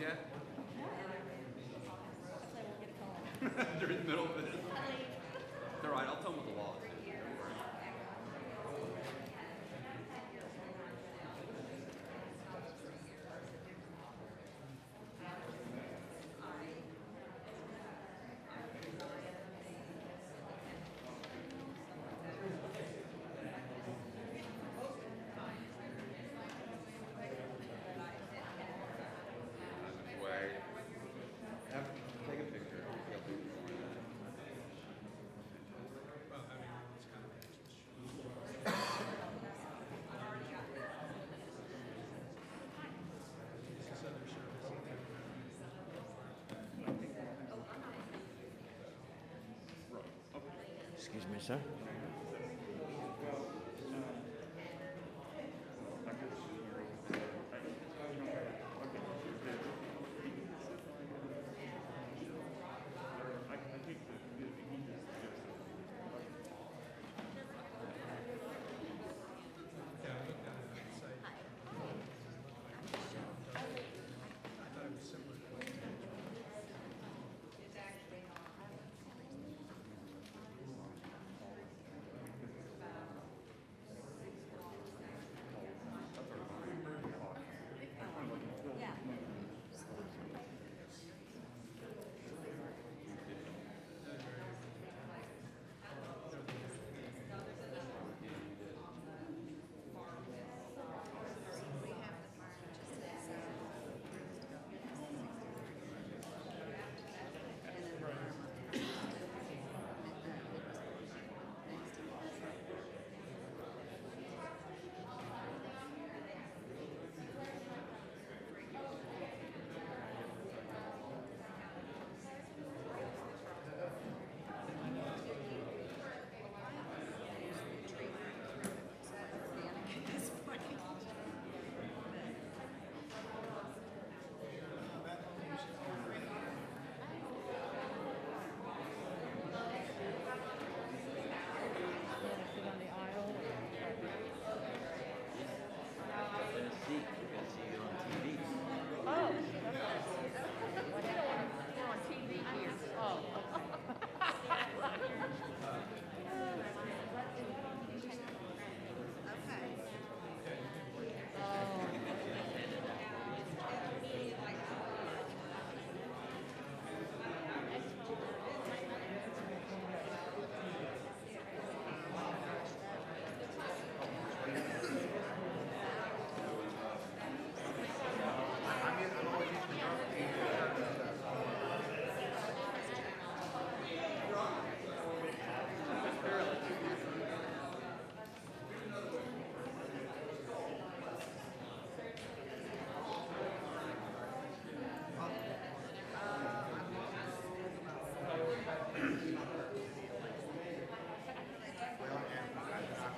yet? Hopefully we'll get a call. They're in the middle of it. They're right. I'll tell them what the law is. Way. Take a picture. Well, I mean, it's kind of this other service. Excuse me, sir. Yeah, I looked at it on the site. I thought it was similar to what Yeah. Sit on the aisle. In a seat, you can see you on TV. Oh, what happened? We're on TV here. Oh.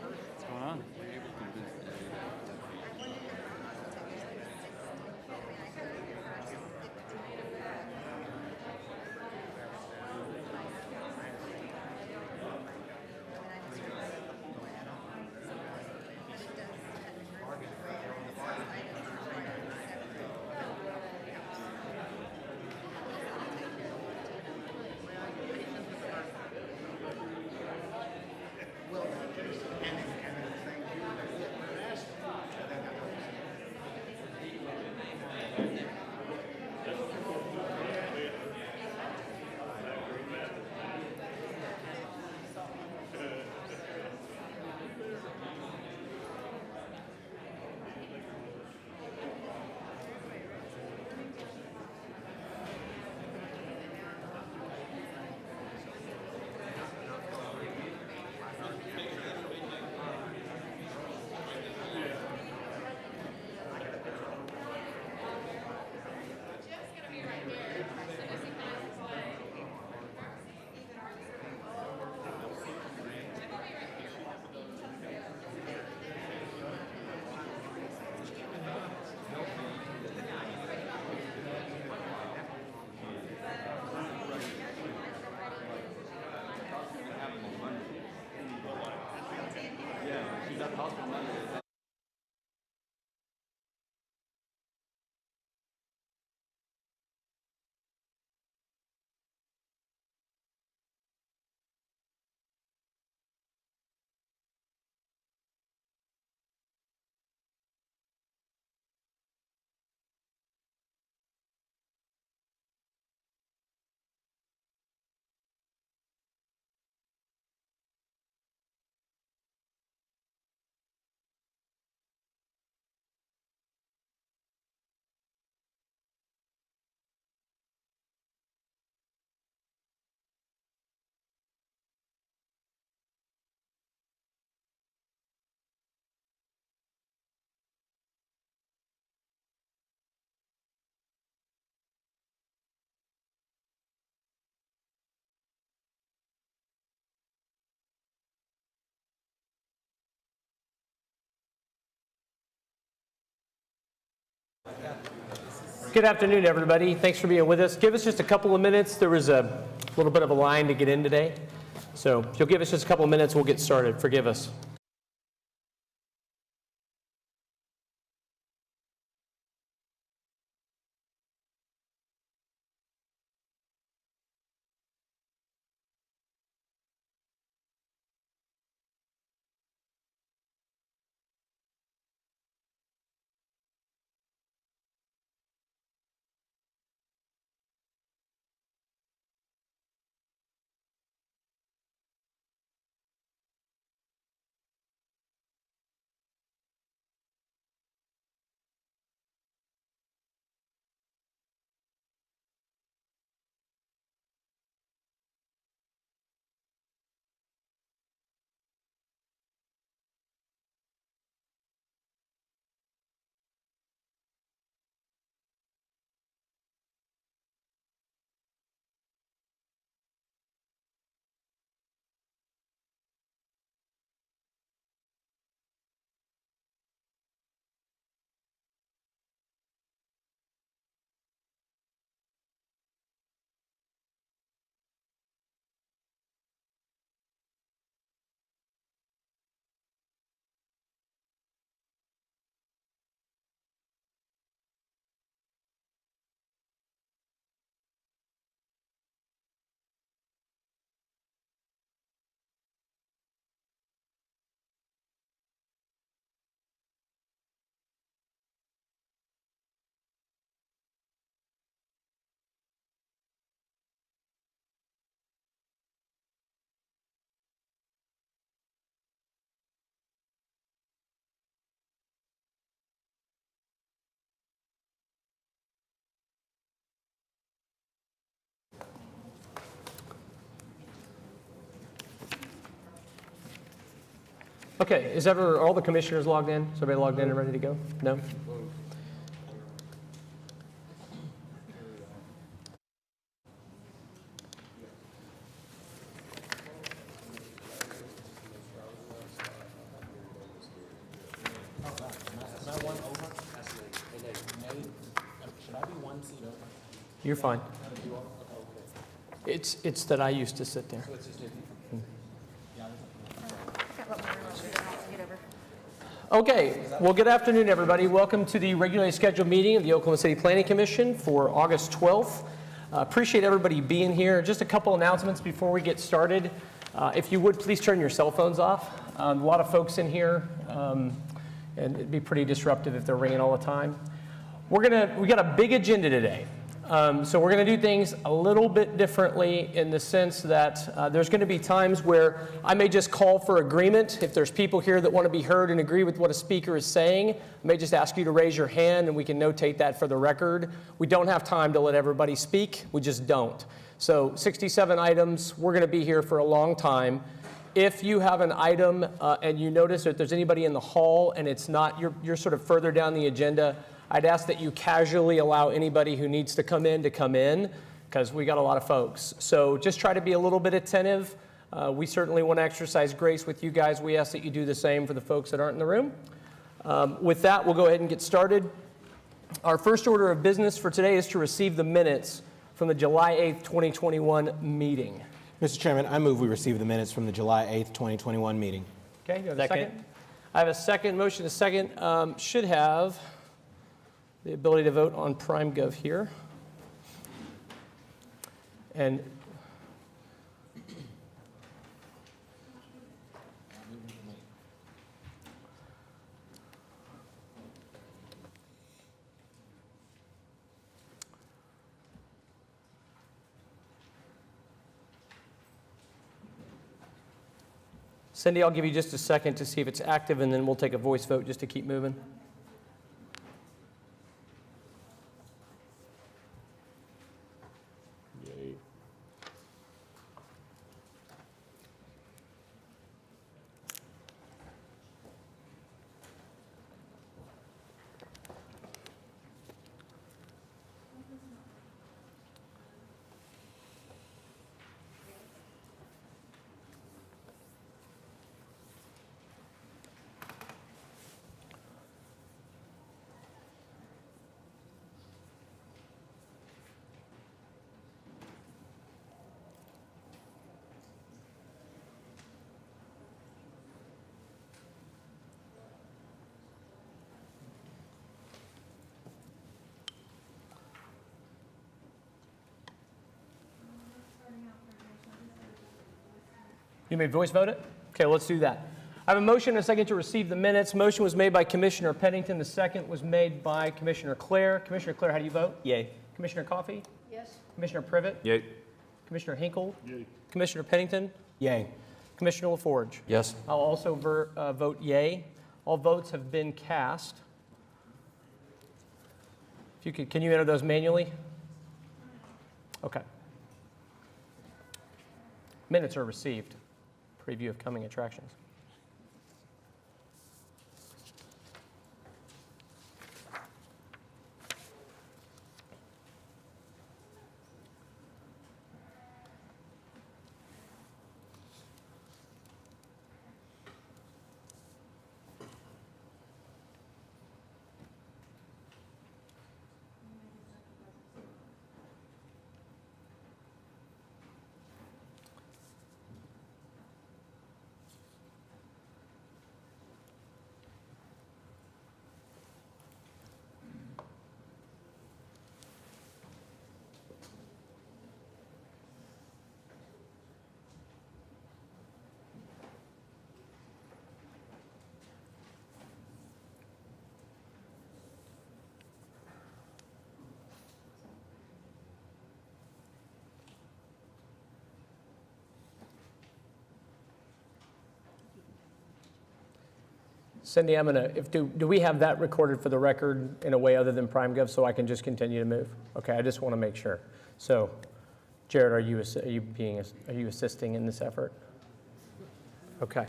What's going on? Good afternoon, everybody. Thanks for being with us. Give us just a couple of minutes. There was a little bit of a line to get in today. So if you'll give us just a couple of minutes, we'll get started. Forgive us. Okay, are all the commissioners logged in? Is everybody logged in and ready to go? No? You're fine. It's that I used to sit there. Okay, well, good afternoon, everybody. Welcome to the regularly scheduled meeting of the Oklahoma City Planning Commission for August 12th. Appreciate everybody being here. Just a couple announcements before we get started. If you would, please turn your cell phones off. A lot of folks in here, and it'd be pretty disruptive if they're ringing all the time. We got a big agenda today. So we're going to do things a little bit differently in the sense that there's going to be times where I may just call for agreement. If there's people here that want to be heard and agree with what a speaker is saying, I may just ask you to raise your hand and we can notate that for the record. We don't have time to let everybody speak. We just don't. So 67 items. We're going to be here for a long time. If you have an item and you notice that there's anybody in the hall and it's not, you're sort of further down the agenda, I'd ask that you casually allow anybody who needs to come in, because we got a lot of folks. So just try to be a little bit attentive. We certainly want to exercise grace with you guys. We ask that you do the same for the folks that aren't in the room. With that, we'll go ahead and get started. Our first order of business for today is to receive the minutes from the July 8th, 2021 meeting. Mr. Chairman, I move we receive the minutes from the July 8th, 2021 meeting. Okay, you have a second? I have a second. Motion a second. Should have the ability to vote on PrimeGov here. And Cindy, I'll give you just a second to see if it's active, and then we'll take a voice vote just to keep moving. You may voice vote it? Okay, let's do that. I have a motion and a second to receive the minutes. Motion was made by Commissioner Pennington. The second was made by Commissioner Clare. Commissioner Clare, how do you vote? Yay. Commissioner Coffey? Yes. Commissioner Privet? Yay. Commissioner Hinkle? Commissioner Pennington? Yay. Commissioner LaForge? Yes. I'll also vote yay. All votes have been cast. If you could, can you enter those manually? Okay. Minutes are received. Preview of coming attractions. Cindy, I'm gonna, do we have that recorded for the record in a way other than PrimeGov so I can just continue to move? Okay, I just want to make sure. So, Jared, are you assisting in this effort? Okay.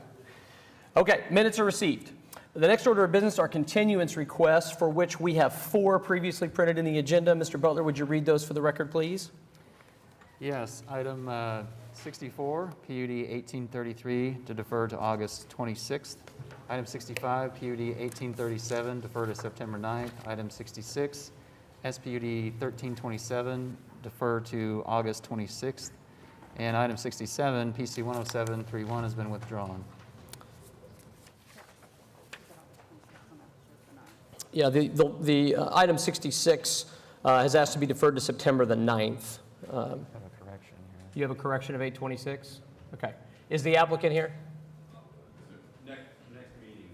Okay, minutes are received. The next order of business are continuance requests for which we have 4 previously printed in the agenda. Mr. Butler, would you read those for the record, please? Yes, item 64, PUD 1833, to defer to August 26th. Item 65, PUD 1837, defer to September 9th. Item 66, SPUD 1327, defer to August 26th. And item 67, PC 10731, has been withdrawn. Yeah, the item 66 has asked to be deferred to September the 9th. I have a correction here. You have a correction of 826? Okay. Is the applicant here?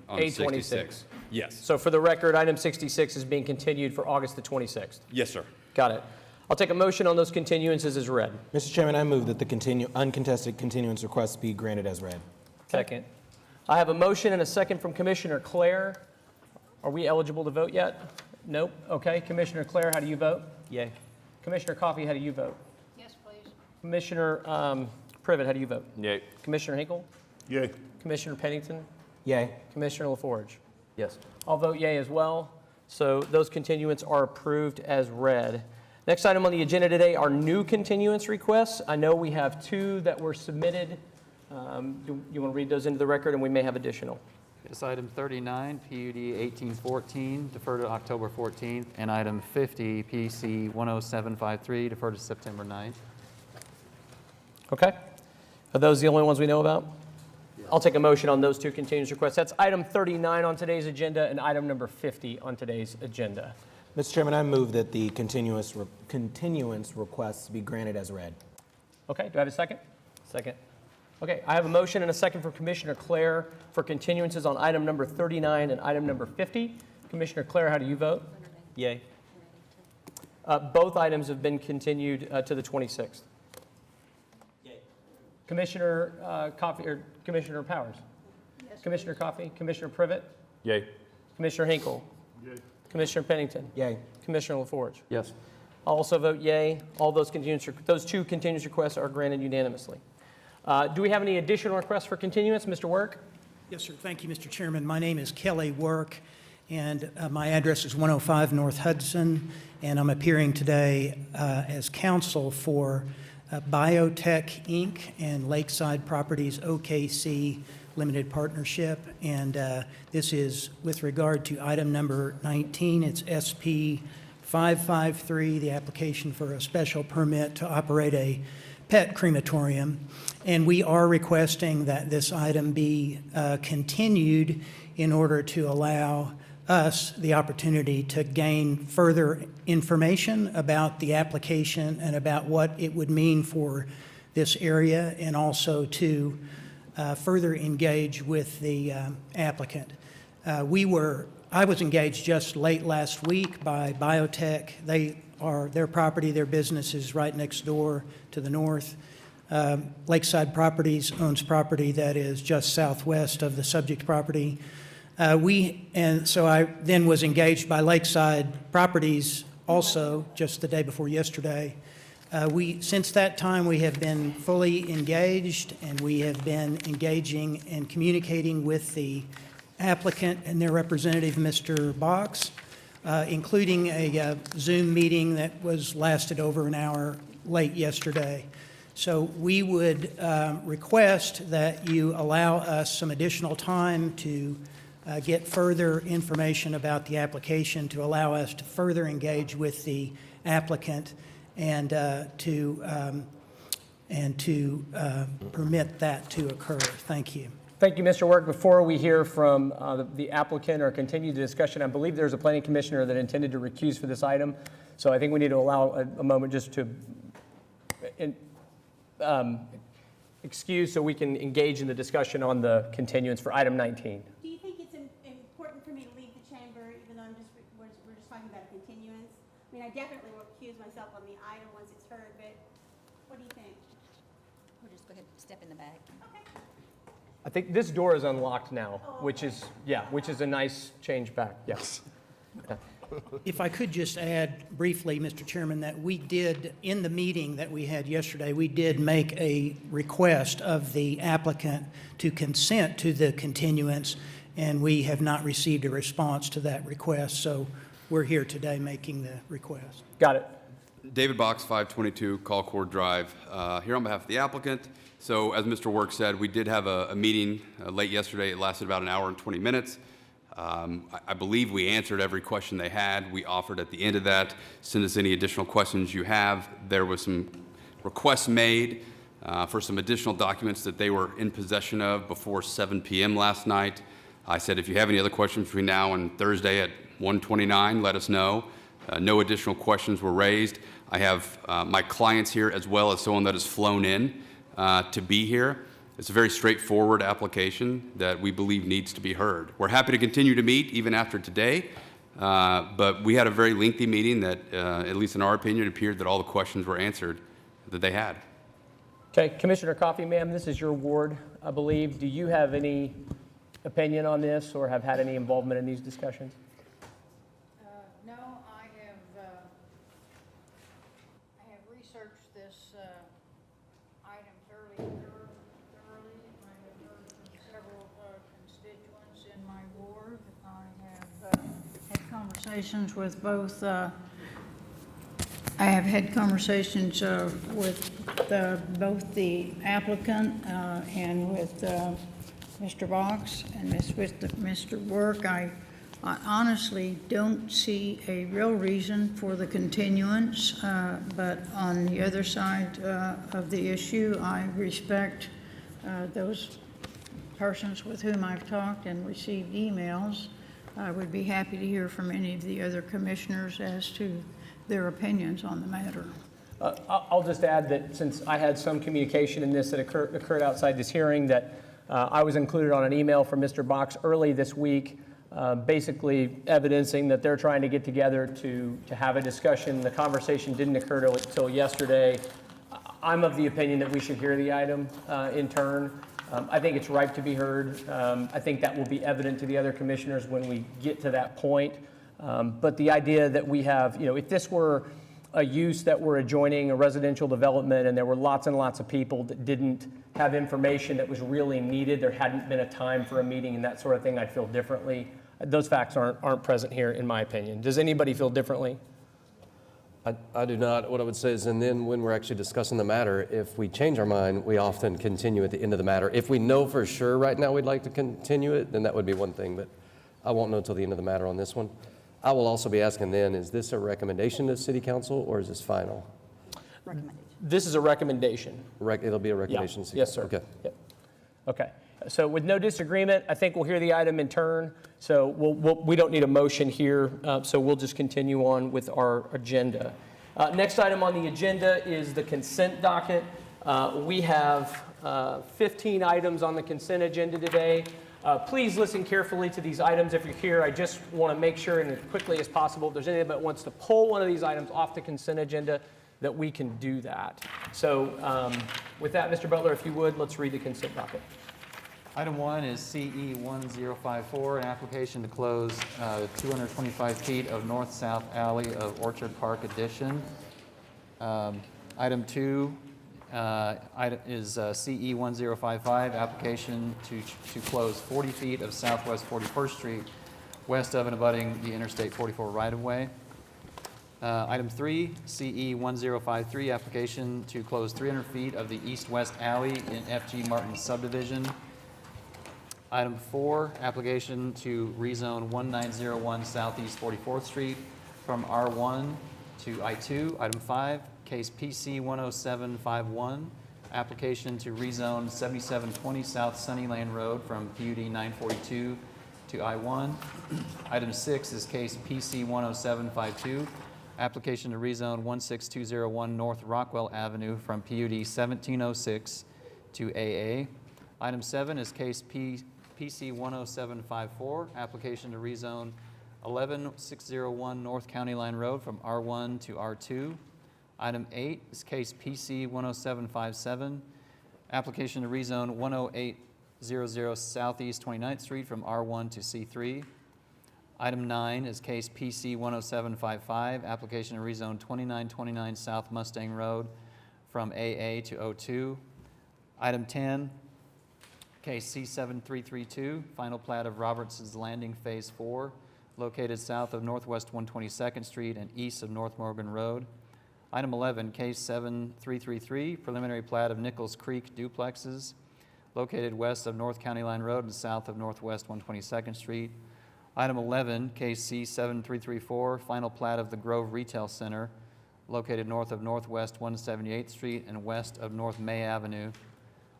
On 826. 66. Yes. So for the record, item 66 is being continued for August the 26th. Yes, sir. Got it. I'll take a motion on those continuances as read. Mr. Chairman, I move that the uncontested continuance requests be granted as read. Second. I have a motion and a second from Commissioner Clare. Are we eligible to vote yet? Nope. Okay. Commissioner Clare, how do you vote? Yay. Commissioner Coffey, how do you vote? Yes, please. Commissioner Privet, how do you vote? Yay. Commissioner Hinkle? Yay. Commissioner Pennington? Yay. Commissioner LaForge? Yes. I'll vote yay as well. So those continuance are approved as read. Next item on the agenda today are new continuance requests. I know we have 2 that were submitted. Do you want to read those into the record, and we may have additional? Yes, item 39, PUD 1814, defer to October 14th. And item 50, PC 10753, defer to September 9th. Okay. Are those the only ones we know about? I'll take a motion on those 2 continuance requests. That's item 39 on today's agenda and item number 50 on today's agenda. Mr. Chairman, I move that the continuance requests be granted as read. Okay, do I have a second? Second. Okay, I have a motion and a second from Commissioner Clare for continuances on item number 39 and item number 50. Commissioner Clare, how do you vote? Yay. Both items have been continued to the 26th. Commissioner Coffey, or Commissioner Powers? Yes. Commissioner Coffey, Commissioner Privet, Yay. Commissioner Hinkle, Yay. Commissioner Pennington, Yay. Commissioner LaForge. Yes. I'll also vote yay. All those 2 continuance requests are granted unanimously. Do we have any additional requests for continuance? Mr. Work? Yes, sir. Thank you, Mr. Chairman. My name is Kelly Work, and my address is 105 North Hudson, and I'm appearing today as counsel for Biotech, Inc. and Lakeside Properties OKC Limited Partnership. And this is with regard to item number 19. It's SP 553, the application for a special permit to operate a pet crematorium. And we are requesting that this item be continued in order to allow us the opportunity to gain further information about the application and about what it would mean for this area, and also to further engage with the applicant. I was engaged just late last week by Biotech. Their property, their business is right next door to the north. Lakeside Properties owns property that is just southwest of the subject property. And so I then was engaged by Lakeside Properties also just the day before yesterday. Since that time, we have been fully engaged, and we have been engaging and communicating with the applicant and their representative, Mr. Box, including a Zoom meeting that lasted over an hour late yesterday. So we would request that you allow us some additional time to get further information about the application, to allow us to further engage with the applicant and to permit that to occur. Thank you. Thank you, Mr. Work. Before we hear from the applicant or continue the discussion, I believe there's a planning commissioner that intended to recuse for this item. So I think we need to allow a moment just to excuse so we can engage in the discussion on the continuance for item 19. Do you think it's important for me to leave the chamber even though we're just talking about a continuance? I mean, I definitely will recuse myself on the item once it's heard, but what do you think? We'll just go ahead and step in the back. Okay. I think this door is unlocked now, which is a nice change back. Yes. If I could just add briefly, Mr. Chairman, that we did, in the meeting that we had yesterday, we did make a request of the applicant to consent to the continuance, and we have not received a response to that request. So we're here today making the request. Got it. David Box, 522 Colcord Drive, here on behalf of the applicant. So as Mr. Work said, we did have a meeting late yesterday. It lasted about an hour and 20 minutes. I believe we answered every question they had. We offered at the end of that, send us any additional questions you have. There was some requests made for some additional documents that they were in possession of before 7 p.m. last night. I said, if you have any other questions between now and Thursday at 1:29, let us know. No additional questions were raised. I have my clients here as well as someone that has flown in to be here. It's a very straightforward application that we believe needs to be heard. We're happy to continue to meet even after today, but we had a very lengthy meeting that, at least in our opinion, it appeared that all the questions were answered that they had. Okay, Commissioner Coffey, ma'am, this is your ward, I believe. Do you have any opinion on this or have had any involvement in these discussions? No, I have researched this item thoroughly. I have heard from several constituents in my ward. I have had conversations with both. I have had conversations with both the applicant and with Mr. Box and Mr. Work. I honestly don't see a real reason for the continuance, but on the other side of the issue, I respect those persons with whom I've talked and received emails. I would be happy to hear from any of the other commissioners as to their opinions on the matter. I'll just add that since I had some communication in this that occurred outside this hearing, that I was included on an email from Mr. Box early this week, basically evidencing that they're trying to get together to have a discussion. The conversation didn't occur till yesterday. I'm of the opinion that we should hear the item in turn. I think it's ripe to be heard. I think that will be evident to the other commissioners when we get to that point. But the idea that we have, if this were a use that were adjoining a residential development and there were lots and lots of people that didn't have information that was really needed, there hadn't been a time for a meeting and that sort of thing, I'd feel differently. Those facts aren't present here, in my opinion. Does anybody feel differently? I do not. What I would say is, and then when we're actually discussing the matter, if we change our mind, we often continue at the end of the matter. If we know for sure right now we'd like to continue it, then that would be one thing, but I won't know until the end of the matter on this one. I will also be asking then, is this a recommendation to City Council or is this final? Recommendation. This is a recommendation. It'll be a recommendation to City Yes, Council. sir. Okay. Yep. Okay. So with no disagreement, I think we'll hear the item in turn. So we don't need a motion here, so we'll just continue on with our agenda. Next item on the agenda is the consent docket. We have 15 items on the consent agenda today. Please listen carefully to these items if you're here. I just want to make sure, and as quickly as possible, if there's anybody that wants to pull one of these items off the consent agenda, that we can do that. So with that, Mr. Butler, if you would, let's read the consent docket. Item 1 is CE 1054, an application to close 225 feet of north-south alley of Orchard Park addition. Item 2 is CE 1055, application to close 40 feet of southwest 41st Street, west of and abutting the Interstate 44 right-of-way. Item 3, CE 1053, application to close 300 feet of the east-west alley in FG Martin subdivision. Item 4, application to rezone 1901 Southeast 44th Street from R1 to I2. Item 5, case PC 10751, application to rezone 7720 South Sunny Lane Road from PUD 942 to I1. Item 6 is case PC 10752, application to rezone 16201 North Rockwell Avenue from PUD 1706 to AA. Item 7 is case PC 10754, application to rezone 11601 North County Line Road from R1 to R2. Item 8 is case PC 10757, application to rezone 10800 Southeast 29th Street from R1 to C3. Item 9 is case PC 10755, application to rezone 2929 South Mustang Road from AA to O2. Item 10, case C7332, final plat of Robertson's Landing Phase 4, located south of Northwest 122nd Street and east of North Morgan Road. Item 11, case 7333, preliminary plat of Nichols Creek duplexes, located west of North County Line Road and south of Northwest 122nd Street. Item 11, case C7334, final plat of the Grove Retail Center, located north of Northwest 178th Street and west of North May Avenue.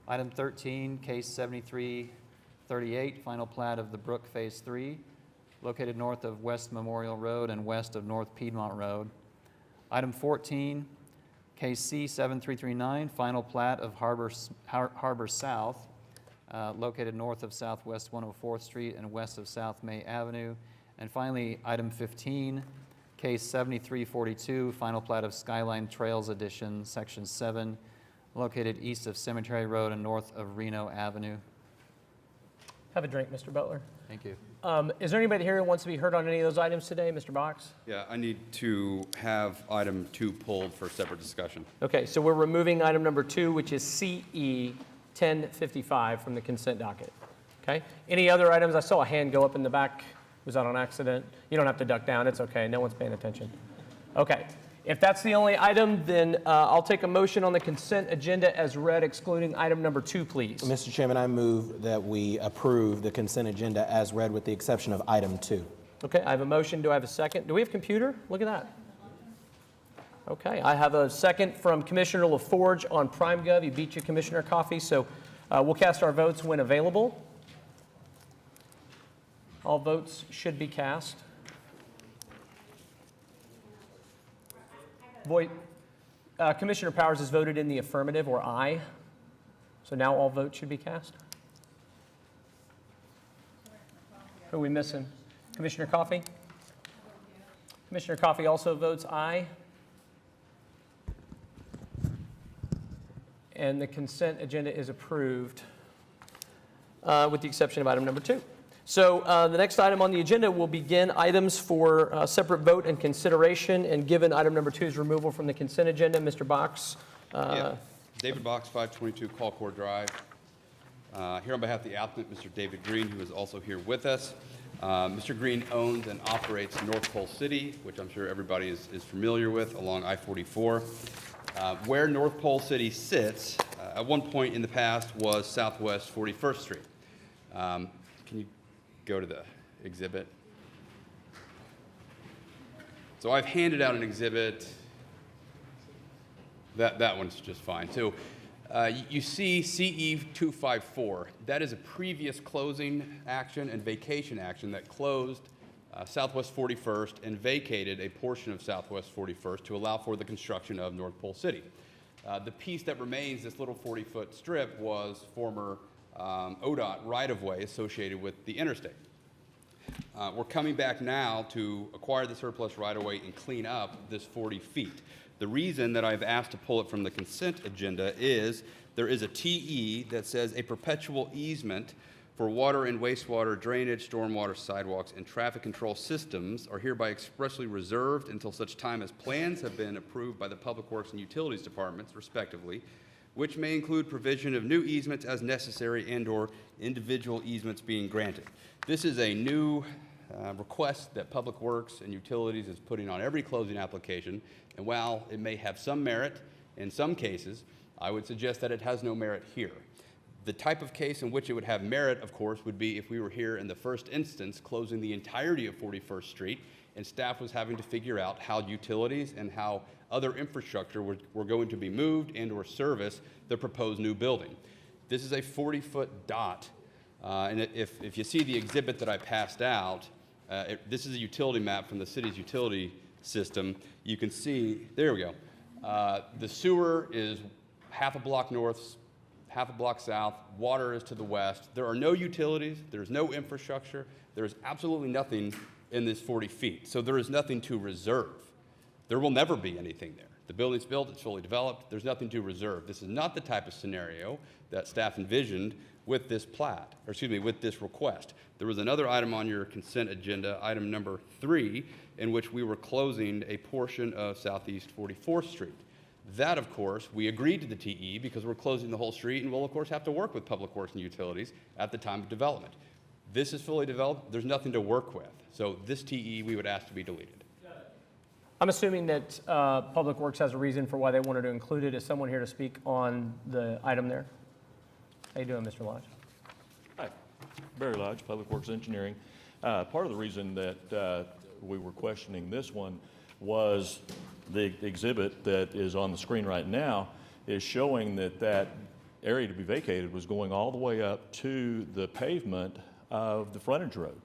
Item 13, case 7338, final plat of the Brook Phase 3, located north of West Memorial Road and west of North Piedmont Road. Item 14, case C7339, final plat of Harbor South, located north of Southwest 104th Street and west of South May Avenue. And finally, item 15, case 7342, final plat of Skyline Trails Edition, Section 7, located east of Cemetery Road and north of Reno Avenue. Have a drink, Mr. Butler. Thank you. Is there anybody here who wants to be heard on any of those items today, Mr. Box? Yeah, I need to have item 2 pulled for separate discussion. Okay, so we're removing item number 2, which is CE 1055 from the consent docket. Okay? Any other items? I saw a hand go up in the back. Was that on accident? You don't have to duck down. It's okay. No one's paying attention. Okay. If that's the only item, then I'll take a motion on the consent agenda as read, excluding item number 2, please. Mr. Chairman, I move that we approve the consent agenda as read with the exception of item 2. Okay, I have a motion. Do I have a second? Do we have computer? Look at that. Okay, I have a second from Commissioner LaForge on PrimeGov. He beat you, Commissioner Coffey, so we'll cast our votes when available. All votes should be cast. Commissioner Powers has voted in the affirmative, or aye. So now all votes should be cast. Who are we missing? Commissioner Coffey? Commissioner Coffey also votes aye. And the consent agenda is approved with the exception of item number 2. So the next item on the agenda will begin items for separate vote and consideration. And given item number 2's removal from the consent agenda, Mr. Box. Yeah. David Box, 522 Colcord Drive. Here on behalf of the applicant, Mr. David Green, who is also here with us. Mr. Green owns and operates North Pole City, which I'm sure everybody is familiar with, along I-44. Where North Pole City sits, at one point in the past, was Southwest 41st Street. Can you go to the exhibit? So I've handed out an exhibit. That one's just fine. So you see CE 254. That is a previous closing action and vacation action that closed Southwest 41st and vacated a portion of Southwest 41st to allow for the construction of North Pole City. The piece that remains, this little 40-foot strip, was former ODOT right-of-way associated with the interstate. We're coming back now to acquire the surplus right-of-way and clean up this 40 feet. The reason that I've asked to pull it from the consent agenda is there is a TE that says a perpetual easement for water and wastewater drainage, stormwater, sidewalks, and traffic control systems are hereby expressly reserved until such time as plans have been approved by the Public Works and Utilities Departments, respectively, which may include provision of new easements as necessary and/or individual easements being granted. This is a new request that Public Works and Utilities is putting on every closing application, and while it may have some merit in some cases, I would suggest that it has no merit here. The type of case in which it would have merit, of course, would be if we were here in the first instance closing the entirety of 41st Street and staff was having to figure out how utilities and how other infrastructure were going to be moved and or service the proposed new building. This is a 40-foot dot, and if you see the exhibit that I passed out, this is a utility map from the city's utility system. You can see, there we go, the sewer is half a block north, half a block south, water is to the west. There are no utilities, there's no infrastructure, there's absolutely nothing in this 40 feet. So there is nothing to reserve. There will never be anything there. The building's built, it's fully developed, there's nothing to reserve. This is not the type of scenario that staff envisioned with this plat, or excuse me, with this request. There was another item on your consent agenda, item number 3, in which we were closing a portion of Southeast 44th Street. That, of course, we agreed to the TE because we're closing the whole street, and we'll, of course, have to work with Public Works and Utilities at the time of development. This is fully developed. There's nothing to work with. So this TE we would ask to be deleted. I'm assuming that Public Works has a reason for why they wanted to include it. Is someone here to speak on the item there? How you doing, Mr. Lodge? Hi, Barry Lodge, Public Works Engineering. Part of the reason that we were questioning this one was the exhibit that is on the screen right now is showing that that area to be vacated was going all the way up to the pavement of the frontage road.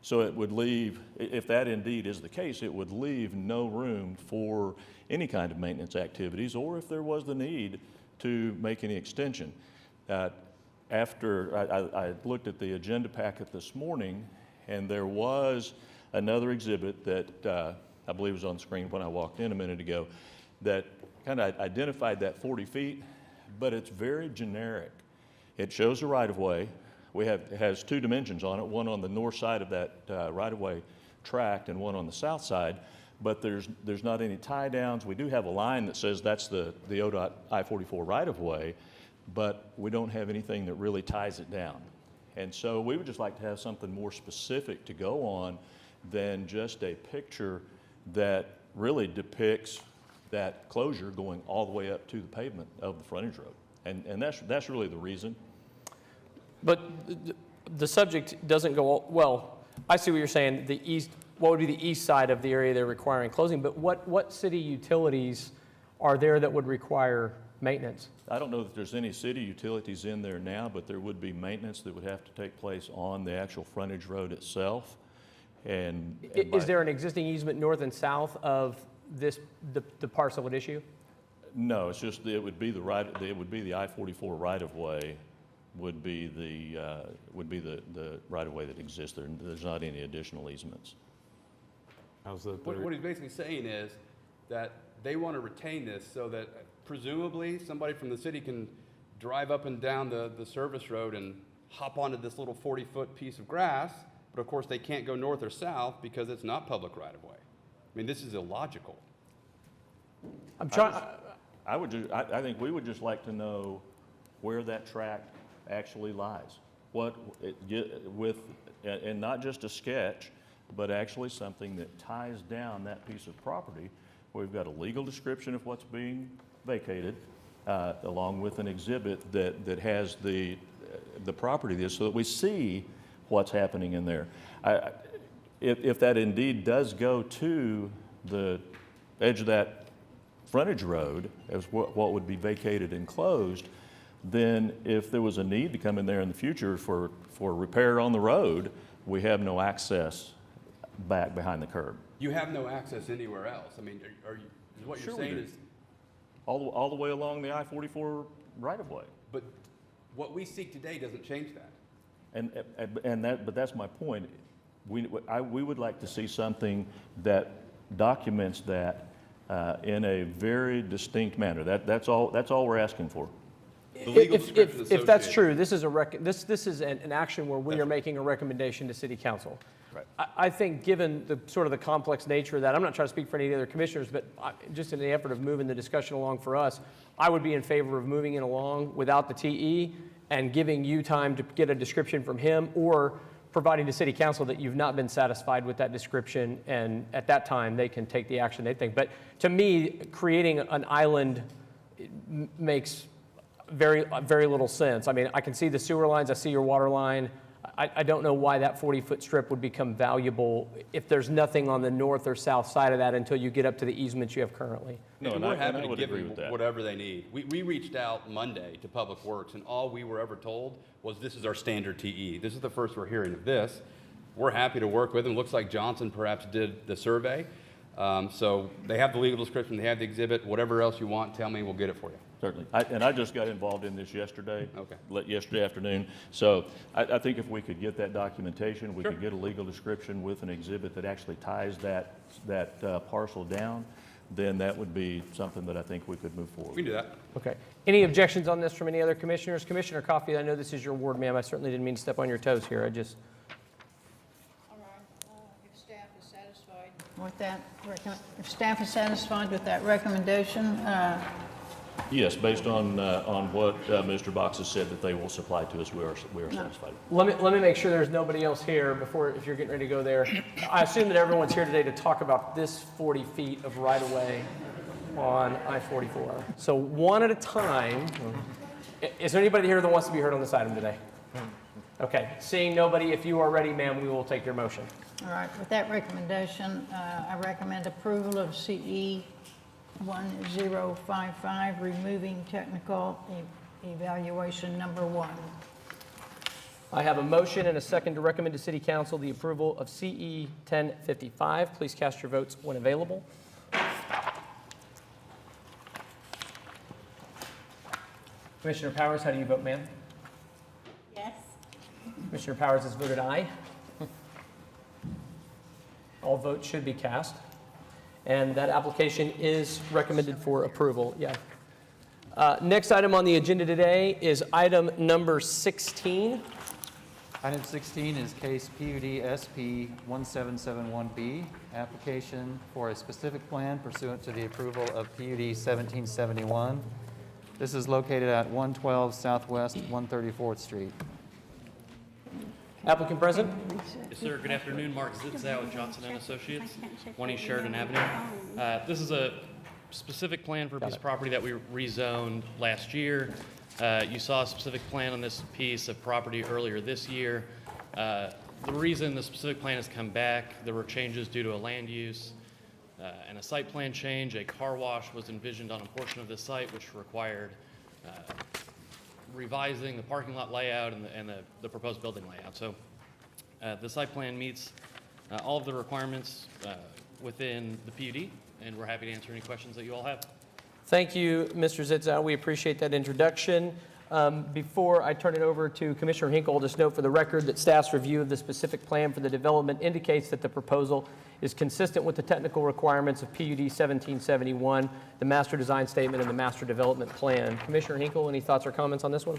So it would leave, if that indeed is the case, it would leave no room for any kind of maintenance activities or if there was the need to make any extension. After I looked at the agenda packet this morning, and there was another exhibit that I believe was on the screen when I walked in a minute ago that kind of identified that 40 feet, but it's very generic. It shows a right-of-way. It has 2 dimensions on it, one on the north side of that right-of-way tract and one on the south side, but there's not any tie-downs. We do have a line that says that's the ODOT I-44 right-of-way, but we don't have anything that really ties it down. And so we would just like to have something more specific to go on than just a picture that really depicts that closure going all the way up to the pavement of the frontage road. And that's really the reason. But the subject doesn't go, well, I see what you're saying, the east, what would be the east side of the area they're requiring closing, but what city utilities are there that would require maintenance? I don't know that there's any city utilities in there now, but there would be maintenance that would have to take place on the actual frontage road itself. And Is there an existing easement north and south of this, the parcel at issue? No, it's just, it would be the I-44 right-of-way would be the right-of-way that exists there. There's not any additional easements. What he's basically saying is that they want to retain this so that presumably somebody from the city can drive up and down the service road and hop onto this little 40-foot piece of grass, but of course they can't go north or south because it's not public right-of-way. I mean, this is illogical. I'm trying. I think we would just like to know where that tract actually lies. And not just a sketch, but actually something that ties down that piece of property. We've got a legal description of what's being vacated, along with an exhibit that has the property there, so that we see what's happening in there. If that indeed does go to the edge of that frontage road as what would be vacated and closed, then if there was a need to come in there in the future for repair on the road, we have no access back behind the curb. You have no access anywhere else. I mean, what you're saying is all the way along the I-44 right-of-way. But what we seek today doesn't change that. But that's my point. We would like to see something that documents that in a very distinct manner. That's all we're asking for. The legal description If that's associated- true, this is an action where we are making a recommendation to city council. Right. I think, given the sort of the complex nature of that, I'm not trying to speak for any of the other commissioners, but just in the effort of moving the discussion along for us, I would be in favor of moving it along without the TE and giving you time to get a description from him, or providing to city council that you've not been satisfied with that description, and at that time, they can take the action they think. But to me, creating an island makes very little sense. I mean, I can see the sewer lines, I see your water line. I don't know why that 40-foot strip would become valuable if there's nothing on the north or south side of that until you get up to the easements you have currently. No, And and we're I happy to would give agree them with that. whatever they need. We reached out Monday to Public Works, and all we were ever told was this is our standard TE. This is the first we're hearing of this. We're happy to work with them. Looks like Johnson perhaps did the survey. So they have the legal description, they have the exhibit, whatever else you want, tell me, we'll get it for you. Certainly. I just got involved in this yesterday. Okay. Yesterday afternoon. So I think if we could get that documentation, we could get a legal description with an exhibit that actually ties that parcel down, then that would be something that I think we could move forward. We can do that. Okay. Any objections on this from any other commissioners? Commissioner Coffey, I know this is your ward, ma'am. I certainly didn't mean to step on your toes here. All right, if staff is satisfied with that, if staff is satisfied with that recommendation, Yes, based on what Mr. Box has said that they will supply to us, we are satisfied. Let me make sure there's nobody else here before, if you're getting ready to go there. I assume that everyone's here today to talk about this 40 feet of right-of-way on I-44. So one at a time, is there anybody here that wants to be heard on this item today? Okay, seeing nobody, if you are ready, ma'am, we will take your motion. all right, with that recommendation, I recommend approval of CE 1055, removing technical evaluation number 1. I have a motion and a second to recommend to City Council the approval of CE 1055. Please cast your votes when available. Commissioner Powers, how do you vote, ma'am? Yes. Commissioner Powers has voted aye. All votes should be cast. And that application is recommended for approval. Yeah. Next item on the agenda today is item number 16. Item 16 is case PUD SP 1771B, application for a specific plan pursuant to the approval of PUD 1771. This is located at 112 Southwest 134th Street. Applicant present? Yes, sir. Good afternoon. Mark Zitzow with Johnson & Associates, 20 Sheridan Avenue. This is a specific plan for a piece of property that we rezoned last year. You saw a specific plan on this piece of property earlier this year. The reason the specific plan has come back, there were changes due to a land use and a site plan change. A car wash was envisioned on a portion of this site, which required revising the parking lot layout and the proposed building layout. So the site plan meets all of the requirements within the PUD, and we're happy to answer any questions that you all have. Thank you, Mr. Zitzow. We appreciate that introduction. Before I turn it over to Commissioner Hinkle, I'll just note for the record that staff's review of the specific plan for the development indicates that the proposal is consistent with the technical requirements of PUD 1771, the master design statement, and the master development plan. Commissioner Hinkle, any thoughts or comments on this one?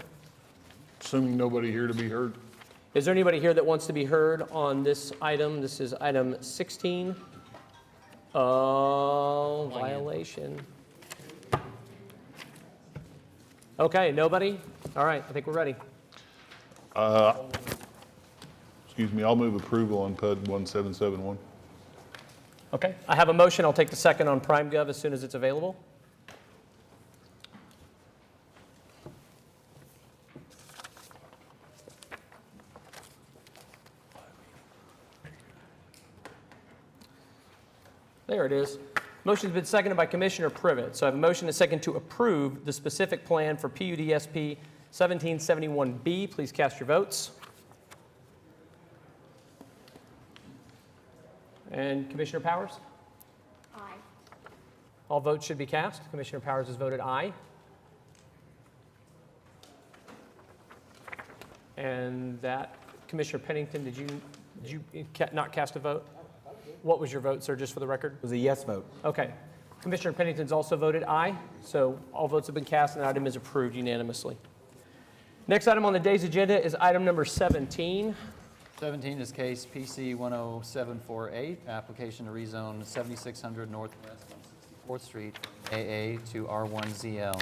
Assuming nobody here to be heard. Is there anybody here that wants to be heard on this item? This is item 16. Oh, violation. Okay, nobody? All right, I think we're ready. Excuse me, I'll move approval on PUD 1771. Okay, I have a motion. I'll take the second on PrimeGov as soon as it's available. There it is. Motion's been seconded by Commissioner Privet. So I have a motion and a second to approve the specific plan for PUD SP 1771B. Please cast your votes. And Commissioner Powers? Aye. All votes should be cast. Commissioner Powers has voted aye. And that, Commissioner Pennington, did you not cast a vote? What was your vote, sir, just for the record? It was a yes vote. Okay. Commissioner Pennington's also voted aye, so all votes have been cast and the item is approved unanimously. Next item on the day's agenda is item number 17. 17 is case PC 10748, application to rezone 7600 Northwest 164th Street, AA to R1ZL.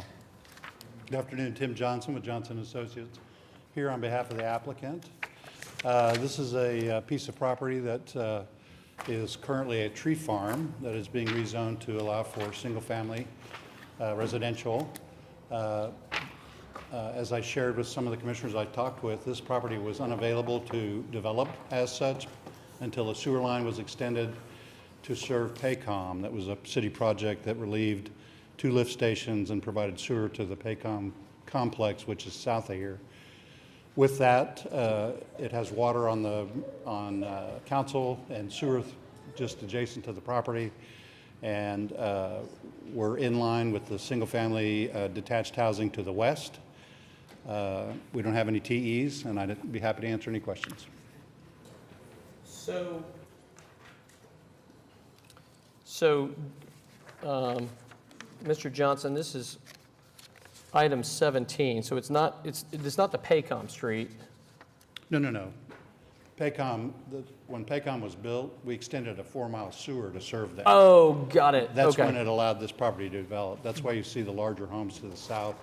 Good afternoon, Tim Johnson with Johnson Associates, here on behalf of the applicant. This is a piece of property that is currently a tree farm that is being rezoned to allow for single-family residential. As I shared with some of the commissioners I talked with, this property was unavailable to develop as such until a sewer line was extended to serve Paycom. That was a city project that relieved 2 lift stations and provided sewer to the Paycom complex, which is south of here. With that, it has water on council and sewer just adjacent to the property, and we're in line with the single-family detached housing to the west. We don't have any TEs, and I'd be happy to answer any questions. So, Mr. Johnson, this is item 17, so it's not the Paycom Street. No. Paycom, when Paycom was built, we extended a 4-mile sewer to serve that. Oh, got it. That's Okay. when it allowed this property to develop. That's why you see the larger homes to the south.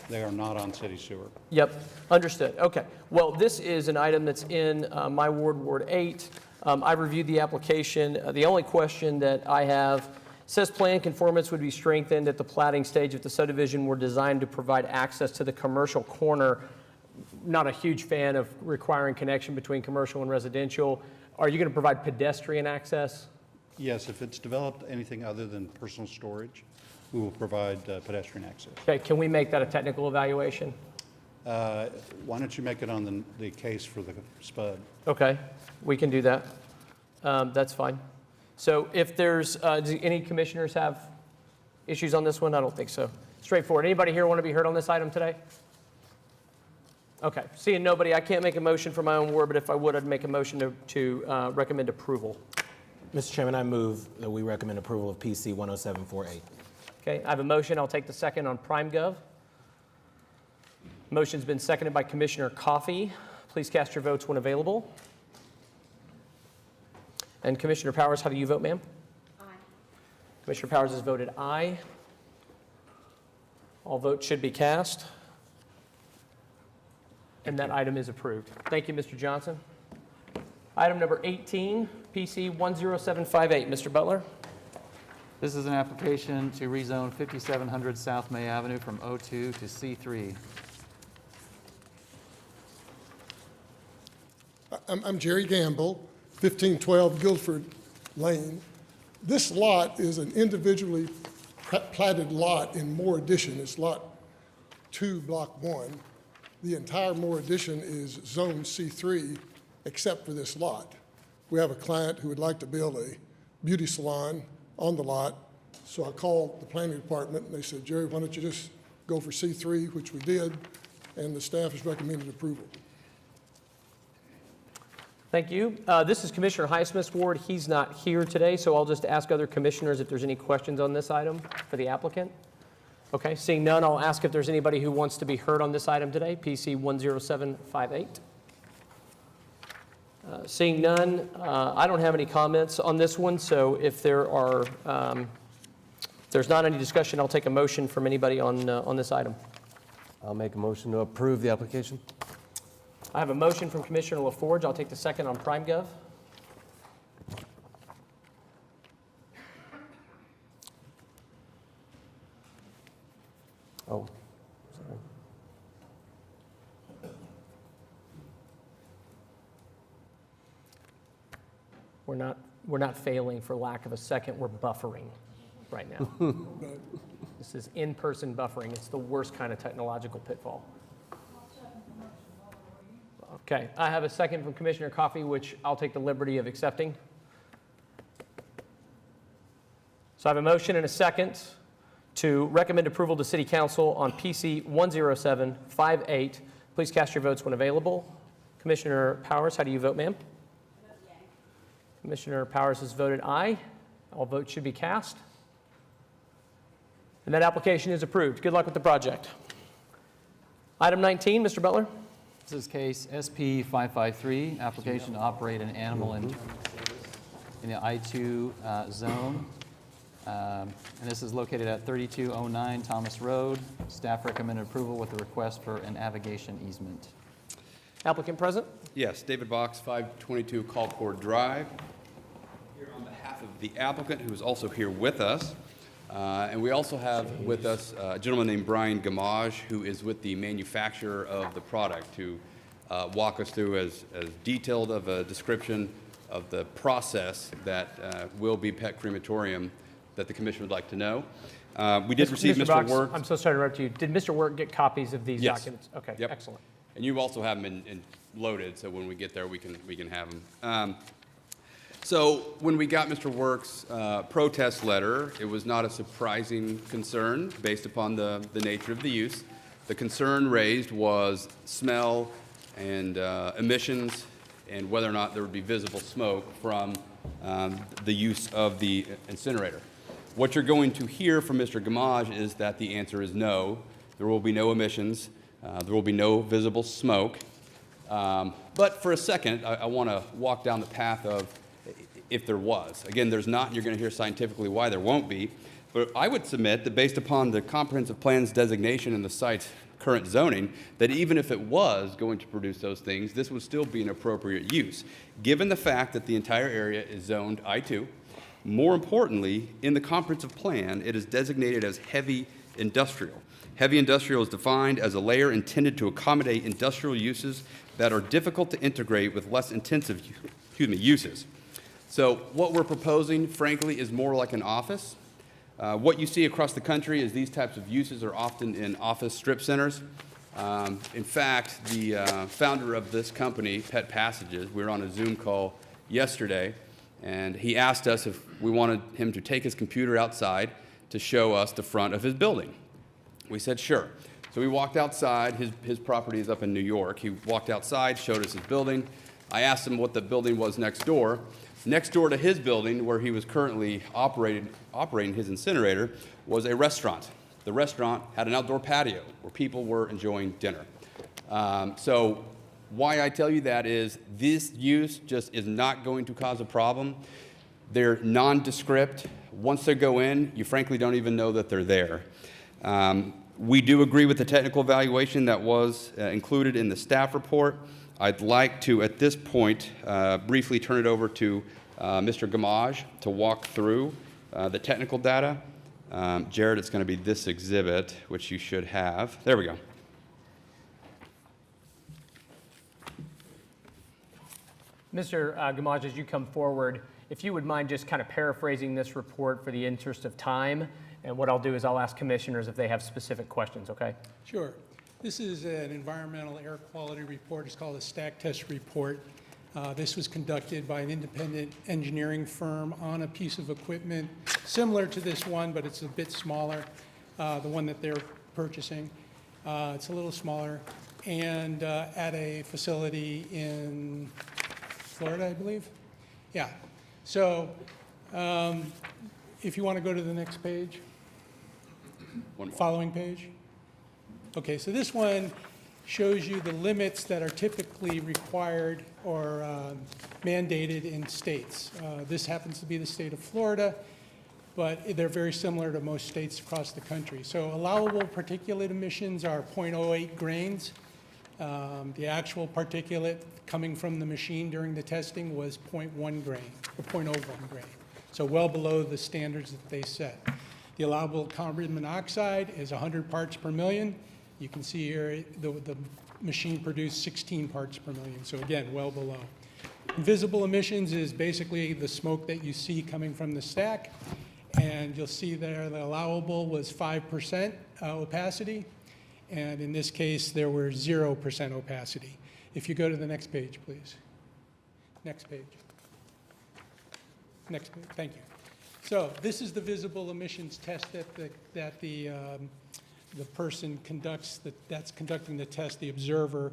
They are not on city sewer. Yep, understood. Okay. Well, this is an item that's in my ward, Ward 8. I reviewed the application. The only question that I have says plan conformance would be strengthened at the platting stage if the subdivision were designed to provide access to the commercial corner. Not a huge fan of requiring connection between commercial and residential. Are you going to provide pedestrian access? Yes, if it's developed anything other than personal storage, we will provide pedestrian access. Okay, can we make that a technical evaluation? Why don't you make it on the case for the SPUD? Okay, we can do that. That's fine. So if there's, do any commissioners have issues on this one? I don't think so. Straightforward. Anybody here want to be heard on this item today? Okay, seeing nobody, I can't make a motion for my own ward, but if I would, I'd make a motion to recommend approval. Mr. Chairman, I move that we recommend approval of PC 10748. Okay, I have a motion. I'll take the second on PrimeGov. Motion's been seconded by Commissioner Coffey. Please cast your votes when available. And Commissioner Powers, how do you vote, ma'am? Aye. Commissioner Powers has voted aye. All votes should be cast. And that item is approved. Thank you, Mr. Johnson. Item number 18, PC 10758. Mr. Butler? This is an application to rezone 5700 South May Avenue from O2 to C3. I'm Jerry Gamble, 1512 Guilford Lane. This lot is an individually platted lot in Moore Addition. It's lot 2, block 1. The entire Moore Addition is zone C3 except for this lot. We have a client who would like to build a beauty salon on the lot. So I called the planning department and they said, Jerry, why don't you just go for C3, which we did, and the staff has recommended approval. Thank you. This is Commissioner Highsmith's ward. He's not here today, so I'll just ask other commissioners if there's any questions on this item for the applicant. Okay, seeing none, I'll ask if there's anybody who wants to be heard on this item today, PC 10758. Seeing none, I don't have any comments on this one, so if there are, if there's not any discussion, I'll take a motion from anybody on this item. I'll make a motion to approve the application. I have a motion from Commissioner LaForge. I'll take the second on PrimeGov. Oh, sorry. We're not failing for lack of a second. We're buffering right now. This is in-person buffering. It's the worst kind of technological pitfall. Okay, I have a second from Commissioner Coffey, which I'll take the liberty of accepting. So I have a motion and a second to recommend approval to City Council on PC 10758. Please cast your votes when available. Commissioner Powers, how do you vote, ma'am? Commissioner Powers has voted aye. All votes should be cast. And that application is approved. Good luck with the project. Item 19, Mr. Butler. This is case SP 553, application to operate an animal in the I-2 zone. And this is located at 3209 Thomas Road. Staff recommended approval with a request for a navigation easement. Applicant present? Yes, David Box, 522 Colcord Drive. Here on behalf of the applicant, who is also here with us. And we also have with us a gentleman named Brian Gamage, who is with the manufacturer of the product, to walk us through as detailed of a description of the process that will be Pet Crematorium that the commission would like to know. We did receive Mr. Box, Work. I'm so sorry to interrupt you. Did Mr. Work get copies of these Yes. documents? Okay, Yep. excellent. And you also have them in loaded, so when we get there, we can have them. So when we got Mr. Work's protest letter, it was not a surprising concern based upon the nature of the use. The concern raised was smell and emissions and whether or not there would be visible smoke from the use of the incinerator. What you're going to hear from Mr. Gamage is that the answer is no. There will be no emissions. There will be no visible smoke. But for a second, I want to walk down the path of if there was. Again, there's not, and you're going to hear scientifically why there won't be. But I would submit that based upon the comprehensive plan's designation and the site's current zoning, that even if it was going to produce those things, this would still be an appropriate use. Given the fact that the entire area is zoned I-2, more importantly, in the comprehensive plan, it is designated as heavy industrial. Heavy industrial is defined as a layer intended to accommodate industrial uses that are difficult to integrate with less intensive uses. So what we're proposing, frankly, is more like an office. What you see across the country is these types of uses are often in office strip centers. In fact, the founder of this company, Pet Passages, we were on a Zoom call yesterday, and he asked us if we wanted him to take his computer outside to show us the front of his building. We said, sure. So we walked outside. His property is up in New York. He walked outside, showed us his building. I asked him what the building was next door. Next door to his building, where he was currently operating his incinerator, was a restaurant. The restaurant had an outdoor patio where people were enjoying dinner. So why I tell you that is this use just is not going to cause a problem. They're nondescript. Once they go in, you frankly don't even know that they're there. We do agree with the technical evaluation that was included in the staff report. I'd like to, at this point, briefly turn it over to Mr. Gamage to walk through the technical data. Jared, it's going to be this exhibit, which you should have. There we go. Mr. Gamage, as you come forward, if you would mind just kind of paraphrasing this report for the interest of time, and what I'll do is I'll ask commissioners if they have specific questions, okay? Sure. This is an environmental air quality report. It's called a stack test report. This was conducted by an independent engineering firm on a piece of equipment similar to this one, but it's a bit smaller, the one that they're purchasing. It's a little smaller, and at a facility in Florida, I believe. Yeah. So if you want to go to the next page, following page. Okay, so this one shows you the limits that are typically required or mandated in states. This happens to be the state of Florida, but they're very similar to most states across the country. So allowable particulate emissions are 0.08 grains. The actual particulate coming from the machine during the testing was 0.1 grain, or 0.01 grain. So well below the standards that they set. The allowable carbon monoxide is 100 parts per million. You can see here the machine produced 16 parts per million, so again, well below. Invisible emissions is basically the smoke that you see coming from the stack, and you'll see there the allowable was 5% opacity, and in this case, there were 0% opacity. If you go to the next page, please. Next page. Next page, thank you. So this is the visible emissions test that the person that's conducting the test, the observer,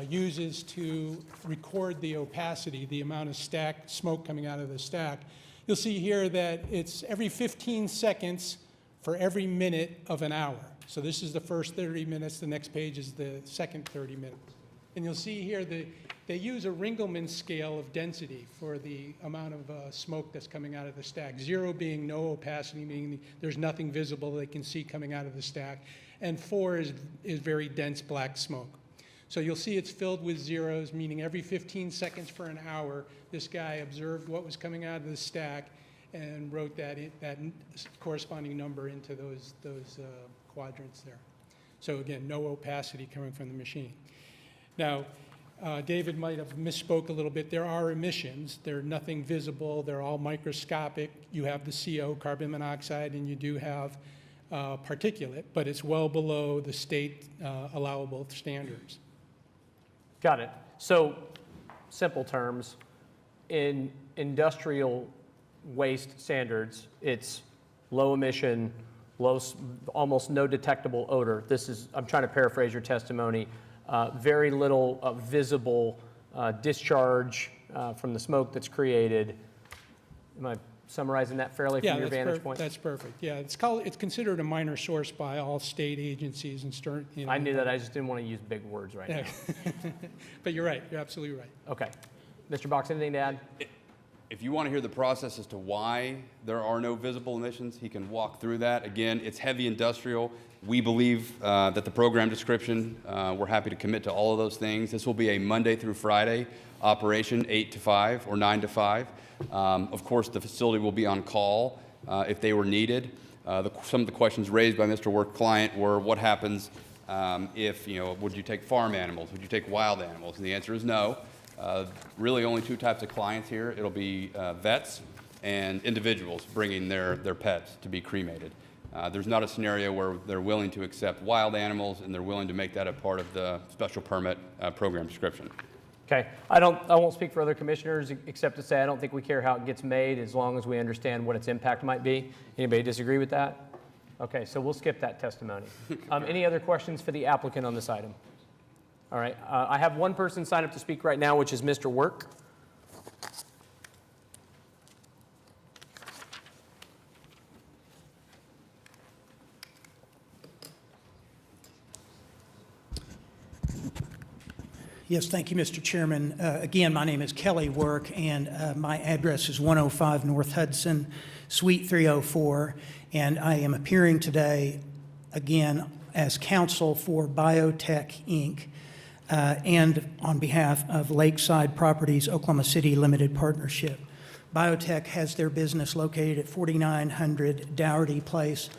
uses to record the opacity, the amount of smoke coming out of the stack. You'll see here that it's every 15 seconds for every minute of an hour. So this is the first 30 minutes, the next page is the second 30 minutes. And you'll see here they use a Ringelmann scale of density for the amount of smoke that's coming out of the stack. 0 being no opacity, meaning there's nothing visible they can see coming out of the stack. And 4 is very dense black smoke. So you'll see it's filled with zeros, meaning every 15 seconds for an hour, this guy observed what was coming out of the stack and wrote that corresponding number into those quadrants there. So again, no opacity coming from the machine. Now, David might have misspoke a little bit. There are emissions. They're nothing visible. They're all microscopic. You have the CO, carbon monoxide, and you do have particulate, but it's well below the state allowable standards. Got it. So, simple terms, in industrial waste standards, it's low emission, almost no detectable odor. I'm trying to paraphrase your testimony. Very little visible discharge from the smoke that's created. Am I summarizing that fairly from your vantage point? That's perfect. Yeah, it's considered a minor source by all state agencies and stern. I knew that. I just didn't want to use big words right now. But you're right. You're absolutely right. Okay, Mr. Box, anything to add? If you want to hear the process as to why there are no visible emissions, he can walk through that. Again, it's heavy industrial. We believe that the program description, we're happy to commit to all of those things. This will be a Monday through Friday operation, 8 to 5 or 9 to 5. Of course, the facility will be on call if they were needed. Some of the questions raised by Mr. Work client were, what happens if, would you take farm animals? Would you take wild animals? And the answer is no. Really only two types of clients here. It'll be vets and individuals bringing their pets to be cremated. There's not a scenario where they're willing to accept wild animals and they're willing to make that a part of the special permit program description. Okay, I won't speak for other commissioners except to say I don't think we care how it gets made as long as we understand what its impact might be. Anybody disagree with that? Okay, so we'll skip that testimony. Any other questions for the applicant on this item? All right, I have one person signed up to speak right now, which is Mr. Work. Yes, thank you, Mr. Chairman. Again, my name is Kelly Work, and my address is 105 North Hudson, Suite 304, and I am appearing today, again, as counsel for Biotech, Inc., and on behalf of Lakeside Properties Oklahoma City Limited Partnership. Biotech has their business located at 4900 Dougherty Place,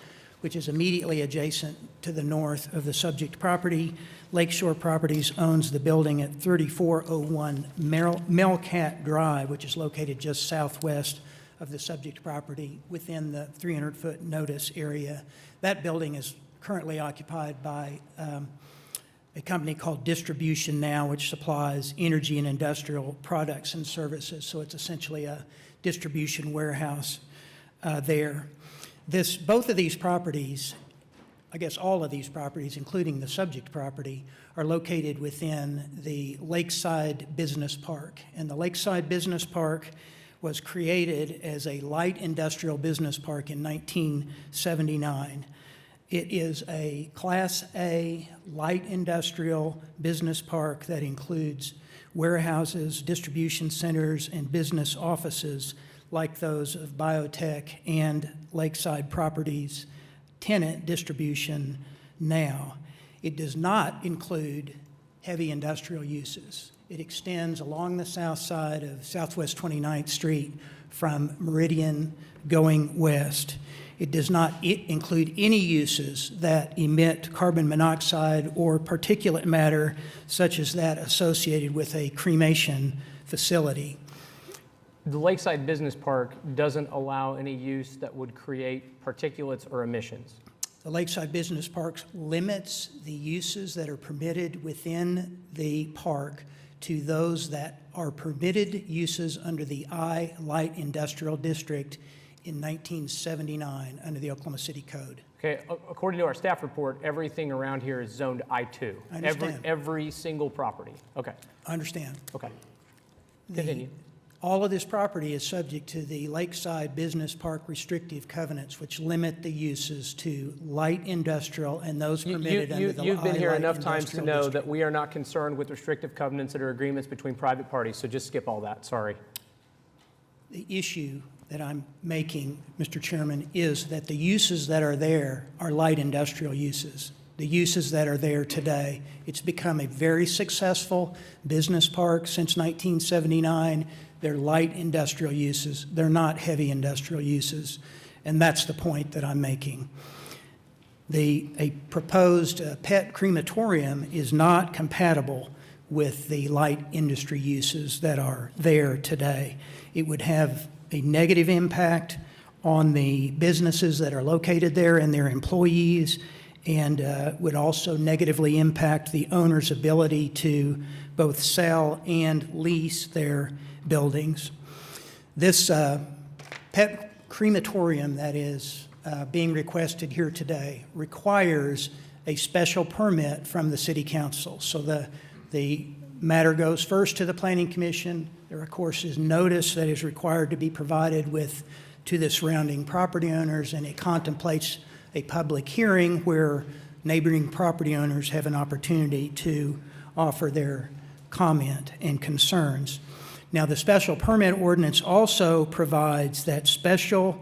which is immediately adjacent to the north of the subject property. Lakeshore Properties owns the building at 3401 Melcat Drive, which is located just southwest of the subject property within the 300-foot notice area. That building is currently occupied by a company called Distribution Now, which supplies energy and industrial products and services. So it's essentially a distribution warehouse there. Both of these properties, I guess all of these properties, including the subject property, are located within the Lakeside Business Park. And the Lakeside Business Park was created as a light industrial business park in 1979. It is a Class A light industrial business park that includes warehouses, distribution centers, and business offices like those of Biotech and Lakeside Properties tenant Distribution Now. It does not include heavy industrial uses. It extends along the south side of Southwest 29th Street from Meridian going west. It does not include any uses that emit carbon monoxide or particulate matter, such as that associated with a cremation facility. The Lakeside Business Park doesn't allow any use that would create particulates or emissions. The Lakeside Business Park limits the uses that are permitted within the park to those that are permitted uses under the I Light Industrial District in 1979 under the Oklahoma City Code. Okay, according to our staff report, everything around here is zoned I-2. I understand. Every single property. Okay, I understand. okay. Continue. All of this property is subject to the Lakeside Business Park restrictive covenants, which limit the uses to light industrial and those permitted under the You've been here I-Light enough times to Industrial know District. that we are not concerned with restrictive covenants that are agreements between private parties, so just skip all that, sorry. The issue that I'm making, Mr. Chairman, is that the uses that are there are light industrial uses. The uses that are there today. It's become a very successful business park since 1979. They're light industrial uses. They're not heavy industrial uses. And that's the point that I'm making. A proposed pet crematorium is not compatible with the light industry uses that are there today. It would have a negative impact on the businesses that are located there and their employees, and would also negatively impact the owner's ability to both sell and lease their buildings. This pet crematorium that is being requested here today requires a special permit from the City Council. So the matter goes first to the Planning Commission. There, of course, is notice that is required to be provided to the surrounding property owners, and it contemplates a public hearing where neighboring property owners have an opportunity to offer their comment and concerns. Now, the special permit ordinance also provides that specific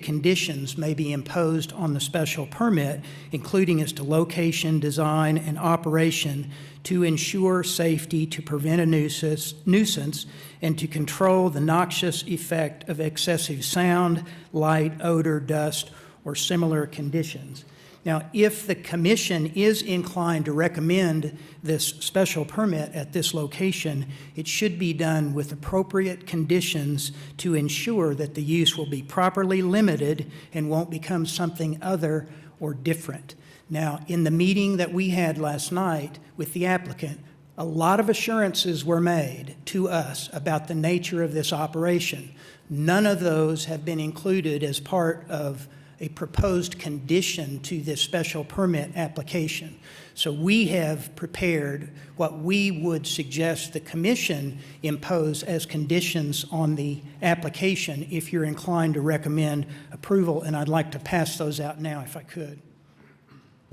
conditions may be imposed on the special permit, including as to location, design, and operation to ensure safety, to prevent a nuisance, and to control the noxious effect of excessive sound, light, odor, dust, or similar conditions. Now, if the commission is inclined to recommend this special permit at this location, it should be done with appropriate conditions to ensure that the use will be properly limited and won't become something other or different. Now, in the meeting that we had last night with the applicant, a lot of assurances were made to us about the nature of this operation. None of those have been included as part of a proposed condition to this special permit application. So we have prepared what we would suggest the commission impose as conditions on the application if you're inclined to recommend approval, and I'd like to pass those out now if I could.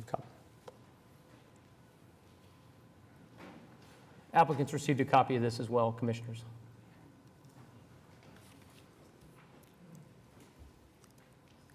Okay. Applicants received a copy of this as well, commissioners.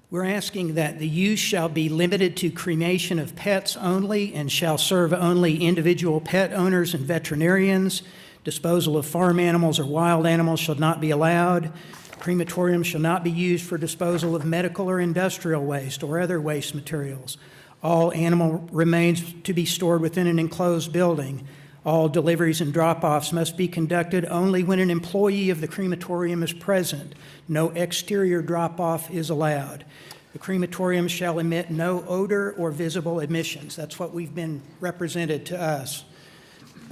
We're asking that the use shall be limited to cremation of pets only and shall serve only individual pet owners and veterinarians. Disposal of farm animals or wild animals shall not be allowed. Crematorium shall not be used for disposal of medical or industrial waste or other waste materials. All animal remains to be stored within an enclosed building. All deliveries and drop-offs must be conducted only when an employee of the crematorium is present. No exterior drop-off is allowed. The crematorium shall emit no odor or visible emissions. That's what we've been represented to us.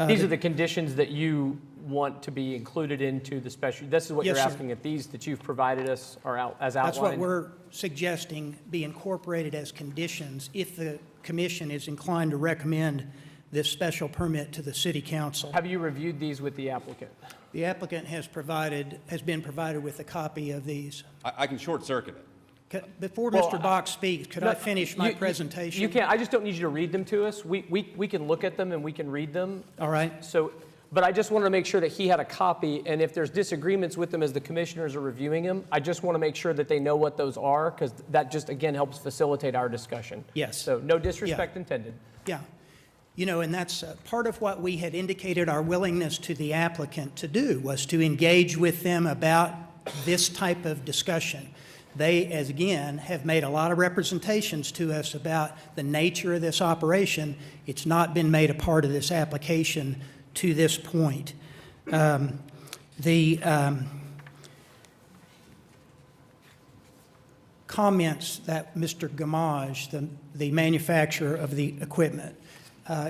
These are the conditions that you want to be included into the special, this is what Yes, you're sir. asking, that these that you've provided us are as outlined? That's what we're suggesting be incorporated as conditions if the commission is inclined to recommend this special permit to the City Council. Have you reviewed these with the applicant? The applicant has been provided with a copy of these. I can short circuit it. Before Well, Mr. Box speaks, could I finish my presentation? You can't, I just don't need you to read them to us. We can look at them and we can read them. All right. So, but I just wanted to make sure that he had a copy, and if there's disagreements with them as the commissioners are reviewing them, I just want to make sure that they know what those are, because that just, again, helps facilitate our discussion. Yes. So no disrespect intended. Yeah. You know, and that's part of what we had indicated our willingness to the applicant to do, was to engage with them about this type of discussion. They, as again, have made a lot of representations to us about the nature of this operation. It's not been made a part of this application to this point. The comments that Mr. Gamage, the manufacturer of the equipment,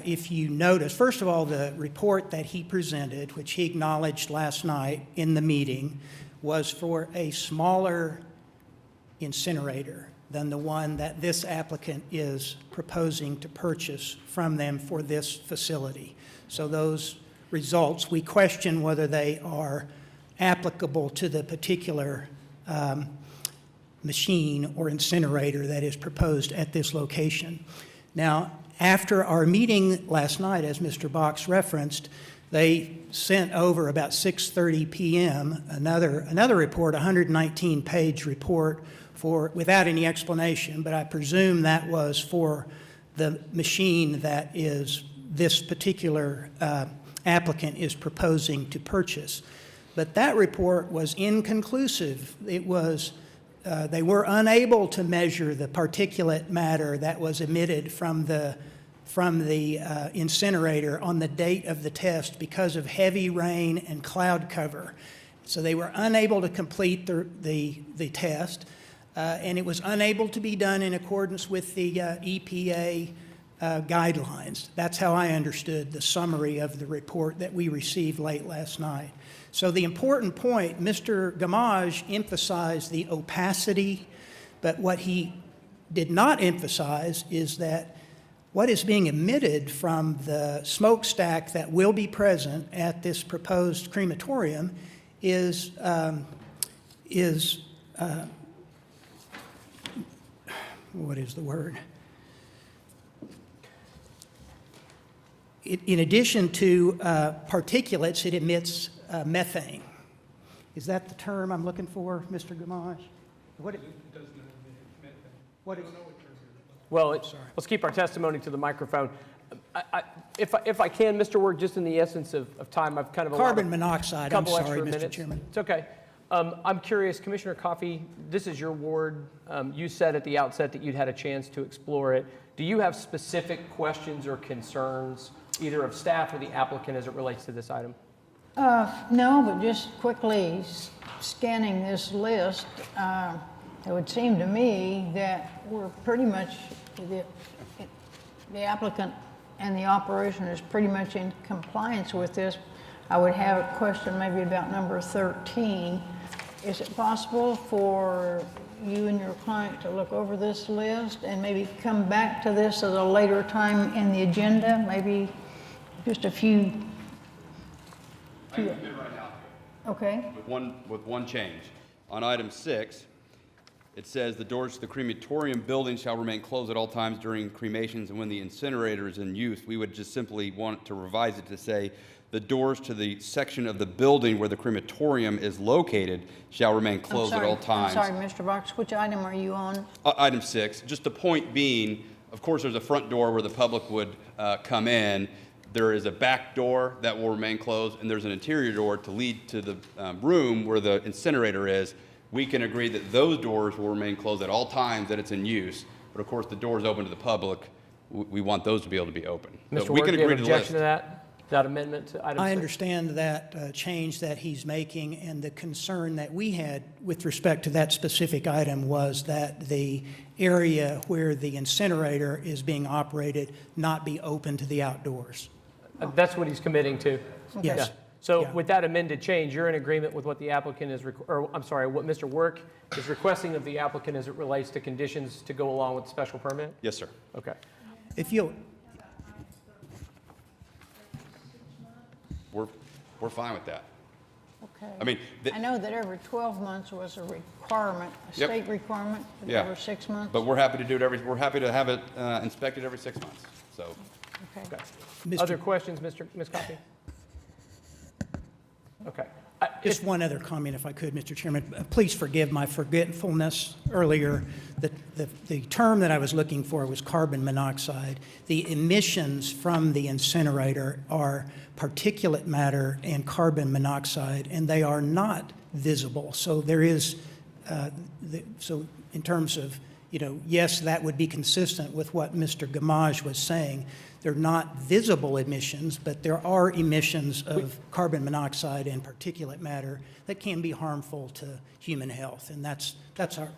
if you notice, first of all, the report that he presented, which he acknowledged last night in the meeting, was for a smaller incinerator than the one that this applicant is proposing to purchase from them for this facility. So those results, we question whether they are applicable to the particular machine or incinerator that is proposed at this location. Now, after our meeting last night, as Mr. Box referenced, they sent over about 6:30 p.m. another report, a 119-page report without any explanation, but I presume that was for the machine that this particular applicant is proposing to purchase. But that report was inconclusive. It was, they were unable to measure the particulate matter that was emitted from the incinerator on the date of the test because of heavy rain and cloud cover. So they were unable to complete the test, and it was unable to be done in accordance with the EPA guidelines. That's how I understood the summary of the report that we received late last night. So the important point, Mr. Gamage emphasized the opacity, but what he did not emphasize is that what is being emitted from the smokestack that will be present at this proposed crematorium is what is the word? In addition to particulates, it emits methane. Is that the term I'm looking for, Mr. Gamage? What? Well, let's keep our testimony to the microphone. If I can, Mr. Work, just in the essence of time, I've kind of allowed Carbon monoxide, I'm couple sorry, extra Mr. minutes. Chairman. It's okay. I'm curious, Commissioner Coffey, this is your ward. You said at the outset that you'd had a chance to explore it. Do you have specific questions or concerns, either of staff or the applicant, as it relates to this item? No, but just quickly scanning this list, it would seem to me that we're pretty much, the applicant and the operation is pretty much in compliance with this. I would have a question maybe about number 13. Is it possible for you and your client to look over this list and maybe come back to this at a later time in the agenda? Maybe just a few. I can submit right now. Okay. With one change. On item 6, it says the doors to the crematorium building shall remain closed at all times during cremations and when the incinerator is in use. We would just simply want to revise it to say the doors to the section of the building where the crematorium is located shall remain closed at all times. I'm sorry, Mr. Box, which item are you on? Item 6, just the point being, of course, there's a front door where the public would come in. There is a back door that will remain closed, and there's an interior door to lead to the room where the incinerator is. We can agree that those doors will remain closed at all times that it's in use, but of course, the doors open to the public, we want those to be able to be open. Mr. We Ward, can do you have agree an to the list. objection to that amendment to item 6? I understand that change that he's making, and the concern that we had with respect to that specific item was that the area where the incinerator is being operated not be open to the outdoors. That's what he's committing to. Yes. Yeah. So Yeah. with that amended change, you're in agreement with what the applicant is, what Mr. Work is requesting of the applicant as it relates to conditions to go along with the special permit? Yes, sir. Okay. If you'll, We're fine with that. Okay. I mean, I know that every 12 months was a requirement, a Yep. state requirement, but Yeah. every 6 months? But we're happy to do it we're happy to have it inspected every 6 months, so. Okay. Other questions, Ms. Coffey? Okay. just one other comment, if I could, Mr. Chairman. Please forgive my forgetfulness earlier. The term that I was looking for was carbon monoxide. The emissions from the incinerator are particulate matter and carbon monoxide, and they are not visible. So there is, so in terms of, yes, that would be consistent with what Mr. Gamage was saying. They're not visible emissions, but there are emissions of carbon monoxide and particulate matter that can be harmful to human health, and that's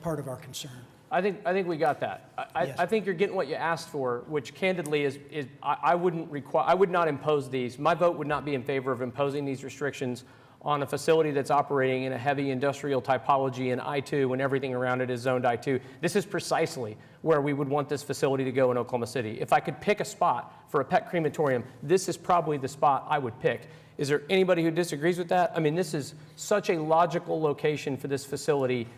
part of our concern. I think we got that. I think you're getting what you asked for, which candidly is I would not impose these. My vote would not be in favor of imposing these restrictions on a facility that's operating in a heavy industrial typology in I-2 when everything around it is zoned I-2. This is precisely where we would want this facility to go in Oklahoma City. If I could pick a spot for a pet crematorium, this is probably the spot I would pick. Is there anybody who disagrees with that? I mean, this is such a logical location for this facility.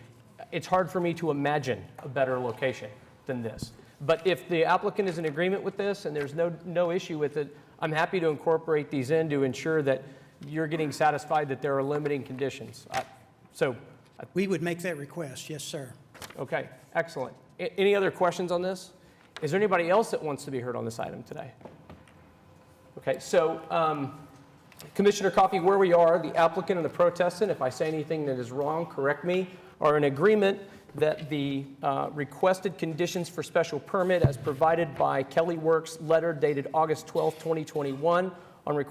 It's hard for me to imagine a better location than this. But if the applicant is in agreement with this and there's no issue with it, I'm happy to incorporate these in to ensure that you're getting satisfied that there are limiting conditions. We would make that request, yes, sir. Okay, excellent. Any other questions on this? Is there anybody else that wants to be heard on this item today? Okay, so Commissioner Coffey, where we are, the applicant and the protestant, if I say anything that is wrong, correct me, are in agreement that the requested conditions for special permit as provided by Kelly Works letter dated August 12, 2021 on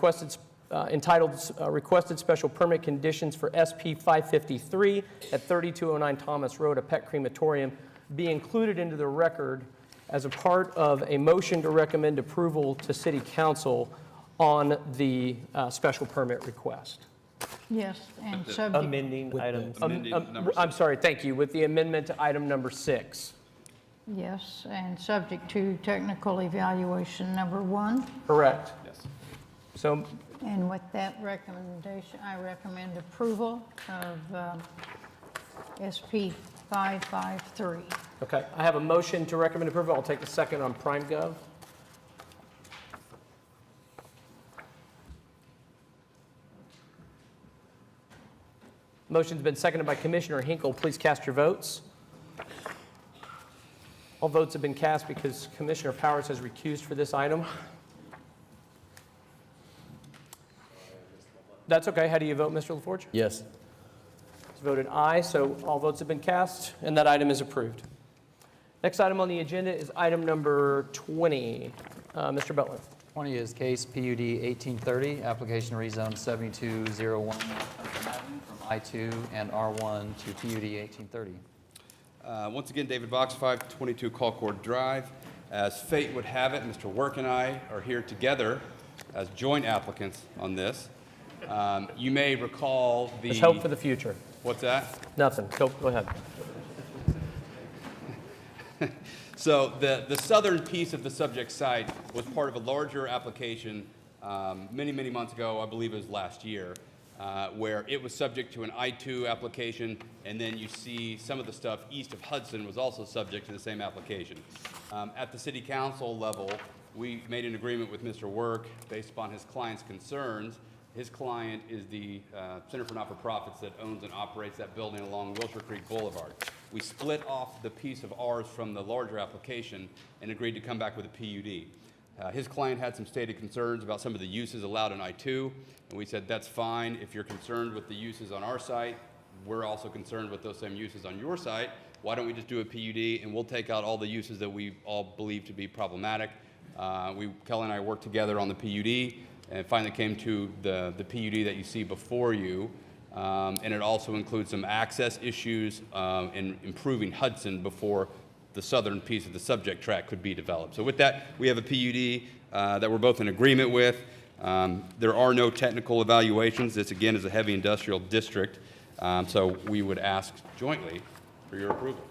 entitled Requested Special Permit Conditions for SP 553 at 3209 Thomas Road, a pet crematorium, be included into the record as a part of a motion to recommend approval to City Council on the special permit request. Yes, and subject, Amending items. number I'm sorry, thank you, with the amendment to item number 6. yes, and subject to technical evaluation number 1. Correct. Yes. So, And with that recommendation, I recommend approval of SP 553. okay, I have a motion to recommend approval. I'll take the second on PrimeGov. Motion's been seconded by Commissioner Hinkle. Please cast your votes. All votes have been cast because Commissioner Powers has recused for this item. That's okay. How do you vote, Mr. LaForge? Yes. He's voted aye, so all votes have been cast, and that item is approved. Next item on the agenda is item number 20. Mr. Butler. 20 is case PUD 1830, application rezone 7201 from I-2 and R1 to PUD 1830. Once again, David Box, 522 Colcord Drive. As fate would have it, Mr. Work and I are here together as joint applicants on this. You may recall the... There's hope for the future. What's that? Nothing. Go ahead. So the southern piece of the subject site was part of a larger application many, many months ago, I believe it was last year, where it was subject to an I-2 application, and then you see some of the stuff east of Hudson was also subject to the same application. At the city council level, we made an agreement with Mr. Work based upon his client's concerns. His client is the Center for Not-for-Profits that owns and operates that building along Wilshire Creek Boulevard. We split off the piece of ours from the larger application and agreed to come back with a PUD. His client had some stated concerns about some of the uses allowed in I-2, and we said, that's fine. If you're concerned with the uses on our site, we're also concerned with those same uses on your site. Why don't we just do a PUD, and we'll take out all the uses that we all believe to be problematic. Kelly and I worked together on the PUD, and finally came to the PUD that you see before you. And it also includes some access issues in improving Hudson before the southern piece of the subject track could be developed. So with that, we have a PUD that we're both in agreement with. There are no technical evaluations. This, again, is a heavy industrial district. So we would ask jointly for your approval.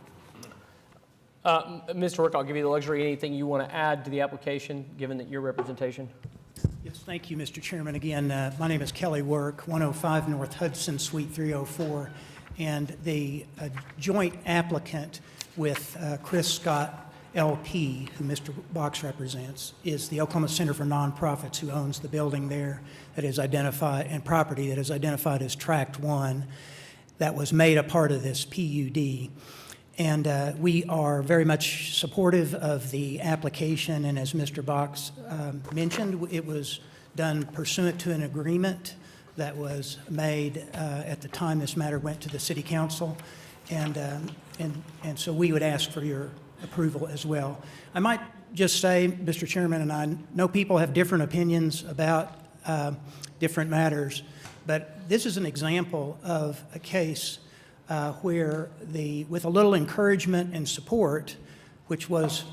Mr. Work, I'll give you the luxury. Anything you want to add to the application, given that your representation? Yes, thank you, Mr. Chairman. Again, my name is Kelly Work, 105 North Hudson, Suite 304, and the joint applicant with Chris Scott, LP, who Mr. Box represents, is the Oklahoma Center for Nonprofits, who owns the building there that is identified, and property that is identified as Tract 1, that was made a part of this PUD. And we are very much supportive of the application, and as Mr. Box mentioned, it was done pursuant to an agreement that was made at the time this matter went to the City Council, and so we would ask for your approval as well. I might just say, Mr. Chairman, and I know people have different opinions about different matters, but this is an example of a case where with a little encouragement and support, which was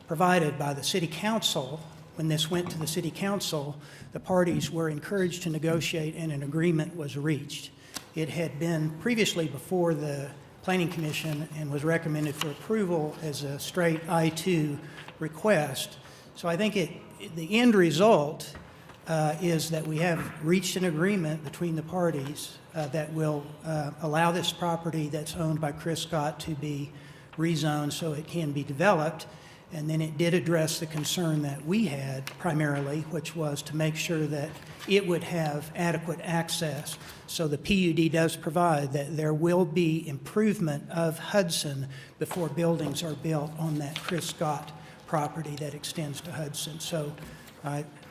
provided by the City Council when this went to the city council, the parties were encouraged to negotiate and an agreement was reached. It had been previously before the Planning Commission and was recommended for approval as a straight I-2 request. So I think the end result is that we have reached an agreement between the parties that will allow this property that's owned by Chris Scott to be rezoned so it can be developed. And then it did address the concern that we had primarily, which was to make sure that it would have adequate access. So the PUD does provide that there will be improvement of Hudson before buildings are built on that Chris Scott property that extends to Hudson. So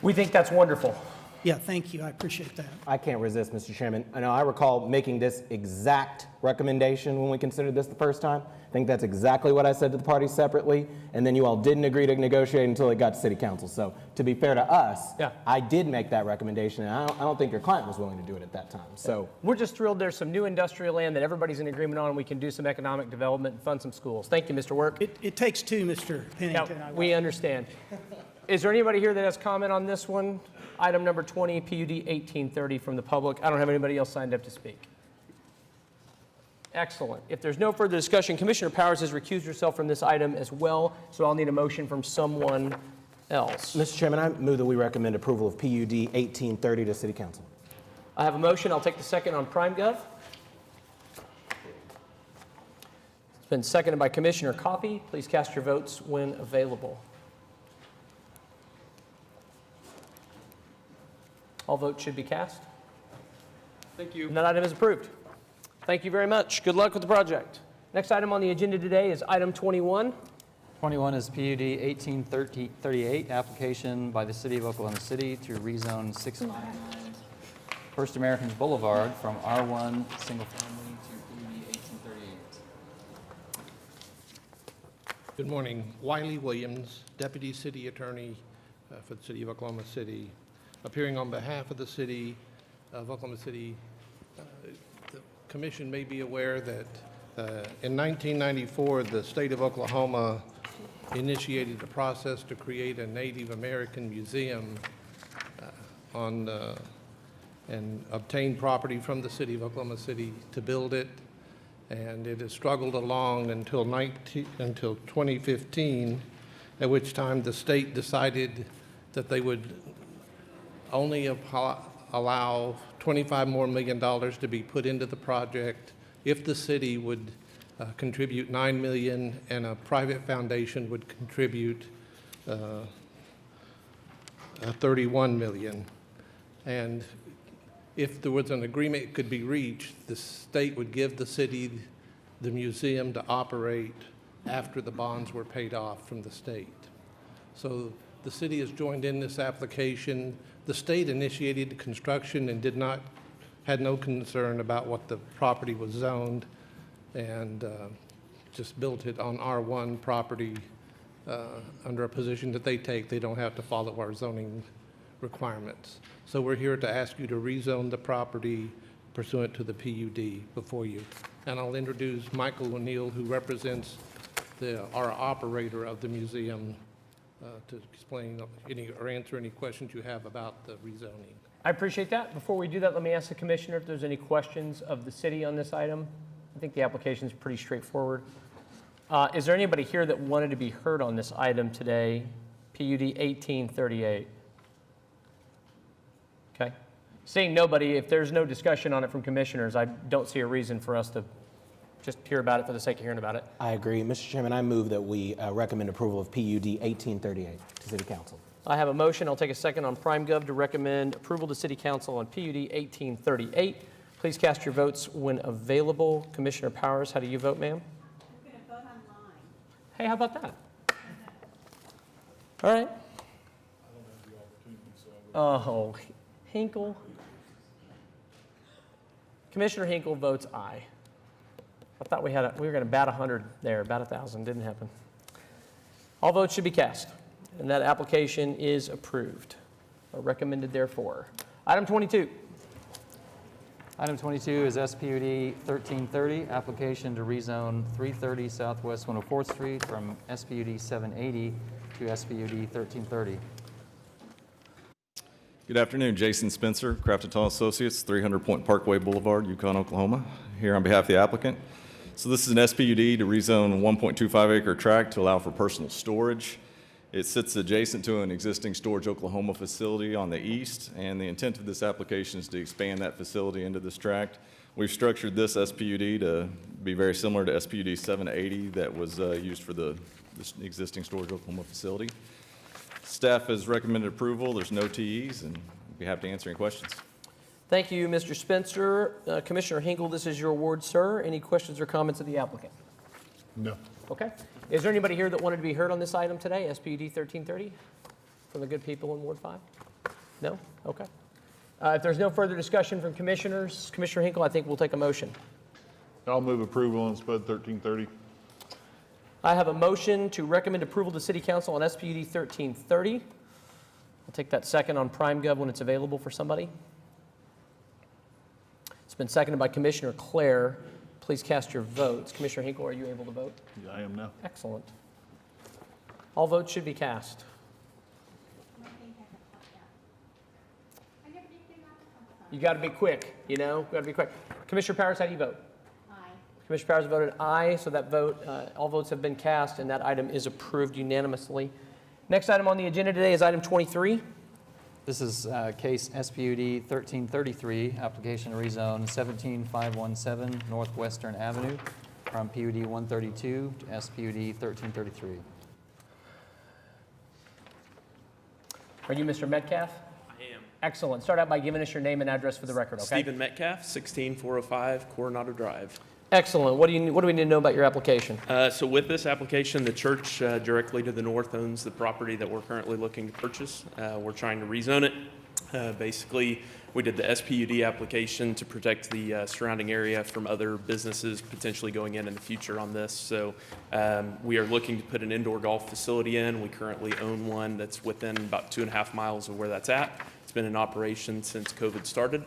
We think that's wonderful. yeah, thank you. I appreciate that. I can't resist, Mr. Chairman. I know I recall making this exact recommendation when we considered this the first time. I think that's exactly what I said to the parties separately, and then you all didn't agree to negotiate until it got to city council. So to be fair to us, I did make that recommendation, and I don't think your client was willing to do it at that time. So We're just thrilled there's some new industrial land that everybody's in agreement on, and we can do some economic development and fund some schools. Thank you, Mr. Work. It takes two, Mr. Pennington. Yeah, we understand. Is there anybody here that has comment on this one? Item number 20, PUD 1830 from the public. I don't have anybody else signed up to speak. Excellent. If there's no further discussion, Commissioner Powers has recused herself from this item as well, so I'll need a motion from someone else. Mr. Chairman, I move that we recommend approval of PUD 1830 to city council. I have a motion. I'll take the second on PrimeGov. It's been seconded by Commissioner Coffey. Please cast your votes when available. All votes should be cast. Thank you. And that item is approved. Thank you very much. Good luck with the project. Next item on the agenda today is item 21. 21 is PUD 1838, application by the City of Oklahoma City to rezone 659 First Americans Boulevard from R1 single family to PUD 1838. Good morning. Wiley Williams, Deputy City Attorney for the City of Oklahoma City, appearing on behalf of the City of Oklahoma City. The Commission may be aware that in 1994, the State of Oklahoma initiated the process to create a Native American museum and obtained property from the City of Oklahoma City to build it. And it has struggled along until 2015, at which time the state decided that they would only allow $25 million more to be put into the project if the city would contribute $9 million and a private foundation would contribute $31 million. And if there was an agreement could be reached, the state would give the city the museum to operate after the bonds were paid off from the state. So the city has joined in this application. The state initiated the construction and had no concern about what the property was zoned, and just built it on R1 property under a position that they take. They don't have to follow our zoning requirements. So we're here to ask you to rezone the property pursuant to the PUD before you. And I'll introduce Michael O'Neill, who represents our operator of the museum, to explain or answer any questions you have about the rezoning. I appreciate that. Before we do that, let me ask the Commissioner if there's any questions of the city on this item. I think the application is pretty straightforward. Is there anybody here that wanted to be heard on this item today, PUD 1838? Okay. Seeing nobody, if there's no discussion on it from commissioners, I don't see a reason for us to just hear about it for the sake of hearing about it. I agree. Mr. Chairman, I move that we recommend approval of PUD 1838 to city council. I have a motion. I'll take a second on PrimeGov to recommend approval to City Council on PUD 1838. Please cast your votes when available. Commissioner Powers, how do you vote, ma'am? We're going to vote online. Hey, how about that? All right. Oh, Hinkle. Commissioner Hinkle votes aye. I thought we were going to bat 100 there, bat 1,000. Didn't happen. All votes should be cast, and that application is approved, or recommended therefore. Item 22. Item 22 is SPUD 1330, application to rezone 330 Southwest 104th Street from SPUD 780 to SPUD 1330. Good afternoon, Jason Spencer, Craft and Tunnel Associates, 300 Point Parkway Boulevard, Yukon, Oklahoma, here on behalf of the applicant. So this is an SPUD to rezone a 1.25 acre tract to allow for personal storage. It sits adjacent to an existing Storage Oklahoma facility on the east, and the intent of this application is to expand that facility into this tract. We've structured this SPUD to be very similar to SPUD 780 that was used for this existing Storage Oklahoma facility. Staff has recommended approval. There's no TEs, and I'd be happy to answer any questions. Thank you, Mr. Spencer. Commissioner Hinkle, this is your award, sir. Any questions or comments of the applicant? No. Okay. Is there anybody here that wanted to be heard on this item today, SPUD 1330, from the good people in Ward 5? No? Okay. If there's no further discussion from commissioners, Commissioner Hinkle, I think we'll take a motion. I'll move approval on SPUD 1330. I have a motion to recommend approval to City Council on SPUD 1330. I'll take that second on PrimeGov when it's available for somebody. It's been seconded by Commissioner Clare. Please cast your votes. Commissioner Hinkle, are you able to vote? Yeah, I am now. Excellent. All votes should be cast. You got to be quick, you know? Got to be quick. Commissioner Powers, how do you vote? Commissioner Powers voted aye, so that vote, all votes have been cast, and that item is approved unanimously. Next item on the agenda today is item 23. This is case SPUD 1333, application to rezone 17517 Northwestern Avenue from PUD 132 to SPUD 1333. Are you Mr. Metcalf? I am. Excellent. Start out by giving us your name and address for the record, okay? Stephen Metcalf, 16405 Coronado Drive. Excellent. What do we need to know about your application? So with this application, the church directly to the north owns the property that we're currently looking to purchase. We're trying to rezone it. Basically, we did the SPUD application to protect the surrounding area from other businesses potentially going in the future on this. So we are looking to put an indoor golf facility in. We currently own one that's within about 2.5 miles of where that's at. It's been in operation since COVID started.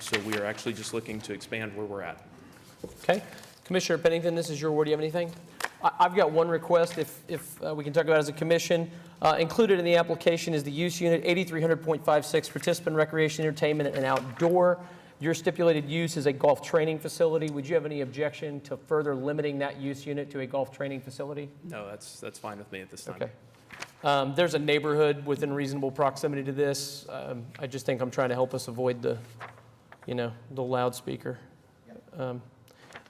So we are actually just looking to expand where we're at. Okay. Commissioner Pennington, this is your word. Do you have anything? I've got one request, if we can talk about it as a commission. Included in the application is the use unit 8300.56, participant recreation, entertainment, and outdoor. Your stipulated use is a golf training facility. Would you have any objection to further limiting that use unit to a golf training facility? No, that's fine with me at this time. Okay. There's a neighborhood within reasonable proximity to this. I just think I'm trying to help us avoid the loudspeaker.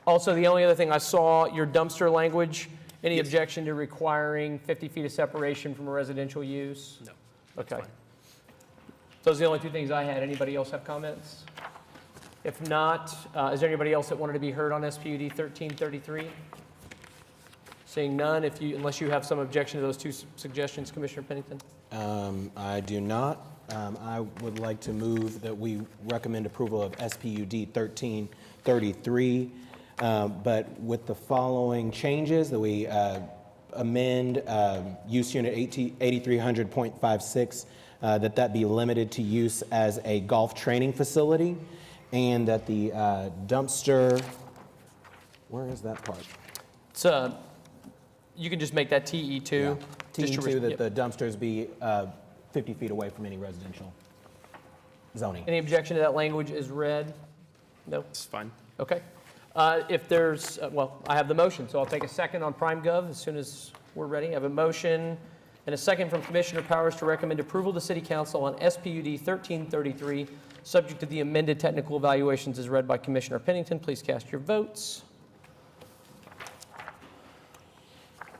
Also, the only other thing I saw, your dumpster language, any objection to requiring 50 feet of separation from a residential use? No. Okay. Those are the only two things I had. Anybody else have comments? If not, is there anybody else that wanted to be heard on SPUD 1333? Seeing none, unless you have some objection to those two suggestions, Commissioner Pennington? I do not. I would like to move that we recommend approval of SPUD 1333, but with the following changes, that we amend use unit 8300.56, that be limited to use as a golf training facility, and that the dumpster, where is that part? It's you can just make that TE2. Yeah. TE2, that the dumpsters be 50 feet away from any residential zoning. Any objection to that language as read? No? It's fine. Okay. If there's, I have the motion, so I'll take a second on PrimeGov as soon as we're ready. I have a motion and a second from Commissioner Powers to recommend approval to City Council on SPUD 1333, subject to the amended technical evaluations as read by Commissioner Pennington. Please cast your votes.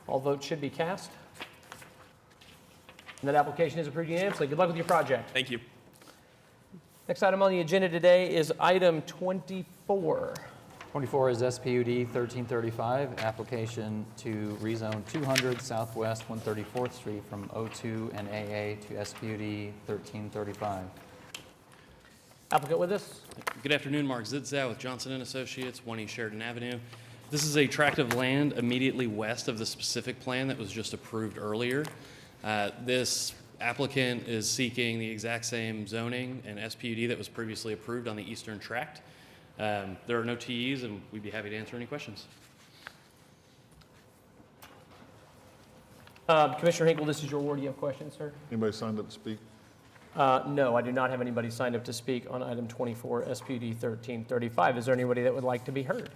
All votes should be cast. And that application is approved unanimously. Good luck with your project. Thank you. Next item on the agenda today is item 24. 24 is SPUD 1335, application to rezone 200 Southwest 134th Street from O2 and AA to SPUD 1335. Applicant with us? Good afternoon, Mark Zidzow with Johnson & Associates, 1 East Sheridan Avenue. This is a tract of land immediately west of the specific plan that was just approved earlier. This applicant is seeking the exact same zoning and SPUD that was previously approved on the eastern tract. There are no TEs, and we'd be happy to answer any questions. Commissioner Hinkle, this is your ward. Do you have questions, sir? Anybody signed up to speak? No, I do not have anybody signed up to speak on item 24, SPUD 1335. Is there anybody that would like to be heard?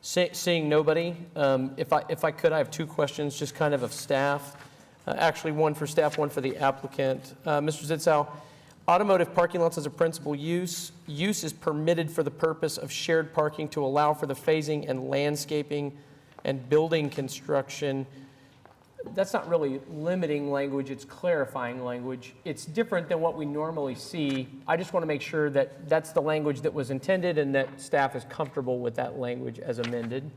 Seeing nobody, if I could, I have two questions, just kind of staff. Actually, one for staff, one for the applicant. Mr. Zitzow, automotive parking lots as a principal use. Use is permitted for the purpose of shared parking to allow for the phasing and landscaping and building construction. That's not really limiting language, it's clarifying language. It's different than what we normally see. I just want to make sure that that's the language that was intended and that staff is comfortable with that language as amended.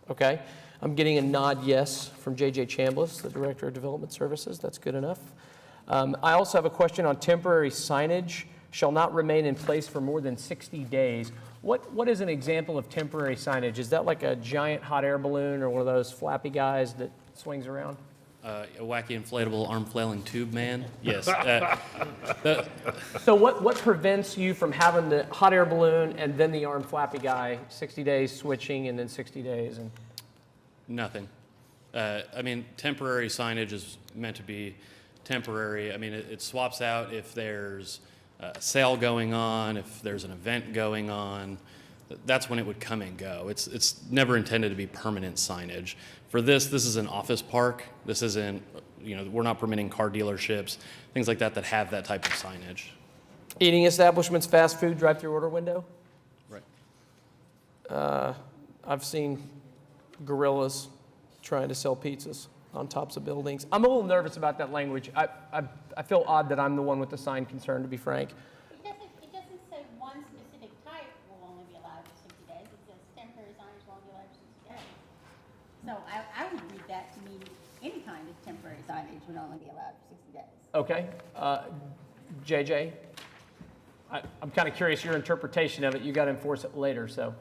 Okay? I'm getting a nod yes from J.J. Chambliss, the Director of Development Services. That's good enough. I also have a question on temporary signage shall not remain in place for more than 60 days. What is an example of temporary signage? Is that like a giant hot air balloon or one of those flappy guys that swings around? A wacky inflatable arm flailing tube man. Yes. So what prevents you from having the hot air balloon and then the arm flappy guy, 60 days switching and then 60 days? And Nothing. I mean, temporary signage is meant to be temporary. I mean, it swaps out if there's a sale going on, if there's an event going on. That's when it would come and go. It's never intended to be permanent signage. For this is an office park. This isn't, we're not permitting car dealerships, things like that have that type of signage. eating establishments, fast food, drive-through order window? Right. I've seen gorillas trying to sell pizzas on tops of buildings. I'm a little nervous about that language. I feel odd that I'm the one with the sign concern, to be frank. It doesn't say one specific type will only be allowed for 60 days. It says temporary signage will only be allowed for 60 days. So I would read that to mean any kind of temporary signage would only be allowed for 60 days. Okay. JJ, I'm kind of curious your interpretation of it. You got to enforce it later, so.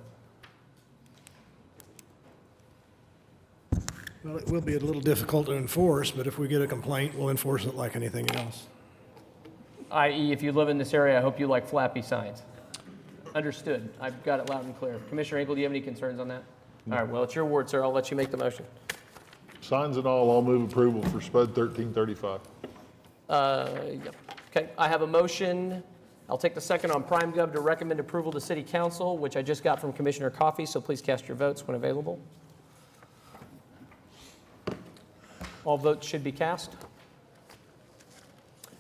Well, it will be a little difficult to enforce, but if we get a complaint, we'll enforce it like anything else. I.e., if you live in this area, I hope you like flappy signs. Understood. I've got it loud and clear. Commissioner Engel, do you have any concerns on that? All right, well, it's your word, sir. I'll let you make the motion. Signs and all, I'll move approval for SPUD 1335. Yep. Okay, I have a motion. I'll take the second on PrimeGov to recommend approval to City Council, which I just got from Commissioner Coffey, so please cast your votes when available. All votes should be cast.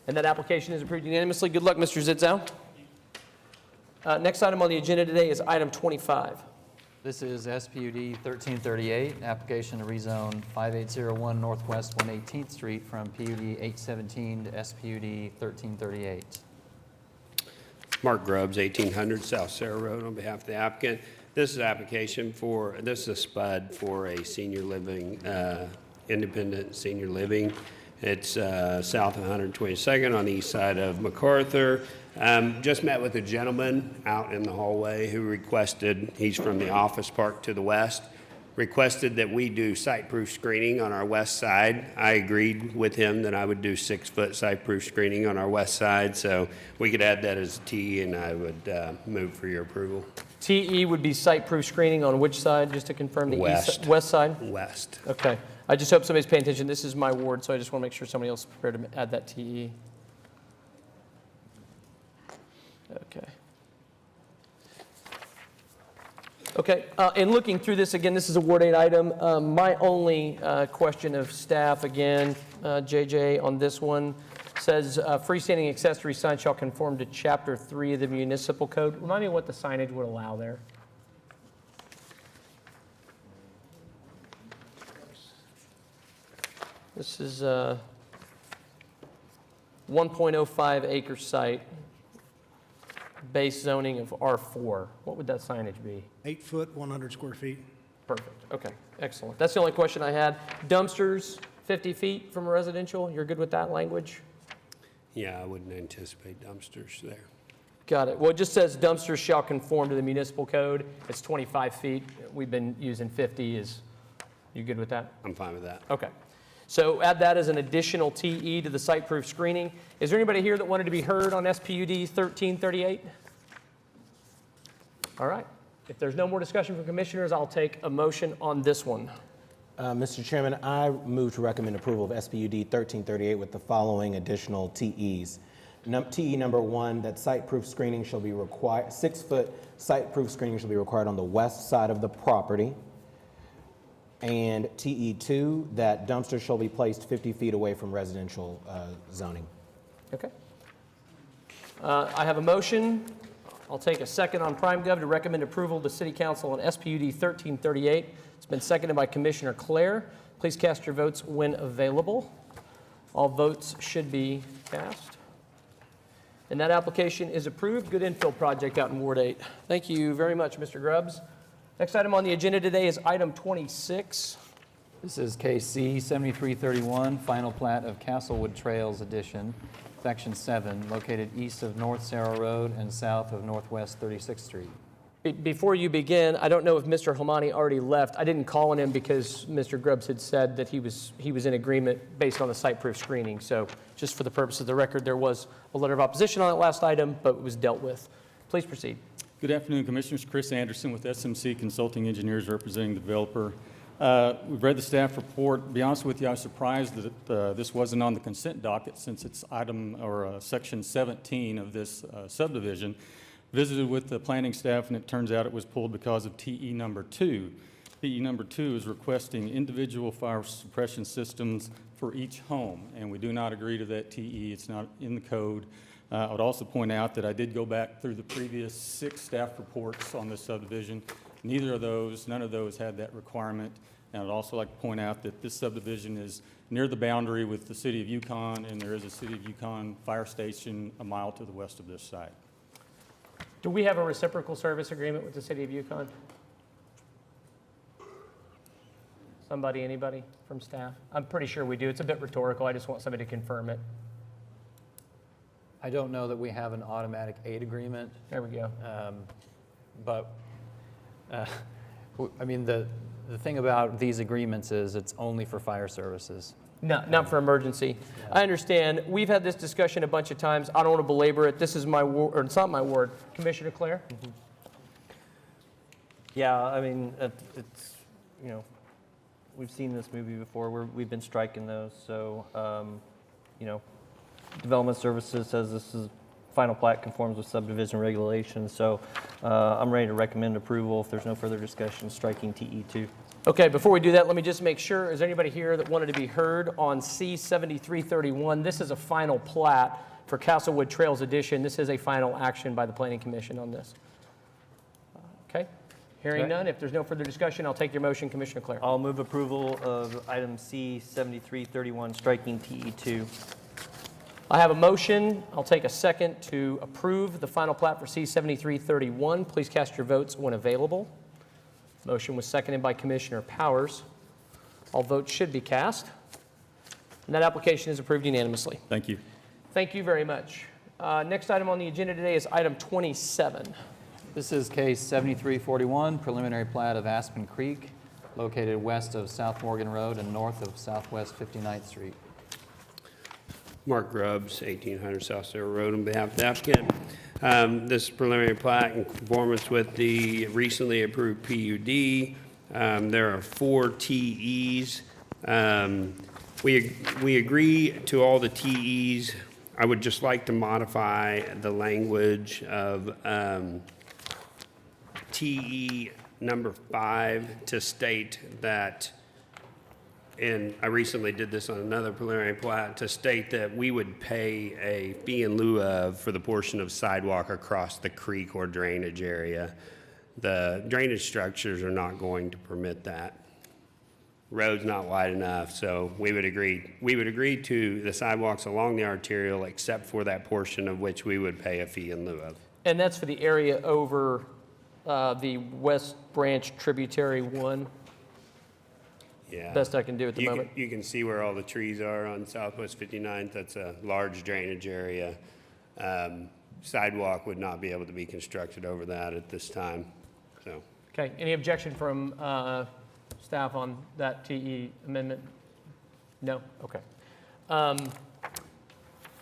And that application is approved unanimously. Good luck, Mr. Zitzow. Next item on the agenda today is item 25. This is SPUD 1338, application to rezone 5801 Northwest 118th Street from PUD 817 to SPUD 1338. Mark Grubbs, 1800 South Sarah Road, on behalf of the applicant. This is an application for, this is a SPUD for a senior living, independent senior living. It's south of 122nd on the east side of MacArthur. Just met with a gentleman out in the hallway who requested, he's from the office park to the west, requested that we do site-proof screening on our west side. I agreed with him that I would do 6-foot site-proof screening on our west side, so we could add that as a T, and I would move for your approval. TE would be site-proof screening on which side, just to confirm the West. west side? West. Okay. I just hope somebody's paying attention. This is my ward, so I just want to make sure somebody else is prepared to add that TE. Okay. Okay, in looking through this, again, this is a Ward 8 item. My only question of staff, again, JJ, on this one, says freestanding accessory sign shall conform to Chapter 3 of the Municipal Code. Remind me what the signage would allow there. This is a 1.05 acre site, base zoning of R4. What would that signage be? 8 foot, 100 square feet. Perfect. Okay, excellent. That's the only question I had. Dumpsters, 50 feet from a residential. You're good with that language? Yeah, I wouldn't anticipate dumpsters there. Got it. Well, it just says dumpsters shall conform to the municipal code. It's 25 feet. We've been using 50. You good with that? I'm fine with that. Okay. So add that as an additional TE to the site-proof screening. Is there anybody here that wanted to be heard on SPUD 1338? All right. If there's no more discussion from commissioners, I'll take a motion on this one. Mr. Chairman, I move to recommend approval of SPUD 1338 with the following additional TEs. TE number 1, that site-proof screening shall be required, 6-foot site-proof screening shall be required on the west side of the property. And TE 2, that dumpsters shall be placed 50 feet away from residential zoning. Okay. I have a motion. I'll take a second on PrimeGov to recommend approval to City Council on SPUD 1338. It's been seconded by Commissioner Clare. Please cast your votes when available. All votes should be cast. And that application is approved. Good infill project out in Ward 8. Thank you very much, Mr. Grubbs. Next item on the agenda today is item 26. This is case C 7331, final plat of Castlewood Trails Edition, Section 7, located east of North Sarah Road and south of Northwest 36th Street. Before you begin, I don't know if Mr. Helmani already left. I didn't call on him because Mr. Grubbs had said that he was in agreement based on the site-proof screening. So just for the purpose of the record, there was a letter of opposition on that last item, but it was dealt with. Please proceed. Good afternoon, Commissioners. Chris Anderson with SMC Consulting Engineers representing the developer. We've read the staff report. To be honest with you, I was surprised that this wasn't on the consent docket since it's section 17 of this subdivision. Visited with the planning staff, and it turns out it was pulled because of TE number 2. TE number 2 is requesting individual fire suppression systems for each home, and we do not agree to that TE. It's not in the code. I would also point out that I did go back through the previous 6 staff reports on this subdivision. None of those had that requirement. And I'd also like to point out that this subdivision is near the boundary with the City of Yukon, and there is a City of Yukon fire station a mile to the west of this site. Do we have a reciprocal service agreement with the City of Yukon? Somebody, anybody from staff? I'm pretty sure we do. It's a bit rhetorical. I just want somebody to confirm it. I don't know that we have an automatic aid agreement. There we go. I mean, the thing about these agreements is it's only for fire services. No, not for emergency. I understand. We've had this discussion a bunch of times. I don't want to belabor it. This is my ward, or it's not my ward. Commissioner Clare? Yeah, I mean, it's, we've seen this movie before. We've been striking those. So, Development Services says this is final plat conforms with subdivision regulations. So I'm ready to recommend approval if there's no further discussion, striking TE2. Okay, before we do that, let me just make sure, is there anybody here that wanted to be heard on C7331? This is a final plat for Castlewood Trails Edition. This is a final action by the Planning Commission on this. Okay, hearing none. If there's no further discussion, I'll take your motion, Commissioner Clare. I'll move approval of item C7331, striking TE2. I have a motion. I'll take a second to approve the final plat for C7331. Please cast your votes when available. Motion was seconded by Commissioner Powers. All votes should be cast. And that application is approved unanimously. Thank you. Thank you very much. Next item on the agenda today is item 27. This is case 7341, preliminary plat of Aspen Creek, located west of South Morgan Road and north of Southwest 59th Street. Mark Grubbs, 1800 South Sarah Road, on behalf of the applicant. This preliminary plat in conformance with the recently approved PUD. There are 4 TEs. We agree to all the TEs. I would just like to modify the language of TE number 5 to state that, and I recently did this on another preliminary plat, to state that we would pay a fee in lieu of for the portion of sidewalk across the creek or drainage area. The drainage structures are not going to permit that. Road's not wide enough, so we would agree to the sidewalks along the arterial except for that portion of which we would pay a fee in lieu of. And that's for the area over the West Branch Tributary 1. Yeah. Best I can do at the moment. You can see where all the trees are on Southwest 59th. That's a large drainage area. Sidewalk would not be able to be constructed over that at this time. So. Okay, any objection from staff on that TE amendment? No? Okay.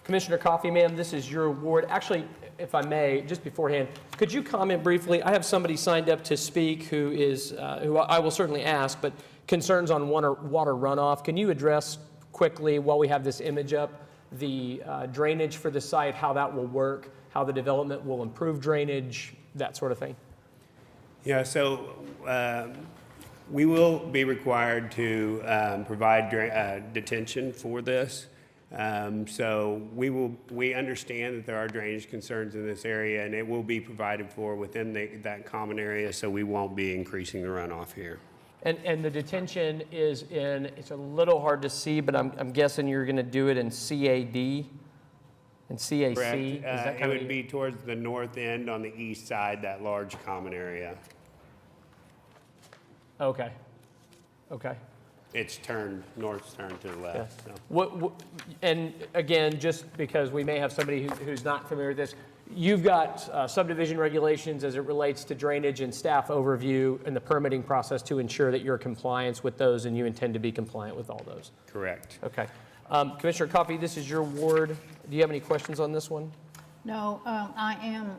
Commissioner Coffey, ma'am, this is your ward. Actually, if I may, just beforehand, could you comment briefly? I have somebody signed up to speak who I will certainly ask, but concerns on water runoff. Can you address quickly, while we have this image up, the drainage for the site, how that will work, how the development will improve drainage, that sort of thing? Yeah, so we will be required to provide detention for this. So we understand that there are drainage concerns in this area, and it will be provided for within that common area, so we won't be increasing the runoff here. And the detention is in, it's a little hard to see, but I'm guessing you're going to do it in CAD and CAC? Correct. Is that It kind would be towards the north end on the east side, that large common area. Okay. Okay. It's north's turned to the left. So. And again, just because we may have somebody who's not familiar with this, you've got subdivision regulations as it relates to drainage and staff overview and the permitting process to ensure that you're in compliance with those, and you intend to be compliant with all those. Correct. Okay. Commissioner Coffey, this is your ward. Do you have any questions on this one? No, I am,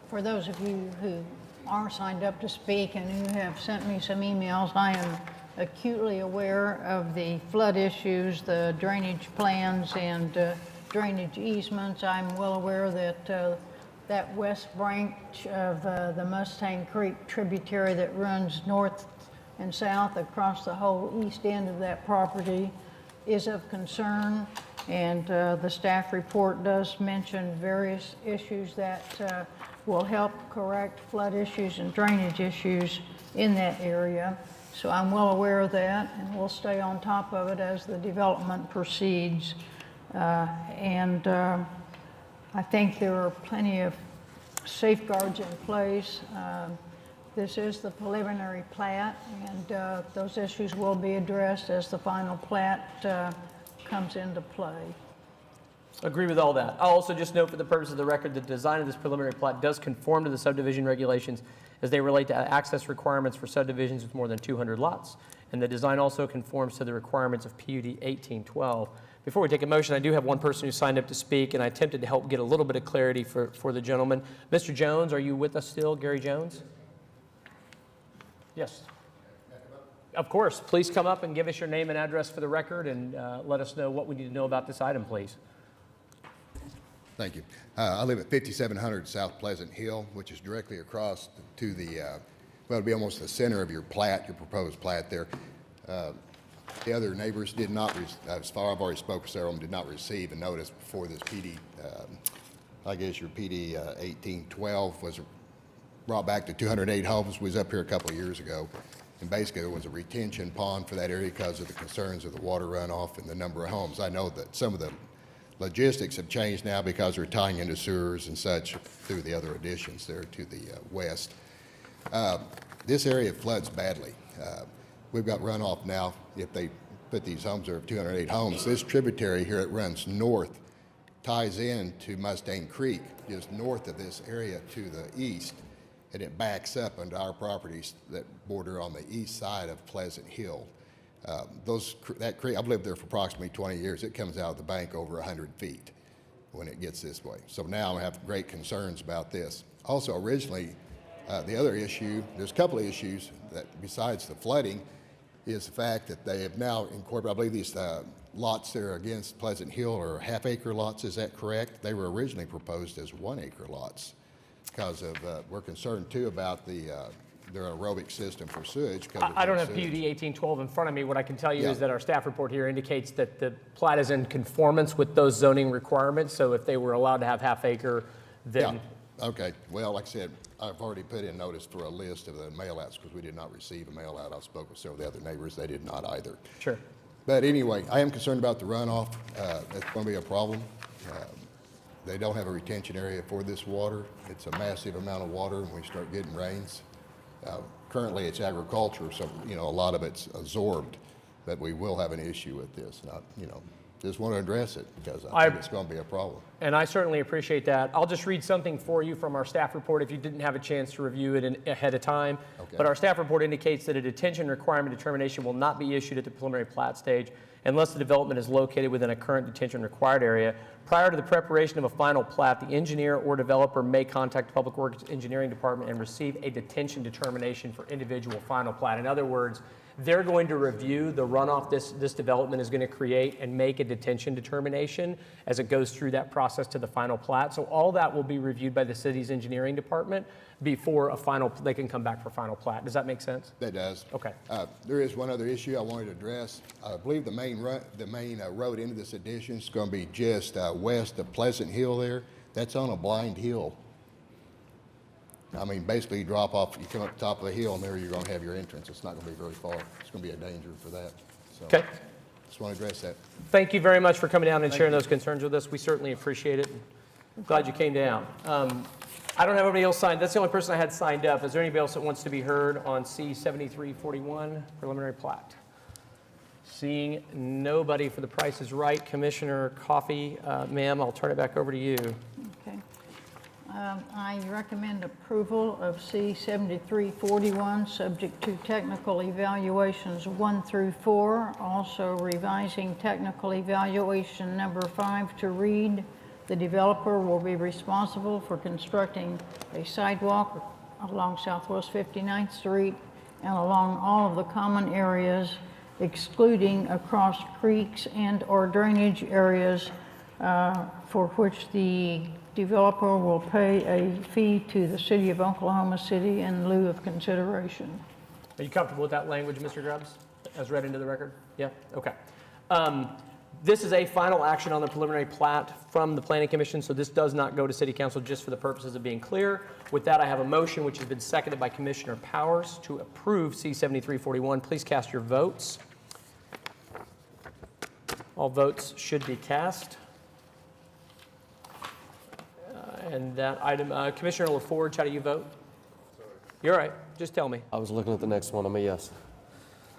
for those of you who are signed up to speak and who have sent me some emails, I am acutely aware of the flood issues, the drainage plans, and drainage easements. I'm well aware that that west branch of the Mustang Creek tributary that runs north and south across the whole east end of that property is of concern, and the staff report does mention various issues that will help correct flood issues and drainage issues in that area. So I'm well aware of that, and we'll stay on top of it as the development proceeds. I think there are plenty of safeguards in place. This is the preliminary plat, and those issues will be addressed as the final plat comes into play. Agree with all that. I'll also just note for the purpose of the record, the design of this preliminary plat does conform to the subdivision regulations as they relate to access requirements for subdivisions with more than 200 lots. And the design also conforms to the requirements of PUD 1812. Before we take a motion, I do have one person who signed up to speak, and I attempted to help get a little bit of clarity for the gentleman. Mr. Jones, are you with us still? Gary Jones? Yes. Of course. Please come up and give us your name and address for the record, and let us know what we need to know about this item, please. Thank you. I live at 5700 South Pleasant Hill, which is directly across to the, well, it'll be almost the center of your plat, your proposed plat there. The other neighbors did not, as far as I've already spoke with several of them, did not receive a notice before this PD, I guess your PD 1812 was brought back to 208 homes. We was up here a couple of years ago. And basically there was a retention pond for that area because of the concerns of the water runoff and the number of homes. I know that some of the logistics have changed now because we're tying into sewers and such through the other additions there to the west. This area floods badly. We've got runoff now. If they put these homes there of 208 homes, this tributary here, it runs north, ties in to Mustang Creek, just north of this area to the east, and it backs up into our properties that border on the east side of Pleasant Hill. That creek, I've lived there for approximately 20 years. It comes out of the bank over 100 feet when it gets this way. So now I have great concerns about this. Also, originally, the other issue, there's a couple of issues that besides the flooding, is the fact that they have now incorporated, I believe these lots there against Pleasant Hill are half-acre lots, is that correct? They were originally proposed as 1-acre lots because of, we're concerned too about their aerobic system for sewage. I don't have PUD 1812 in front of me. What I can tell you is that our staff report here indicates that the plat is in conformance with those zoning requirements. So if they were allowed to have half-acre, then... Yeah, okay. Well, like I said, I've already put in notice for a list of the mail-outs because we did not receive a mail-out. I spoke with several of the other neighbors. They did not either. Sure. But anyway, I am concerned about the runoff. That's going to be a problem. They don't have a retention area for this water. It's a massive amount of water when we start getting rains. Currently, it's agriculture, so, you know, a lot of it's absorbed, but we will have an issue with this. And just want to address it because I think it's going to be a problem. And I certainly appreciate that. I'll just read something for you from our staff report if you didn't have a chance to review it ahead of time. Okay. But our staff report indicates that a detention requirement determination will not be issued at the preliminary plat stage unless the development is located within a current detention required area. Prior to the preparation of a final plat, the engineer or developer may contact the Public Works Engineering Department and receive a detention determination for individual final plat. In other words, They're going to review the runoff this development is going to create and make a detention determination as it goes through that process to the final plat. So all that will be reviewed by the city's engineering department before they can come back for final plat. Does that make sense? That does. Okay. There is one other issue I wanted to address. I believe the main road into this addition is going to be just west of Pleasant Hill there. That's on a blind hill. I mean, basically you drop off, you come up the top of the hill and there you're going to have your entrance. It's not going to be very far. It's going to be a danger for that. So, Okay. just want to address that. Thank you very much for coming down and sharing those concerns with us. We certainly appreciate it. I'm glad you came down. I don't have anybody else signed. That's the only person I had signed up. Is there anybody else that wants to be heard on C-7341 preliminary plat? Seeing nobody for The Price is Right. Commissioner Coffey, ma'am, I'll turn it back over to you. Okay. I recommend approval of C-7341, subject to technical evaluations 1 through 4. Also revising technical evaluation number 5 to read, the developer will be responsible for constructing a sidewalk along Southwest 59th Street and along all of the common areas, excluding across creeks and/or drainage areas for which the developer will pay a fee to the City of Oklahoma City in lieu of consideration. Are you comfortable with that language, Mr. Grubbs, as read into the record? Yeah? Okay. This is a final action on the preliminary plat from the Planning Commission, so this does not go to City Council, just for the purposes of being clear. With that, I have a motion which has been seconded by Commissioner Powers to approve C-7341. Please cast your votes. All votes should be cast. And that item, Commissioner LaForge, how do you vote? You're all right. Just tell me. I was looking at the next one. I'm a yes.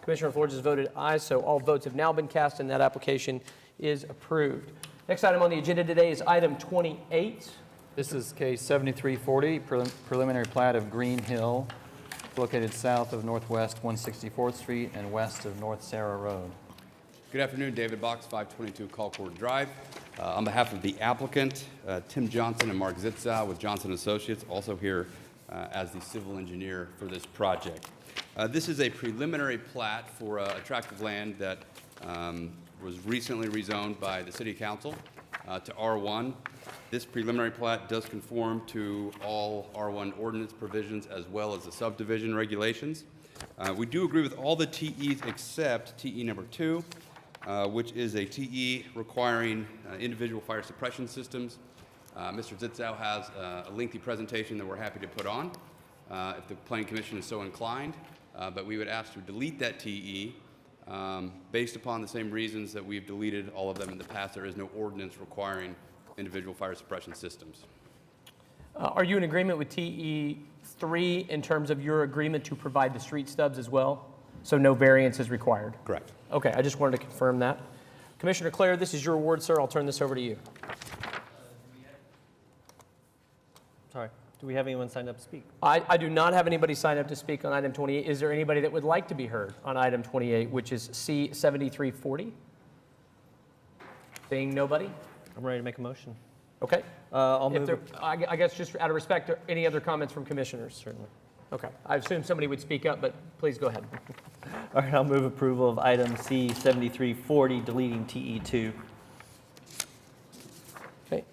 Commissioner LaForge has voted aye, so all votes have now been cast and that application is approved. Next item on the agenda today is item 28. This is case 7340, preliminary plat of Green Hill, located south of Northwest 164th Street and west of North Sarah Road. Good afternoon, David Box, 522 Colcord Drive. On behalf of the applicant, Tim Johnson and Mark Zitzow with Johnson Associates, also here as the civil engineer for this project. This is a preliminary plat for a tract of land that was recently rezoned by the City Council to R1. This preliminary plat does conform to all R1 ordinance provisions as well as the subdivision regulations. We do agree with all the TEs except TE number 2, which is a TE requiring individual fire suppression systems. Mr. Zitzow has a lengthy presentation that we're happy to put on if the Planning Commission is so inclined, but we would ask to delete that TE based upon the same reasons that we've deleted all of them in the past. There is no ordinance requiring individual fire suppression systems. Are you in agreement with TE3 in terms of your agreement to provide the street stubs as well? So no variance is required? Correct. Okay, I just wanted to confirm that. Commissioner Clare, this is your award, sir. I'll turn this over to you. Sorry, do we have anyone signed up to speak? I do not have anybody signed up to speak on item 28. Is there anybody that would like to be heard on item 28, which is C-7340? Seeing nobody? I'm ready to make a motion. Okay. I'll If move. there, I guess just out of respect, any other comments from commissioners? Certainly. Okay. I assume somebody would speak up, but please go ahead. All right, I'll move approval of item C-7340, deleting TE2. Okay.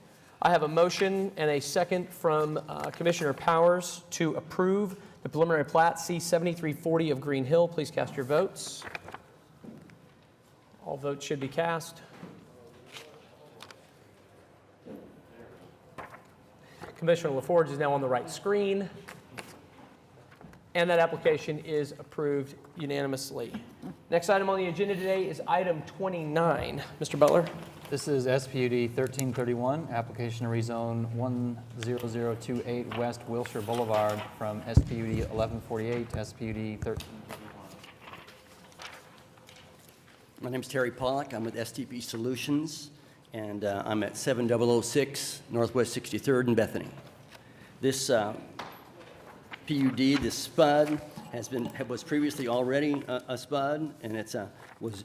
I have a motion and a second from Commissioner Powers to approve the preliminary plat C-7340 of Green Hill. Please cast your votes. All votes should be cast. Commissioner LaForge is now on the right screen. And that application is approved unanimously. Next item on the agenda today is item 29. Mr. Butler? This is SPUD 1331, application to rezone 10028 West Wilshire Boulevard from SPUD 1148 to SPUD 1331. My name is Terry Pollack. I'm with STP Solutions, and I'm at 7006 Northwest 63rd in Bethany. This PUD, this SPUD, was previously already a SPUD, and it was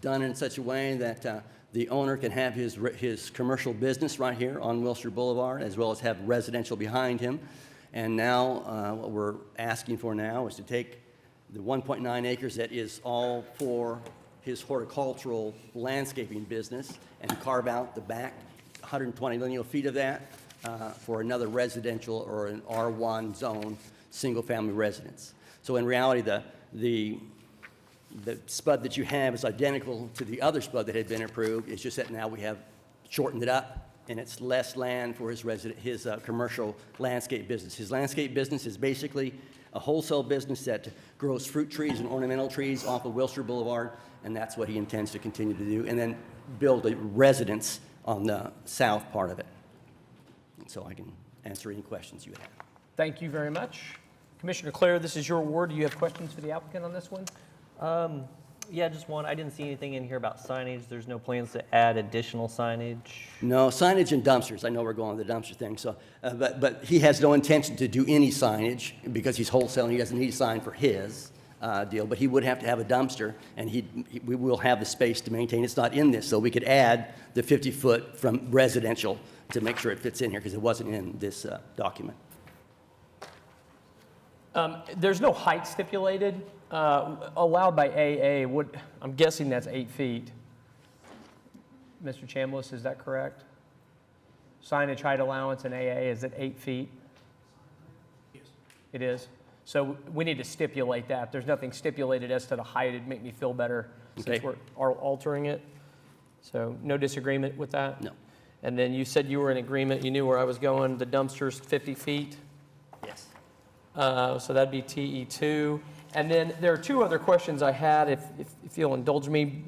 done in such a way that the owner can have his commercial business right here on Wilshire Boulevard, as well as have residential behind him. And now, what we're asking for now is to take the 1.9 acres that is all for his horticultural landscaping business, and carve out the back 120 lineal feet of that for another residential or an R1 zone, single-family residence. So in reality, the spud that you have is identical to the other spud that had been approved. It's just that now we have shortened it up, and it's less land for his commercial landscape business. His landscape business is basically a wholesale business that grows fruit trees and ornamental trees off of Wilshire Boulevard, and that's what he intends to continue to do, and then build a residence on the south part of it. So I can answer any questions you have. Thank you very much. Commissioner Clare, this is your ward. Do you have questions for the applicant on this one? Yeah, just one. I didn't see anything in here about signage. There's no plans to add additional signage. No, signage and dumpsters. I know we're going to the dumpster thing, so, but he has no intention to do any signage because he's wholesaling. He doesn't need a sign for his deal, but he would have to have a dumpster, and we will have the space to maintain. It's not in this, so we could add the 50-foot from residential to make sure it fits in here because it wasn't in this document. There's no height stipulated allowed by AA. I'm guessing that's 8 feet. Mr. Chambliss, is that correct? Signage height allowance in AA is at 8 feet? Yes. It is? So we need to stipulate that. There's nothing stipulated as to the height. It'd make me feel better since we're altering it. So no disagreement with that? No. And then you said you were in agreement. You knew where I was going. The dumpster's 50 feet? Yes. So that'd be TE2. And then there are two other questions I had, if you'll indulge me.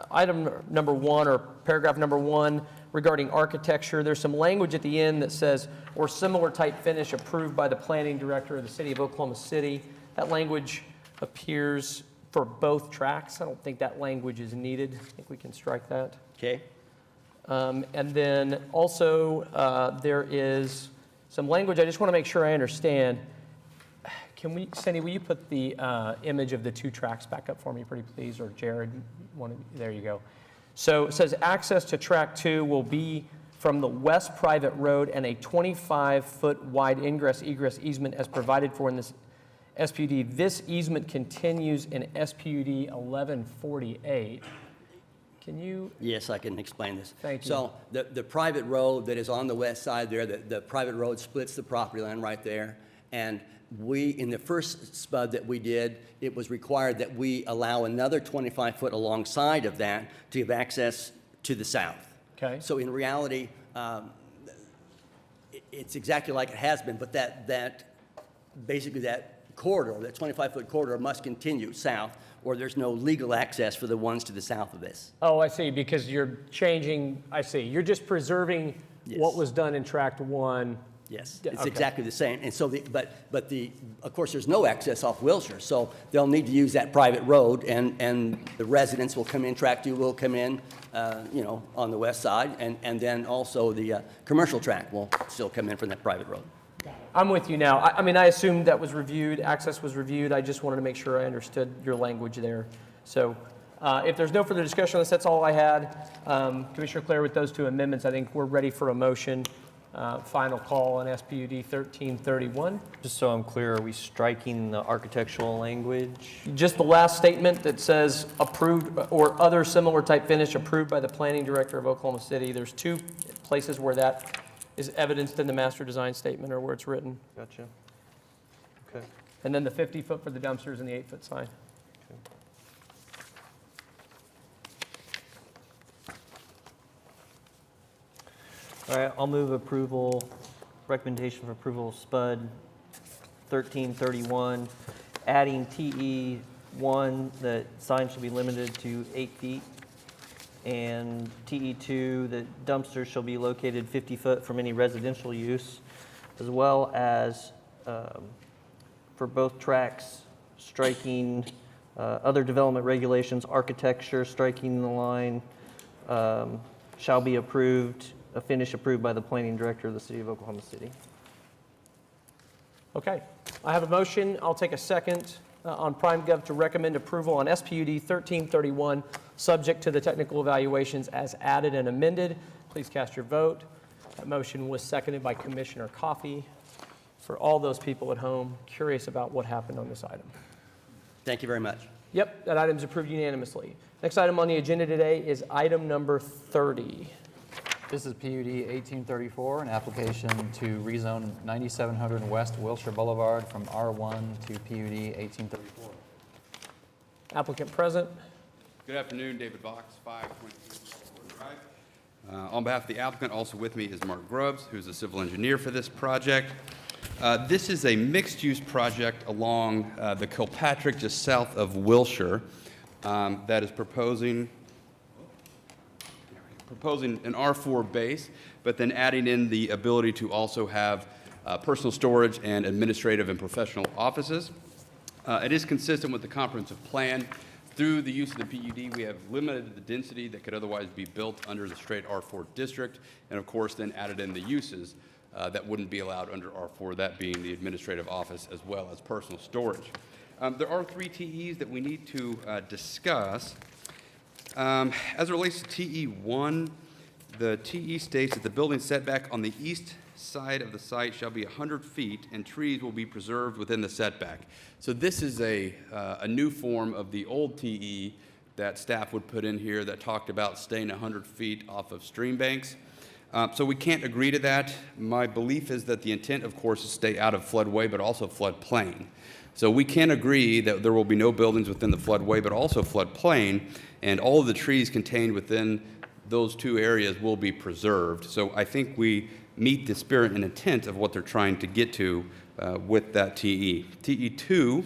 Item number 1, or paragraph number 1, regarding architecture. There's some language at the end that says, or similar type finish approved by the planning director of the city of Oklahoma City. That language appears for both tracks. I don't think that language is needed. I think we can strike that. Okay. And then also there is some language I just want to make sure I understand. Cindy, will you put the image of the 2 tracks back up for me, pretty please, or Jared? There you go. So it says access to track 2 will be from the west private road and a 25-foot wide ingress-egress easement as provided for in this SPUD. This easement continues in SPUD 1148. Can you? Yes, I can explain this. Thank you. So the private road that is on the west side there, the private road splits the property line right there. And in the first spud that we did, it was required that we allow another 25-foot alongside of that to give access to the south. Okay. So in reality, it's exactly like it has been, but basically that corridor, that 25-foot corridor must continue south, or there's no legal access for the ones to the south of this. Oh, I see, because you're changing, I see. You're just preserving what was done in tract 1. Yes, it's exactly the same. And so, of course, there's no access off Wilshire, so they'll need to use that private road, and the residents will come in, tract 2 will come in, on the west side, and then also the commercial tract will still come in from that private road. I'm with you now. I mean, I assumed that was reviewed, access was reviewed. I just wanted to make sure I understood your language there. So if there's no further discussion on this, that's all I had. Commissioner Clare, with those 2 amendments, I think we're ready for a motion. Final call on SPUD 1331. Just so I'm clear, are we striking the architectural language? Just the last statement that says approved or other similar type finish approved by the planning director of Oklahoma City. There's 2 places where that is evidenced in the master design statement or where it's written. Gotcha. Okay. And then the 50-foot for the dumpsters and the 8-foot sign. All right, I'll move approval, recommendation for approval of SPUD 1331, adding TE1, that signs shall be limited to 8 feet, and TE2, that dumpsters shall be located 50 foot from any residential use, as well as for both tracks, striking other development regulations, architecture, striking the line, shall be approved, a finish approved by the planning director of the city of Oklahoma City. Okay, I have a motion. I'll take a second on PrimeGov to recommend approval on SPUD 1331, subject to the technical evaluations as added and amended. Please cast your vote. That motion was seconded by Commissioner Coffey. For all those people at home curious about what happened on this item. Thank you very much. Yep, that item's approved unanimously. Next item on the agenda today is item number 30. This is PUD 1834, an application to rezone 9700 West Wilshire Boulevard from R1 to PUD 1834. Applicant present. Good afternoon, David Box, 522 Drive. On behalf of the applicant, also with me is Mark Grubbs, who's a civil engineer for this project. This is a mixed-use project along the Kilpatrick, just south of Wilshire, that is proposing an R4 base, but then adding in the ability to also have personal storage and administrative and professional offices. It is consistent with the comprehensive plan. Through the use of the PUD, we have limited the density that could otherwise be built under the straight R4 district, and of course then added in the uses that wouldn't be allowed under R4, that being the administrative office as well as personal storage. There are 3 TEs that we need to discuss. As it relates to TE1, the TE states that the building setback on the east side of the site shall be 100 feet and trees will be preserved within the setback. So this is a new form of the old TE that staff would put in here that talked about staying 100 feet off of stream banks. So we can't agree to that. My belief is that the intent, of course, is to stay out of floodway, but also floodplain. So we can agree that there will be no buildings within the floodway, but also floodplain, and all of the trees contained within those 2 areas will be preserved. So I think we meet the spirit and intent of what they're trying to get to with that TE. TE2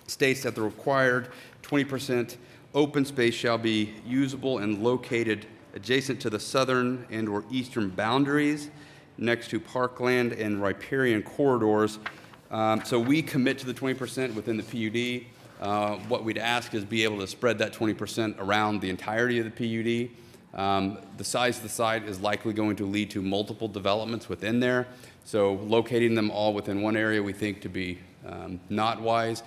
states that the required 20% open space shall be usable and located adjacent to the southern and or eastern boundaries next to parkland and riparian corridors. So we commit to the 20% within the PUD. What we'd ask is be able to spread that 20% around the entirety of the PUD. The size of the site is likely going to lead to multiple developments within there. So locating them all within one area we think to be not wise.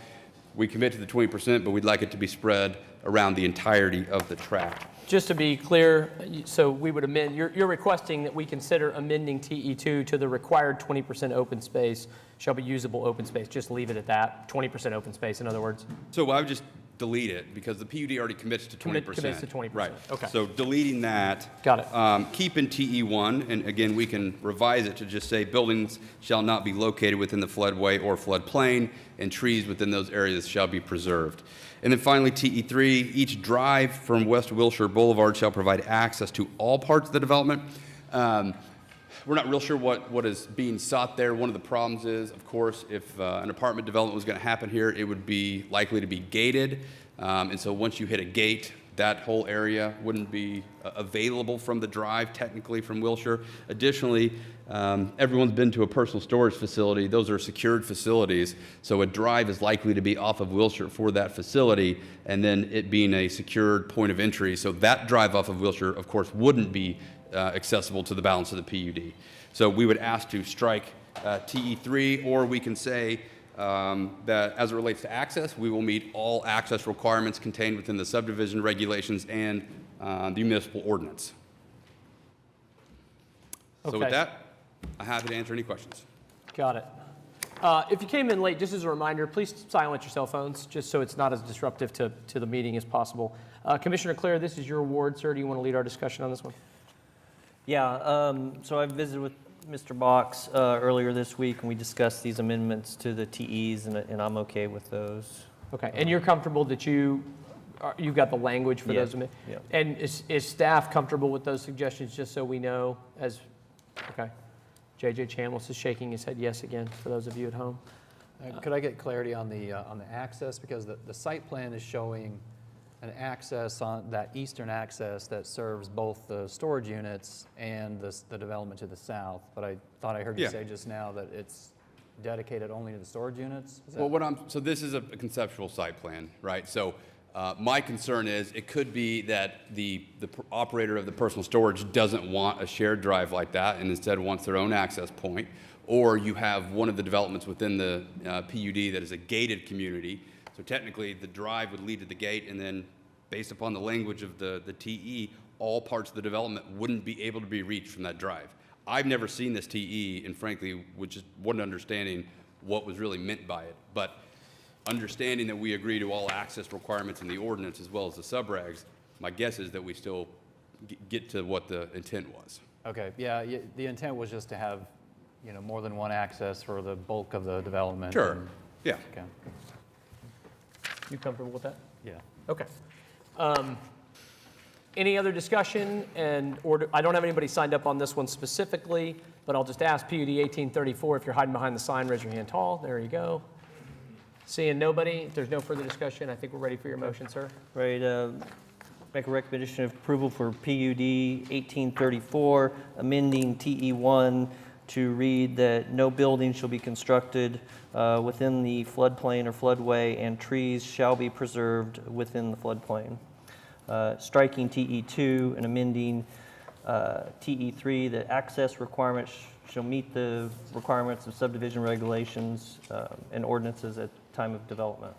We commit to the 20%, but we'd like it to be spread around the entirety of the tract. Just to be clear, so we would amend, you're requesting that we consider amending TE2 to the required 20% open space shall be usable open space. Just leave it at that, 20% open space, in other words. So I would just delete it because the PUD already commits to 20%. Commits to 20%. Right. Okay. So deleting that. Got it. Keep in TE1, and again, we can revise it to just say buildings shall not be located within the floodway or floodplain, and trees within those areas shall be preserved. And then finally, TE3, each drive from West Wilshire Boulevard shall provide access to all parts of the development. We're not real sure what is being sought there. One of the problems is, of course, if an apartment development was going to happen here, it would be likely to be gated. And so once you hit a gate, that whole area wouldn't be available from the drive, technically from Wilshire. Additionally, everyone's been to a personal storage facility. Those are secured facilities. So a drive is likely to be off of Wilshire for that facility, and then it being a secured point of entry. So that drive off of Wilshire, of course, wouldn't be accessible to the balance of the PUD. So we would ask to strike TE3, or we can say that as it relates to access, we will meet all access requirements contained within the subdivision regulations and the municipal ordinance. So with that, I'm happy to answer any questions. Got it. If you came in late, just as a reminder, please silence your cell phones, just so it's not as disruptive to the meeting as possible. Commissioner Clare, this is your award, sir. Do you want to lead our discussion on this one? Yeah, so I visited with Mr. Box earlier this week, and we discussed these amendments to the TEs, and I'm okay with those. Okay, and you're comfortable that you've got the language for those amendments? Yeah. And is staff comfortable with those suggestions, just so we know as, okay. J.J. Chambliss is shaking his head yes again, for those of you at home. Could I get clarity on the access? Because the site plan is showing an access on that eastern access that serves both the storage units and the development to the south. But I thought I heard you say just now that it's dedicated only to the storage units? Well, so this is a conceptual site plan, right? So my concern is it could be that the operator of the personal storage doesn't want a shared drive like that and instead wants their own access point. Or you have one of the developments within the PUD that is a gated community. So technically, the drive would lead to the gate, and then based upon the language of the TE, all parts of the development wouldn't be able to be reached from that drive. I've never seen this TE, and frankly, just wasn't understanding what was really meant by it. But understanding that we agree to all access requirements in the ordinance as well as the subregs, my guess is that we still get to what the intent was. Okay, yeah, the intent was just to have, more than one access for the bulk of the development. Sure, and- yeah. Okay, You comfortable with that? yeah. Okay. Any other discussion? I don't have anybody signed up on this one specifically, but I'll just ask PUD 1834, if you're hiding behind the sign, raise your hand tall. There you go. Seeing nobody, if there's no further discussion, I think we're ready for your motion, sir. Ready to make a recommendation of approval for PUD 1834, amending TE1 to read that no building shall be constructed within the floodplain or floodway, and trees shall be preserved within the floodplain. Striking TE2 and amending TE3 that access requirements shall meet the requirements of subdivision regulations and ordinances at time of development.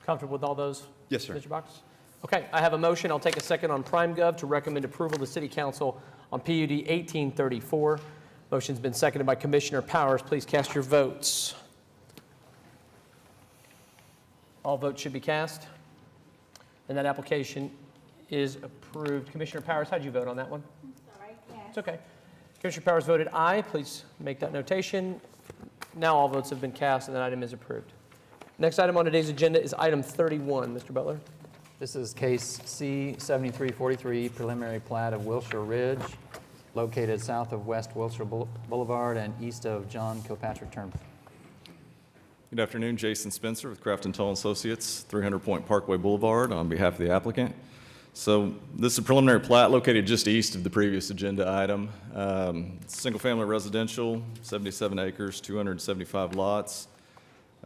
Comfortable with all those? Yes, sir. Mr. Box? Okay, I have a motion. I'll take a second on PrimeGov to recommend approval to City Council on PUD 1834. Motion's been seconded by Commissioner Powers. Please cast your votes. All votes should be cast. And that application is approved. Commissioner Powers, how'd you vote on that one? Sorry, yes. It's okay. Commissioner Powers voted aye. Please make that notation. Now all votes have been cast and that item is approved. Next item on today's agenda is item 31. Mr. Butler? This is case C-7343, preliminary plat of Wilshire Ridge, located south of West Wilshire Boulevard and east of John Kilpatrick Turnpike. Good afternoon, Jason Spencer with Crafton Tull Associates, 300 Point Parkway Boulevard, on behalf of the applicant. So this is a preliminary plat located just east of the previous agenda item. Single-family residential, 77 acres, 275 lots.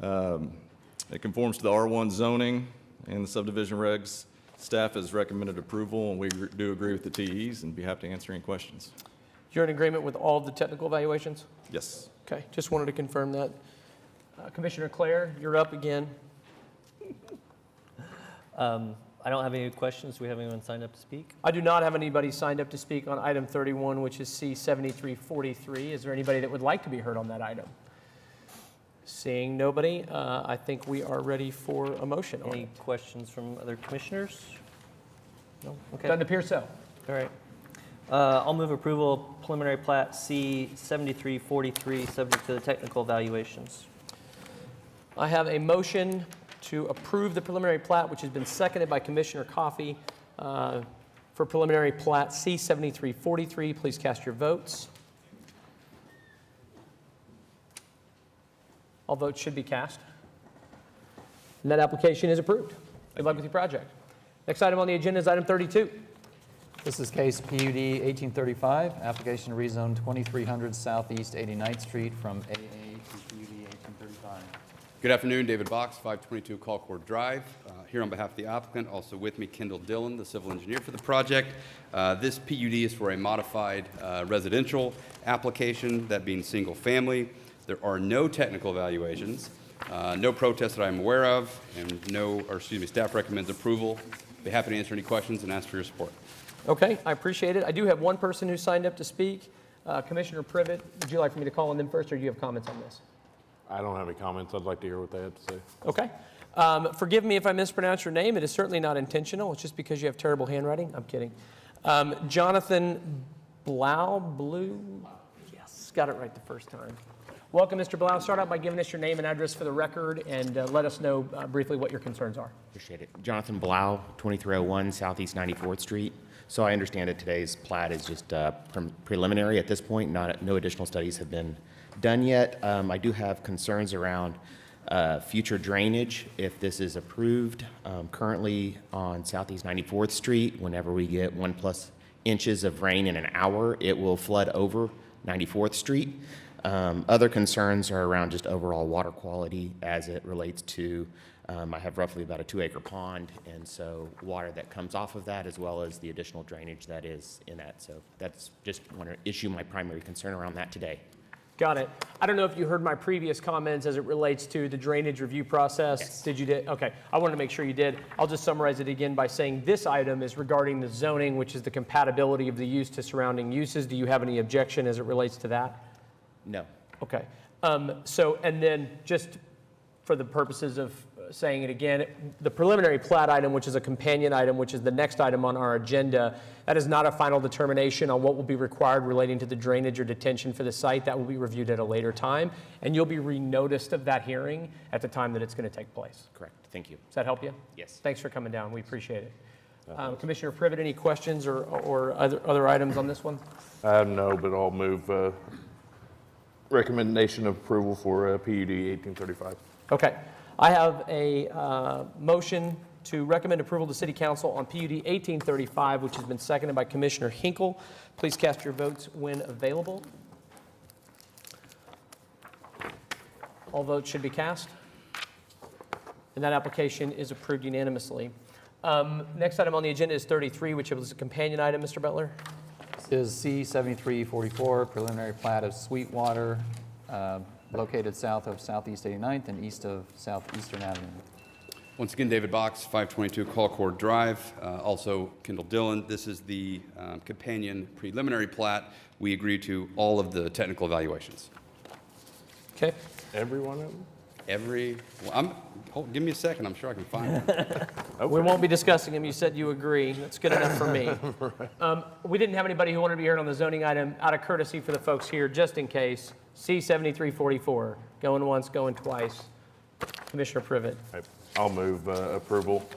It conforms to the R1 zoning and the subdivision regs. Staff has recommended approval, and we do agree with the TEs and be happy to answer any questions. You're in agreement with all of the technical evaluations? Yes. Okay, just wanted to confirm that. Commissioner Clare, you're up again. I don't have any questions. Do we have anyone signed up to speak? I do not have anybody signed up to speak on item 31, which is C-7343. Is there anybody that would like to be heard on that item? Seeing nobody, I think we are ready for a motion on Any it. questions from other commissioners? No? Okay. Doesn't appear so. All right. I'll move approval of preliminary plat C-7343, subject to the technical evaluations. I have a motion to approve the preliminary plat, which has been seconded by Commissioner Coffey for preliminary plat C-7343. Please cast your votes. All votes should be cast. And that application is approved. Good luck with your project. Next item on the agenda is item 32. This is case PUD 1835, application to rezone 2300 Southeast 89th Street from AA to PUD 1835. Good afternoon, David Box, 522 Colcord Drive. Here on behalf of the applicant, also with me, Kendall Dillon, the civil engineer for the project. This PUD is for a modified residential application, that being single family. There are no technical evaluations, no protests that I'm aware of, and staff recommends approval. Be happy to answer any questions and ask for your support. Okay, I appreciate it. I do have one person who signed up to speak. Commissioner Privet, would you like for me to call on them first, or do you have comments on this? I don't have any comments. I'd like to hear what they have to say. Okay. Forgive me if I mispronounce your name. It is certainly not intentional. It's just because you have terrible handwriting. I'm kidding. Jonathan Blue? Yes, got it right the first time. Welcome, Mr. Blau. Start out by giving us your name and address for the record, and let us know briefly what your concerns are. Appreciate it. Jonathan Blau, 2301 Southeast 94th Street. So I understand that today's plat is just preliminary at this point. No additional studies have been done yet. I do have concerns around future drainage if this is approved. Currently on Southeast 94th Street, whenever we get 1+ inches of rain in an hour, it will flood over 94th Street. Other concerns are around just overall water quality as it relates to, I have roughly about a 2-acre pond, and so water that comes off of that as well as the additional drainage that is in that. So that's just want to issue my primary concern around that today. Got it. I don't know if you heard my previous comments as it relates to the drainage review process. Yes. Did you? Okay. I wanted to make sure you did. I'll just summarize it again by saying this item is regarding the zoning, which is the compatibility of the use to surrounding uses. Do you have any objection as it relates to that? No. Okay. And then just for the purposes of saying it again, the preliminary plat item, which is a companion item, which is the next item on our agenda, that is not a final determination on what will be required relating to the drainage or detention for the site. That will be reviewed at a later time, and you'll be re-noticed of that hearing at the time that it's going to take place. Correct. Thank you. Does that help you? Yes. Thanks for coming down. We appreciate it. Commissioner Privet, any questions or other items on this one? No, but I'll move recommendation of approval for PUD 1835. Okay. I have a motion to recommend approval to City Council on PUD 1835, which has been seconded by Commissioner Hinkle. Please cast your votes when available. All votes should be cast. And that application is approved unanimously. Next item on the agenda is 33, which is a companion item. Mr. Butler? Is C-7344, preliminary plat of Sweetwater, located south of Southeast 89th and east of Southeastern Avenue. Once again, David Box, 522 Colcord Drive, also Kendall Dillon. This is the companion preliminary plat. We agree to all of the technical evaluations. Okay. Every one of them? Give me a second, I'm sure I can find it. We won't be discussing them. You said you agree. That's good enough for me. We didn't have anybody who wanted to be heard on the zoning item. Out of courtesy for the folks here, just in case, C-7344, going once, going twice. Commissioner Privet. I'll move approval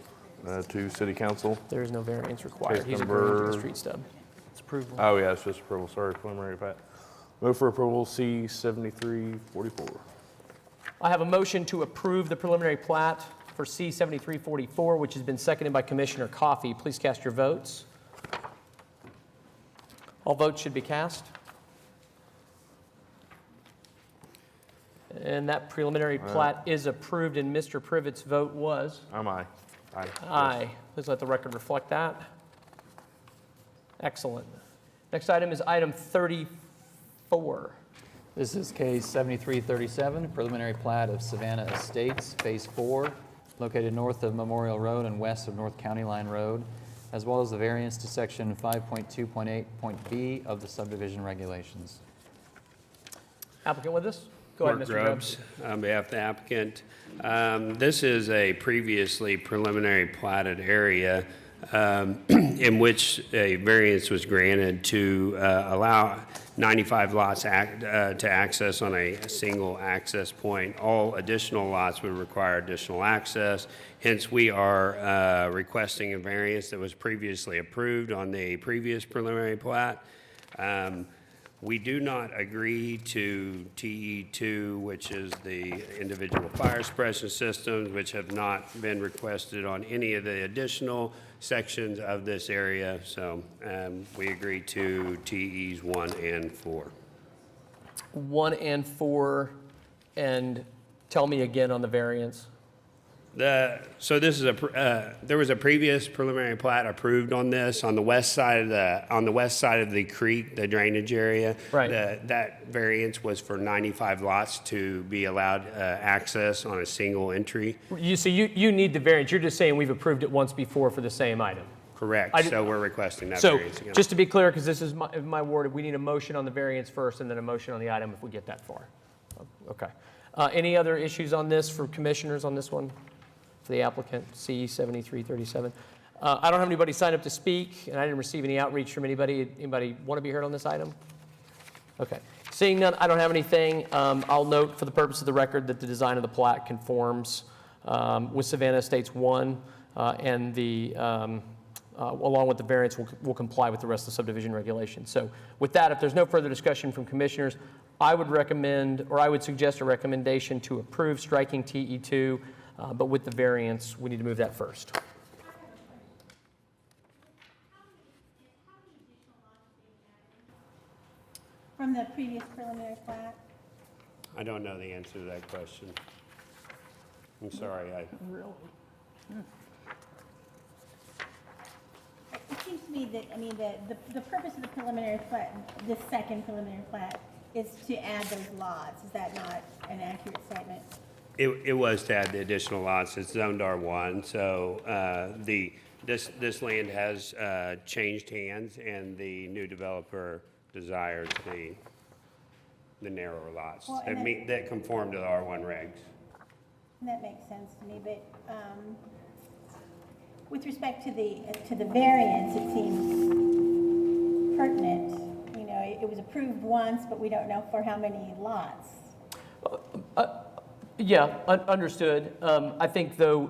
to City Council. There is no variance required. Case He's agreeing to the number- street stub. It's approval. Oh, yeah, it's just approval. Sorry, preliminary plat. Move for approval C-7344. I have a motion to approve the preliminary plat for C-7344, which has been seconded by Commissioner Coffey. Please cast your votes. All votes should be cast. And that preliminary plat is approved, and Mr. Privet's vote was? I'm aye. Aye. Aye. Please let the record reflect that. Excellent. Next item is item 34. This is case 7337, preliminary plat of Savannah Estates, Phase 4, located north of Memorial Road and west of North County Line Road, as well as the variance to section 5.2.8.b of the subdivision regulations. Applicant with us? Go ahead, Mark Mr. Grubbs, on behalf of the applicant. This is a previously preliminary platted area in which a variance was granted to allow 95 lots to access on a single access point. All additional lots would require additional access. Hence, we are requesting a variance that was previously approved on the previous preliminary plat. We do not agree to TE2, which is the individual fire suppression systems, which have not been requested on any of the additional sections of this area. So we agree to TEs 1 and 4. 1 and 4, and tell me again on the variance. So this is there was a previous preliminary plat approved on this on the west side of the creek, the drainage area. Right. That variance was for 95 lots to be allowed access on a single entry. You need the variance. You're just saying we've approved it once before for the same item. Correct. So we're requesting that So variance again. just to be clear, because this is my word, we need a motion on the variance first and then a motion on the item if we get that far. Okay. Any other issues on this for commissioners on this one? For the applicant, C-7337. I don't have anybody signed up to speak, and I didn't receive any outreach from anybody. Anybody want to be heard on this item? Okay. Seeing none, I don't have anything. I'll note for the purpose of the record that the design of the plat conforms with Savannah Estates 1, and along with the variance will comply with the rest of the subdivision regulations. So with that, if there's no further discussion from commissioners, I would recommend, or I would suggest a recommendation to approve striking TE2, but with the variance, we need to move that first. From the previous preliminary plat? I don't know the answer to that question. I'm sorry. Really? It seems to me that, I mean, the purpose of the preliminary plat, the second preliminary plat, is to add those lots. Is that not an accurate statement? It was to add the additional lots. It's zoned R1, so this land has changed hands, and the new developer desires the narrower lots Well, that conform to the R1 regs. That makes sense to me, but with respect to the variance, it seems pertinent. You know, it was approved once, but we don't know for how many lots. Yeah, understood. I think, though,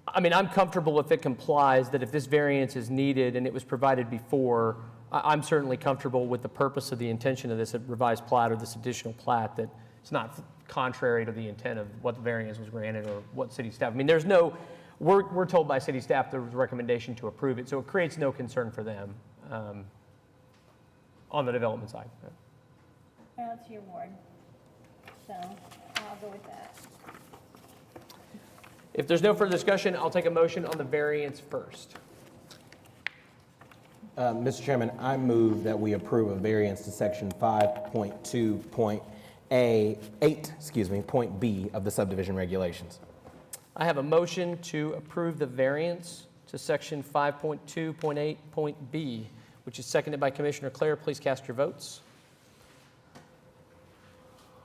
I mean, I'm comfortable if it complies, that if this variance is needed and it was provided before, I'm certainly comfortable with the purpose of the intention of this revised plat or this additional plat, that it's not contrary to the intent of what the variance was granted or what city staff. I mean, there's no, we're told by city staff there was a recommendation to approve it, so it creates no concern for them on the development side. Well, it's your ward, so I'll go with that. If there's no further discussion, I'll take a motion on the variance first. Mr. Chairman, I move that we approve a variance to section 5.2.8, point B of the subdivision regulations. I have a motion to approve the variance to section 5.2.8, point B, which is seconded by Commissioner Clare. Please cast your votes.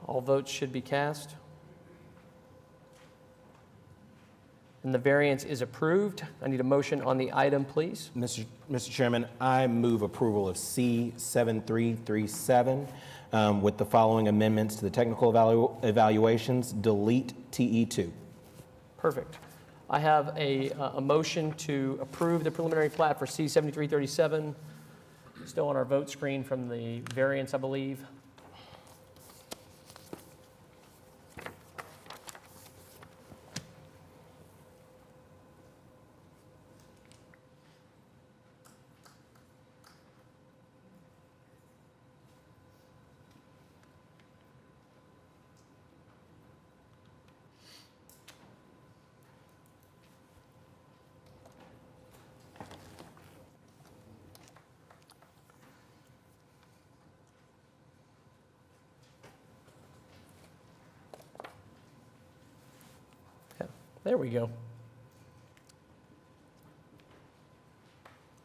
All votes should be cast. And the variance is approved. I need a motion on the item, please. Mr. Chairman, I move approval of C7337 with the following amendments to the technical evaluations. Delete TE2. Perfect. I have a motion to approve the preliminary plat for C7337. Still on our vote screen from the variance, I believe. There we go.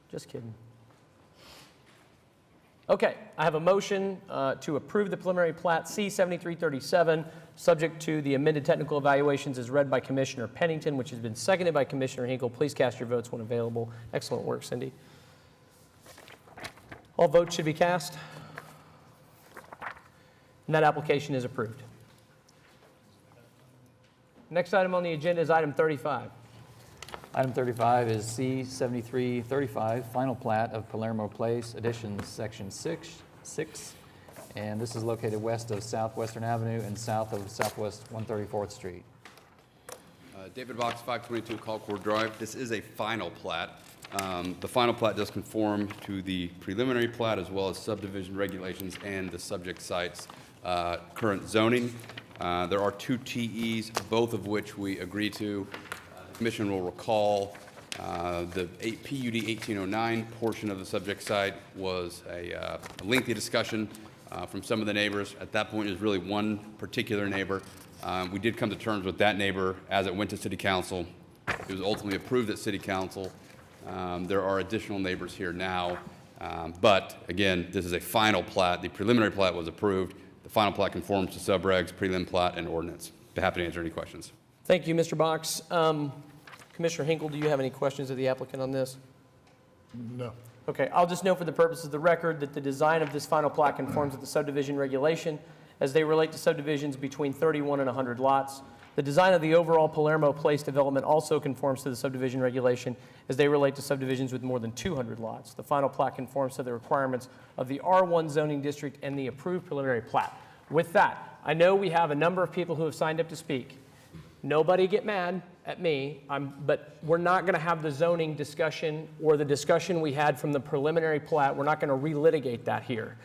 Just kidding. Okay, I have a motion to approve the preliminary plat C7337, subject to the amended technical evaluations as read by Commissioner Pennington, which has been seconded by Commissioner Hinkle. Please cast your votes when available. Excellent work, Cindy. All votes should be cast. And that application is approved. Next item on the agenda is item 35. Item 35 is C7335, final plat of Palermo Place, additions section 6, and this is located west of Southwestern Avenue and south of Southwest 134th Street. David Box, 522 Colcord Drive. This is a final plat. The final plat does conform to the preliminary plat as well as subdivision regulations and the subject site's current zoning. There are two TEs, both of which we agree to. The Commission will recall the PUD 1809 portion of the subject site was a lengthy discussion from some of the neighbors. At that point, it was really one particular neighbor. We did come to terms with that neighbor as it went to City Council. It was ultimately approved at City Council. There are additional neighbors here now, but again, this is a final plat. The preliminary plat was approved. The final plat conforms to subregs, prelim plat, and ordinance. Be happy to answer any questions. Thank you, Mr. Box. Commissioner Hinkle, do you have any questions of the applicant on this? No. Okay, I'll just note for the purposes of the record that the design of this final plat conforms with the subdivision regulation as they relate to subdivisions between 31 and 100 lots. The design of the overall Palermo Place development also conforms to the subdivision regulation as they relate to subdivisions with more than 200 lots. The final plat conforms to the requirements of the R1 zoning district and the approved preliminary plat. With that, I know we have a number of people who have signed up to speak. Nobody get mad at me, but we're not going to have the zoning discussion or the discussion we had from the preliminary plat. We're not going to relitigate that here.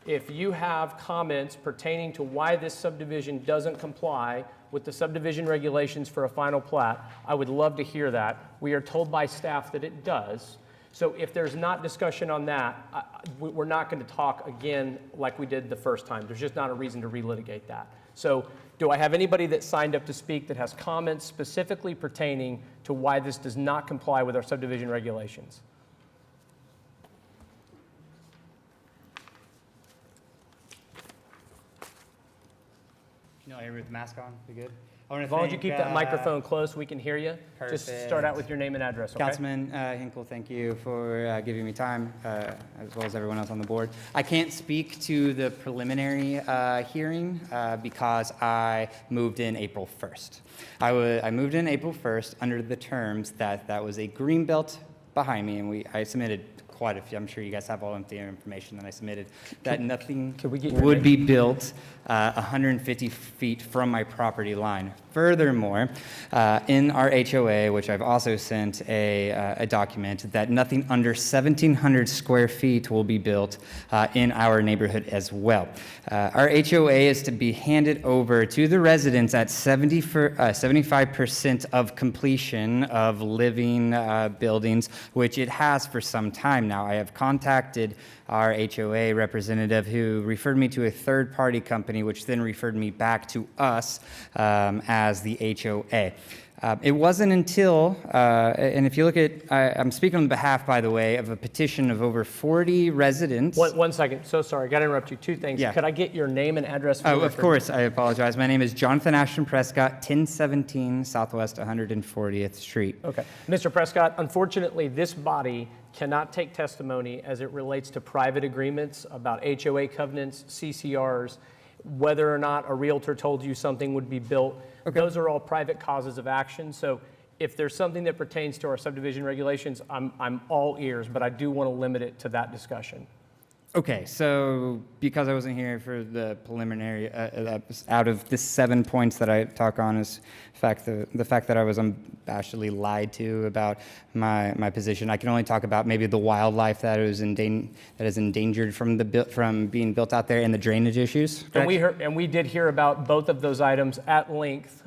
If you have comments pertaining to why this subdivision doesn't comply with the subdivision regulations for a final plat, I would love to hear that. We are told by staff that it does. So if there's not discussion on that, we're not going to talk again like we did the first time. There's just not a reason to relitigate that. So do I have anybody that signed up to speak that has comments specifically pertaining to why this does not comply with our subdivision regulations? Can you all hear me with the mask on? We good? As long as you keep that microphone close, we can hear you. Just start out with your name and address, okay? Councilman Hinkle, thank you for giving me time, as well as everyone else on the board. I can't speak to the preliminary hearing because I moved in April 1st. I moved in April 1st under the terms that was a green belt behind me, and I submitted quite a few. I'm sure you guys have all of the information that I submitted, that nothing would be built 150 feet from my property line. Furthermore, in our HOA, which I've also sent a document, that nothing under 1,700 square feet will be built in our neighborhood as well. Our HOA is to be handed over to the residents at 75% of completion of living buildings, which it has for some time now. I have contacted our HOA representative who referred me to a third-party company, which then referred me back to us as the HOA. It wasn't until, and if you look at, I'm speaking on behalf, by the way, of a petition of over 40 residents. One second, so sorry, got to interrupt you. Two things. Yeah. Could I get your name and address? Oh, of course, I apologize. My name is Jonathan Ashton Prescott, 1017 Southwest 140th Street. Okay. Mr. Prescott, unfortunately, this body cannot take testimony as it relates to private agreements about HOA covenants, CCRs, whether or not a realtor told you something would be built. Okay. Those are all private causes of action. So if there's something that pertains to our subdivision regulations, I'm all ears, but I do want to limit it to that discussion. Okay, so because I wasn't here for the preliminary, out of the 7 points that I talk on is the fact that I was unabashedly lied to about my position. I can only talk about maybe the wildlife that is endangered from being built out there and the drainage issues. And we did hear about both of those items at length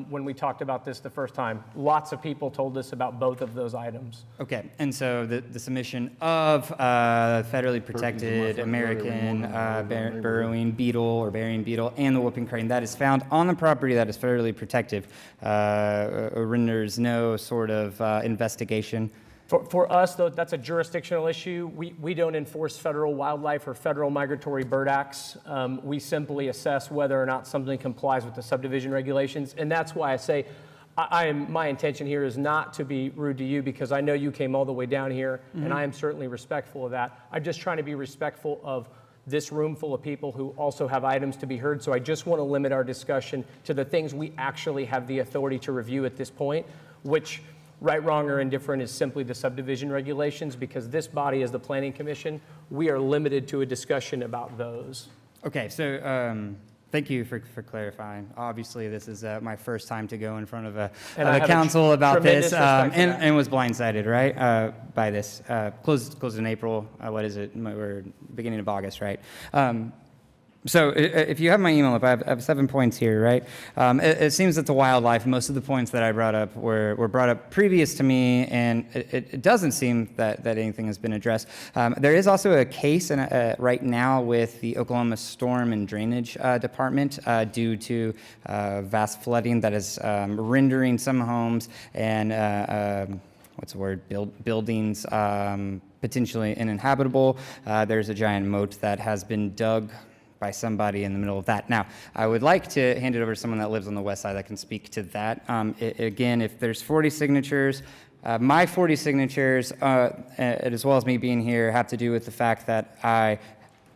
when we talked about this the first time. Lots of people told us about both of those items. Okay, and so the submission of federally protected American burrowing beetle or burying beetle and the whooping crane that is found on the property that is federally protected renders no sort of investigation. For us, though, that's a jurisdictional issue. We don't enforce federal wildlife or federal migratory bird acts. We simply assess whether or not something complies with the subdivision regulations. And that's why I say my intention here is not to be rude to you, because I know you came all the way down here, and I am certainly respectful of that. I'm just trying to be respectful of this room full of people who also have items to be heard. So I just want to limit our discussion to the things we actually have the authority to review at this point, which, right, wrong, or indifferent, is simply the subdivision regulations, because this body is the Planning Commission. We are limited to a discussion about those. Okay, so thank you for clarifying. Obviously, this is my first time to go in front of a council about this, and was blindsided, right, by this. Closed in April. What is it? We're beginning of August, right? So if you have my email up, I have 7 points here, right? It seems that the wildlife, most of the points that I brought up were brought up previous to me, and it doesn't seem that anything has been addressed. There is also a case right now with the Oklahoma Storm and Drainage Department due to vast flooding that is rendering some homes and buildings potentially uninhabitable. There's a giant moat that has been dug by somebody in the middle of that. Now, I would like to hand it over to someone that lives on the west side that can speak to that. Again, if there's 40 signatures, my 40 signatures, as well as me being here, have to do with the fact that I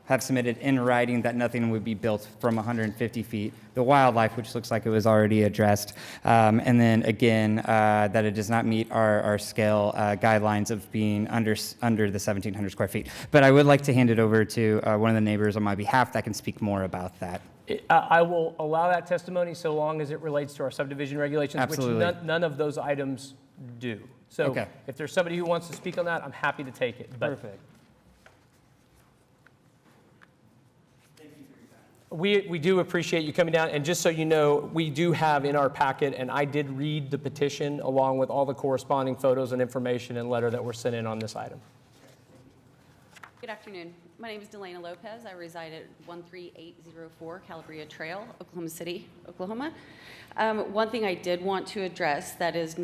have submitted in writing that nothing would be built from 150 feet. The wildlife, which looks like it was already addressed. And then again, that it does not meet our scale guidelines of being under the 1,700 square feet. But I would like to hand it over to one of the neighbors on my behalf that can speak more about that. I will allow that testimony so long as it relates to our subdivision regulations, Absolutely. which none of those items do. So Okay. If there's somebody who wants to speak on that, I'm happy to take it. But Perfect. We do appreciate you coming down, and just so you know, we do have in our packet, and I did read the petition along with all the corresponding photos and information and letter that were sent in on this item. Good afternoon. My name is Delana Lopez. I reside at 13804 Calabria Trail, Oklahoma City, Oklahoma. One thing I did want to address that is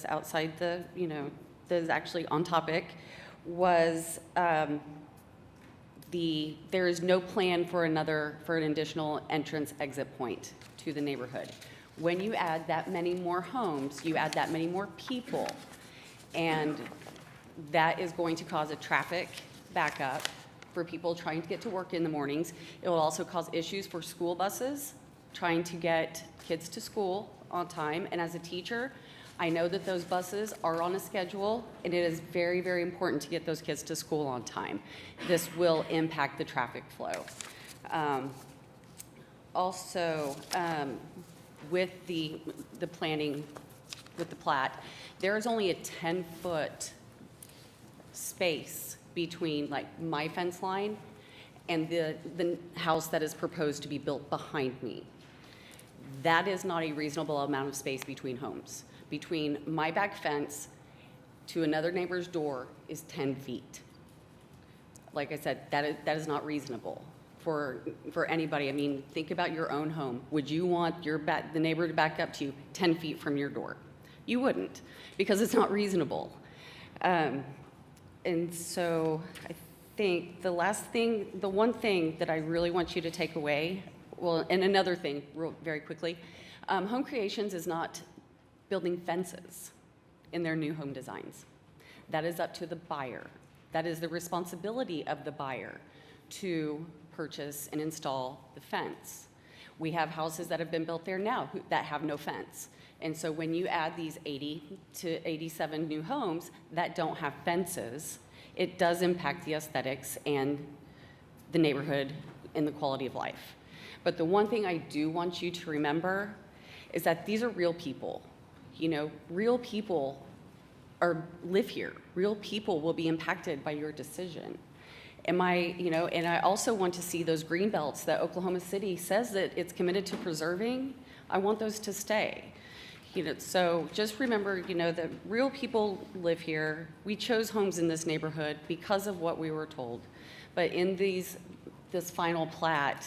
outside that is actually on topic was there is no plan for an additional entrance exit point to the neighborhood. When you add that many more homes, you add that many more people, and that is going to cause a traffic backup for people trying to get to work in the mornings. It will also cause issues for school buses trying to get kids to school on time. And as a teacher, I know that those buses are on a schedule, and it is very, very important to get those kids to school on time. This will impact the traffic flow. Also, with the planning, with the plat, there is only a 10-foot space between like my fence line and the house that is proposed to be built behind me. That is not a reasonable amount of space between homes. Between my back fence to another neighbor's door is 10 feet. Like I said, that is not reasonable for anybody. I mean, think about your own home. Would you want the neighbor to back up to you 10 feet from your door? You wouldn't, because it's not reasonable. And so I think the one thing that I really want you to take away, well, and another thing, very quickly, Home Creations is not building fences in their new home designs. That is up to the buyer. That is the responsibility of the buyer to purchase and install the fence. We have houses that have been built there now that have no fence. And so when you add these 80 to 87 new homes that don't have fences, it does impact the aesthetics and the neighborhood and the quality of life. But the one thing I do want you to remember is that these are real people. You know, real people live here. Real people will be impacted by your decision. And I also want to see those green belts that Oklahoma City says that it's committed to preserving. I want those to stay. So just remember, that real people live here. We chose homes in this neighborhood because of what we were told. But in this final plat,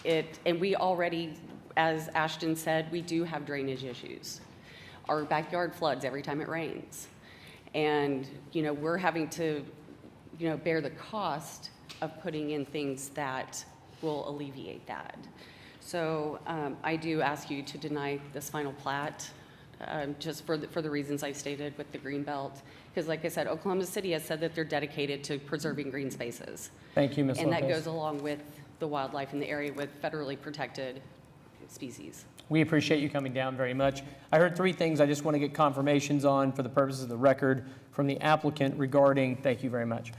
and we already, as Ashton said, we do have drainage issues. Our backyard floods every time it rains. And, we're having to, bear the cost of putting in things that will alleviate that. So I do ask you to deny this final plat, just for the reasons I stated with the green belt. Because like I said, Oklahoma City has said that they're dedicated to preserving green spaces. Thank you, Ms. Lopez. And that goes along with the wildlife in the area with federally protected species. We appreciate you coming down very much. I heard three things I just want to get confirmations on for the purposes of the record from the applicant regarding, thank you very much,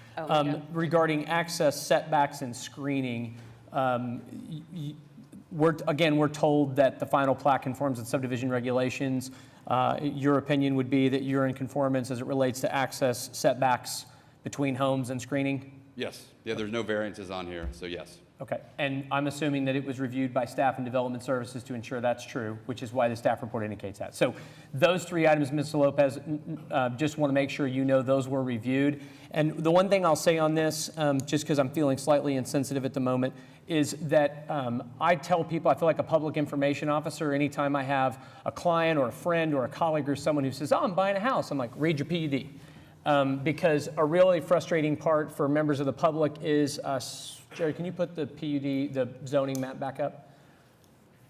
regarding access, setbacks, and screening. We're told that the final plat conforms with subdivision regulations. Your opinion would be that you're in conformance as it relates to access, setbacks between homes and screening? Yes. Yeah, there's no variances on here, so yes. Okay, and I'm assuming that it was reviewed by staff and development services to ensure that's true, which is why the staff report indicates that. So those three items, Mr. Lopez, just want to make sure you know those were reviewed. And the one thing I'll say on this, just because I'm feeling slightly insensitive at the moment, is that I tell people I feel like a public information officer anytime I have a client or a friend or a colleague or someone who says, oh, I'm buying a house. I'm like, read your PUD. Because a really frustrating part for members of the public is Jerry, can you put the PUD, the zoning map back up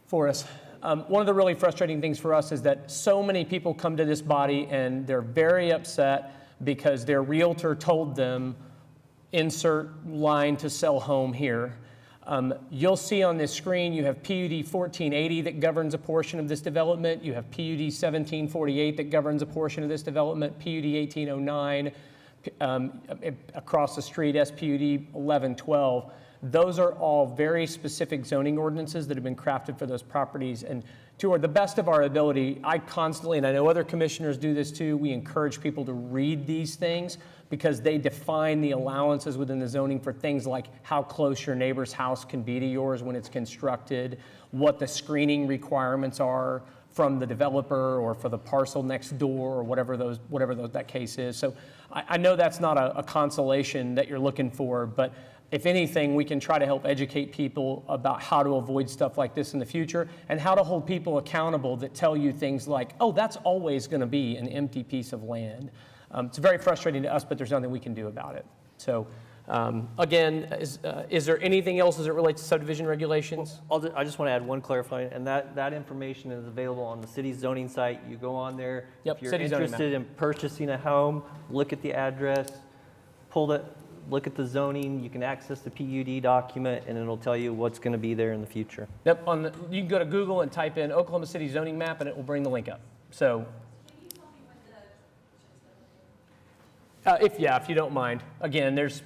for us? One of the really frustrating things for us is that so many people come to this body and they're very upset because their realtor told them, insert line to sell home here. You'll see on this screen, you have PUD 1480 that governs a portion of this development. You have PUD 1748 that governs a portion of this development, PUD 1809, across the street, SPUD 1112. Those are all very specific zoning ordinances that have been crafted for those properties. And to the best of our ability, I constantly, and I know other commissioners do this too, we encourage people to read these things because they define the allowances within the zoning for things like how close your neighbor's house can be to yours when it's constructed, what the screening requirements are from the developer or for the parcel next door or whatever that case is. So I know that's not a consolation that you're looking for, but if anything, we can try to help educate people about how to avoid stuff like this in the future and how to hold people accountable that tell you things like, oh, that's always going to be an empty piece of land. It's very frustrating to us, but there's nothing we can do about it. So Again, is there anything else as it relates to subdivision regulations? I just want to add one clarifying, and that information is available on the city's zoning site. You go on there. Yep, If you're city zoning map. interested in purchasing a home, look at the address, look at the zoning. You can access the PUD document, and it'll tell you what's going to be there in the future. Yep, you can go to Google and type in Oklahoma City zoning map, and it will bring the link up. So, if you don't mind. Again, there's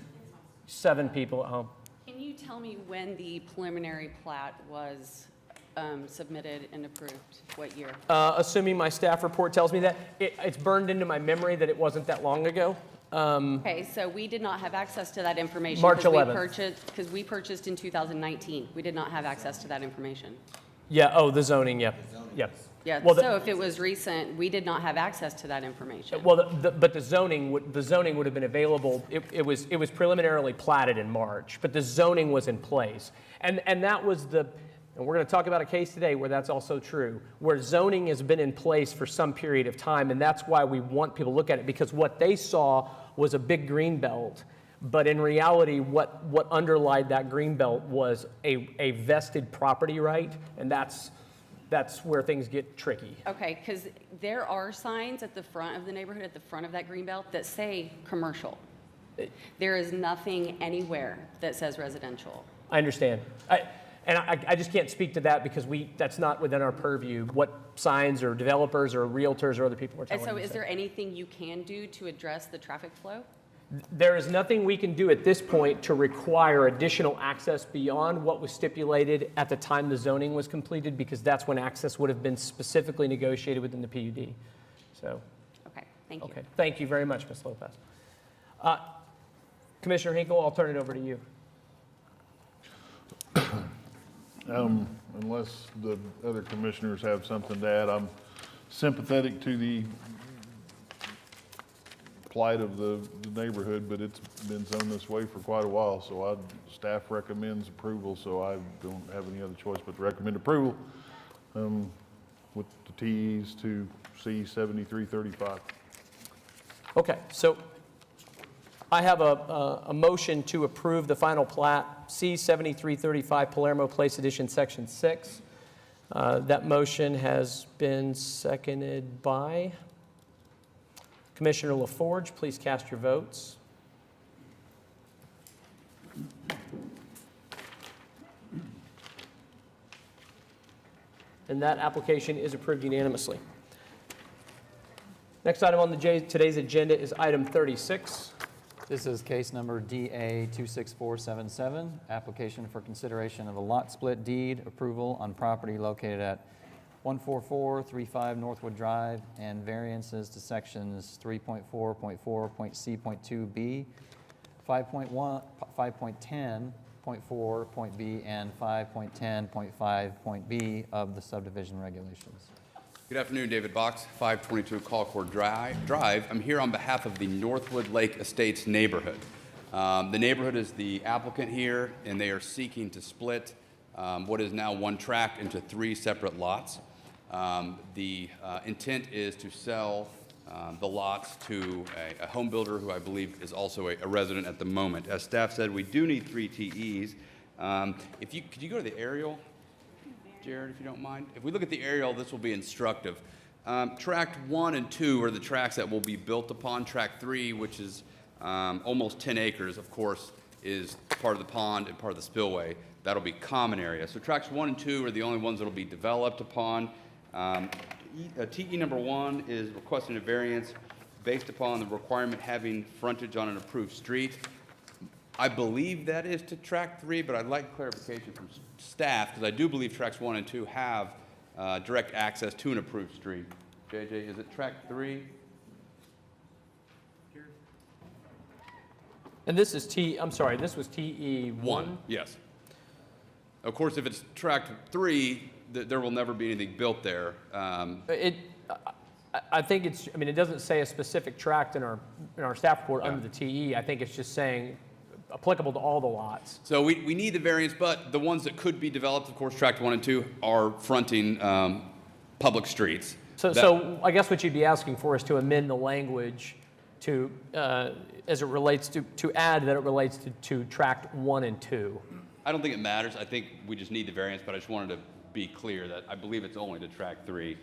7 people at home. Can you tell me when the preliminary plat was submitted and approved? What year? Assuming my staff report tells me that. It's burned into my memory that it wasn't that long ago. Okay, so we did not have access to that information. March 11th. Because we purchased in 2019. We did not have access to that information. Yeah, the zoning, yeah. Yeah, Well, so if it was recent, we did not have access to that information. Well, but the zoning would have been available. It was preliminarily platted in March, but the zoning was in place. And that was and we're going to talk about a case today where that's also true, where zoning has been in place for some period of time, and that's why we want people to look at it, because what they saw was a big green belt, but in reality, what underlied that green belt was a vested property right, and that's where things get tricky. Okay, because there are signs at the front of the neighborhood, at the front of that green belt, that say commercial. There is nothing anywhere that says residential. I understand. I just can't speak to that because that's not within our purview, what signs or developers or realtors or other people are telling us. And so is there anything you can do to address the traffic flow? There is nothing we can do at this point to require additional access beyond what was stipulated at the time the zoning was completed, because that's when access would have been specifically negotiated within the PUD. So. Okay, thank you. Okay, thank you very much, Ms. Lopez. Commissioner Hinkle, I'll turn it over to you. Unless the other commissioners have something to add, I'm sympathetic to the plight of the neighborhood, but it's been zoned this way for quite a while, so staff recommends approval, so I don't have any other choice but to recommend approval with the TEs to C-7335. Okay, so I have a motion to approve the final plat, C-7335 Palermo Place Edition, Section 6. That motion has been seconded by Commissioner LaForge. Please cast your votes. And that application is approved unanimously. Next item on today's agenda is item 36. This is case number DA 26477, application for consideration of a lot split deed approval on property located at 14435 Northwood Drive and variances to sections 3.4.4.c.2b, 5.10.4.b, and 5.10.5.b of the subdivision regulations. Good afternoon, David Box, 522 Colcord Drive. I'm here on behalf of the Northwood Lake Estates neighborhood. The neighborhood is the applicant here, and they are seeking to split what is now one tract into 3 separate lots. The intent is to sell the lots to a home builder who I believe is also a resident at the moment. As staff said, we do need 3 TEs. Could you go to the aerial, Jared, if you don't mind? If we look at the aerial, this will be instructive. Tract 1 and 2 are the tracts that will be built upon. Tract 3, which is almost 10 acres, of course, is part of the pond and part of the spillway. That'll be common area. So tracts 1 and 2 are the only ones that will be developed upon. TE number 1 is requesting a variance based upon the requirement having frontage on an approved street. I believe that is to tract 3, but I'd like clarification from staff, because I do believe tracts 1 and 2 have direct access to an approved street. JJ, is it tract 3? And this is this was TE 1? Yes. Of course, if it's tract 3, there will never be anything built there. I think it doesn't say a specific tract in our staff report under the TE. I think it's just saying applicable to all the lots. So we need the variance, but the ones that could be developed, of course, tract 1 and 2 are fronting public streets. So I guess what you'd be asking for is to amend the language to, as it relates to add that it relates to tract 1 and 2? I don't think it matters. I think we just need the variance, but I just wanted to be clear that I believe it's only to tract 3.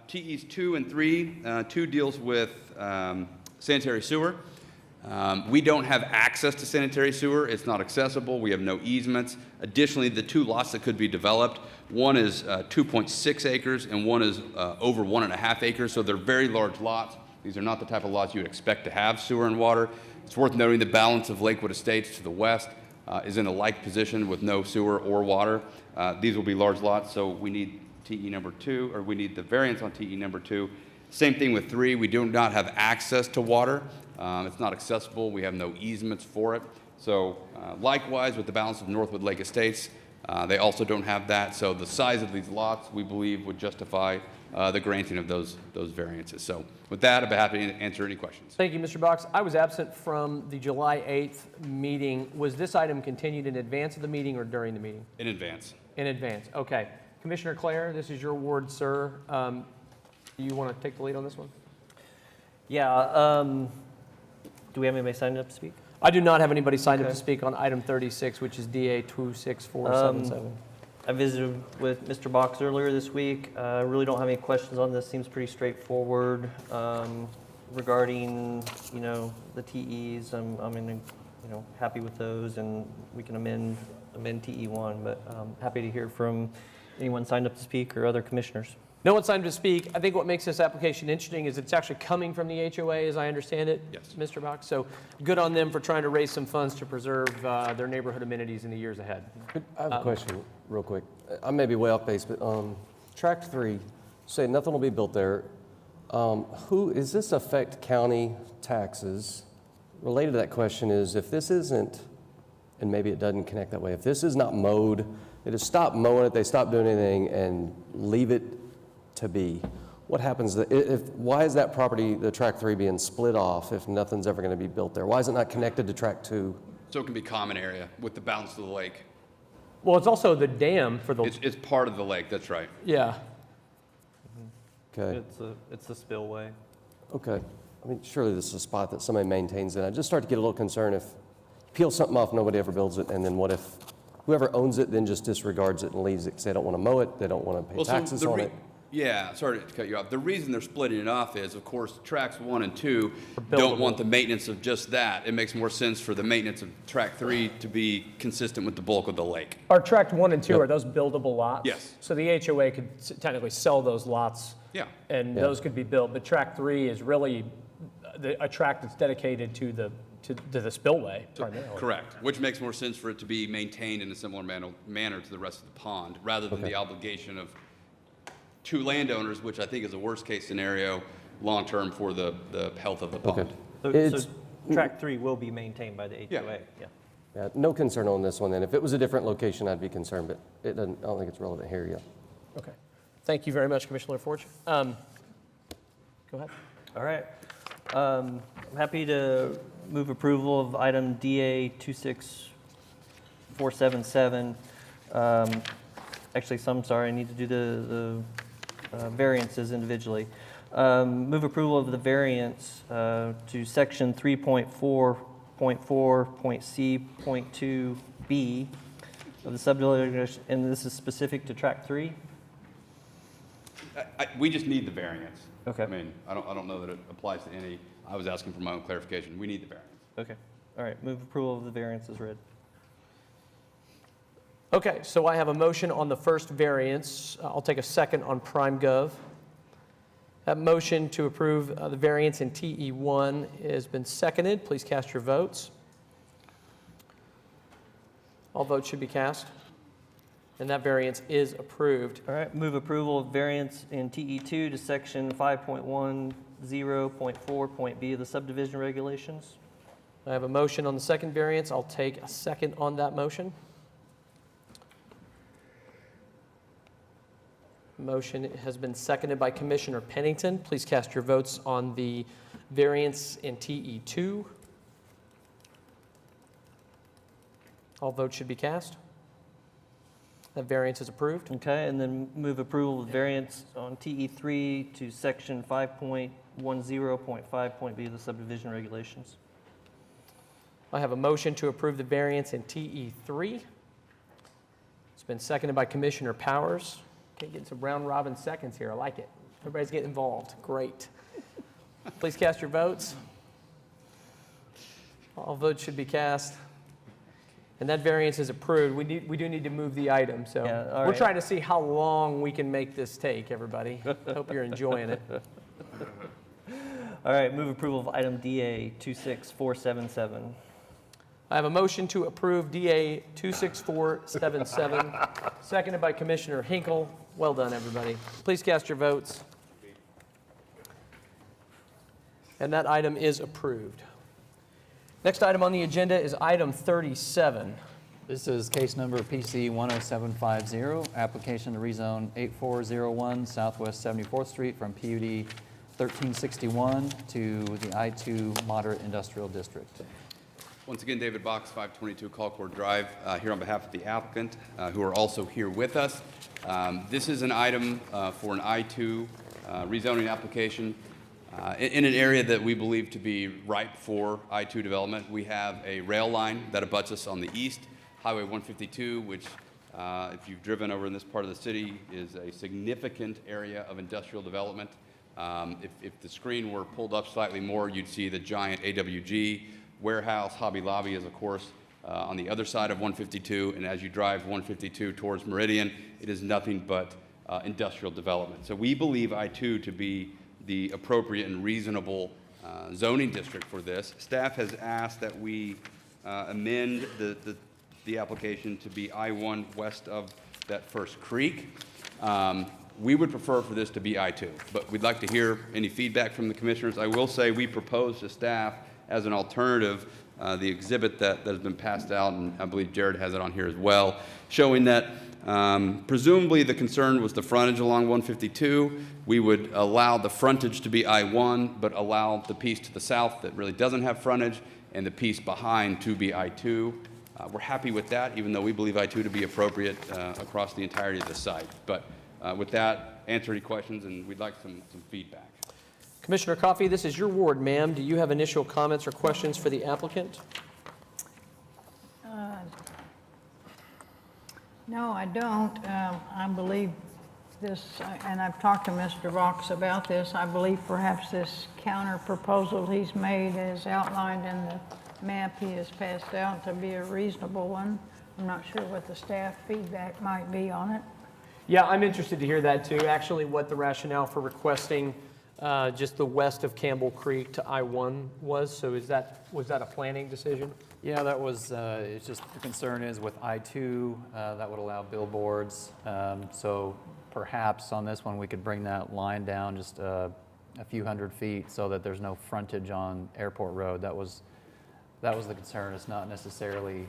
TEs 2 and 3, 2 deals with sanitary sewer. We don't have access to sanitary sewer. It's not accessible. We have no easements. Additionally, the 2 lots that could be developed, one is 2.6 acres and one is over 1.5 acres, so they're very large lots. These are not the type of lots you would expect to have sewer and water. It's worth noting the balance of Lakewood Estates to the west is in a like position with no sewer or water. These will be large lots, so we need TE number 2, or we need the variance on TE number 2. Same thing with 3. We do not have access to water. It's not accessible. We have no easements for it. So likewise with the balance of Northwood Lake Estates, they also don't have that. So the size of these lots, we believe, would justify the granting of those variances. So with that, I'd be happy to answer any questions. Thank you, Mr. Box. I was absent from the July 8th meeting. Was this item continued in advance of the meeting or during the meeting? In advance. In advance, okay. Commissioner Clare, this is your ward, sir. Do you want to take the lead on this one? Yeah, do we have anybody signed up to speak? I do not have anybody signed up Okay. to speak on item 36, which is DA 26477. I visited with Mr. Box earlier this week. I really don't have any questions on this. Seems pretty straightforward. Regarding, the TEs, I'm happy with those, and we can amend TE1, but happy to hear from anyone signed up to speak or other commissioners. No one signed up to speak. I think what makes this application interesting is it's actually coming from the HOA, as I understand it, yes, Mr. Box. So good on them for trying to raise some funds to preserve their neighborhood amenities in the years ahead. I have a question real quick. I may be way off base, but tract 3, say nothing will be built there. Does this affect county taxes? Related to that question is, if this isn't, and maybe it doesn't connect that way, if this is not mowed, they just stop mowing it, they stop doing anything and leave it to be, what happens, why is that property, the tract 3, being split off if nothing's ever going to be built there? Why is it not connected to tract 2? So it can be common area with the balance of the lake. Well, it's also the dam for the... It's part of the lake, that's right. Yeah. Okay. It's a spillway. Okay. I mean, surely this is a spot that somebody maintains it. I just start to get a little concerned if you peel something off, nobody ever builds it, and then what if whoever owns it then just disregards it and leaves it because they don't want to mow it, they don't want to pay taxes on it? Yeah, sorry to cut you off. The reason they're splitting it off is, of course, tracks 1 and 2 don't want the maintenance of just that. It makes more sense for the maintenance of track 3 to be consistent with the bulk of the lake. Are tract 1 and 2, are those buildable lots? Yes. So the HOA could technically sell those lots. Yeah. And those could be built, but tract 3 is really a tract that's dedicated to the spillway primarily. Correct, which makes more sense for it to be maintained in a similar manner to the rest of the pond, rather than the obligation of 2 landowners, which I think is a worst-case scenario long-term for the health of the pond. So tract 3 will be maintained by the HOA? Yeah, no concern on this one then. If it was a different location, I'd be concerned, but I don't think it's relevant here yet. Okay. Thank you very much, Commissioner Forge. Go ahead. All right. I'm happy to move approval of item DA 26477. Actually, I need to do the variances individually. Move approval of the variance to section 3.4.4.C.2B of the subdivision, and this is specific to tract 3? We just need the variance. Okay. I mean, I don't know that it applies to any. I was asking for my own clarification. We need the variance. Okay. All right. Move approval of the variance as read. Okay, so I have a motion on the first variance. I'll take a second on Prime Gov. That motion to approve the variance in TE1 has been seconded. Please cast your votes. All votes should be cast. And that variance is approved. All right, move approval of variance in TE2 to section 5.10.4.B of the subdivision regulations. I have a motion on the second variance. I'll take a second on that motion. Motion has been seconded by Commissioner Pennington. Please cast your votes on the variance in TE2. All votes should be cast. That variance is approved. Okay, and then move approval of variance on TE3 to section 5.10 10.5.b of the subdivision regulations. I have a motion to approve the variance in TE3. It's been seconded by Commissioner Powers. Okay, getting some round robin seconds here. I like it. Everybody's getting involved. Great. Please cast your votes. All votes should be cast. And that variance is approved. We do need to move the item, so Yeah, all we're right. trying to see how long we can make this take, everybody. Hope you're enjoying it. All right, move approval of item DA 26477. I have a motion to approve DA 26477, seconded by Commissioner Hinkle. Well done, everybody. Please cast your votes. And that item is approved. Next item on the agenda is item 37. This is case number PC 10750, application to rezone 8401 Southwest 74th Street from PUD 1361 to the I-2 Moderate Industrial District. Once again, David Box, 522 Colcord Drive, here on behalf of the applicant, who are also here with us. This is an item for an I-2 rezoning application in an area that we believe to be ripe for I-2 development. We have a rail line that abuts us on the east, Highway 152, which, if you've driven over in this part of the city, is a significant area of industrial development. If the screen were pulled up slightly more, you'd see the giant AWG warehouse. Hobby Lobby is, of course, on the other side of 152, and as you drive 152 towards Meridian, it is nothing but industrial development. So we believe I-2 to be the appropriate and reasonable zoning district for this. Staff has asked that we amend the application to be I-1 west of that first creek. We would prefer for this to be I-2, but we'd like to hear any feedback from the commissioners. I will say we proposed to staff as an alternative the exhibit that has been passed out, and I believe Jared has it on here as well, showing that presumably the concern was the frontage along 152. We would allow the frontage to be I-1, but allow the piece to the south that really doesn't have frontage and the piece behind to be I-2. We're happy with that, even though we believe I-2 to be appropriate across the entirety of the site. But with that, answer any questions, and we'd like some feedback. Commissioner Coffey, this is your ward, ma'am. Do you have initial comments or questions for the applicant? No, I don't. I believe this, and I've talked to Mr. Vox about this, I believe perhaps this counter proposal he's made as outlined in the map he has passed out to be a reasonable one. I'm not sure what the staff feedback might be on it. Yeah, I'm interested to hear that too. Actually, what the rationale for requesting just the west of Campbell Creek to I-1 was. So was that a planning decision? Yeah, that was, it's just, the concern is with I-2, that would allow billboards. So perhaps on this one, we could bring that line down just a few hundred feet so that there's no frontage on Airport Road. That was the concern. It's not necessarily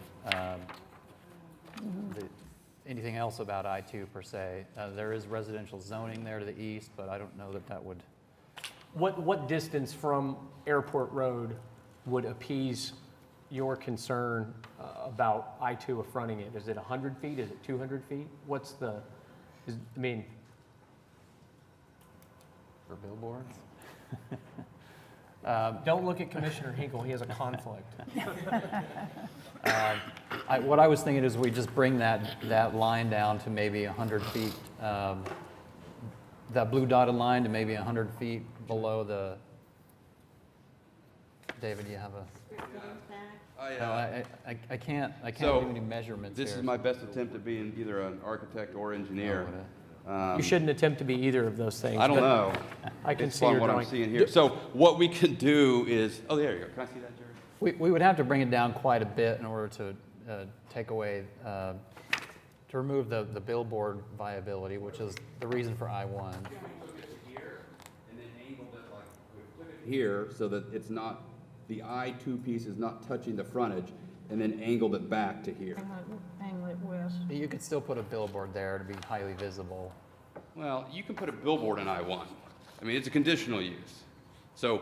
anything else about I-2 per se. There is residential zoning there to the east, but I don't know that that would. What distance from Airport Road would appease your concern about I-2 affronting it? Is it 100 feet? Is it 200 feet? What's the, For billboards? Don't look at Commissioner Hinkle, he has a conflict. What I was thinking is we just bring that line down to maybe 100 feet, that blue dotted line to maybe 100 feet below the, David, you have a? I can't do any measurements This here. is my best attempt at being either an architect or engineer. You shouldn't attempt to be either of those things. I don't know. I can It's see fun your what drawing. I'm seeing here. So what we can do is, oh, there you go. Can I see that, Jared? We would have to bring it down quite a bit in order to take away, to remove the billboard viability, which is the reason for I-1. Here, so that it's not, the I-2 piece is not touching the frontage, and then angled it back to here. Angle it west. You could still put a billboard there to be highly visible. Well, you can put a billboard in I-1. I mean, it's a conditional use. So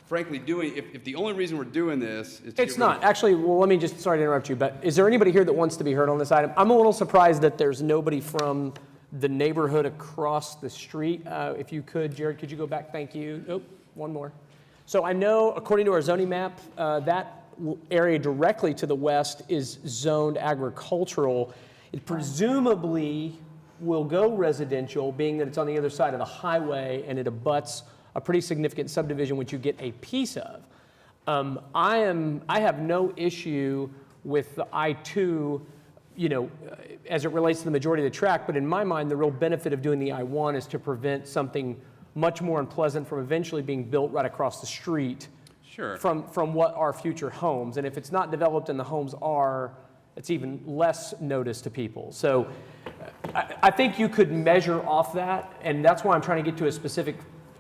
frankly, if the only reason we're doing this is to It's not. Actually, well, let me just, sorry to interrupt you, but is there anybody here that wants to be heard on this item? I'm a little surprised that there's nobody from the neighborhood across the street. If you could, Jared, could you go back? Thank you. Nope, one more. So I know, according to our zoning map, that area directly to the west is zoned agricultural. It presumably will go residential, being that it's on the other side of the highway and it abuts a pretty significant subdivision which you get a piece of. I have no issue with the I-2, as it relates to the majority of the tract, but in my mind, the real benefit of doing the I-1 is to prevent something much more unpleasant from eventually being built right across the street from what are future homes. And if it's not developed and the homes are, it's even less notice to people. So I think you could measure off that, and that's why I'm trying to get to a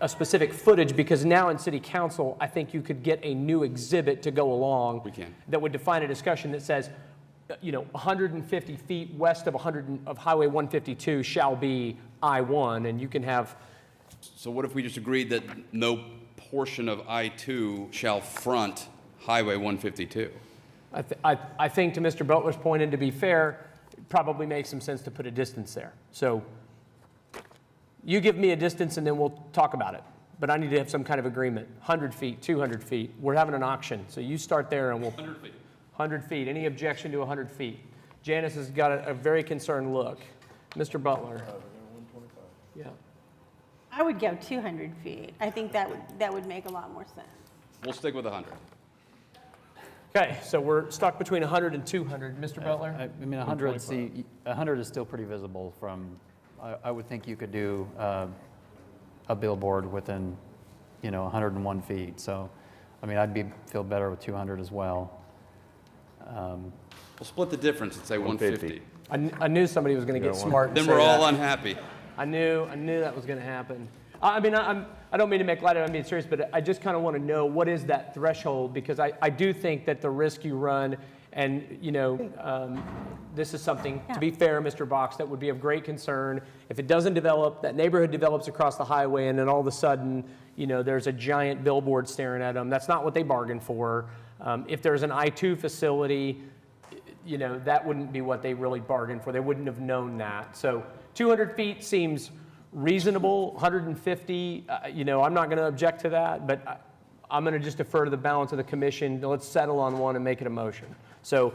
specific footage, because now in City Council, I think you could get a new exhibit to go along that would define a discussion that says, 150 feet west of Highway 152 shall be I-1, and you can have. So what if we just agreed that no portion of I-2 shall front Highway 152? I think to Mr. Butler's point, and to be fair, it probably makes some sense to put a distance there. So you give me a distance and then we'll talk about it. But I need to have some kind of agreement. 100 feet, 200 feet. We're having an auction. So you start there and we'll. 100 feet. 100 feet. Any objection to 100 feet? Janice has got a very concerned look. Mr. Butler. Yeah. I would go 200 feet. I think that would make a lot more sense. We'll stick with 100. Okay, so we're stuck between 100 and 200. Mr. Butler? I mean, 100 is still pretty visible from, I would think you could do a billboard within, 101 feet. So, I mean, feel better with 200 as well. We'll split the difference and say 150. I knew somebody was going to get smart. Then we're all unhappy. I knew that was going to happen. I mean, I don't mean to make light of it, I'm being serious, but I just kind of want to know what is that threshold, because I do think that the risk you run, and, this is something, to be fair, Mr. Box, that would be of great concern. If it doesn't develop, that neighborhood develops across the highway, and then all of a sudden, there's a giant billboard staring at them. That's not what they bargained for. If there's an I-2 facility, that wouldn't be what they really bargained for. They wouldn't have known that. So 200 feet seems reasonable. 150, I'm not going to object to that, but I'm going to just defer to the balance of the commission. Let's settle on one and make it a motion. So,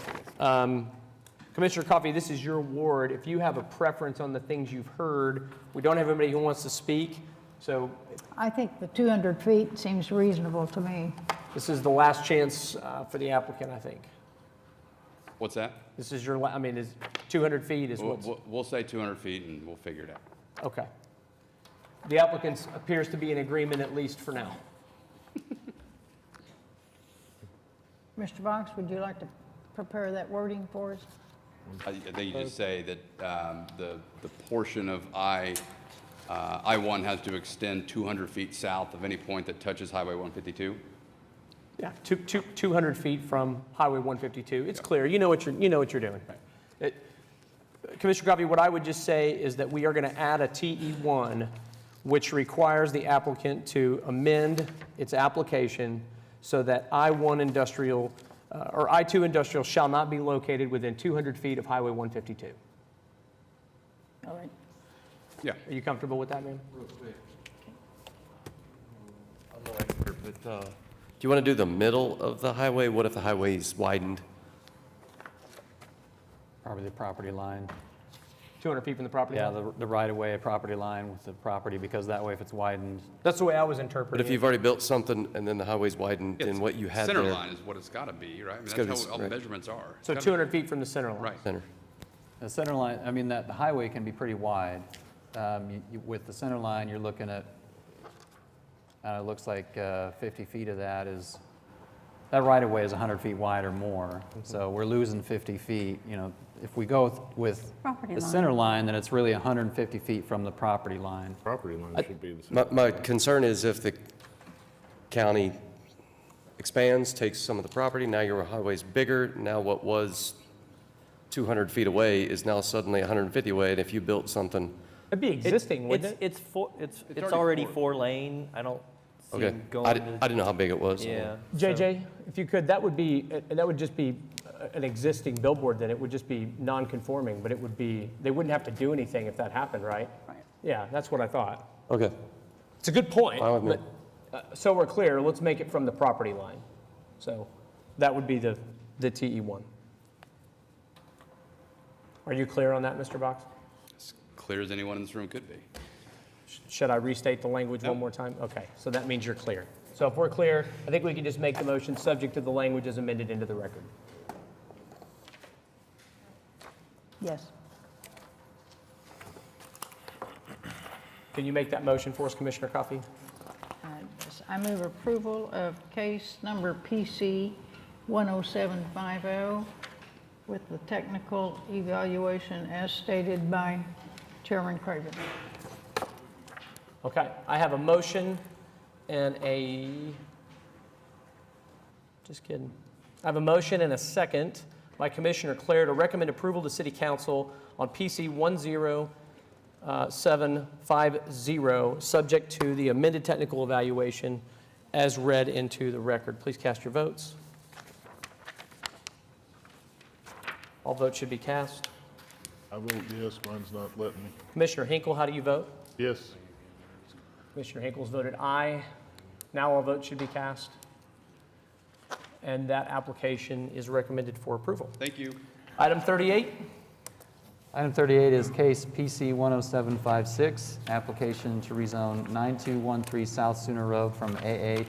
Commissioner Coffey, this is your ward. If you have a preference on the things you've heard, we don't have anybody who wants to speak. So I think the 200 feet seems reasonable to me. this is the last chance for the applicant, I think. What's that? This is your, 200 feet is what's. We'll say 200 feet and we'll figure it out. Okay. The applicant appears to be in agreement, at least for now. Mr. Box, would you like to prepare that wording for us? I think you just say that the portion of I-1 has to extend 200 feet south of any point that touches Highway 152. Yeah, 200 feet from Highway 152. It's clear. You know what you're doing. Commissioner Coffey, what I would just say is that we are going to add a TE1, which requires the applicant to amend its application so that I-1 industrial or I-2 industrial shall not be located within 200 feet of Highway 152. All right. Yeah. Are you comfortable with that, ma'am? Do you want to do the middle of the highway? What if the highway's widened? Probably the property line. 200 feet from the property line? Yeah, the right-of-way property line with the property, because that way if it's widened. That's the way I was interpreting But if you've already built something and then the highway's widened, then what you had there. Center line is what it's got to be, right? I mean, that's how all the measurements are. So 200 feet from the center line. Right. Center. The center line, the highway can be pretty wide. With the center line, you're looking at, it looks like 50 feet of that is, that right-of-way is 100 feet wide or more. So we're losing 50 feet. If we go with Property the line. center line, then it's really 150 feet from the property line. Property line should be the same. My concern is if the county expands, takes some of the property, now your highway's bigger, now what was 200 feet away is now suddenly 150 away, and if you built something. It'd be existing, wouldn't it? It's already 4-lane. I don't see Okay, it going I to. didn't know how big it was. Yeah. JJ, if you could, that would just be an existing billboard, then it would just be non-conforming, but they wouldn't have to do anything if that happened, right? Right. Yeah, that's what I thought. Okay. It's a good point, Fine with me. so we're clear, let's make it from the property line. So that would be the TE1. Are you clear on that, Mr. Box? As clear as anyone in this room could be. Should I restate the language one more time? Okay, so that means you're clear. So if we're clear, I think we can just make the motion subject to the language as amended into the record. Yes. Can you make that motion for us, Commissioner Coffey? Yes. I move approval of case number PC 10750 with the technical evaluation as stated by Chairman Craven. Okay, I have a motion and just kidding. I have a motion and a second by Commissioner Clare to recommend approval to City Council on PC 10750, subject to the amended technical evaluation as read into the record. Please cast your votes. All votes should be cast. I vote yes, mine's not letting me. Commissioner Hinkle, how do you vote? Yes. Commissioner Hinkle's voted aye. Now all votes should be cast. And that application is recommended for approval. Thank you. Item 38. Item 38 is case PC 10756, application to rezone 9213 South Sooner Road from AA.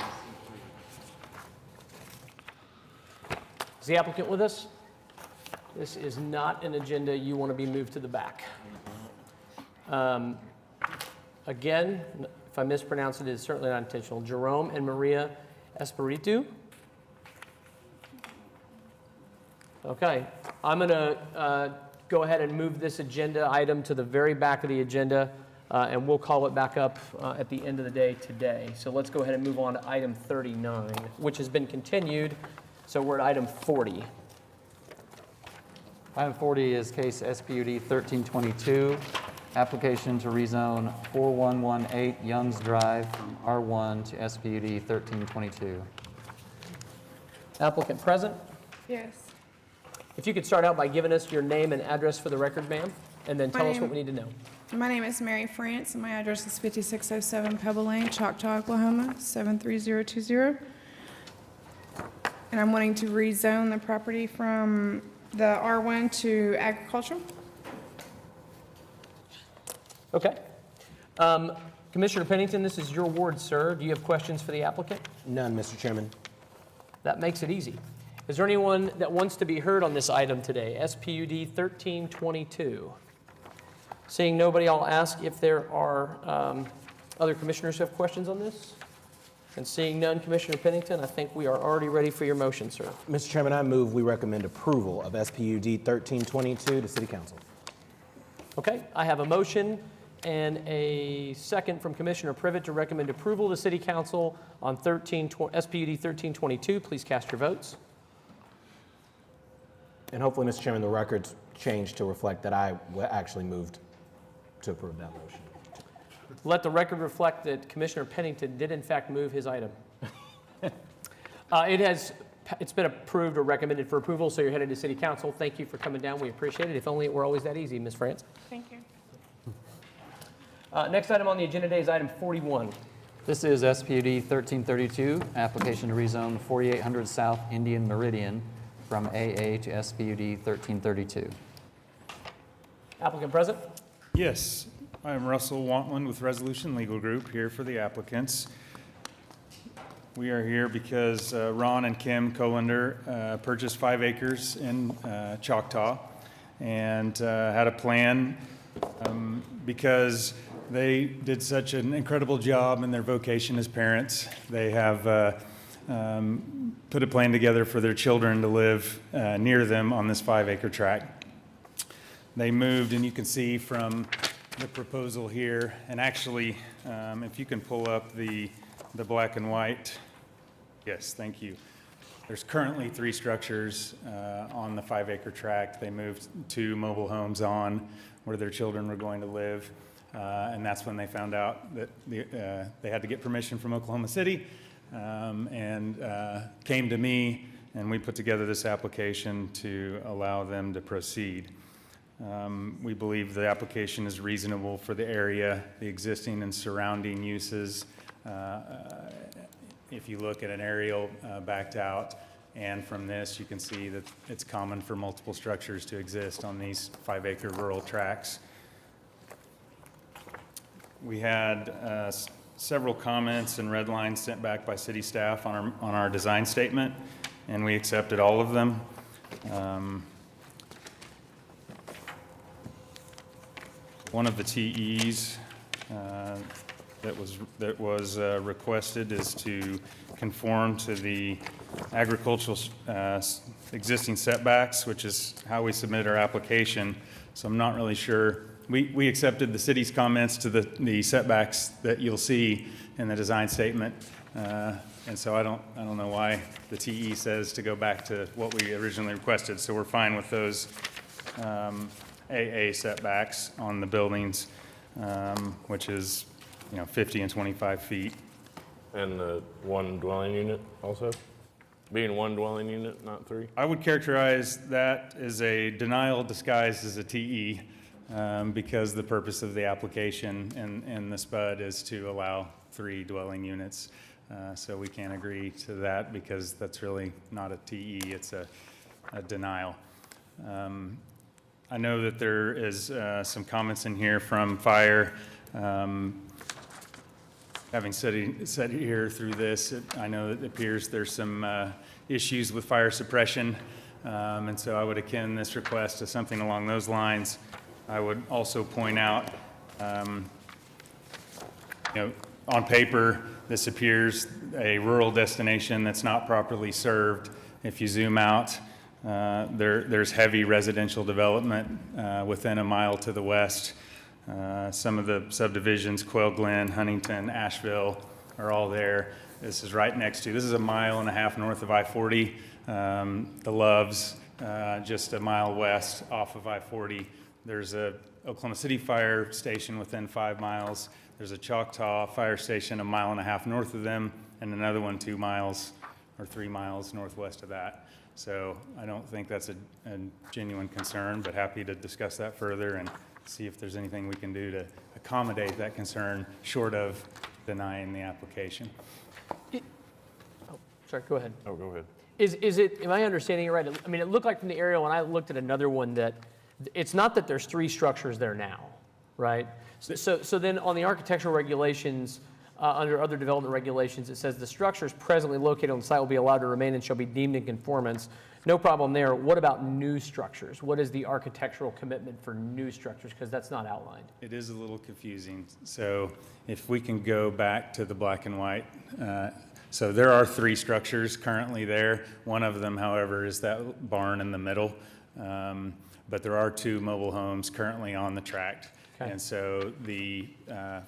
Is the applicant with us? This is not an agenda you want to be moved to the back. Again, if I mispronounce it, it's certainly not intentional. Jerome and Maria Espiritu. Okay, I'm going to go ahead and move this agenda item to the very back of the agenda, and we'll call it back up at the end of the day today. So let's go ahead and move on to item 39, which has been continued. So we're at item 40. Item 40 is case SPUD 1322, application to rezone 4118 Youngs Drive from R1 to SPUD 1322. Applicant present? Yes. If you could start out by giving us your name and address for the record, ma'am, and then tell us what we need to know. My name is Mary France, and my address is 5607 Pebble Lane, Choctaw, Oklahoma, 73020. And I'm wanting to rezone the property from the R1 to agricultural. Okay. Commissioner Pennington, this is your ward, sir. Do you have questions for the applicant? None, Mr. Chairman. That makes it easy. Is there anyone that wants to be heard on this item today? SPUD 1322. Seeing nobody, I'll ask if there are other commissioners who have questions on this. And seeing none, Commissioner Pennington, I think we are already ready for your motion, sir. Mr. Chairman, I move we recommend approval of SPUD 1322 to City Council. Okay, I have a motion and a second from Commissioner Privet to recommend approval to City Council on SPUD 1322. Please cast your votes. And hopefully, Mr. Chairman, the record's changed to reflect that I actually moved to approve that motion. Let the record reflect that Commissioner Pennington did in fact move his item. It's been approved or recommended for approval, so you're headed to City Council. Thank you for coming down. We appreciate it. If only it were always that easy, Ms. France. Thank you. Next item on the agenda today is item 41. This is SPUD 1332, application to rezone 4800 South Indian Meridian from AA to SPUD 1332. Applicant present? Yes, I'm Russell Wantland with Resolution Legal Group, here for the applicants. We are here because Ron and Kim Kolander purchased 5 acres in Choctaw and had a plan because they did such an incredible job in their vocation as parents. They have put a plan together for their children to live near them on this 5-acre tract. They moved, and you can see from the proposal here, and actually, if you can pull up the black and white. Yes, thank you. There's currently 3 structures on the 5-acre tract. They moved 2 mobile homes on where their children were going to live, and that's when they found out that they had to get permission from Oklahoma City, and came to me, and we put together this application to allow them to proceed. We believe the application is reasonable for the area, the existing and surrounding uses, if you look at an aerial backed out, and from this, you can see that it's common for multiple structures to exist on these 5-acre rural tracts. We had several comments and red lines sent back by city staff on our design statement, and we accepted all of them. One of the TEs that was requested is to conform to the agricultural existing setbacks, which is how we submitted our application. So I'm not really sure. We accepted the city's comments to the setbacks that you'll see in the design statement. And so I don't know why the TE says to go back to what we originally requested. So we're fine with those AA setbacks on the buildings, which is, 50 and 25 feet. And the one dwelling unit also? Being one dwelling unit, not 3? I would characterize that as a denial disguised as a TE, because the purpose of the application and the SPUD is to allow 3 dwelling units. So we can't agree to that because that's really not a TE, it's a denial. I know that there is some comments in here from fire. Having sat here through this, I know that it appears there's some issues with fire suppression, and so I would akin this request to something along those lines. I would also point out, on paper, this appears a rural destination that's not properly served. If you zoom out, there's heavy residential development within a mile to the west. Some of the subdivisions, Quail Glen, Huntington, Asheville, are all there. This is right next to, this is 1.5 miles north of I-40. The Loves, just 1 mile west off of I-40. There's a Oklahoma City fire station within 5 miles. There's a Choctaw fire station 1.5 miles north of them, and another one 2 miles or 3 miles northwest of that. So I don't think that's a genuine concern, but happy to discuss that further and see if there's anything we can do to accommodate that concern short of denying the application. Sorry, go ahead. Oh, go ahead. Is it, am I understanding it right? I mean, it looked like from the aerial, and I looked at another one, that it's not that there's 3 structures there now, right? So then on the architectural regulations, under other development regulations, it says the structures presently located on the site will be allowed to remain and shall be deemed in conformance. No problem there. What about new structures? What is the architectural commitment for new structures? Because that's not outlined. It is a little confusing. So if we can go back to the black and white. So there are 3 structures currently there. One of them, however, is that barn in the middle. But there are 2 mobile homes currently on the tract. Okay. And so the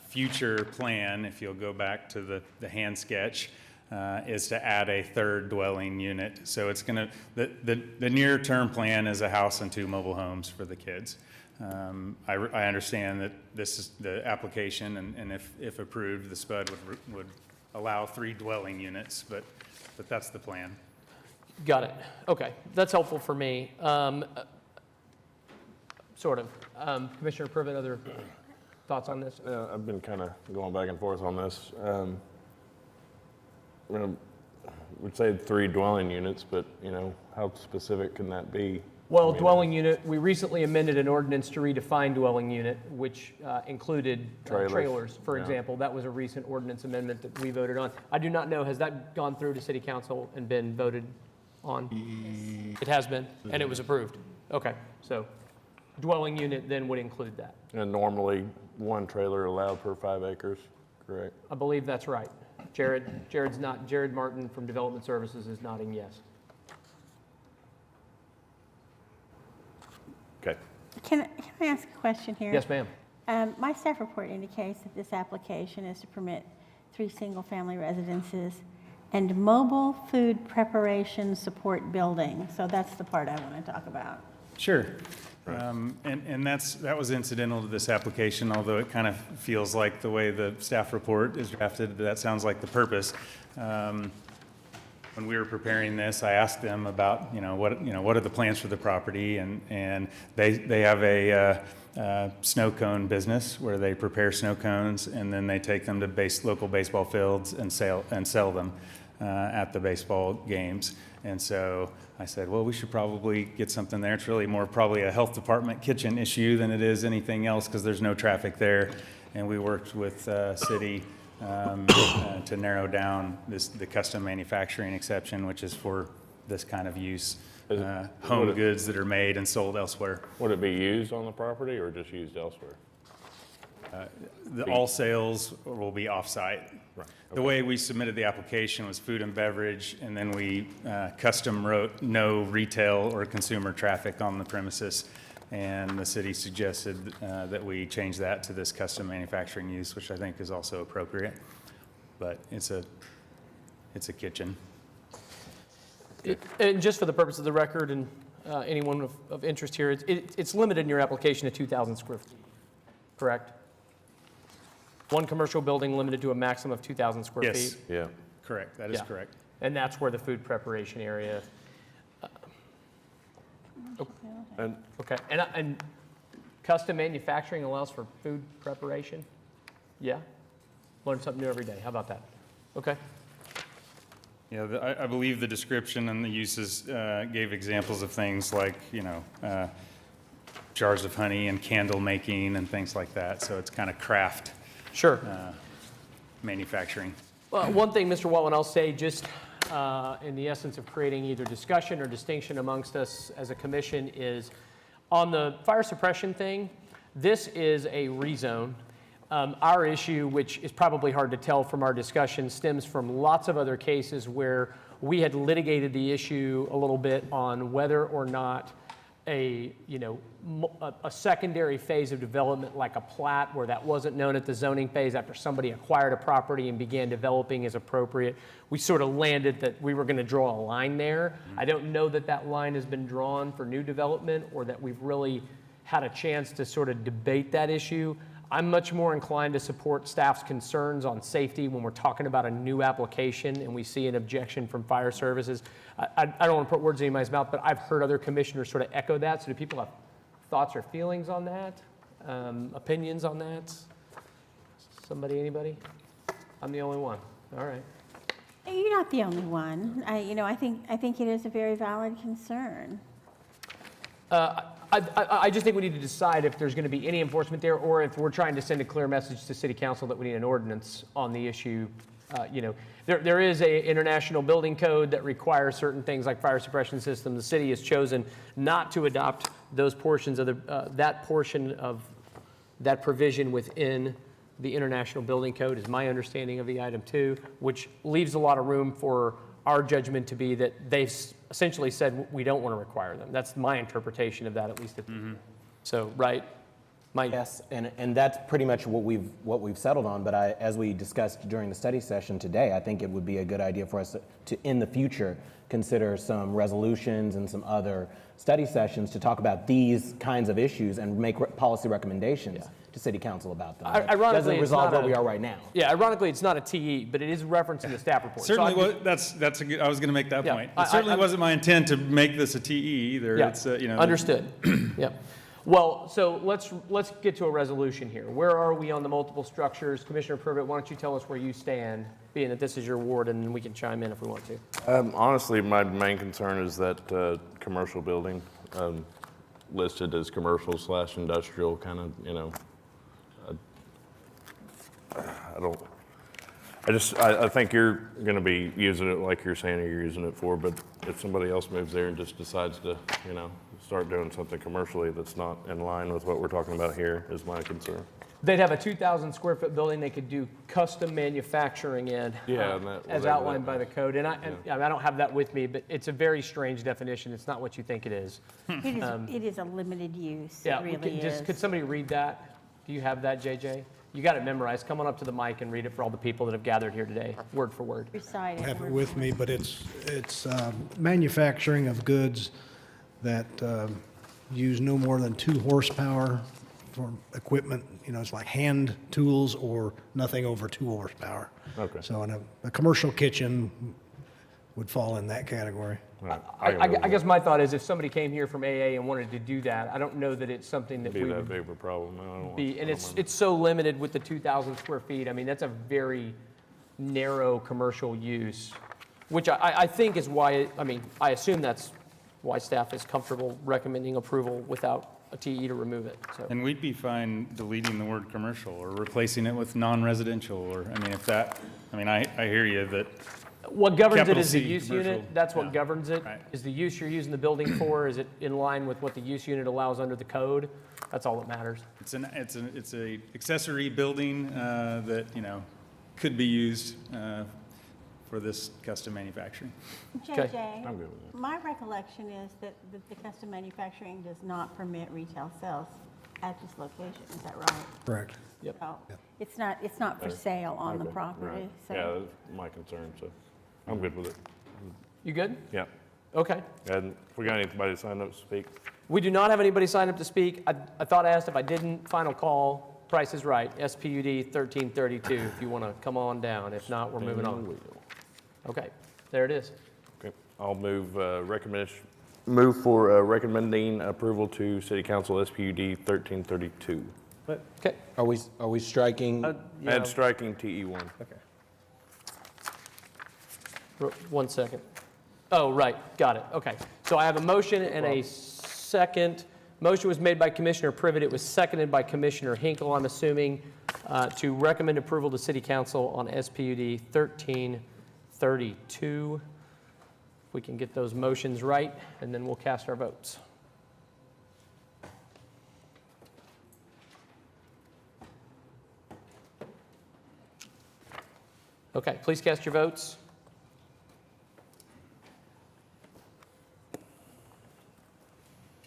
future plan, if you'll go back to the hand sketch, is to add a 3rd dwelling unit. So it's going to, the near-term plan is a house and 2 mobile homes for the kids. I understand that this is the application, and if approved, the SPUD would allow 3 dwelling units, but that's the plan. Got it. Okay, that's helpful for me. Sort of. Commissioner Privet, other thoughts on this? Yeah, I've been kind of going back and forth on this. We'd say 3 dwelling units, but, how specific can that be? Well, dwelling unit, we recently amended an ordinance to redefine dwelling unit, which included trailers, for example. That was a recent ordinance amendment that we voted on. I do not know, has that gone through to City Council and been voted on? It has been, and it was approved. Okay, so dwelling unit then would include that. And normally 1 trailer allowed per 5 acres, correct? I believe that's right. Jared Martin from Development Services is nodding yes. Okay. Can I ask a question here? Yes, ma'am. My staff report indicates that this application is to permit 3 single-family residences and mobile food preparation support building. So that's the part I want to talk about. Sure. And that was incidental to this application, although it kind of feels like the way the staff report is drafted, that sounds like the purpose. when we were preparing this, I asked them about, what are the plans for the property? And they have a snow cone business where they prepare snow cones and then they take them to local baseball fields and sell them at the baseball games. And so I said, well, we should probably get something there. It's really more probably a health department kitchen issue than it is anything else because there's no traffic there. And we worked with city to narrow down the custom manufacturing exception, which is for this kind of use, home goods that are made and sold elsewhere. Would it be used on the property or just used elsewhere? All sales will be off-site. Right. The way we submitted the application was food and beverage, and then we custom wrote no retail or consumer traffic on the premises. And the city suggested that we change that to this custom manufacturing use, which I think is also appropriate. But it's a kitchen. And just for the purpose of the record and anyone of interest here, it's limited in your application to 2,000 square feet, correct? One commercial building limited to a maximum of 2,000 square feet? Yes. Yeah. Correct. That is correct. And that's where the food preparation area. Okay. And custom manufacturing allows for food preparation? Yeah. Learn something new every day. How about that? Okay. Yeah, I believe the description and the uses gave examples of things like, jars of honey and candle making and things like that. So it's kind of craft. Sure. Manufacturing. Well, one thing, Mr. Waltman, I'll say just in the essence of creating either discussion or distinction amongst us as a commission is on the fire suppression thing, this is a rezone. Our issue, which is probably hard to tell from our discussion, stems from lots of other cases where we had litigated the issue a little bit on whether or not a secondary phase of development like a plat where that wasn't known at the zoning phase after somebody acquired a property and began developing is appropriate. We sort of landed that we were going to draw a line there. I don't know that that line has been drawn for new development or that we've really had a chance to sort of debate that issue. I'm much more inclined to support staff's concerns on safety when we're talking about a new application and we see an objection from fire services. I don't want to put words in anybody's mouth, but I've heard other commissioners sort of echo that. So do people have thoughts or feelings on that? Opinions on that? Somebody, anybody? I'm the only one. All right. You're not the only one. I think it is a very valid concern. I just think we need to decide if there's going to be any enforcement there or if we're trying to send a clear message to City Council that we need an ordinance on the issue. There is an international building code that requires certain things like fire suppression system. The city has chosen not to adopt those portions of that portion of that provision within the international building code is my understanding of the item 2, which leaves a lot of room for our judgment to be that they've essentially said we don't want to require them. That's my interpretation of that, at least. So, right? Mike? Yes, and that's pretty much what we've settled on. But as we discussed during the study session today, I think it would be a good idea for us to in the future consider some resolutions and some other study sessions to talk about these kinds of issues and make policy recommendations to City Council about them. Ironically, doesn't resolve where we we are right now. Yeah, ironically, it's not a TE, but it is referenced in the staff report. Certainly, So that's a good. I was going to make that Yeah, point. It certainly wasn't my intent to make this a TE either. Yeah, It's understood. Yep. Well, so let's get to a resolution here. Where are we on the multiple structures? Commissioner Privet, why don't you tell us where you stand, being that this is your ward, and we can chime in if we want to. Honestly, my main concern is that commercial building listed as commercial/industrial kind of, I think you're going to be using it like you're saying you're using it for, but if somebody else moves there and just decides to, start doing something commercially that's not in line with what we're talking about here is my concern. They'd have a 2,000 square foot building they could do custom manufacturing in, as outlined by the code. And I don't have that with me, but it's a very strange definition. It's not what you think it is. It is a limited use. Yeah, It really is. could somebody read that? Do you have that, JJ? You got it memorized. Come on up to the mic and read it for all the people that have gathered here today, word for word. Recite I it. have it with me, but it's manufacturing of goods that use no more than 2 horsepower for equipment. It's like hand tools or nothing over 2 horsepower. Okay. So in a commercial kitchen, would fall in that category. I guess my thought is if somebody came here from AA and wanted to do that, I don't know that it's something that Be we that would big of a problem. I don't be, and I don't mind. it's so limited with the 2,000 square feet. I mean, that's a very narrow commercial use, which I think is why, I mean, I assume that's why staff is comfortable recommending approval without a TE to remove it, so. And we'd be fine deleting the word commercial or replacing it with non-residential, or, I mean, if that, I mean, I hear you that. What governs it Capital is the C, use commercial, unit. That's what yeah. governs it. Right. Is the use you're using the building for, is it in line with what the use unit allows under the code? That's all that matters. It's a accessory building that, you know, could be used for this custom manufacturing. Okay. JJ, I'm good with that. my recollection is that the custom manufacturing does not permit retail sales at this location, is that right? Correct. Yep. So it's not for sale on the Okay, property, right. so. Yeah, that's my concern, so I'm good with it. You good? Yeah. Okay. And if we got anybody signed up to speak, We do not have anybody signed up to speak. I thought I asked if I didn't. Final call. Price is right. SPUD 1332. If you want to come on down. If not, we're moving on. Okay. There it is. okay, I'll move for recommending approval to City Council SPUD 1332. Okay. Are we striking? And striking TE1. One second. Oh, right, got it, okay. So I have a motion and a second. Motion was made by Commissioner Privet, it was seconded by Commissioner Hinkle, I'm assuming, to recommend approval to City Council on SPUD 1332. If we can get those motions right, and then we'll cast our votes. Okay, please cast your votes.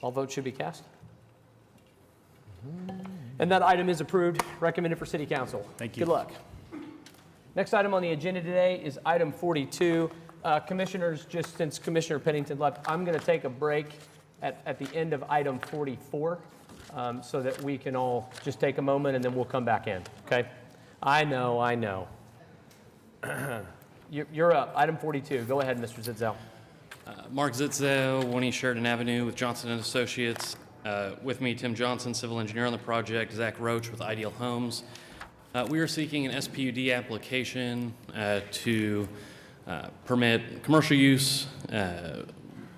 All votes should be cast. And that item is approved, recommended for City Council. Thank you. Good luck. Next item on the agenda today is item 42. Commissioners, just since Commissioner Pennington left, I'm going to take a break at the end of item 44 so that we can all just take a moment and then we'll come back in, okay? I know. You're up, item 42. Go ahead, Mr. Zitzel. Mark Zitzel, 1 East Sheridan Avenue with Johnson & Associates. With me, Tim Johnson, civil engineer on the project, Zach Roach with Ideal Homes. We are seeking an SPUD application to permit commercial use.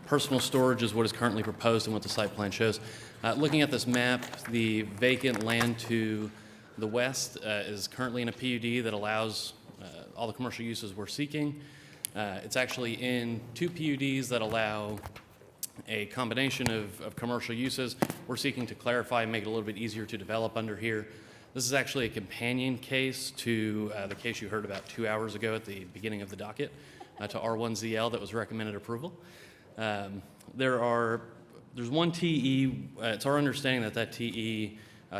Personal storage is what is currently proposed and what the site plan shows. Looking at this map, the vacant land to the west is currently in a PUD that allows all the commercial uses we're seeking. It's actually in 2 PUDs that allow a combination of commercial uses. We're seeking to clarify and make it a little bit easier to develop under here. This is actually a companion case to the case you heard about 2 hours ago at the beginning of the docket, to R1ZL that was recommended approval. There's one TE. It's our understanding that TE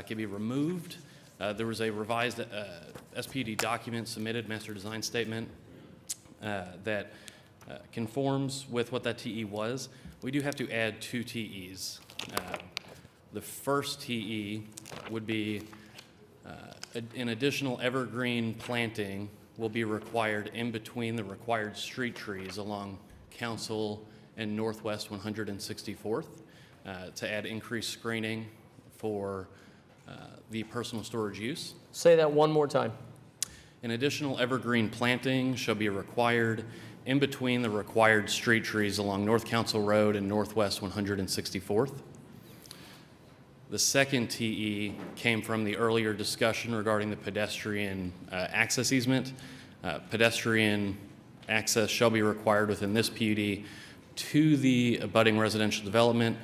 can be removed. There was a revised SPUD document submitted, master design statement, that conforms with what that TE was. We do have to add 2 TEs. The first TE would be an additional evergreen planting will be required in between the required street trees along Council and Northwest 164th to add increased screening for the personal storage use. Say that one more time. An additional evergreen planting shall be required in between the required street trees along North Council Road and Northwest 164th. The second TE came from the earlier discussion regarding the pedestrian access easement. Pedestrian access shall be required within this PUD to the abutting residential development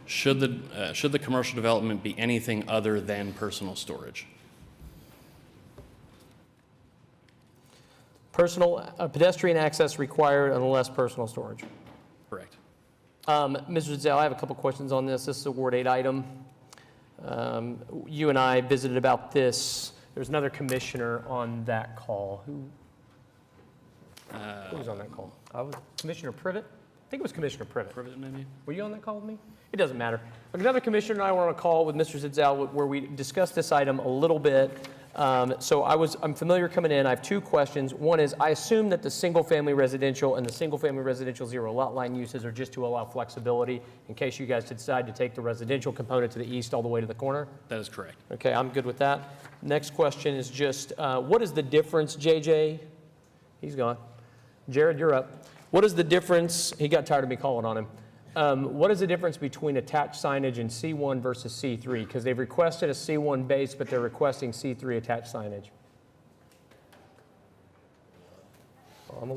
should the commercial development be anything other than personal storage. Pedestrian access required unless personal storage. Correct. Mr. Zell, I have a couple questions on this. This is a Ward 8 item. You and I visited about this. There's another commissioner on that call. Who was on that call? Commissioner Privet? I think it was Commissioner Privet. Privet, maybe? Were you on that call with me? It doesn't matter. Another commissioner and I were on a call with Mr. Zitzel where we discussed this item a little bit. So I'm familiar coming in. I have two questions. One is, I assume that the single-family residential and the single-family residential zero lot line uses are just to allow flexibility in case you guys decide to take the residential component to the east all the way to the corner? That is correct. Okay, I'm good with that. Next question is just, what is the difference, JJ? He's gone. Jared, you're up. What is the difference? He got tired of me calling on him. What is the difference between attached signage in C1 versus C3? Because they've requested a C1 base, but they're requesting C3 attached signage. Well, I'm a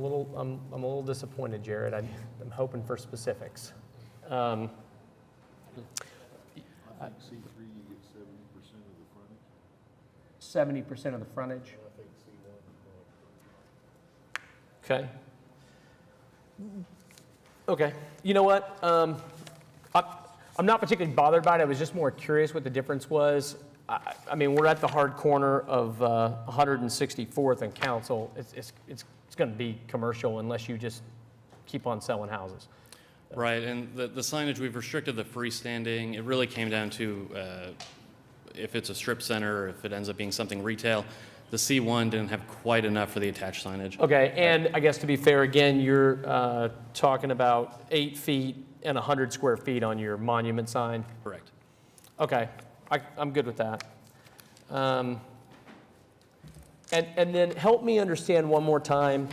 little disappointed, Jared. I'm hoping for specifics. I think C3, you get 70% of the frontage. 70% of the frontage. I think C1. Okay. Okay. You know what? I'm not particularly bothered by it. I was just more curious what the difference was. I mean, we're at the hard corner of 164th and Council. It's going to be commercial unless you just keep on selling houses. Right, and the signage, we've restricted the freestanding. It really came down to if it's a strip center, if it ends up being something retail. The C1 didn't have quite enough for the attached signage. Okay, and I guess to be fair, again, you're talking about 8 feet and 100 square feet on your monument sign? Correct. Okay, I'm good with that. And then help me understand one more time.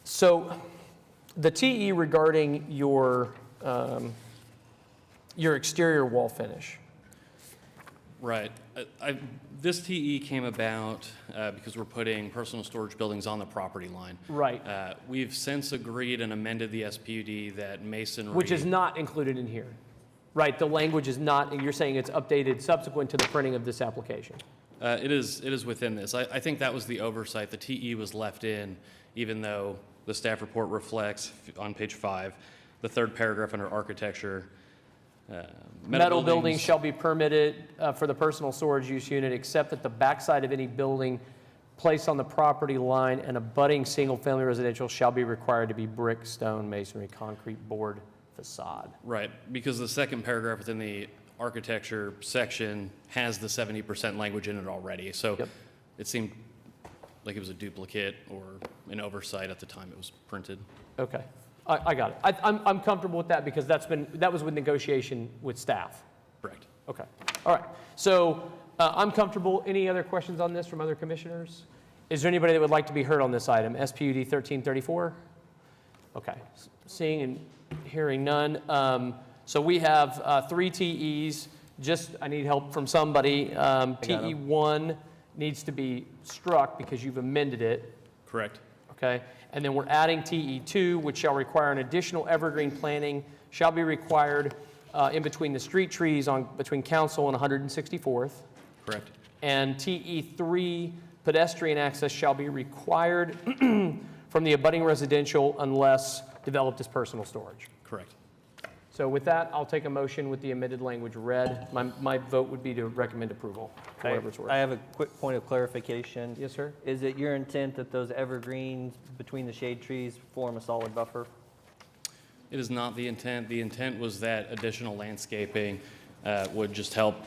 So the TE regarding your exterior wall finish. Right. This TE came about because we're putting personal storage buildings on the property line. Right. We've since agreed and amended the SPUD that masonry. Which is not included in here. Right, the language is not, you're saying it's updated subsequent to the printing of this application. It is within this. I think that was the oversight. The TE was left in, even though the staff report reflects on page 5, the third paragraph under architecture. Metal buildings shall be permitted for the personal storage use unit, except that the backside of any building placed on the property line and abutting single-family residential shall be required to be brick, stone, masonry, concrete, board, facade. Right, because the second paragraph within the architecture section has the 70% language in it already. So it seemed like it was a duplicate or an oversight at the time it was printed. Okay. I got it. I'm comfortable with that because that was with negotiation with staff. Correct. Okay. All right. So I'm comfortable. Any other questions on this from other commissioners? Is there anybody that would like to be heard on this item? SPUD 1334? Okay. Seeing and hearing none. So we have 3 TEs. I need help from somebody. TE1 needs to be struck because you've amended it. Correct. Okay. And then we're adding TE2, which shall require an additional evergreen planting, shall be required in between the street trees between Council and 164th. Correct. And TE3, pedestrian access shall be required from the abutting residential unless developed as personal storage. Correct. So with that, I'll take a motion with the amended language read. My vote would be to recommend approval, for whatever it's worth. I have a quick point of clarification. Yes, sir. Is it your intent that those evergreens between the shade trees form a solid buffer? It is not the intent. The intent was that additional landscaping would just help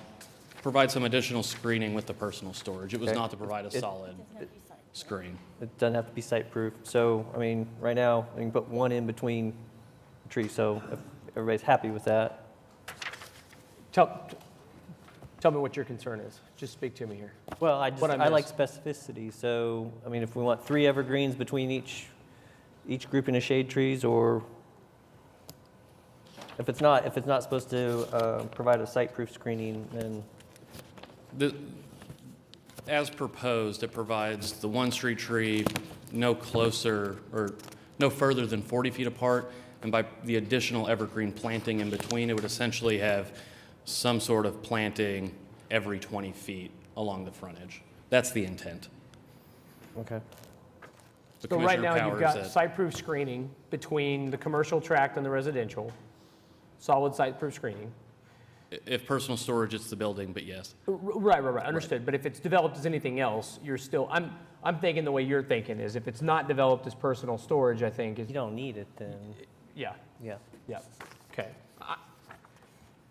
provide some additional screening with the personal storage. It was not to provide a solid screen. It doesn't have to be site-proof. So, I mean, right now, I can put one in between trees, so if everybody's happy with that. Tell me what your concern is. Just speak to me here. Well, I like specificity. So, I mean, if we want 3 evergreens between each grouping of shade trees, or if it's not supposed to provide a site-proof screening, then as proposed, it provides the one street tree no closer or no further than 40 feet apart, and by the additional evergreen planting in between, it would essentially have some sort of planting every 20 feet along the frontage. That's the intent. Okay. So right now, you've got site-proof screening between the commercial tract and the residential, solid site-proof screening. If personal storage, it's the building, but yes. Right, understood. But if it's developed as anything else, you're still, I'm thinking the way you're thinking is if it's not developed as personal storage, I think is. You don't need it then. Yeah. Yeah. Yeah. Okay.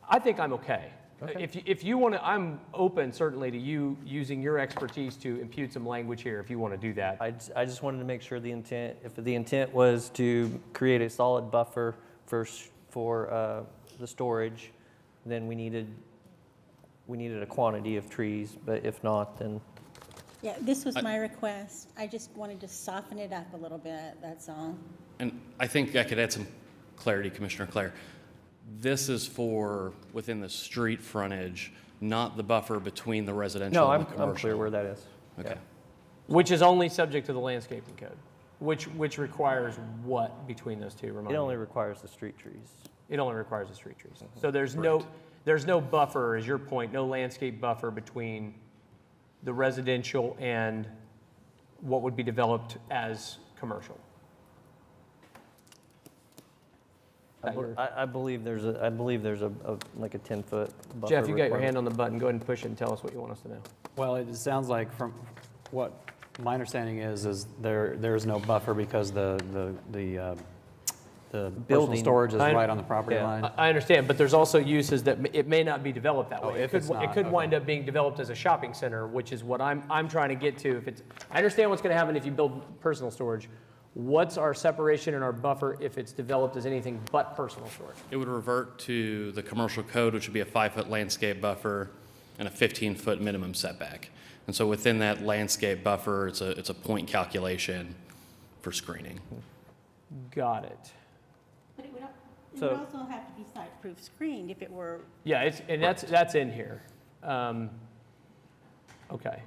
I think I'm okay. If you want to, I'm open certainly to you using your expertise to impute some language here if you want to do that. I just wanted to make sure if the intent was to create a solid buffer for the storage, then we needed a quantity of trees, but if not, then. Yeah, this was my request. I just wanted to soften it up a little bit, that's all. And I think I could add some clarity, Commissioner Claire. This is for within the street frontage, not the buffer between the residential No, and the commercial. I'm clear where that is. Okay. Yeah. Which is only subject to the landscaping code, which requires what between those two? Remind It me. only requires the street trees. It only requires the street trees. So there's no buffer, is your point, no landscape buffer between the residential and what would be developed as commercial? I believe there's a like a 10-foot buffer. Jeff, you got your requirement. hand on the button. Go ahead and push it and tell us what you want us to know. Well, it sounds like from what my understanding is there is no buffer because the personal building- storage is right on the property line. I understand, but there's also uses that it may not be developed that way. if It it's could, not, it could okay. wind up being developed as a shopping center, which is what I'm trying to get to. I understand what's going to happen if you build personal storage. What's our separation and our buffer if it's developed as anything but personal storage? It would revert to the commercial code, which would be a 5-foot landscape buffer and a 15-foot minimum setback. And so within that landscape buffer, it's a point calculation for screening. Got it. But it would So- also have to be site-proof screened if it were. Yeah, that's in here. Okay.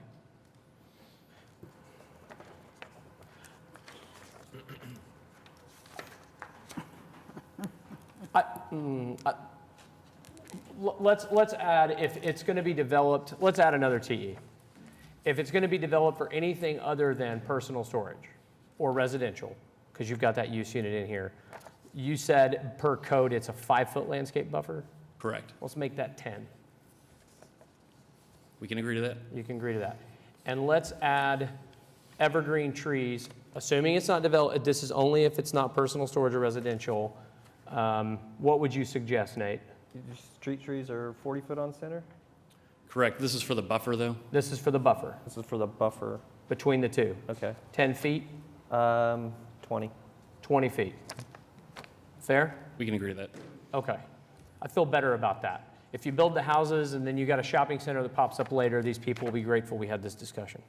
Let's add, if it's going to be developed, let's add another TE. If it's going to be developed for anything other than personal storage or residential, because you've got that use unit in here, you said per code it's a 5-foot landscape buffer? Correct. Let's make that 10. We can agree to that? You can agree to that. And let's add evergreen trees, assuming it's not developed, this is only if it's not personal storage or residential. What would you suggest, Nate? Street trees are 40 foot on center? Correct. This is for the buffer, though? This is for the buffer. This is for the buffer. Between the two. Okay. 10 feet, 20. 20 feet. Fair? We can agree to that. Okay. I feel better about that. If you build the houses and then you got a shopping center that pops up later, these people will be grateful we had this discussion.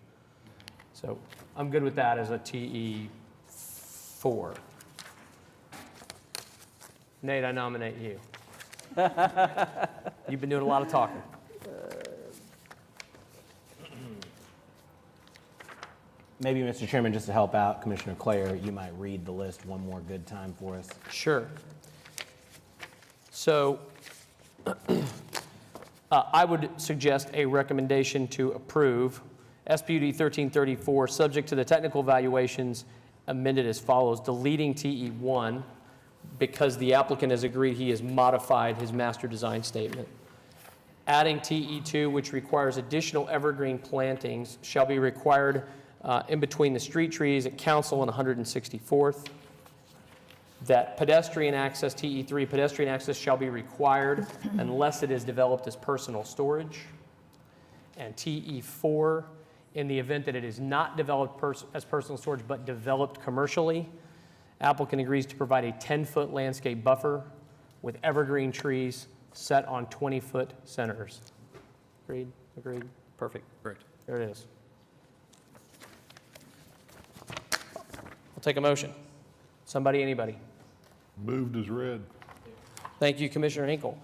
So I'm good with that as a TE4. Nate, I nominate you. You've been doing a lot of talking. Maybe, Mr. Chairman, just to help out Commissioner Claire, you might read the list one more good time for us. Sure. So I would suggest a recommendation to approve SPUD 1334, subject to the technical evaluations, amended as follows, deleting TE1 because the applicant has agreed he has modified his master design statement. Adding TE2, which requires additional evergreen plantings, shall be required in between the street trees at Council and 164th. That pedestrian access, TE3, pedestrian access shall be required unless it is developed as personal storage. And TE4, in the event that it is not developed as personal storage but developed commercially, applicant agrees to provide a 10-foot landscape buffer with evergreen trees set on 20-foot centers. Agreed? Agreed? Perfect. Correct. There it is. I'll take a motion. Somebody, anybody? Moved as read. Thank you, Commissioner Hinkle.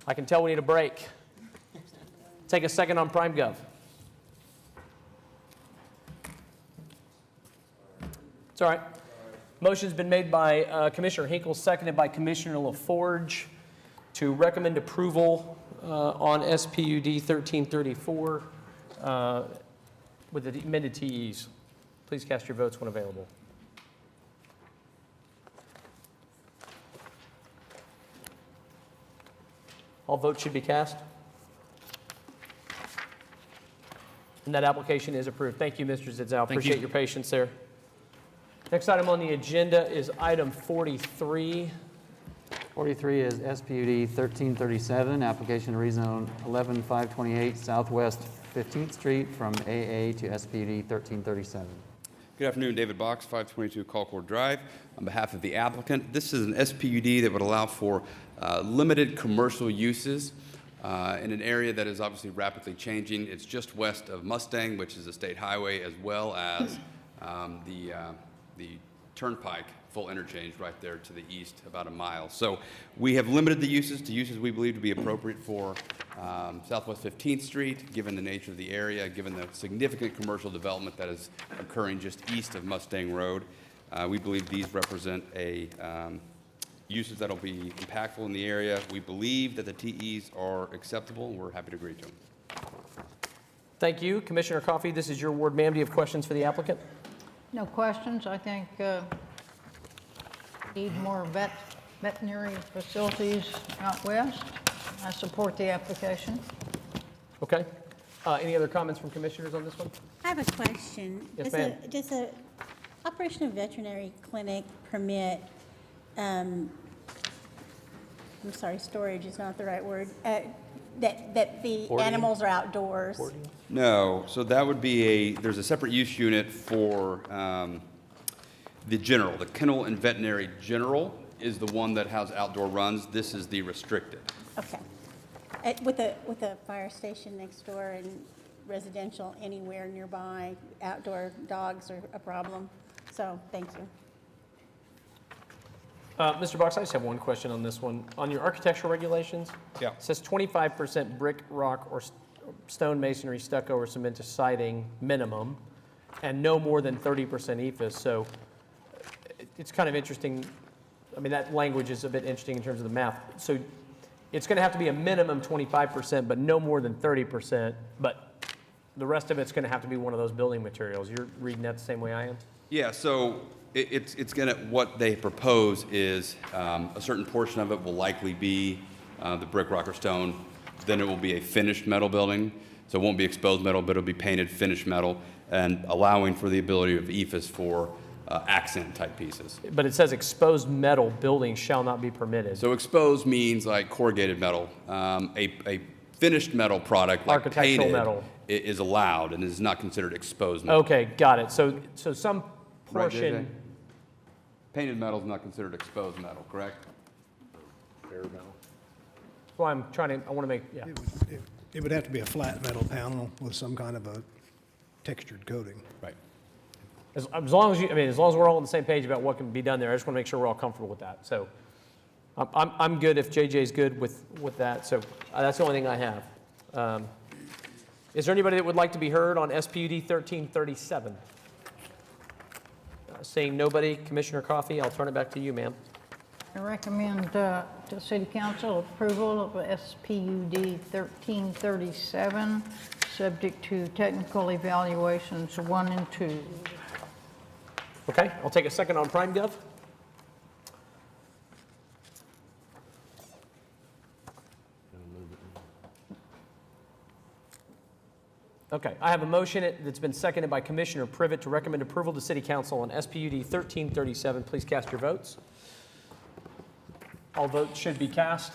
I can tell we need a break. Take a second on PrimeGov. It's all right. Motion's been made by Commissioner Hinkle, seconded by Commissioner LaForge to recommend approval on SPUD 1334 with the amended TEs. Please cast your votes when available. All votes should be cast. And that application is approved. Thank you, Mr. Zidzow. Appreciate your patience there. Next item on the agenda is item 43. 43 is SPUD 1337, application to rezone 11528 Southwest 15th Street from AA to SPUD 1337. Good afternoon, David Box, 522 Colcord Drive. On behalf of the applicant, this is an SPUD that would allow for limited commercial uses in an area that is obviously rapidly changing. It's just west of Mustang, which is a state highway, as well as the Turnpike full interchange right there to the east, about a mile. So we have limited the uses to uses we believe to be appropriate for Southwest 15th Street, given the nature of the area, given the significant commercial development that is occurring just east of Mustang Road. We believe these represent uses that will be impactful in the area. We believe that the TEs are acceptable, and we're happy to agree to them. Thank you. Commissioner Coffey, this is your ward, ma'am. Do you have questions for the applicant? No questions. I think need more veterinary facilities out west. I support the application. Okay. Any other comments from commissioners on this one? I have a question. Yes, ma'am. Does a operation of veterinary clinic permit, I'm sorry, storage is not the right word, that the animals are outdoors? No, so that would be there's a separate use unit for the general. The kennel and veterinary general is the one that has outdoor runs. This is the restricted. Okay. With a fire station next door and residential anywhere nearby, outdoor dogs are a problem. So, thank you. Mr. Box, I just have one question on this one. On your architectural regulations, yeah, it says 25% brick, rock, or stone masonry, stucco, or cementous siding minimum, and no more than 30% EFS. So it's kind of interesting. I mean, that language is a bit interesting in terms of the math. So it's going to have to be a minimum 25%, but no more than 30%. But the rest of it's going to have to be one of those building materials. You're reading that the same way I am? Yeah, so it's going to, what they propose is a certain portion of it will likely be the brick, rock, or stone. Then it will be a finished metal building. So it won't be exposed metal, but it'll be painted finished metal, and allowing for the ability of EFS for accent type pieces. But it says exposed metal buildings shall not be permitted. So exposed means like corrugated metal. A finished metal product like Architectural painted metal is allowed and is not considered exposed metal. Okay, got it. So some portion. Right, painted metal is not considered exposed metal, correct? Bare metal. That's why I'm trying to, I want to make, yeah. It would have to be a flat metal panel with some kind of a textured coating. Right. As long as as long as we're all on the same page about what can be done there, I just want to make sure we're all comfortable with that. So I'm good if JJ's good with that. So that's the only thing I have. Is there anybody that would like to be heard on SPUD 1337? Seeing nobody, Commissioner Coffey, I'll turn it back to you, ma'am. I recommend to City Council approval of SPUD 1337, subject to technical evaluations 1 and 2. Okay, I'll take a second on PrimeGov. Okay, I have a motion that's been seconded by Commissioner Privet to recommend approval to City Council on SPUD 1337. Please cast your votes. All votes should be cast.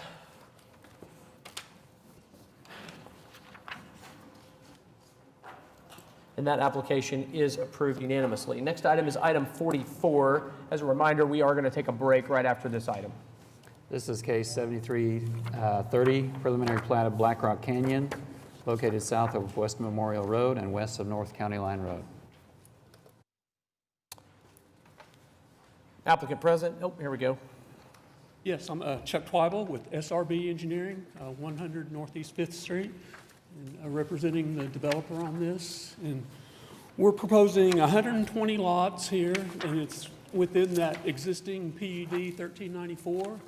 And that application is approved unanimously. Next item is item 44. As a reminder, we are going to take a break right after this item. This is case 7330, preliminary plat of Black Rock Canyon, located south of West Memorial Road and west of North County Line Road. Applicant present. Oh, here we go. Yes, I'm Chuck Twyble with SRB Engineering, 100 Northeast 5th Street, and representing the developer on this. And we're proposing 120 lots here, and it's within that existing PUD 1394,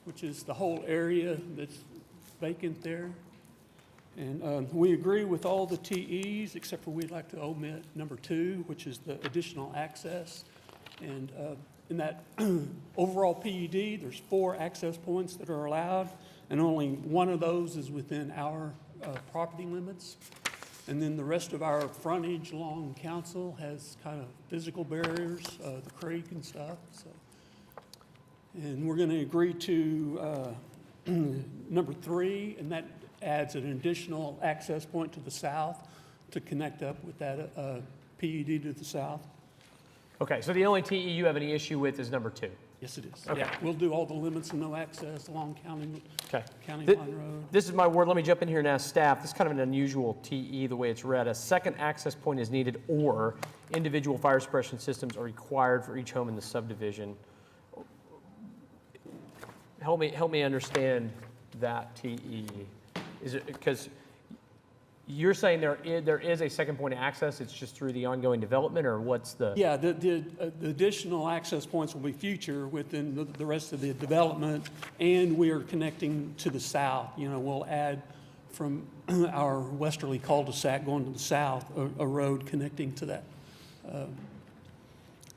which is the whole area that's vacant there. And we agree with all the TEs, except for we'd like to omit number 2, which is the additional access. And in that overall PUD, there's 4 access points that are allowed, and only one of those is within our property limits. And then the rest of our frontage along Council has kind of physical barriers, the creek and stuff. So And we're going to agree to number 3, and that adds an additional access point to the south to connect up with that PUD to the south. Okay, so the only TE you have any issue with is number 2? Yes, it is. Okay. Yeah, we'll do all the limits and no access along County Line Road. This is my word. Let me jump in here and ask staff. This is kind of an unusual TE, the way it's read. A second access point is needed, or individual fire suppression systems are required for each home in the subdivision. Help me understand that TE. Is it because you're saying there is a second point of access, it's just through the ongoing development, or what's the? Yeah, the additional access points will be future within the rest of the development, and we are connecting to the south. You know, we'll add from our westerly cul-de-sac going to the south, a road connecting to that,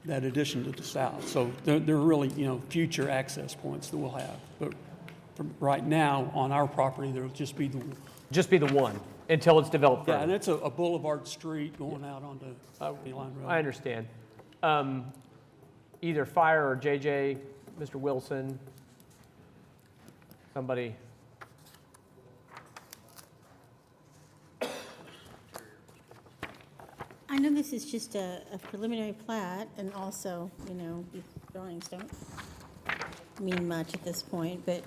that addition to the south. So they're really, you know, future access points that we'll have. But from right now, on our property, there'll just be the one. Until it's developed further. Yeah, and it's a boulevard street going out onto County Line Road. I understand. Either fire or JJ, Mr. Wilson, somebody. I know this is just a preliminary plat, and also, you know, these drawings don't mean much at this point, but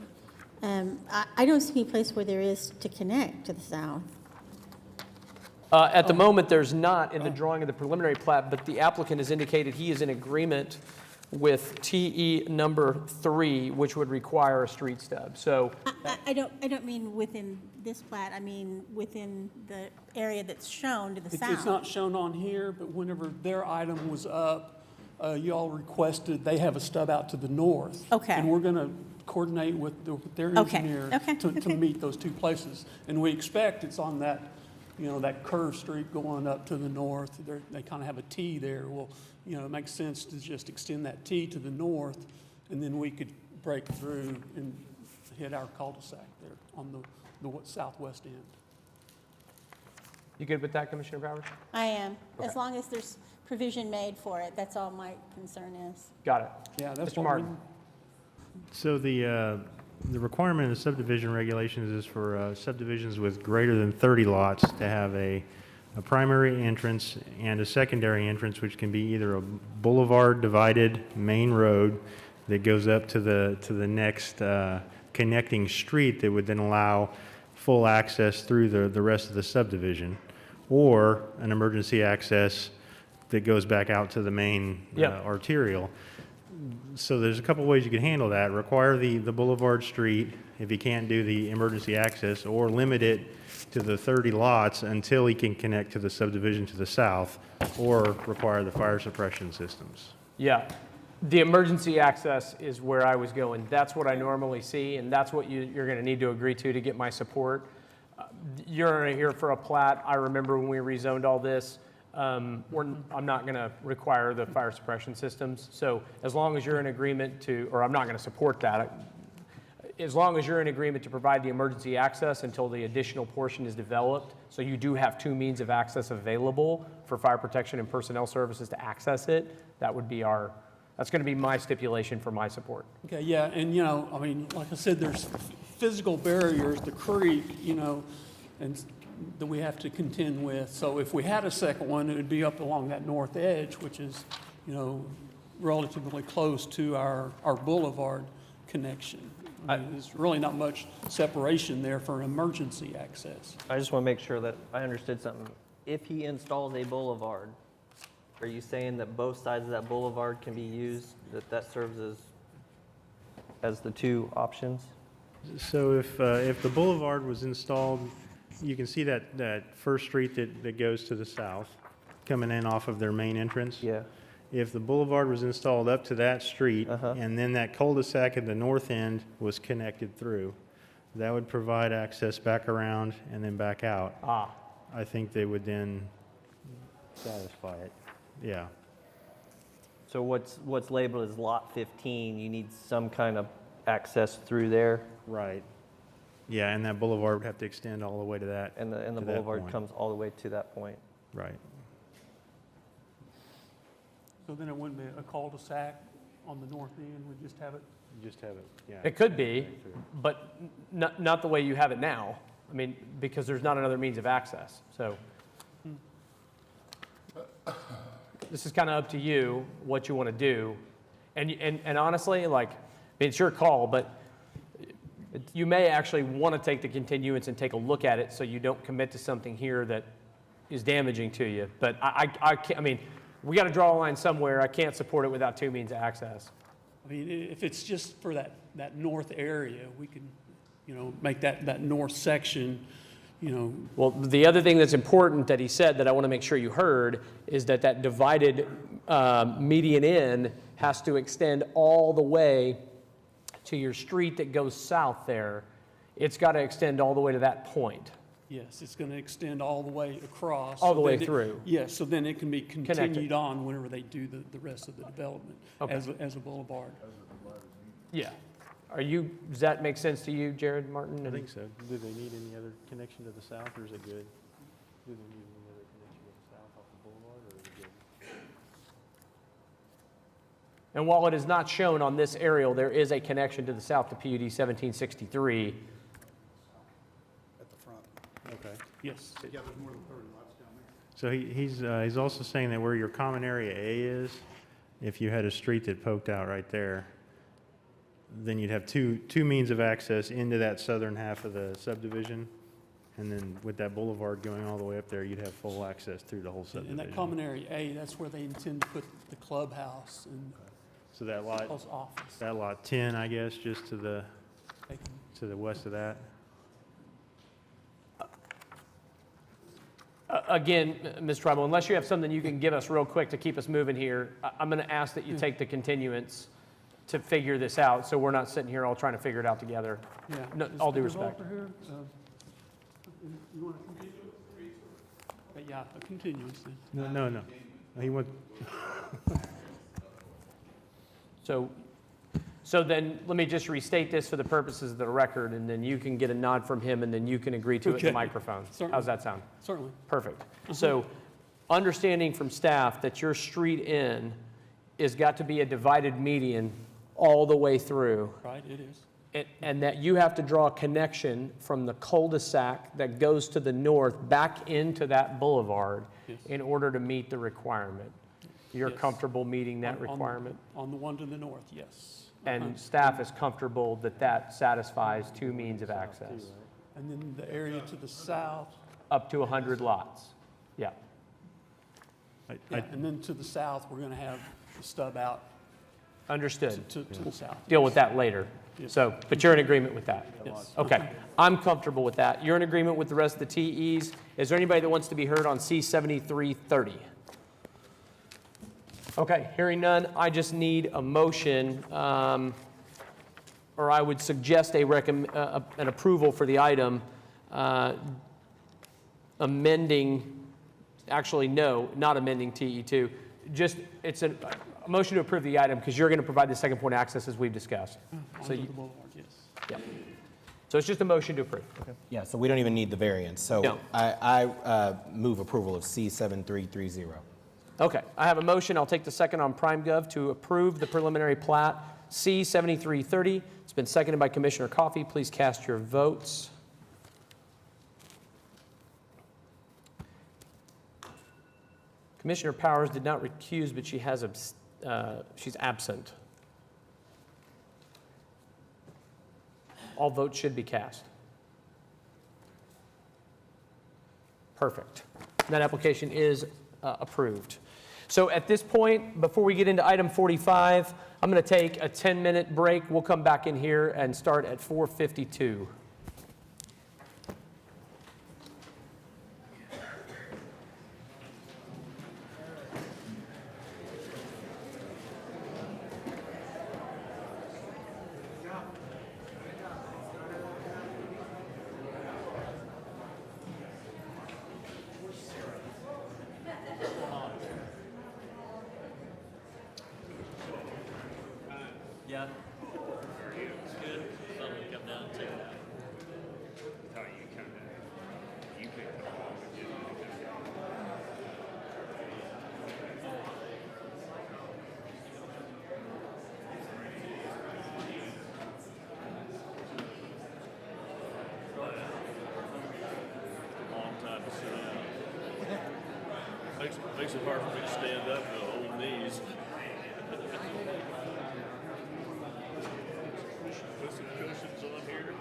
I don't see any place where there is to connect to the south. At the moment, there's not in the drawing of the preliminary plat, but the applicant has indicated he is in agreement with TE number 3, which would require a street stub. So I don't mean within this plat, I mean within the area that's shown to the south. It's not shown on here, but whenever their item was up, y'all requested, they have a stub out to the north. Okay. And we're going to coordinate with their Okay. engineer Okay. to meet those two places. And we expect it's on that, you know, that curved street going up to the north. They kind of have a T there. Well, you know, it makes sense to just extend that T to the north, and then we could break through and hit our cul-de-sac there on the southwest end. you good with that, Commissioner Powers? I am, Okay. as long as there's provision made for it, that's all my concern is. Got it. Yeah, that's Mr. what Martin. So the requirement of subdivision regulations is for subdivisions with greater than 30 lots to have a primary entrance and a secondary entrance, which can be either a boulevard divided main road that goes up to the next connecting street that would then allow full access through the rest of the subdivision, or an emergency access that goes back out to the main arterial. So there's a couple ways you can handle that. Require the boulevard street if you can't do the emergency access, or limit it to the 30 lots until he can connect to the subdivision to the south, or require the fire suppression systems. Yeah. The emergency access is where I was going. That's what I normally see, and that's what you're going to need to agree to get my support. You're here for a plat. I remember when we rezoned all this. I'm not going to require the fire suppression systems. So as long as you're in agreement to, or I'm not going to support that, as long as you're in agreement to provide the emergency access until the additional portion is developed, so you do have 2 means of access available for fire protection and personnel services to access it, that would be that's going to be my stipulation for my support. Okay, yeah, and, you know, I mean, like I said, there's physical barriers, the creek, you know, and that we have to contend with. So if we had a second one, it would be up along that north edge, which is, you know, relatively close to our boulevard connection. I mean, there's really not much separation there for emergency access. I just want to make sure that I understood something. If he installs a boulevard, are you saying that both sides of that boulevard can be used, that serves as the 2 options? So if the boulevard was installed, you can see that first street that goes to the south, coming in off of their main entrance. Yeah. If the boulevard was installed up to that street, and then that cul-de-sac at the north end was connected through, that would provide access back around and then back out. I think they would then satisfy it. Yeah. So what's labeled as lot 15, you need some kind of access through there? Right. Yeah, and that boulevard would have to extend all the way to that. And the boulevard comes all the way to that point. Right. So then it wouldn't be a cul-de-sac on the north end, we'd just have it You just have it, yeah. It could be, but not the way you have it now. I mean, because there's not another means of access, so. This is kind of up to you, what you want to do. And honestly, like, I mean, it's your call, but you may actually want to take the continuance and take a look at it so you don't commit to something here that is damaging to you. But I can't, I mean, we got to draw a line somewhere. I can't support it without two means of access. I mean, if it's just for that north area, we can, make that north section, Well, the other thing that's important that he said that I want to make sure you heard is that divided median in has to extend all the way to your street that goes south there. It's got to extend all the way to that point. Yes, it's going to extend all the way across. All the way that it- through. Yes, so then it can be Connected. continued on whenever they do the rest of the development Okay. as a boulevard. Yeah. Does that make sense to you, Jared, Martin? I think so. Do they need any other connection to the south, or is it good? Do they need any other connection to the south off the boulevard, or is it good? And while it is not shown on this aerial, there is a connection to the south to PUD 1763. At the front. Okay. Yes. Yeah, there's more than 30 lots down there. So he's also saying that where your common area A is, if you had a street that poked out right there, then you'd have two means of access into that southern half of the subdivision. And then with that boulevard going all the way up there, you'd have full access through the whole In subdivision. that common area A, that's where they intend to put the clubhouse and So that lot, post office. that lot 10, I guess, just to the They can- west of that. Again, Ms. Tribal, unless you have something you can give us real quick to keep us moving here, I'm going to ask that you take the continuance to figure this out, so we're not sitting here all trying to figure it out together. Yeah. No, Is all the due respect. developer here? You want to continue? Yeah, a continuance then. No. He went, So then, let me just restate this for the purposes of the record, and then you can get a nod from him, and then you can agree to it in the Okay. microphone. Certainly. How's that sound? Certainly. Perfect. So, understanding from staff that your street in is got to be a divided median all the way through, Right, it is. and that you have to draw a connection from the cul-de-sac that goes to the north back into that boulevard Yes. in order to meet the requirement. You're Yes. comfortable meeting that On- requirement? On the one to the north, yes. And staff is comfortable that that satisfies two means of access, And then the area to the south, up to 100 lots. Yeah. yeah, and then to the south, we're going to have the stub out Understood. to the south. Deal with that later. Yes. So, but you're in agreement with that? Yes. Okay. I'm comfortable with that. You're in agreement with the rest of the TEs. Is there anybody that wants to be heard on C-7330? Okay, hearing none, I just need a motion, or I would suggest an approval for the item amending, actually, no, not amending TE2. Just, it's a motion to approve the item because you're going to provide the second point of access as we've discussed. So, Onto the boulevard, yes. yeah. So it's just a motion to approve. Yeah, so we don't even need the variance. So No. I move approval of C-7330. Okay, I have a motion. I'll take the second on PrimeGov to approve the preliminary plat C-7330. It's been seconded by Commissioner Coffey. Please cast your votes. Commissioner Powers did not recuse, but she has she's absent. All votes should be cast. Perfect. That application is approved. So at this point, before we get into item 45, I'm going to take a 10-minute break. We'll come back in here and start at 4:52. Yeah. It's good. Thought we'd come down and check it out. Makes it hard for me to stand up with old knees. Put some cushions on here.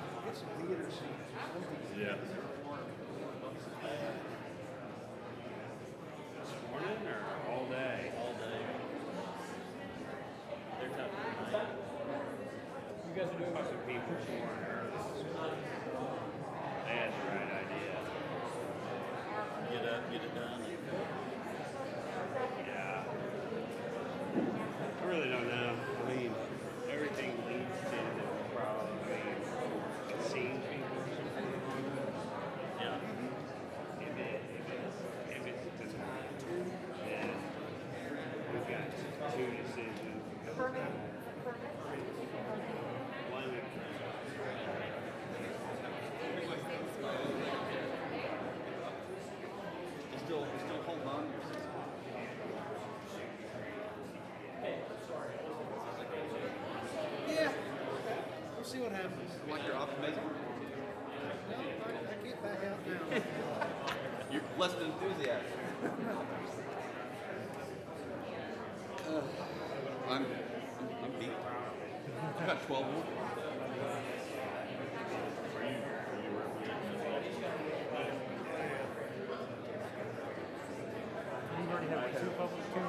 Yeah. This morning or all day? All day. They're tough tonight. You guys are doing Most of the people born early this morning. They had the right idea. Get up, get it done. Yeah. I really don't know. I mean, everything leads to probably seeing people. Yeah. If it's the time to, then we've got two decisions. One, Still holding on to your system. Yeah, we'll see what happens. Like your optimism? No, I can't back out now. You're less than enthusiastic. I'm beat. I've got 12 more. You've already had two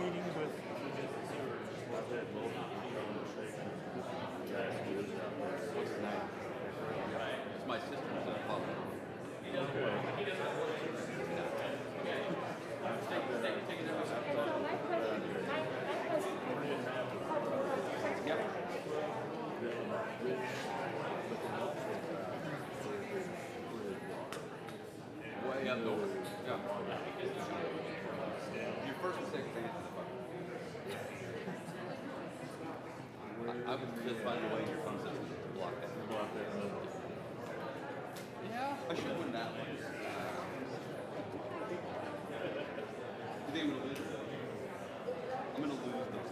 meetings with. It's my sister's father. Way up north. Yeah. Your first mistake is answer the phone. I would just find a way in your phone system to block that. Yeah. I should win that one. You think I'm gonna lose? I'm gonna lose this.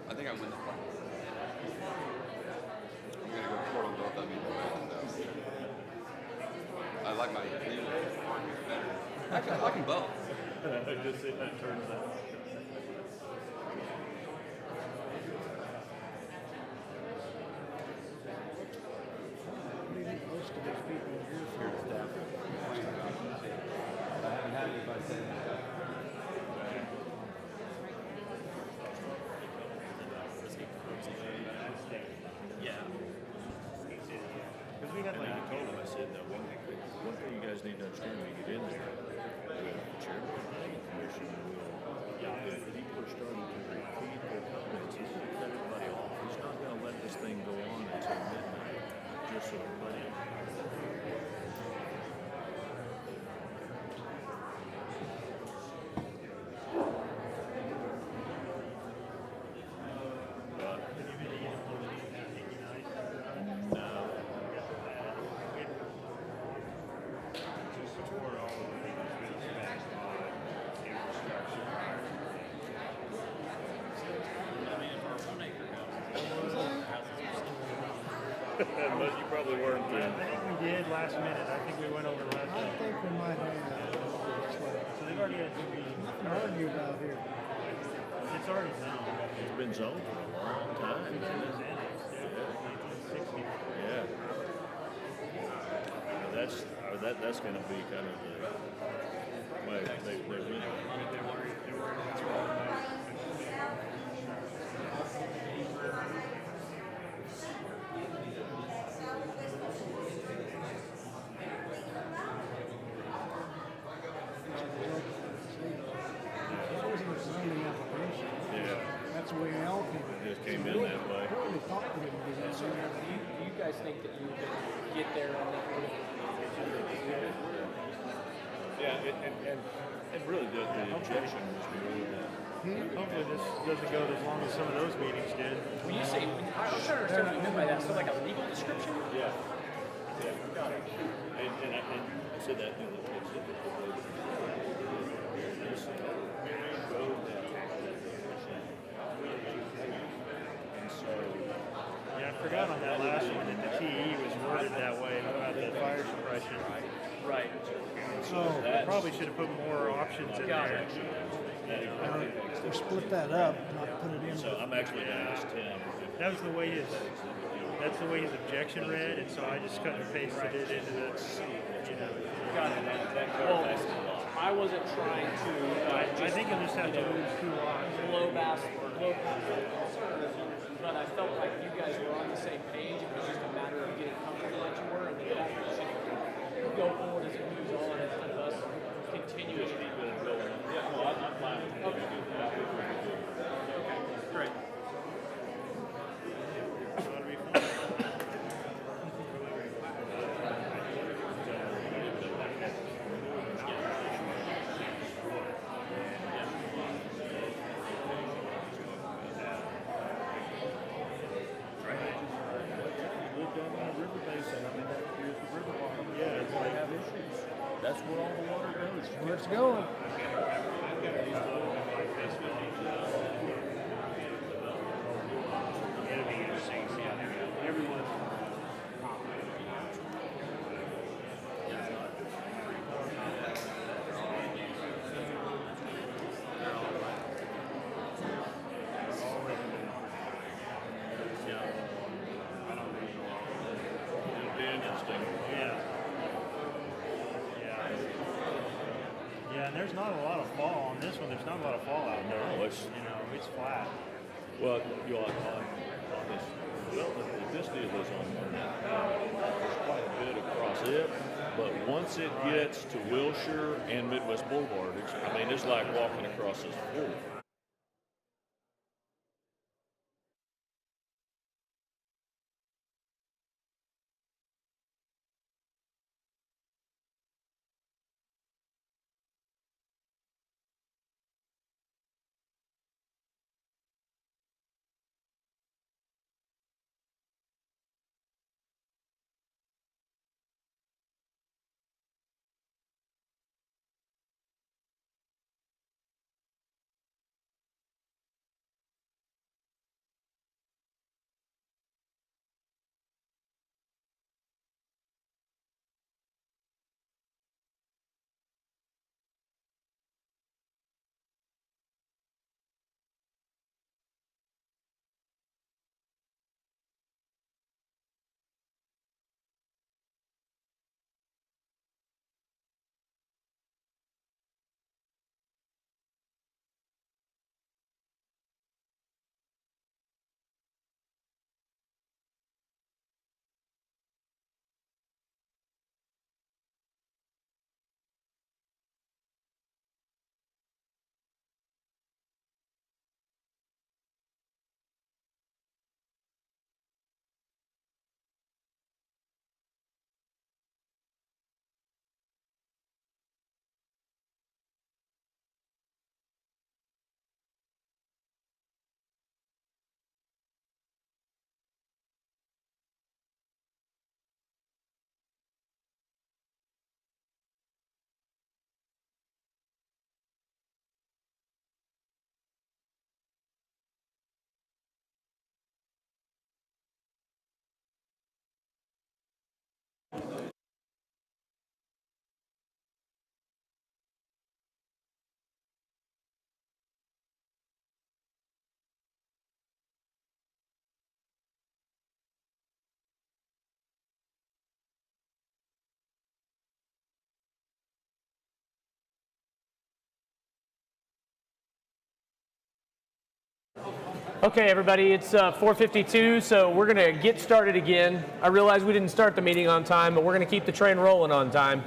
I think I win the fight. I'm gonna go short on both of them. I like my leader better. Actually, I like them both. I just see that turns out. Most of these people are here for staff. I haven't had anybody say that. Yeah. Because we had like, I told him, I said, one thing you guys need to understand when you get in there, the chairman of the planning commission will, if people are starting to repeat their comments, he's going to cut everybody off. He's not going to let this thing go on until midnight, just so everybody. But you probably weren't then. I think we did last minute. I think we went over last I minute. think we might have. So they've already had two meetings. Nothing to argue about here. It's already zoned. It's been zoned for a long time. It was annexed, yeah, 1960. Yeah. That's going to be kind of the way they really. That wasn't a zoning application. Yeah. That's the way it all came. It just came in that way. I really thought we didn't do that. So do you guys think that you could get there on that one? Yeah, and really the objection was more that. Hopefully this doesn't go as long as some of those meetings did. When you say, I'm trying to understand what you mean by that. So like a legal description? Yeah. Yeah. And I said that in the Yeah, I forgot on that last one that the TE was worded that way about the fire suppression. Right. So we probably should have put more options in there. Or split that up, not put it in. So I'm actually going to ask Tim. That was the way that's the way his objection read, and so I just cut and pasted it into the, Got it. Well, I wasn't trying to. I think you'll just have to lose 2 lots. Low pass concern, but I felt like you guys were on the same page. It was just a matter of getting comfortable that you were, and then that should go forward as it moves on instead of us continuing. Yeah, well, I'm fine with it. Okay, great. That's where all the water goes. Where it's going. It'll be interesting. Yeah, and there's not a lot of fall on this one. There's not a lot of fall out there. No, it's it's flat. well, you on this development. This deal is on there's quite a bit across it, but once it gets to Wilshire and Midwest Boulevard, it's like walking across this floor. Okay, everybody, it's 4:52, so we're going to get started again. I realize we didn't start the meeting on time, but we're going to keep the train rolling on time.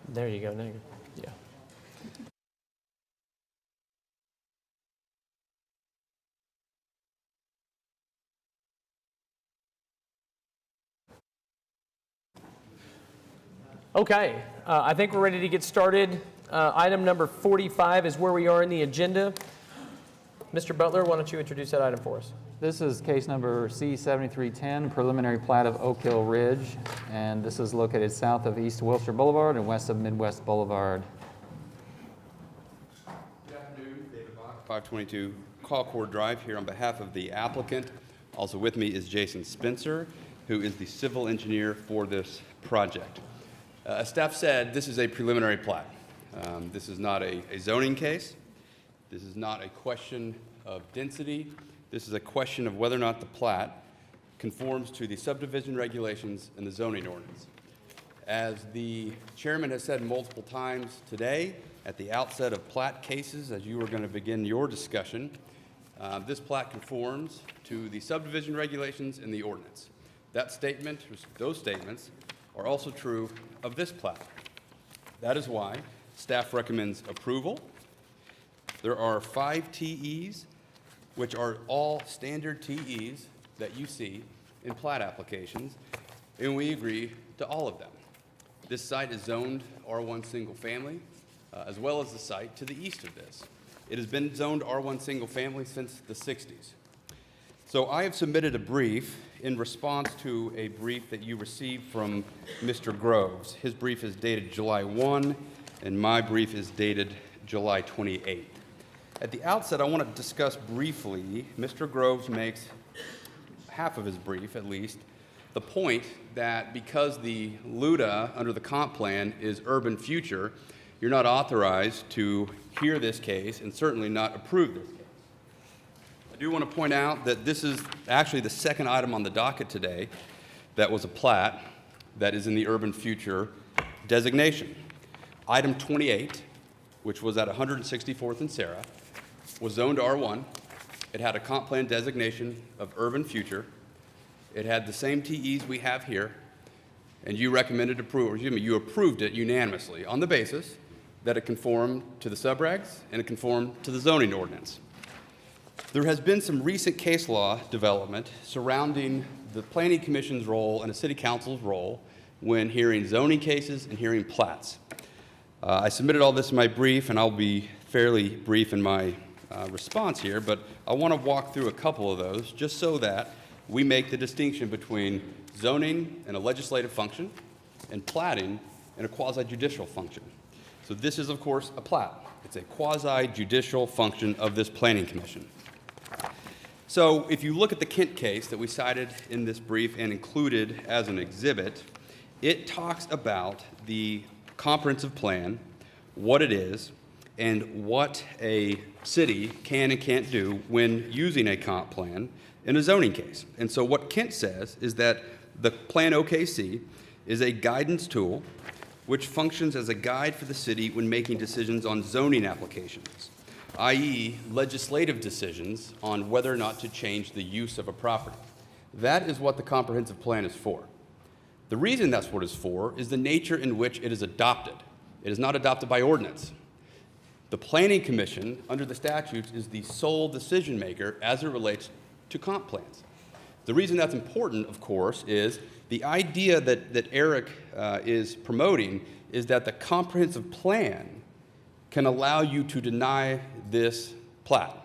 There you go. Now you're, yeah. Okay, I think we're ready to get started. Item number 45 is where we are in the agenda. Mr. Butler, why don't you introduce that item for us? This is case number C-7310, preliminary plat of Oak Hill Ridge, and this is located south of East Wilshire Boulevard and west of Midwest Boulevard. Good afternoon, David Bach, 522 Colcord Drive, here on behalf of the applicant. Also with me is Jason Spencer, who is the civil engineer for this project. As staff said, this is a preliminary plat. This is not a zoning case. This is not a question of density. This is a question of whether or not the plat conforms to the subdivision regulations and the zoning ordinance. As the chairman has said multiple times today, at the outset of plat cases, as you are going to begin your discussion, this plat conforms to the subdivision regulations and the ordinance. That statement, those statements, are also true of this plat. That is why staff recommends approval. There are 5 TEs, which are all standard TEs that you see in plat applications, and we agree to all of them. This site is zoned R1 single family, as well as the site to the east of this. It has been zoned R1 single family since the 60s. So I have submitted a brief in response to a brief that you received from Mr. Groves. His brief is dated July 1, and my brief is dated July 28. At the outset, I want to discuss briefly, Mr. Groves makes half of his brief, at least, the point that because the LUDA under the comp plan is urban future, you're not authorized to hear this case and certainly not approve this case. I do want to point out that this is actually the second item on the docket today that was a plat that is in the urban future designation. Item 28, which was at 164th and Sarah, was zoned R1. It had a comp plan designation of urban future. It had the same TEs we have here, and you recommended approval, or excuse me, you approved it unanimously on the basis that it conformed to the subregs and it conformed to the zoning ordinance. There has been some recent case law development surrounding the Planning Commission's role and the City Council's role when hearing zoning cases and hearing plats. I submitted all this in my brief, and I'll be fairly brief in my response here, but I want to walk through a couple of those just so that we make the distinction between zoning and a legislative function and platting and a quasi-judicial function. So this is, of course, a plat. It's a quasi-judicial function of this Planning Commission. So if you look at the Kent case that we cited in this brief and included as an exhibit, it talks about the comprehensive plan, what it is, and what a city can and can't do when using a comp plan in a zoning case. And so what Kent says is that the Plan OKC is a guidance tool which functions as a guide for the city when making decisions on zoning applications, i.e. legislative decisions on whether or not to change the use of a property. That is what the comprehensive plan is for. The reason that's what it's for is the nature in which it is adopted. It is not adopted by ordinance. The Planning Commission, under the statutes, is the sole decision maker as it relates to comp plans. The reason that's important, of course, is the idea that Eric is promoting is that the comprehensive plan can allow you to deny this plat.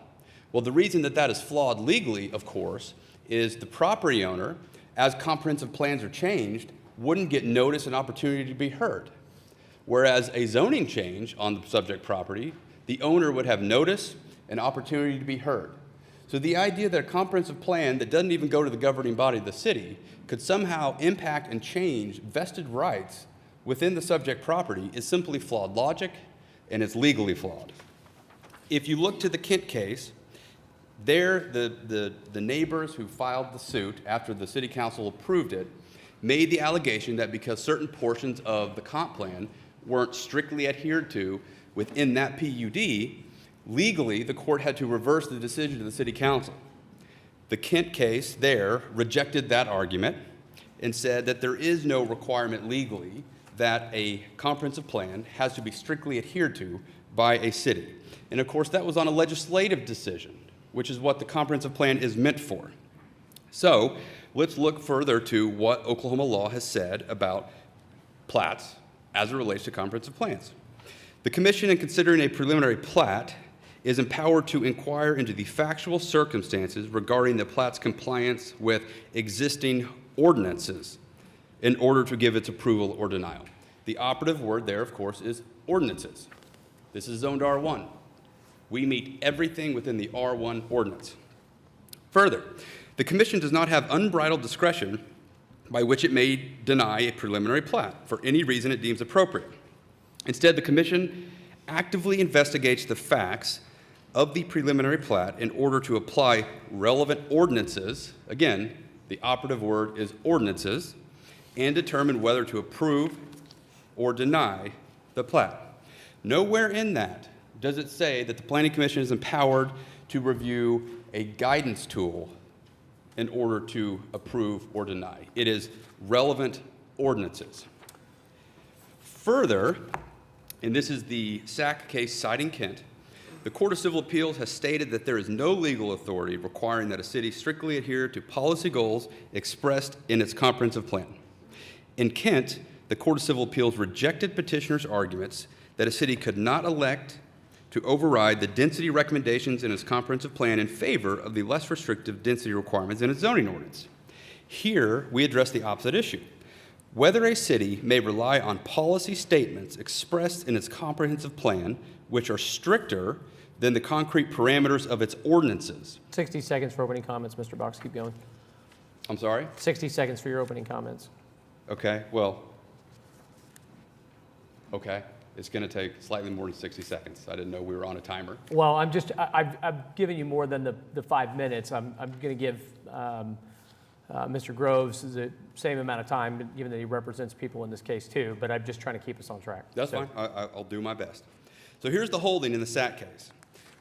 Well, the reason that that is flawed legally, of course, is the property owner, as comprehensive plans are changed, wouldn't get notice and opportunity to be heard. Whereas a zoning change on the subject property, the owner would have notice and opportunity to be heard. So the idea that a comprehensive plan that doesn't even go to the governing body of the city could somehow impact and change vested rights within the subject property is simply flawed logic, and it's legally flawed. If you look to the Kent case, there the neighbors who filed the suit after the city council approved it made the allegation that because certain portions of the comp plan weren't strictly adhered to within that PUD, legally the court had to reverse the decision of the city council. The Kent case there rejected that argument and said that there is no requirement legally that a comprehensive plan has to be strictly adhered to by a city. And of course, that was on a legislative decision, which is what the comprehensive plan is meant for. So let's look further to what Oklahoma law has said about plats as it relates to comprehensive plans. The commission, in considering a preliminary plat, is empowered to inquire into the factual circumstances regarding the plat's compliance with existing ordinances in order to give its approval or denial. The operative word there, of course, is ordinances. This is zoned R1. We meet everything within the R1 ordinance. Further, the commission does not have unbridled discretion by which it may deny a preliminary plat for any reason it deems appropriate. Instead, the commission actively investigates the facts of the preliminary plat in order to apply relevant ordinances, again, the operative word is ordinances, and determine whether to approve or deny the plat. Nowhere in that does it say that the Planning Commission is empowered to review a guidance tool in order to approve or deny. It is relevant ordinances. Further, and this is the SAC case citing Kent, the Court of Civil Appeals has stated that there is no legal authority requiring that a city strictly adhere to policy goals expressed in its comprehensive plan. In Kent, the Court of Civil Appeals rejected petitioners' arguments that a city could not elect to override the density recommendations in its comprehensive plan in favor of the less restrictive density requirements in its zoning ordinance. Here, we address the opposite issue. Whether a city may rely on policy statements expressed in its comprehensive plan, which are stricter than the concrete parameters of its ordinances. 60 seconds for opening comments, Mr. Box. Keep going. I'm sorry? 60 seconds for your opening comments. Okay, well, okay. It's going to take slightly more than 60 seconds. I didn't know we were on a timer. Well, I've given you more than the 5 minutes. I'm going to give Mr. Groves the same amount of time, given that he represents people in this case too, but I'm just trying to keep us on track. That's fine. I'll do my best. So here's the holding in the SAC case.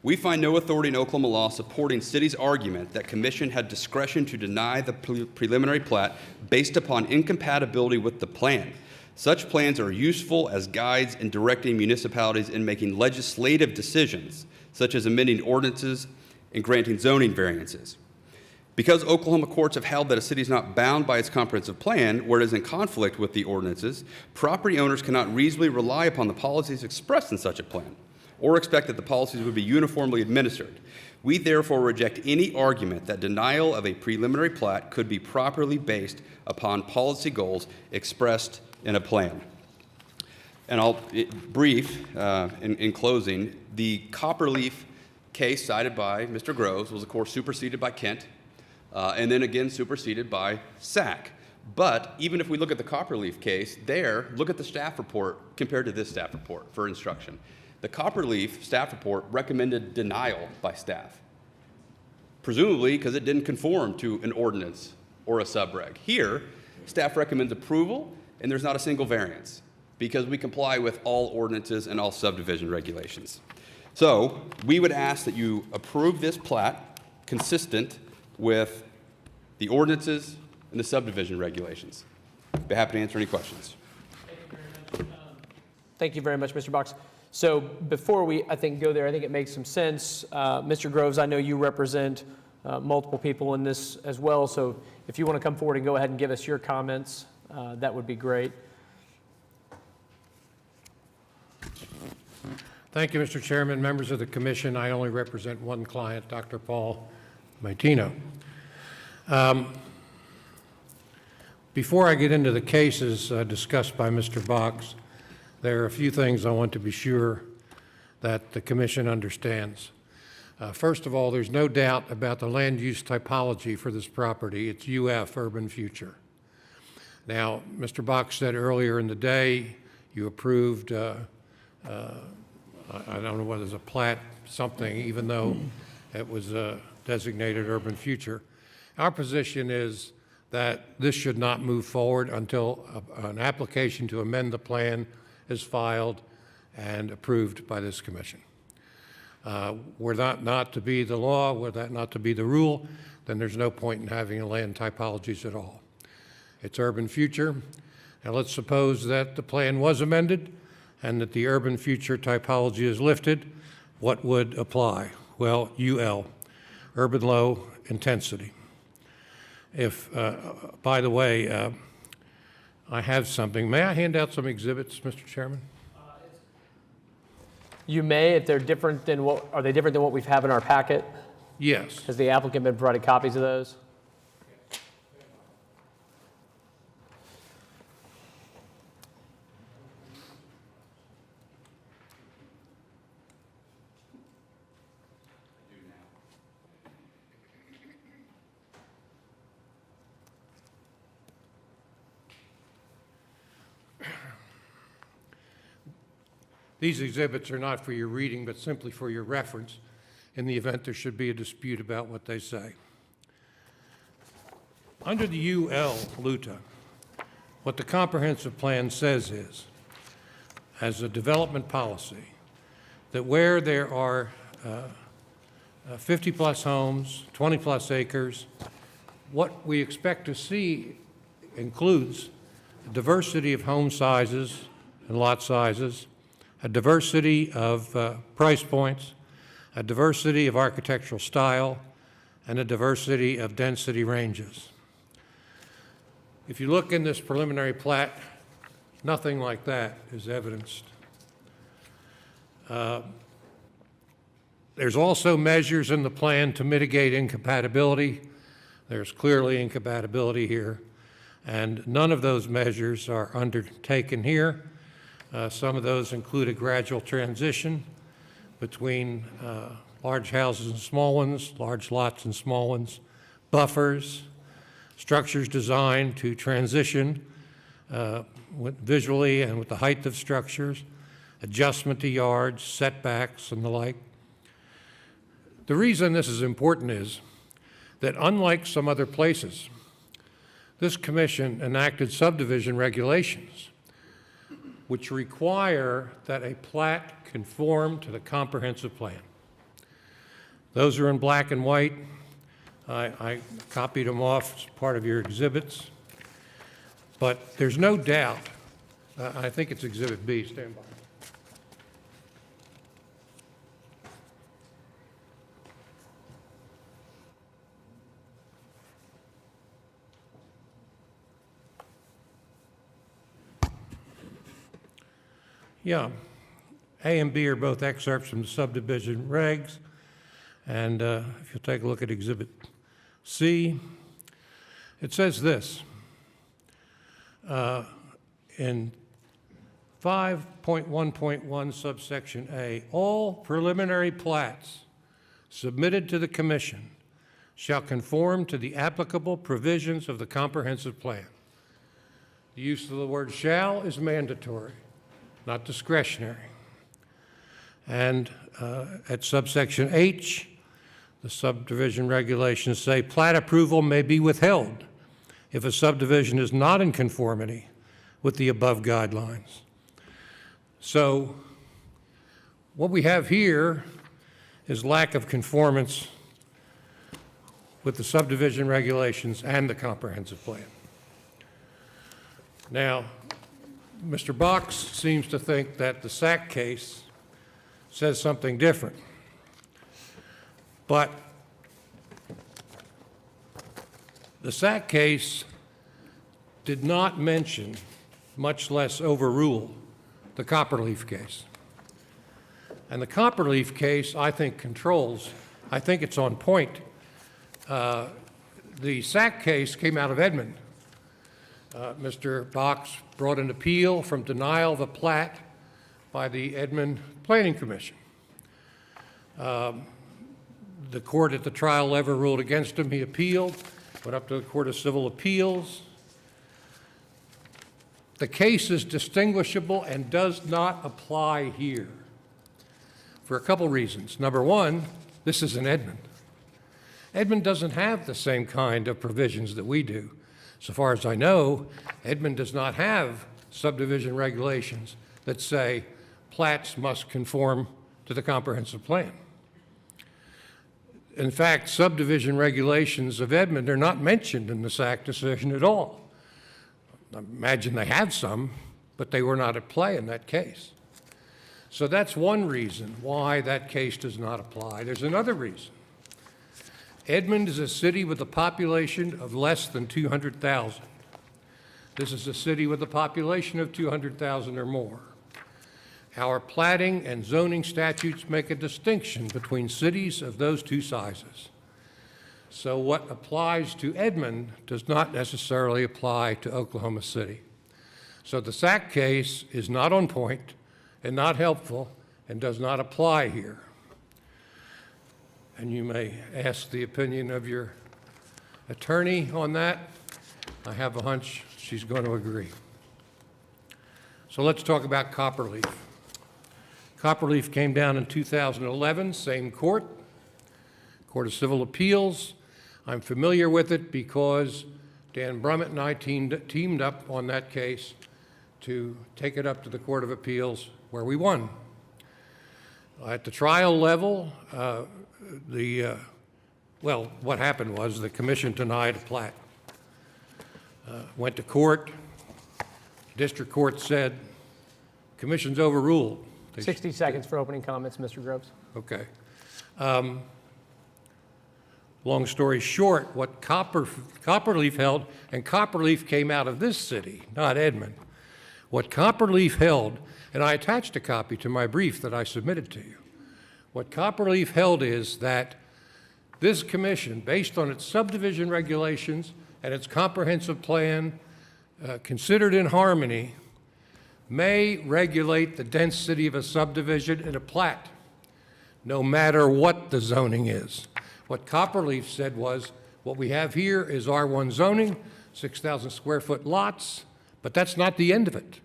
We find no authority in Oklahoma law supporting city's argument that commission had discretion to deny the preliminary plat based upon incompatibility with the plan. Such plans are useful as guides in directing municipalities in making legislative decisions, such as amending ordinances and granting zoning variances. Because Oklahoma courts have held that a city is not bound by its comprehensive plan, where it is in conflict with the ordinances, property owners cannot reasonably rely upon the policies expressed in such a plan, or expect that the policies would be uniformly administered. We therefore reject any argument that denial of a preliminary plat could be properly based upon policy goals expressed in a plan. And I'll brief, in closing, the Copperleaf case cited by Mr. Groves was, of course, superseded by Kent, and then again superseded by SAC. But even if we look at the Copperleaf case, look at the staff report compared to this staff report for instruction. The Copperleaf staff report recommended denial by staff, presumably because it didn't conform to an ordinance or a subreg. Here, staff recommends approval, and there's not a single variance because we comply with all ordinances and all subdivision regulations. So we would ask that you approve this plat consistent with the ordinances and the subdivision regulations. Be happy to answer any questions. Thank you very much, Mr. Box. So before we, I think, go there, I think it makes some sense. Mr. Groves, I know you represent multiple people in this as well, so if you want to come forward and go ahead and give us your comments, that would be great. Thank you, Mr. Chairman, members of the commission. I only represent one client, Dr. Paul Maitino. Before I get into the cases discussed by Mr. Box, there are a few things I want to be sure that the commission understands. First of all, there's no doubt about the land use typology for this property. It's UF, urban future. Now, Mr. Box said earlier in the day you approved, I don't know whether it's a plat, something, even though it was designated urban future. Our position is that this should not move forward until an application to amend the plan is filed and approved by this commission. Were that not to be the law, were that not to be the rule, then there's no point in having land typologies at all. It's urban future, and let's suppose that the plan was amended and that the urban future typology is lifted. What would apply? Well, UL, urban low intensity. If, by the way, I have something. May I hand out some exhibits, Mr. Chairman? You may, if they're different than what, are they different than what we've had in our packet? Yes. Has the applicant been provided copies of those? These exhibits are not for your reading, but simply for your reference in the event there should be a dispute about what they say. Under the UL LUTA, what the comprehensive plan says is, as a development policy, that where there are 50-plus homes, 20-plus acres, what we expect to see includes a diversity of home sizes and lot sizes, a diversity of price points, a diversity of architectural style, and a diversity of density ranges. If you look in this preliminary plat, nothing like that is evidenced. There's also measures in the plan to mitigate incompatibility. There's clearly incompatibility here, and none of those measures are undertaken here. Some of those include a gradual transition between large houses and small ones, large lots and small ones, buffers, structures designed to transition visually and with the height of structures, adjustment to yards, setbacks, and the like. The reason this is important is that unlike some other places, this commission enacted subdivision regulations which require that a plat conform to the comprehensive plan. Those are in black and white. I copied them off as part of your exhibits. But there's no doubt, I think it's Exhibit B, stand by. Yeah, A and B are both excerpts from the subdivision regs. And if you'll take a look at Exhibit C, it says this. In 5.1.1 subsection A, all preliminary plats submitted to the commission shall conform to the applicable provisions of the comprehensive plan. The use of the word shall is mandatory, not discretionary. And at subsection H, the subdivision regulations say plat approval may be withheld if a subdivision is not in conformity with the above guidelines. So what we have here is lack of conformance with the subdivision regulations and the comprehensive plan. Now, Mr. Box seems to think that the SAC case says something different. But the SAC case did not mention, much less overrule, the Copperleaf case. And the Copperleaf case, I think, controls. I think it's on point. The SAC case came out of Edmond. Mr. Box brought an appeal from denial of a plat by the Edmond Planning Commission. The court at the trial level ruled against him. He appealed, went up to the Court of Civil Appeals. The case is distinguishable and does not apply here for a couple reasons. Number one, this is in Edmond. Edmond doesn't have the same kind of provisions that we do. So far as I know, Edmond does not have subdivision regulations that say plats must conform to the comprehensive plan. In fact, subdivision regulations of Edmond are not mentioned in the SAC decision at all. I imagine they have some, but they were not at play in that case. So that's one reason why that case does not apply. There's another reason. Edmond is a city with a population of less than 200,000. This is a city with a population of 200,000 or more. Our plating and zoning statutes make a distinction between cities of those two sizes. So what applies to Edmond does not necessarily apply to Oklahoma City. So the SAC case is not on point and not helpful and does not apply here. And you may ask the opinion of your attorney on that. I have a hunch she's going to agree. So let's talk about Copperleaf. Copperleaf came down in 2011, same court, Court of Civil Appeals. I'm familiar with it because Dan Brummett and I teamed up on that case to take it up to the Court of Appeals, where we won. At the trial level, well, what happened was the commission denied a plat. Went to court. District court said, commission's overruled. 60 seconds for opening comments, Mr. Groves. Okay. Long story short, what Copperleaf held, and Copperleaf came out of this city, not Edmond. What Copperleaf held, and I attached a copy to my brief that I submitted to you. What Copperleaf held is that this commission, based on its subdivision regulations and its comprehensive plan, considered in harmony, may regulate the density of a subdivision in a plat, no matter what the zoning is. What Copperleaf said was, what we have here is R1 zoning, 6,000 square foot lots, but that's not the end of it.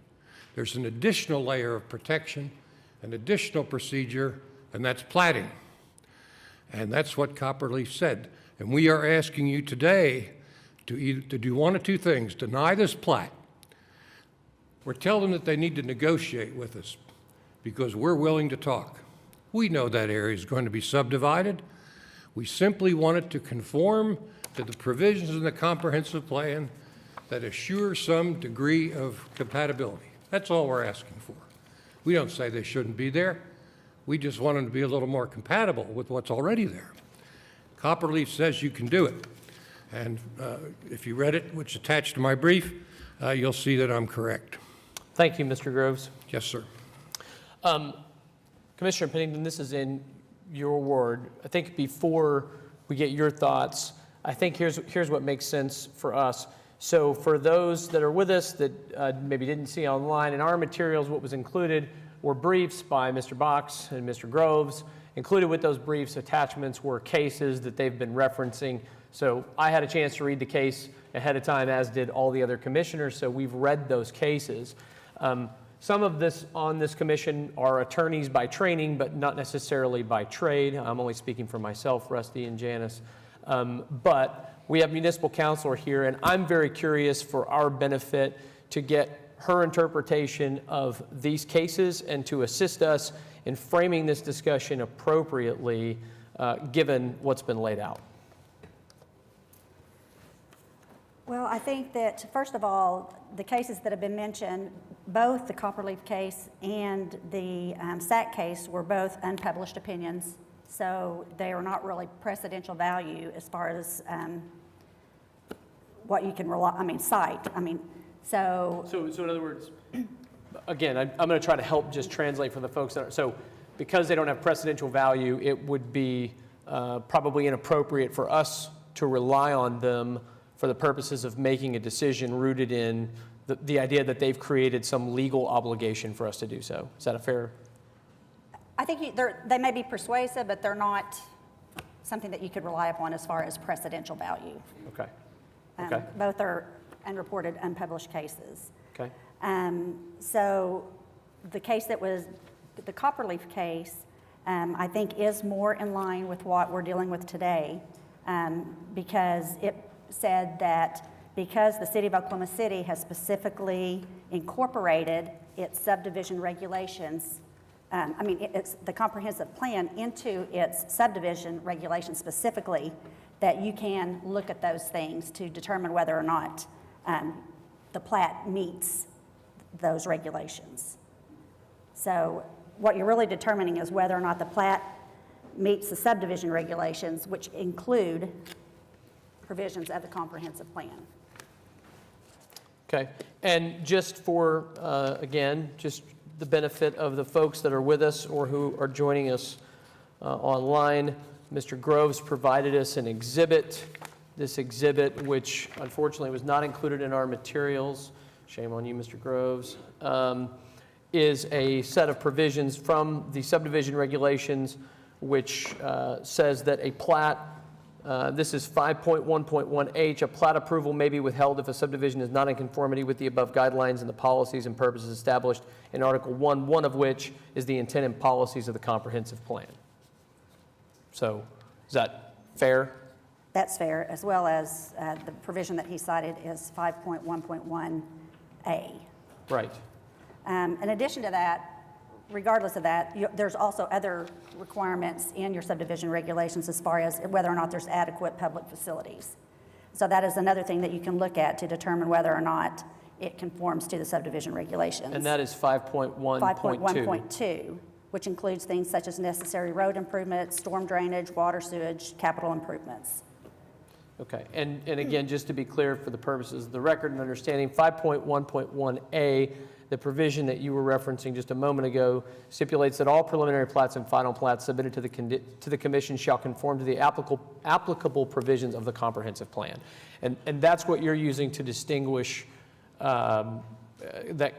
There's an additional layer of protection, an additional procedure, and that's platting. And that's what Copperleaf said. And we are asking you today to do one of two things: deny this plat, or tell them that they need to negotiate with us, because we're willing to talk. We know that area is going to be subdivided. We simply want it to conform to the provisions in the comprehensive plan that assure some degree of compatibility. That's all we're asking for. We don't say they shouldn't be there. We just want them to be a little more compatible with what's already there. Copperleaf says you can do it. And if you read it, which is attached to my brief, you'll see that I'm correct. Thank you, Mr. Groves. Yes, sir. Commissioner Pennington, this is in your ward. I think before we get your thoughts, I think here's what makes sense for us. So for those that are with us that maybe didn't see online, in our materials, what was included were briefs by Mr. Box and Mr. Groves. Included with those briefs attachments were cases that they've been referencing. So I had a chance to read the case ahead of time, as did all the other commissioners, so we've read those cases. Some of this on this commission are attorneys by training, but not necessarily by trade. I'm only speaking for myself, Rusty, and Janice. But we have municipal counselor here, and I'm very curious, for our benefit, to get her interpretation of these cases and to assist us in framing this discussion appropriately, given what's been laid out. Well, I think that, first of all, the cases that have been mentioned, both the Copperleaf case and the SAC case, were both unpublished opinions. So they are not really precedential value as far as what you can cite. So in other words, again, I'm going to try to help just translate for the folks that are, so because they don't have precedential value, it would be probably inappropriate for us to rely on them for the purposes of making a decision rooted in the idea that they've created some legal obligation for us to do so. Is that a fair? I think they may be persuasive, but they're not something that you could rely upon as far as precedential value. Okay. Both are unreported, unpublished cases. Okay. So the case that was, the Copperleaf case, I think is more in line with what we're dealing with today, because it said that because the city of Oklahoma City has specifically incorporated its subdivision regulations, it's the comprehensive plan into its subdivision regulations specifically, that you can look at those things to determine whether or not the plat meets those regulations. So what you're really determining is whether or not the plat meets the subdivision regulations, which include provisions of the comprehensive plan. Okay. And just for, again, just the benefit of the folks that are with us or who are joining us online, Mr. Groves provided us an exhibit. This exhibit, which unfortunately was not included in our materials, shame on you, Mr. Groves, is a set of provisions from the subdivision regulations, which says that a plat, this is 5.1.1H, a plat approval may be withheld if a subdivision is not in conformity with the above guidelines and the policies and purposes established in Article 1, one of which is the intent and policies of the comprehensive plan. So, is that fair? That's fair, as well as the provision that he cited is 5.1.1A. Right. In addition to that, regardless of that, there's also other requirements in your subdivision regulations as far as whether or not there's adequate public facilities. So that is another thing that you can look at to determine whether or not it conforms to the subdivision regulations. And that is 5.1.2. 5.1.2, which includes things such as necessary road improvements, storm drainage, water sewage, capital improvements. Okay, and again, just to be clear for the purposes of the record and understanding, 5.1.1A, the provision that you were referencing just a moment ago, stipulates that all preliminary plats and final plats submitted to the commission shall conform to the applicable provisions of the comprehensive plan. And that's what you're using to distinguish that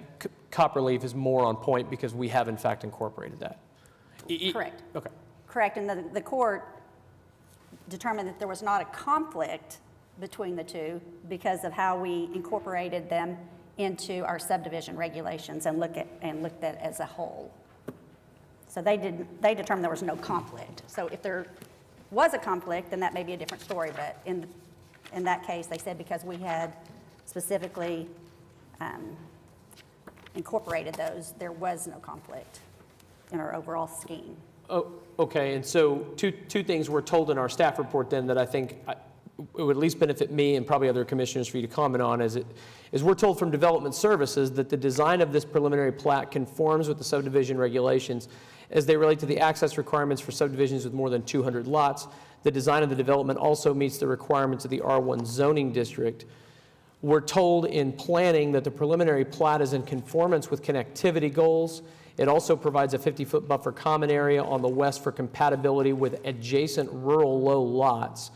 Copperleaf is more on point because we have in fact incorporated that. Correct. Okay. Correct, and the court determined that there was not a conflict between the two because of how we incorporated them into our subdivision regulations and looked at it as a whole. So they determined there was no conflict. So if there was a conflict, then that may be a different story, but in that case, they said because we had specifically incorporated those, there was no conflict in our overall scheme. Oh, okay, and so two things were told in our staff report then that I think it would at least benefit me and probably other commissioners for you to comment on is we're told from Development Services that the design of this preliminary plat conforms with the subdivision regulations as they relate to the access requirements for subdivisions with more than 200 lots. The design of the development also meets the requirements of the R1 zoning district. We're told in planning that the preliminary plat is in conformance with connectivity goals. It also provides a 50-foot buffer common area on the west for compatibility with adjacent rural low lots.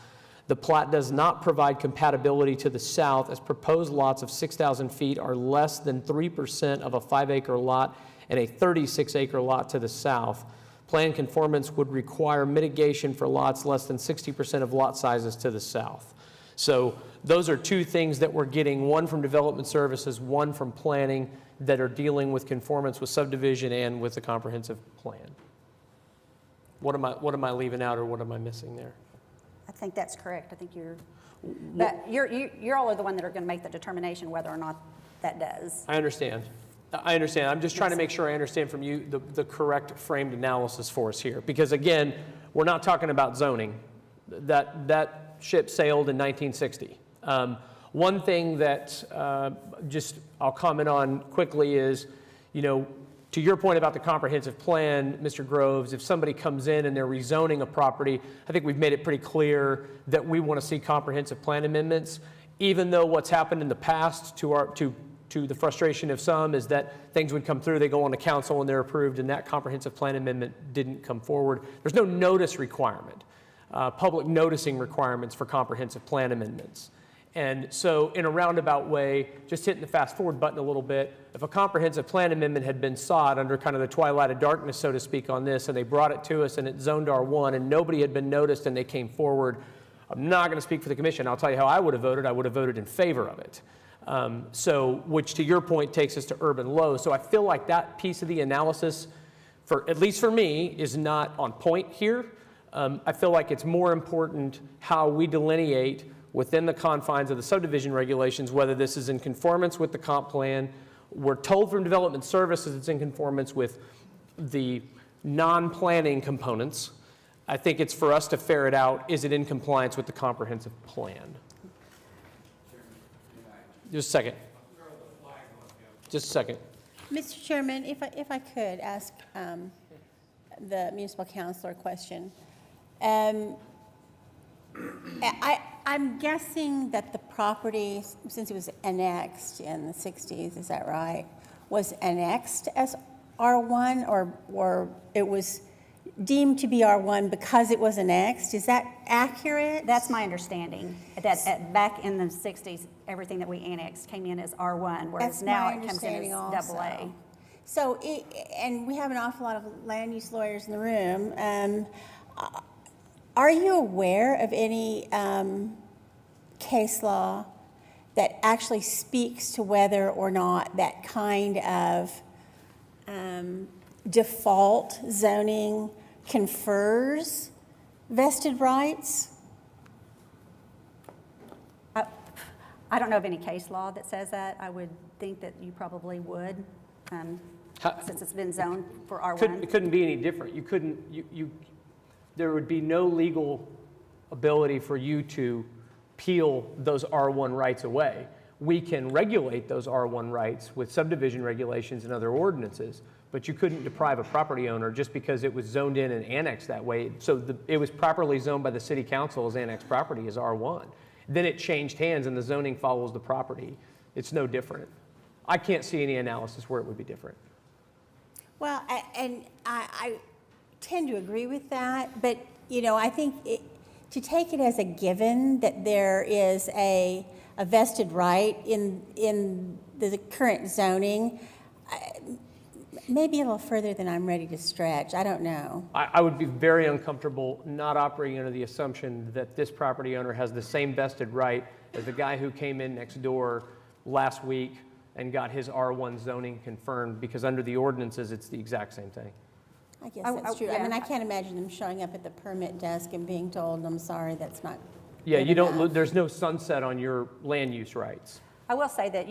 The plat does not provide compatibility to the south as proposed lots of 6,000 feet are less than 3% of a 5-acre lot and a 36-acre lot to the south. Plan conformance would require mitigation for lots less than 60% of lot sizes to the south. So those are two things that we're getting, one from Development Services, one from planning, that are dealing with conformance with subdivision and with the comprehensive plan. What am I leaving out or what am I missing there? I think that's correct. I think but you're all the one that are going to make the determination whether or not that does. I understand. I'm just trying to make sure I understand from you the correct framed analysis for us here. Because again, we're not talking about zoning. That ship sailed in 1960. One thing that I'll comment on quickly is, to your point about the comprehensive plan, Mr. Groves, if somebody comes in and they're rezoning a property, I think we've made it pretty clear that we want to see comprehensive plan amendments, even though what's happened in the past to the frustration of some is that things would come through, they go on to council and they're approved, and that comprehensive plan amendment didn't come forward. There's no notice requirement, public noticing requirements for comprehensive plan amendments. And so in a roundabout way, just hitting the fast forward button a little bit, if a comprehensive plan amendment had been sought under kind of the twilight of darkness, so to speak, on this, and they brought it to us and it zoned R1 and nobody had been noticed and they came forward, I'm not going to speak for the commission. I'll tell you how I would have voted. I would have voted in favor of it. Which to your point takes us to urban low. So I feel like that piece of the analysis, at least for me, is not on point here. I feel like it's more important how we delineate within the confines of the subdivision regulations, whether this is in conformance with the comp plan. We're told from Development Services it's in conformance with the non-planning components. I think it's for us to ferret out, is it in compliance with the comprehensive plan? Just a second. Just a second. Mr. Chairman, if I could ask the municipal councilor a question. I'm guessing that the property, since it was annexed in the 60s, is that right, was annexed as R1 or it was deemed to be R1 because it was annexed? Is that accurate? That's my understanding, that back in the 60s, everything that we annexed came in as R1, whereas That's now my it comes in understanding as AA. also. So, and we have an awful lot of land use lawyers in the room. Are you aware of any case law that actually speaks to whether or not that kind of default zoning confers vested rights? I don't know of any case law that says that. I would think that you probably would, since it's been zoned for R1. It couldn't be any different. You couldn't, there would be no legal ability for you to peel those R1 rights away. We can regulate those R1 rights with subdivision regulations and other ordinances, but you couldn't deprive a property owner just because it was zoned in and annexed that way. So it was properly zoned by the city council as annexed property as R1. Then it changed hands and the zoning follows the property. It's no different. I can't see any analysis where it would be different. Well, I tend to agree with that, but, I think to take it as a given that there is a vested right in the current zoning, maybe a little further than I'm ready to stretch. I don't know. I would be very uncomfortable not operating under the assumption that this property owner has the same vested right as the guy who came in next door last week and got his R1 zoning confirmed, because under the ordinances, it's the exact same thing. I guess that's true. I mean, I can't imagine them showing up at the permit desk and being told, I'm sorry, that's not Yeah, good you don't, enough. there's no sunset on your land use rights. I will say that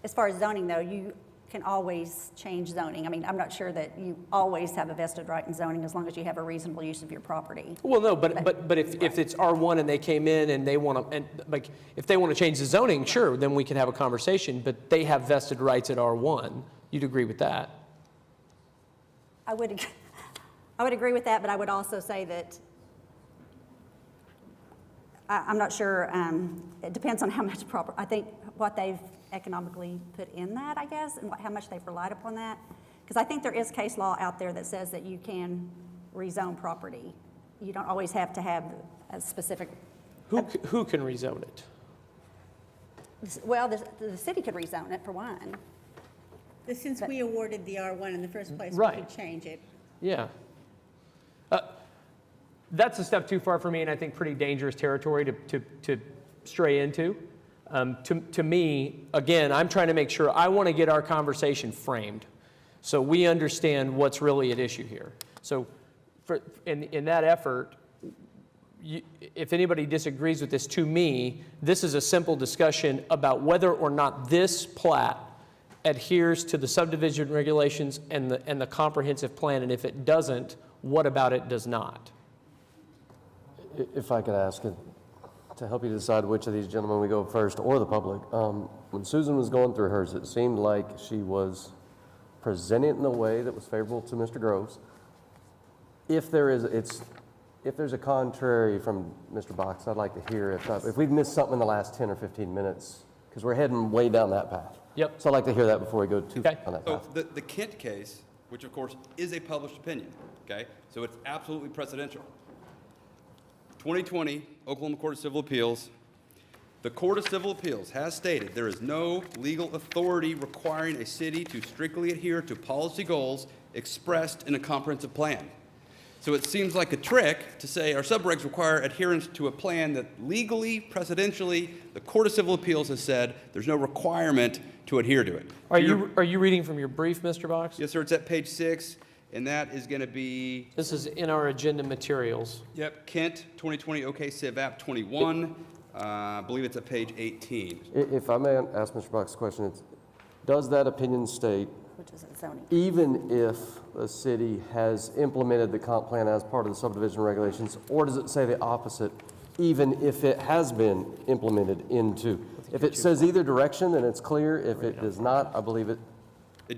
as far as zoning though, you can always change zoning. I mean, I'm not sure that you always have a vested right in zoning as long as you have a reasonable use of your property. Well, no, but if it's R1 and they came in and they want to, and like, if they want to change the zoning, sure, then we can have a conversation, but they have vested rights at R1. You'd agree with that? I would agree with that, but I would also say that I'm not sure, it depends on how much I think what they've economically put in that, I guess, and how much they've relied upon that. Because I think there is case law out there that says that you can rezone property. You don't always have to have a specific. Who can rezone it? Well, the city could rezone it for one. But since we awarded the R1 in the first place, we Right. could change it. Yeah. That's a step too far for me, and I think pretty dangerous territory to stray into. To me, again, I'm trying to make sure, I want to get our conversation framed so we understand what's really at issue here. So in that effort, if anybody disagrees with this, to me, this is a simple discussion about whether or not this plat adheres to the subdivision regulations and the comprehensive plan, and if it doesn't, what about it does not? If I could ask it, to help you decide which of these gentlemen we go first, or the public, when Susan was going through hers, it seemed like she was presenting it in a way that was favorable to Mr. Groves. If there's a contrary from Mr. Box, I'd like to hear if we've missed something in the last 10 or 15 minutes, because we're heading way down that path. Yep. So I'd like to hear that before we go too far on that So path. the Kent case, which of course is a published opinion, okay? So it's absolutely precedential. 2020, Oklahoma Court of Civil Appeals. The Court of Civil Appeals has stated there is no legal authority requiring a city to strictly adhere to policy goals expressed in a comprehensive plan. So it seems like a trick to say our subregs require adherence to a plan that legally, precedentially, the Court of Civil Appeals has said there's no requirement to adhere to it. Are you reading from your brief, Mr. Box? Yes, sir. It's at page 6, and that is going to be. This is in our agenda materials. Yep, Kent, 2020 OK Civ App 21. I believe it's at page 18. If I may ask Mr. Box a question, does that opinion state, Which is zoning. even if a city has implemented the comp plan as part of the subdivision regulations, or does it say the opposite, even if it has been implemented into? If it says either direction, then it's clear. If it does not, I believe it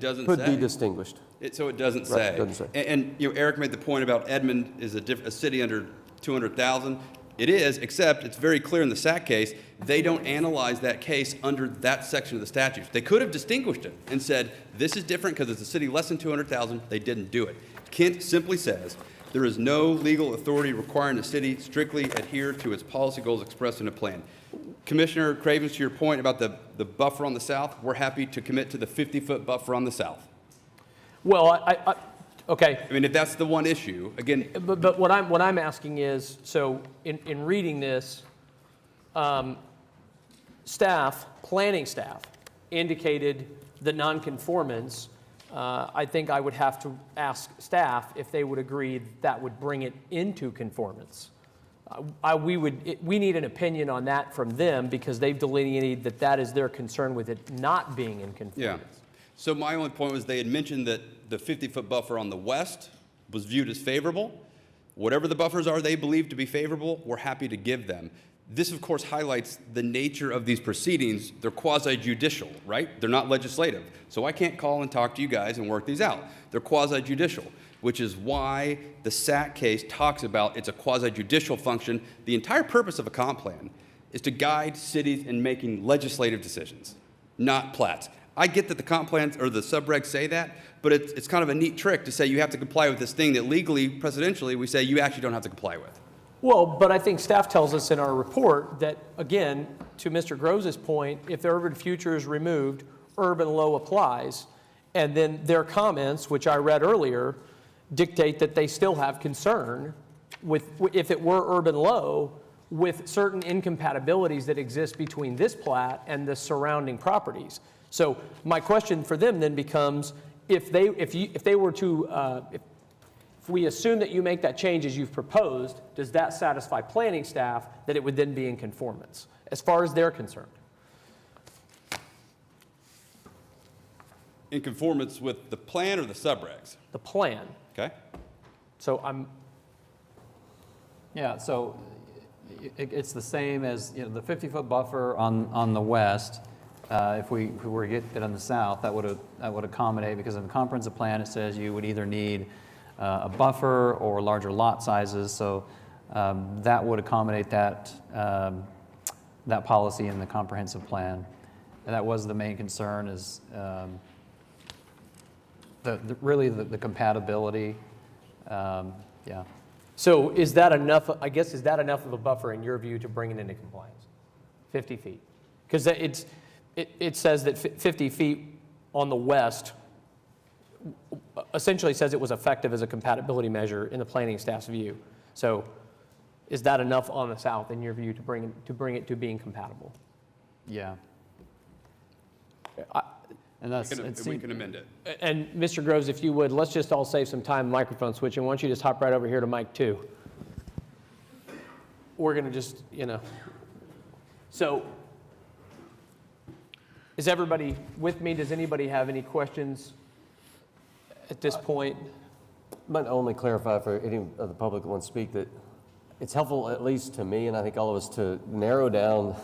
doesn't could say. be distinguished. So it doesn't Right, say. it doesn't say. And Eric made the point about Edmond is a city under 200,000. It is, except it's very clear in the SAC case, they don't analyze that case under that section of the statute. They could have distinguished it and said, this is different because it's a city less than 200,000. They didn't do it. Kent simply says, there is no legal authority requiring the city strictly adhere to its policy goals expressed in a plan. Commissioner Cravens, to your point about the buffer on the south, we're happy to commit to the 50-foot buffer on the south. Well, okay. I mean, if that's the one issue, again. But what I'm asking is, so in reading this, planning staff indicated the nonconformance. I think I would have to ask staff if they would agree that would bring it into conformance. We need an opinion on that from them because they've delineated that is their concern with it not being in conformance. Yeah. So my only point was they had mentioned that the 50-foot buffer on the west was viewed as favorable. Whatever the buffers are they believe to be favorable, we're happy to give them. This, of course, highlights the nature of these proceedings. They're quasi-judicial, right? They're not legislative. So I can't call and talk to you guys and work these out. They're quasi-judicial, which is why the SAC case talks about it's a quasi-judicial function. The entire purpose of a comp plan is to guide cities in making legislative decisions, not plats. I get that the comp plans or the subregs say that, but it's kind of a neat trick to say you have to comply with this thing that legally, presidentially, we say you actually don't have to comply with. Well, but I think staff tells us in our report that, again, to Mr. Groves' point, if the urban future is removed, urban low applies, and then their comments, which I read earlier, dictate that they still have concern with, if it were urban low, with certain incompatibilities that exist between this plat and the surrounding properties. So my question for them then becomes, if we assume that you make that change as you've proposed, does that satisfy planning staff that it would then be in conformance, as far as they're concerned? In conformance with the plan or the subregs? The plan. Okay. So I'm. Yeah, so it's the same as, the 50-foot buffer on the west. If we were to get it on the south, that would accommodate, because in the comprehensive plan, it says you would either need a buffer or larger lot sizes, so that would accommodate that policy in the comprehensive plan. And that was the main concern, is really the compatibility. Yeah. So is that enough, I guess, is that enough of a buffer in your view to bring it into compliance? 50 feet? Because it says that 50 feet on the west essentially says it was effective as a compatibility measure in the planning staff's view. So is that enough on the south in your view to bring it to being compatible? Yeah. And we can amend it. And Mr. Groves, if you would, let's just all save some time microphone switching. Why don't you just hop right over here to mic 2? We're going to just, So is everybody with me? Does anybody have any questions at this point? I might only clarify for any of the public that wants to speak that it's helpful, at least to me, and I think all of us, to narrow down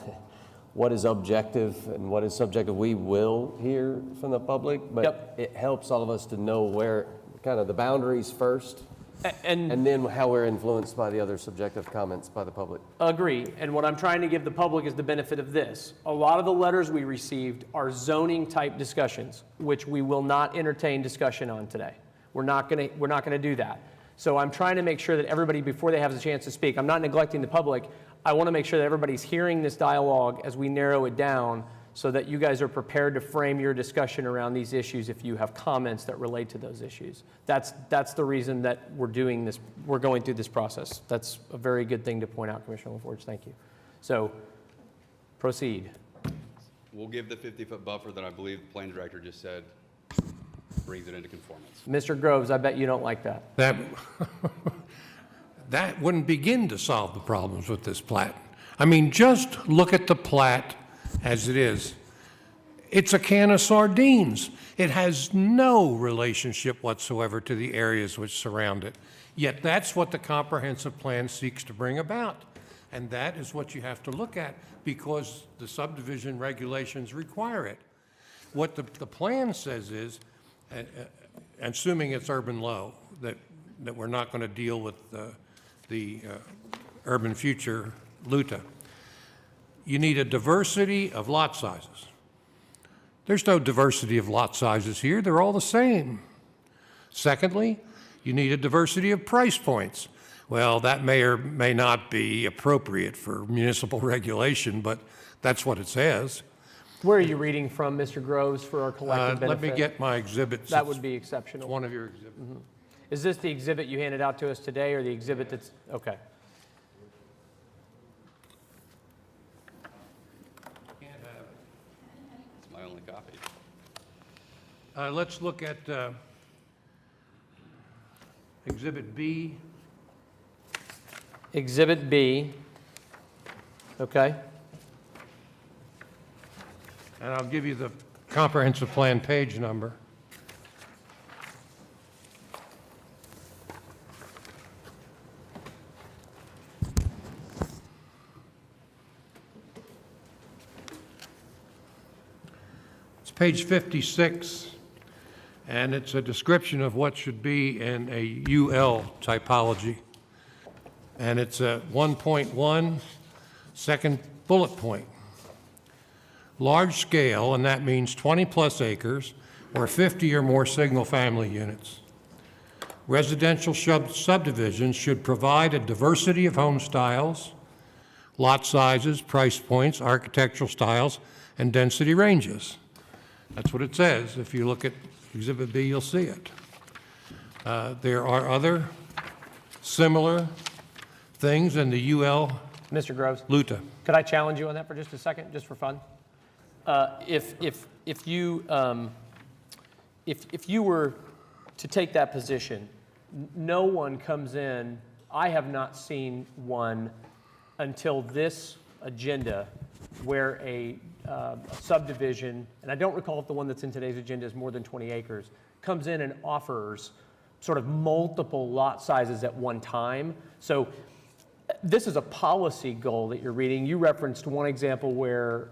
what is objective and what is subjective. We will hear from the public, but it helps all of us to know where kind of the boundaries first, and then how we're influenced by the other subjective comments by the public. Agree. And what I'm trying to give the public is the benefit of this. A lot of the letters we received are zoning type discussions, which we will not entertain discussion on today. We're not going to do that. So I'm trying to make sure that everybody, before they have a chance to speak, I'm not neglecting the public. I want to make sure that everybody's hearing this dialogue as we narrow it down, so that you guys are prepared to frame your discussion around these issues if you have comments that relate to those issues. That's the reason that we're doing this. We're going through this process. That's a very good thing to point out, Commissioner LaForge. Thank you. So, proceed. We'll give the 50-foot buffer that I believe the plan director just said brings it into conformance. Mr. Groves, I bet you don't like that. That wouldn't begin to solve the problems with this plat. I mean, just look at the plat as it is. It's a can of sardines. It has no relationship whatsoever to the areas which surround it. Yet that's what the comprehensive plan seeks to bring about. And that is what you have to look at, because the subdivision regulations require it. What the plan says is, assuming it's urban low, that we're not going to deal with the urban future, LUTA. You need a diversity of lot sizes. There's no diversity of lot sizes here. They're all the same. Secondly, you need a diversity of price points. Well, that may or may not be appropriate for municipal regulation, but that's what it says. Where are you reading from, Mr. Groves, for our collective benefit? Let me get my exhibits. That would be exceptional. It's one of your exhibits. Is this the exhibit you handed out to us today, or the exhibit that's, okay. It's my only copy. Let's look at Exhibit B. Exhibit B, okay. And I'll give you the comprehensive plan page number. It's page 56, and it's a description of what should be in a UL typology. And it's a 1.1, second bullet point. Large scale, and that means 20-plus acres or 50 or more single-family units. Residential subdivisions should provide a diversity of home styles, lot sizes, price points, architectural styles, and density ranges. That's what it says. If you look at Exhibit B, you'll see it. There are other similar things in the UL. Mr. Groves? LUTA. Could I challenge you on that for just a second, just for fun? If you were to take that position, no one comes in, I have not seen one until this agenda where a subdivision, and I don't recall if the one that's in today's agenda is more than 20 acres, comes in and offers sort of multiple lot sizes at one time. So this is a policy goal that you're reading. You referenced one example where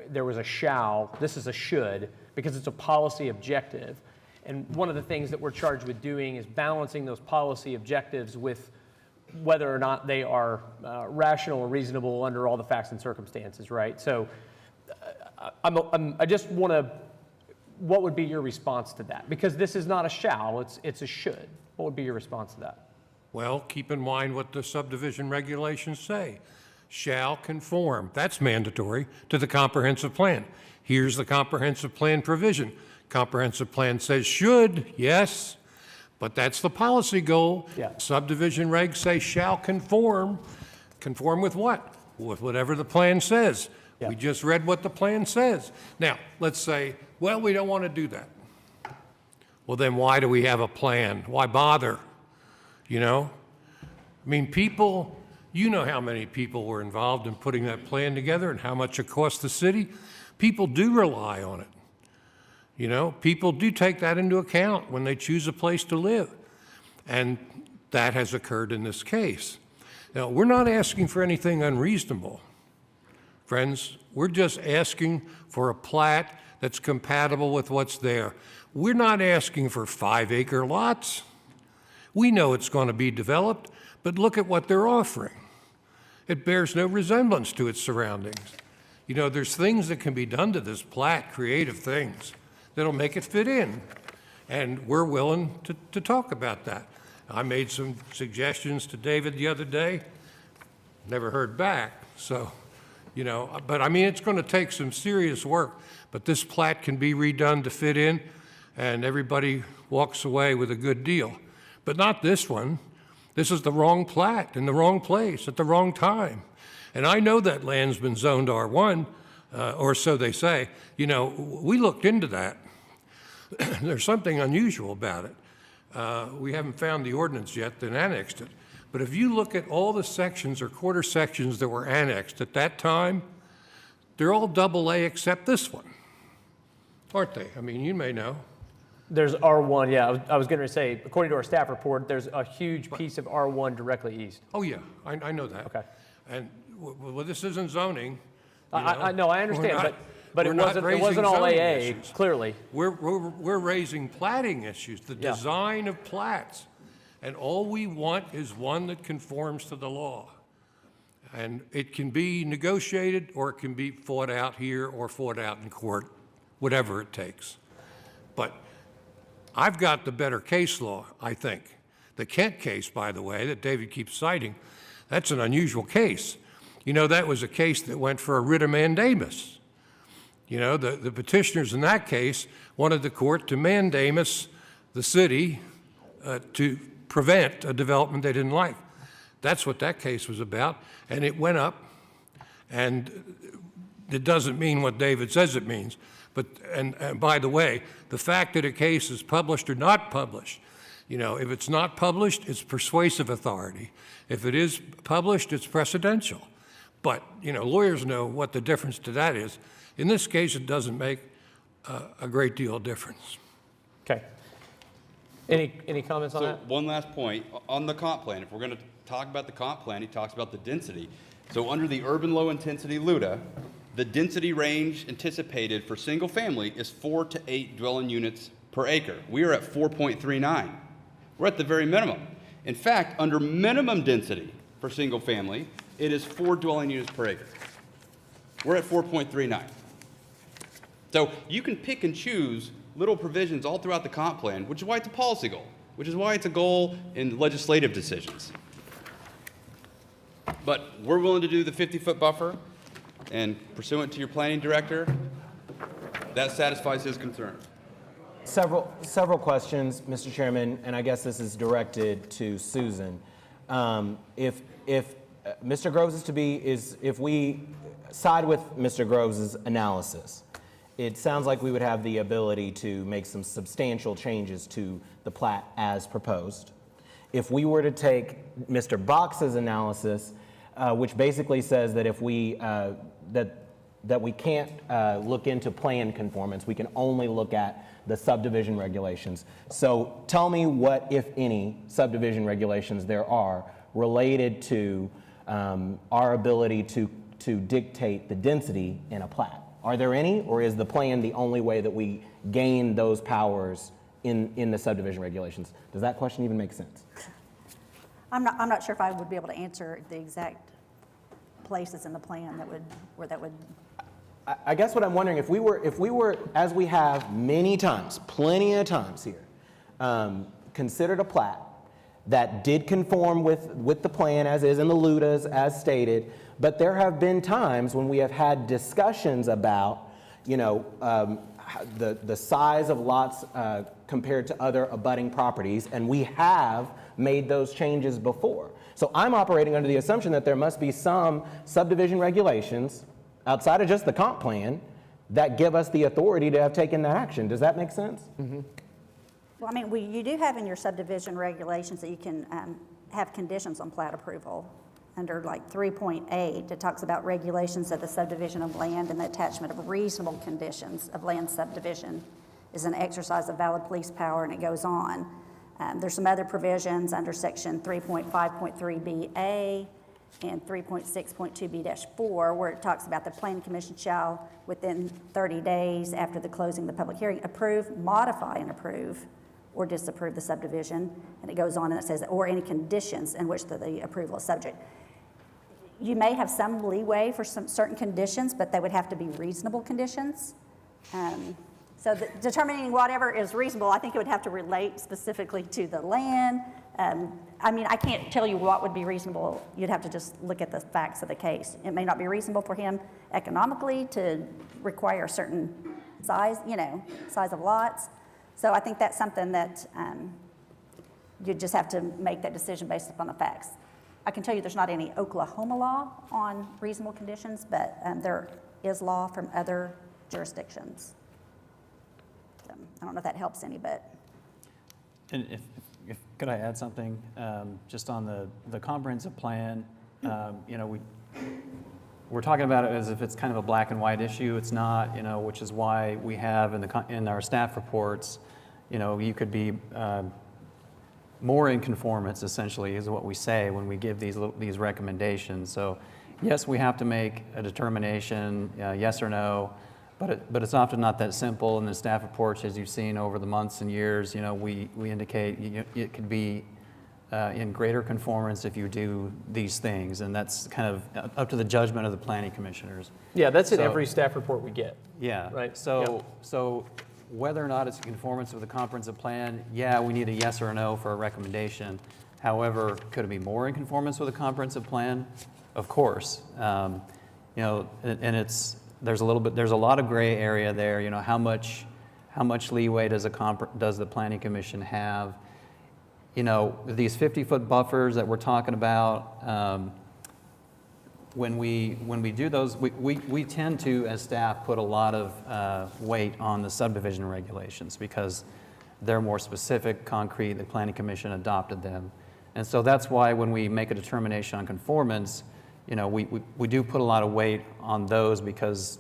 there was a shall, this is a should, because it's a policy objective. And one of the things that we're charged with doing is balancing those policy objectives with whether or not they are rational or reasonable under all the facts and circumstances, right? So I just want to, what would be your response to that? Because this is not a shall, it's a should. What would be your response to that? Well, keep in mind what the subdivision regulations say. Shall conform, that's mandatory, to the comprehensive plan. Here's the comprehensive plan provision. Comprehensive plan says should, yes, but that's the policy goal. Yeah. Subdivision regs say shall conform. Conform with what? With whatever the plan says. Yeah. We just read what the plan says. Now, let's say, well, we don't want to do that. Well, then why do we have a plan? Why bother? You know? I mean, people, you know how many people were involved in putting that plan together and how much it cost the city. People do rely on it. You know, people do take that into account when they choose a place to live. And that has occurred in this case. Now, we're not asking for anything unreasonable. Friends, we're just asking for a plat that's compatible with what's there. We're not asking for 5-acre lots. We know it's going to be developed, but look at what they're offering. It bears no resemblance to its surroundings. You know, there's things that can be done to this plat, creative things, that'll make it fit in. And we're willing to talk about that. I made some suggestions to David the other day, never heard back. So, you know, but I mean, it's going to take some serious work, but this plat can be redone to fit in, and everybody walks away with a good deal. But not this one. This is the wrong plat in the wrong place at the wrong time. And I know that land's been zoned R1, or so they say. You know, we looked into that. There's something unusual about it. We haven't found the ordinance yet that annexed it. But if you look at all the sections or quarter sections that were annexed at that time, they're all AA except this one, aren't they? I mean, you may know. There's R1, yeah, I was going to say, according to our staff report, there's a huge piece of R1 directly east. Oh, yeah, I know that. Okay. And, well, this isn't zoning. I know, I understand, but we're it not wasn't all raising zoning AA, issues. clearly. We're raising platting issues, the design of plats. And all we want is one that conforms to the law. And it can be negotiated, or it can be fought out here or fought out in court, whatever it takes. But I've got the better case law, I think. The Kent case, by the way, that David keeps citing, that's an unusual case. You know, that was a case that went for a writ of mandamus. You know, the petitioners in that case wanted the court to mandamus the city to prevent a development they didn't like. That's what that case was about, and it went up, and it doesn't mean what David says it means. But, and by the way, the fact that a case is published or not published, you know, if it's not published, it's persuasive authority. If it is published, it's precedential. But, you know, lawyers know what the difference to that is. In this case, it doesn't make a great deal of difference. Okay. Any comments on So that? one last point, on the comp plan, if we're going to talk about the comp plan, he talks about the density. So under the urban low intensity LUDA, the density range anticipated for single family is 4 to 8 dwelling units per acre. We are at 4.39. We're at the very minimum. In fact, under minimum density for single family, it is 4 dwelling units per acre. We're at 4.39. So you can pick and choose little provisions all throughout the comp plan, which is why it's a policy goal, which is why it's a goal in legislative decisions. But we're willing to do the 50-foot buffer, and pursuant to your planning director, that satisfies his concern. Several questions, Mr. Chairman, and I guess this is directed to Susan. If Mr. Groves is to be, if we side with Mr. Groves's analysis, it sounds like we would have the ability to make some substantial changes to the plat as proposed. If we were to take Mr. Box's analysis, which basically says that if we that we can't look into plan conformance, we can only look at the subdivision regulations. So tell me what, if any, subdivision regulations there are related to our ability to dictate the density in a plat. Are there any, or is the plan the only way that we gain those powers in the subdivision regulations? Does that question even make sense? I'm not sure if I would be able to answer the exact places in the plan where that would. I guess what I'm wondering, if we were, as we have many times, plenty of times here, considered a plat that did conform with the plan as is in the LUDAs as stated, but there have been times when we have had discussions about, you know, the size of lots compared to other abutting properties, and we have made those changes before. So I'm operating under the assumption that there must be some subdivision regulations outside of just the comp plan that give us the authority to have taken that action. Does that make sense? Mm-hmm. Well, I mean, you do have in your subdivision regulations that you can have conditions on plat approval. Under like 3.8, it talks about regulations of the subdivision of land and the attachment of reasonable conditions of land subdivision is an exercise of valid police power, and it goes on. There's some other provisions under section 3.5.3BA and 3.6.2B-4 where it talks about the planning commission shall, within 30 days after the closing of the public hearing, approve, modify, and approve or disapprove the subdivision. And it goes on and it says, or any conditions in which the approval is subject. You may have some leeway for some certain conditions, but they would have to be reasonable conditions. So determining whatever is reasonable, I think it would have to relate specifically to the land. I mean, I can't tell you what would be reasonable. You'd have to just look at the facts of the case. It may not be reasonable for him economically to require a certain size, size of lots. So I think that's something that you just have to make that decision based upon the facts. I can tell you there's not any Oklahoma law on reasonable conditions, but there is law from other jurisdictions. So, I don't know if that helps any, but. And if could I add something just on the comprehensive plan? We're talking about it as if it's kind of a black and white issue. It's not, which is why we have in our staff reports, you could be more in conformance, essentially, is what we say when we give these recommendations. So, yes, we have to make a determination, yes or no, but it's often not that simple. In the staff reports, as you've seen over the months and years, we indicate it could be in greater conformance if you do these things, and that's kind of up to the judgment of the planning commissioners. Yeah, that's in So- every staff report we get. Yeah. Right. So whether or not it's in conformance with the comprehensive plan, yeah, we need a yes or a no for a recommendation. However, could it be more in conformance with the comprehensive plan? Of course. You know, and there's a lot of gray area there. You know, how much leeway does the planning commission have? You know, these 50-foot buffers that we're talking about, when we do those, we tend to, as staff, put a lot of weight on the subdivision regulations because they're more specific, concrete, the planning commission adopted them. And so that's why when we make a determination on conformance, you know, we do put a lot of weight on those because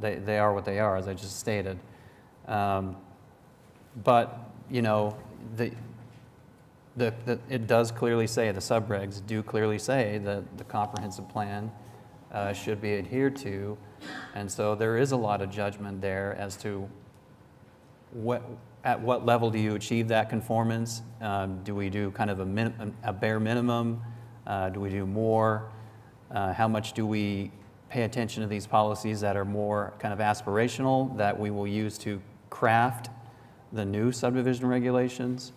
they are what they are, as I just stated. But, you know, it does clearly say, the subregs do clearly say that the comprehensive plan should be adhered to. And so there is a lot of judgment there as to at what level do you achieve that conformance? Do we do kind of a bare minimum? Do we do more? How much do we pay attention to these policies that are more kind of aspirational that we will use to craft the new subdivision regulations?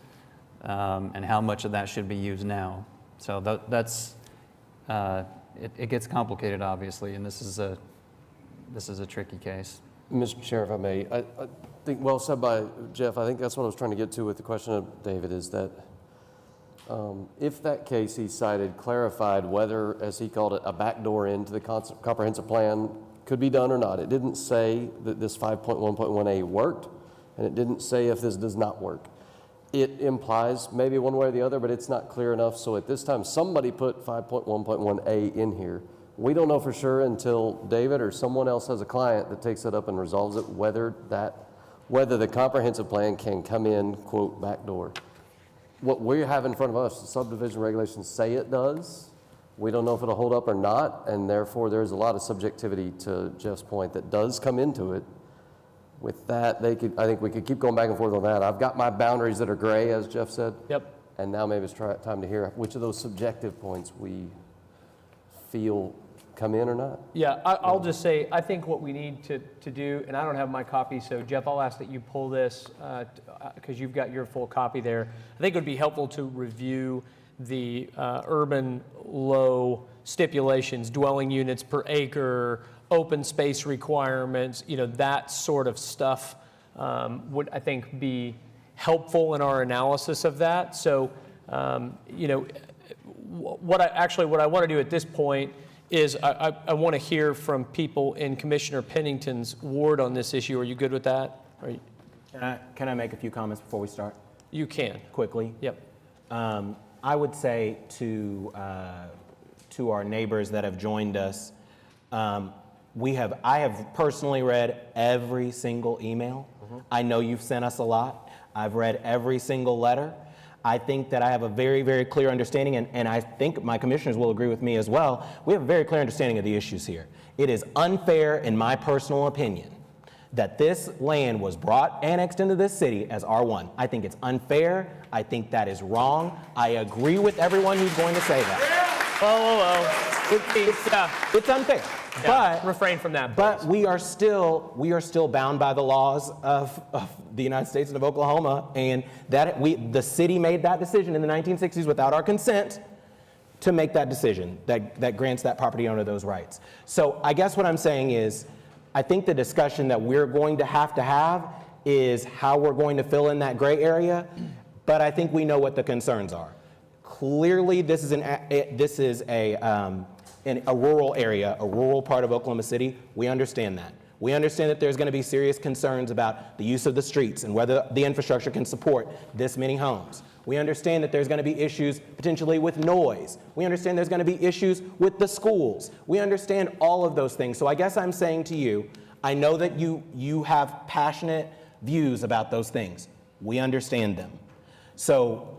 And how much of that should be used now? So it gets complicated, obviously, and this is a tricky case. Mr. Chair, if I may, I think well said by Jeff. I think that's what I was trying to get to with the question of David, is that if that case he cited clarified whether, as he called it, a backdoor into the comprehensive plan could be done or not. It didn't say that this 5.1.1a worked, and it didn't say if this does not work. It implies maybe one way or the other, but it's not clear enough. So at this time, somebody put 5.1.1a in here. We don't know for sure until David or someone else has a client that takes it up and resolves it, whether the comprehensive plan can come in, quote, backdoor. What we have in front of us, the subdivision regulations say it does. We don't know if it'll hold up or not, and therefore there's a lot of subjectivity, to Jeff's point, that does come into it. With that, I think we could keep going back and forth on that. I've got my boundaries that are gray, as Jeff said. Yep. And now maybe it's time to hear which of those subjective points we feel come in or not. Yeah, I'll just say, I think what we need to do, and I don't have my copy, so Jeff, I'll ask that you pull this, because you've got your full copy there. I think it would be helpful to review the urban low stipulations, dwelling units per acre, open space requirements, you know, that sort of stuff would, I think, be helpful in our analysis of that. So, you know, what I want to do at this point is I want to hear from people in Commissioner Pennington's ward on this issue. Are you good with that? Can I make a few comments before we start? You can. Quickly? Yep. I would say to our neighbors that have joined us, I have personally read every single email. I know you've sent us a lot. I've read every single letter. I think that I have a very, very clear understanding, and I think my commissioners will agree with me as well. We have a very clear understanding of the issues here. It is unfair, in my personal opinion, that this land was annexed into this city as R1. I think it's unfair. I think that is wrong. I agree with everyone who's going to say that. It's unfair. Yeah, but refrain from that. But please. we are still bound by the laws of the United States and of Oklahoma, and the city made that decision in the 1960s without our consent to make that decision that grants that property owner those rights. So I guess what I'm saying is, I think the discussion that we're going to have is how we're going to fill in that gray area, but I think we know what the concerns are. Clearly, this is in a rural area, a rural part of Oklahoma City. We understand that. We understand that there's going to be serious concerns about the use of the streets and whether the infrastructure can support this many homes. We understand that there's going to be issues potentially with noise. We understand there's going to be issues with the schools. We understand all of those things. So I guess I'm saying to you, I know that you have passionate views about those things. We understand them. So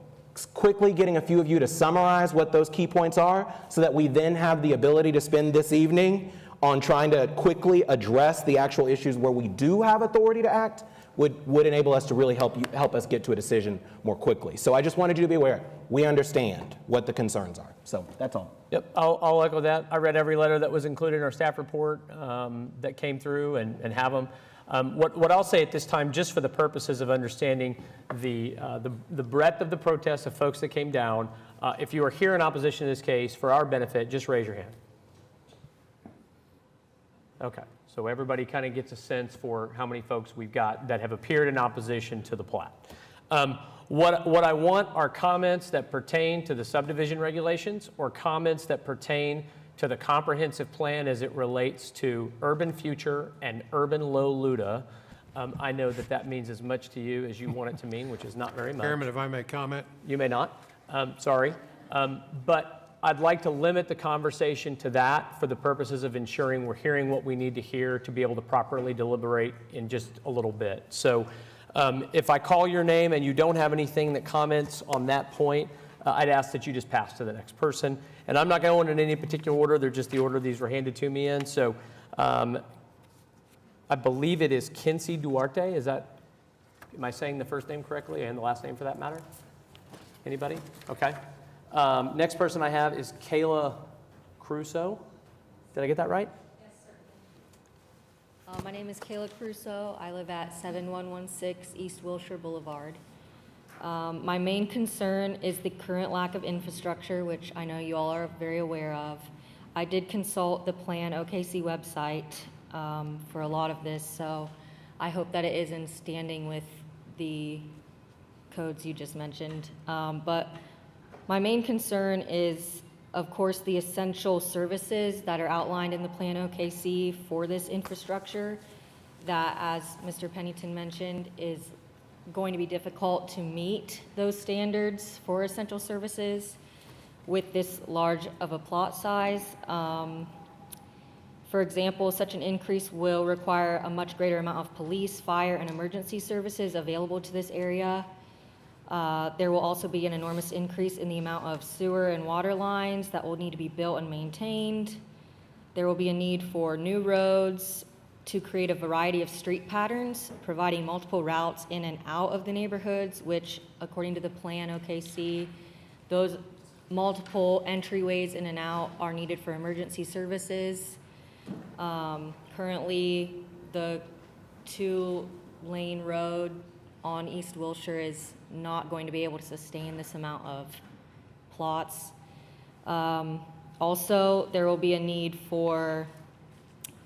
quickly getting a few of you to summarize what those key points are so that we then have the ability to spend this evening on trying to quickly address the actual issues where we do have authority to act would enable us to really help us get to a decision more quickly. So I just wanted you to be aware, we understand what the concerns are. So that's all. Yep, I'll echo that. I read every letter that was included in our staff report that came through and have them. What I'll say at this time, just for the purposes of understanding the breadth of the protests of folks that came down, if you are here in opposition to this case, for our benefit, just raise your hand. Okay, so everybody kind of gets a sense for how many folks we've got that have appeared in opposition to the plat. What I want are comments that pertain to the subdivision regulations or comments that pertain to the comprehensive plan as it relates to urban future and urban low LUDA. I know that means as much to you as you want it to mean, which is not very much. Chairman, if I may comment? You may not. Sorry. But I'd like to limit the conversation to that for the purposes of ensuring we're hearing what we need to hear to be able to properly deliberate in just a little bit. So if I call your name and you don't have anything that comments on that point, I'd ask that you just pass to the next person. And I'm not going in any particular order. They're just the order these were handed to me in. So I believe it is Kinsey Duarte. Am I saying the first name correctly and the last name for that matter? Anybody? Okay. Next person I have is Kayla Crusoe. Did I get that right? Yes, sir. My name is Kayla Crusoe. I live at 7116 East Wilshire Boulevard. My main concern is the current lack of infrastructure, which I know you all are very aware of. I did consult the Plan OKC website for a lot of this, so I hope that it is in standing with the codes you just mentioned. But my main concern is, of course, the essential services that are outlined in the Plan OKC for this infrastructure that, as Mr. Pennington mentioned, is going to be difficult to meet those standards for essential services with this large of a plot size. For example, such an increase will require a much greater amount of police, fire, and emergency services available to this area. There will also be an enormous increase in the amount of sewer and water lines that will need to be built and maintained. There will be a need for new roads to create a variety of street patterns, providing multiple routes in and out of the neighborhoods, which, according to the Plan OKC, those multiple entryways in and out are needed for emergency services. Currently, the 2-lane road on East Wilshire is not going to be able to sustain this amount of plots. Also, there will be a need for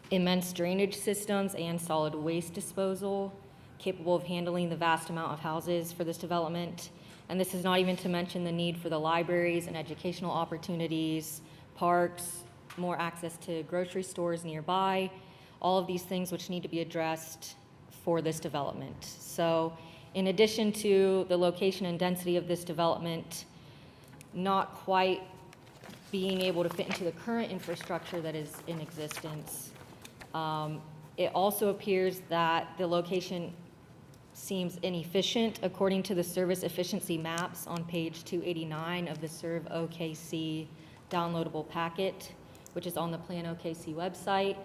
immense drainage systems and solid waste disposal capable of handling the vast amount of houses for this development. And this is not even to mention the need for the libraries and educational opportunities, parks, more access to grocery stores nearby, all of these things which need to be addressed for this development. So in addition to the location and density of this development not quite being able to fit into the current infrastructure that is in existence, it also appears that the location seems inefficient according to the service efficiency maps on page 289 of the Serve OKC downloadable packet, which is on the Plan OKC website.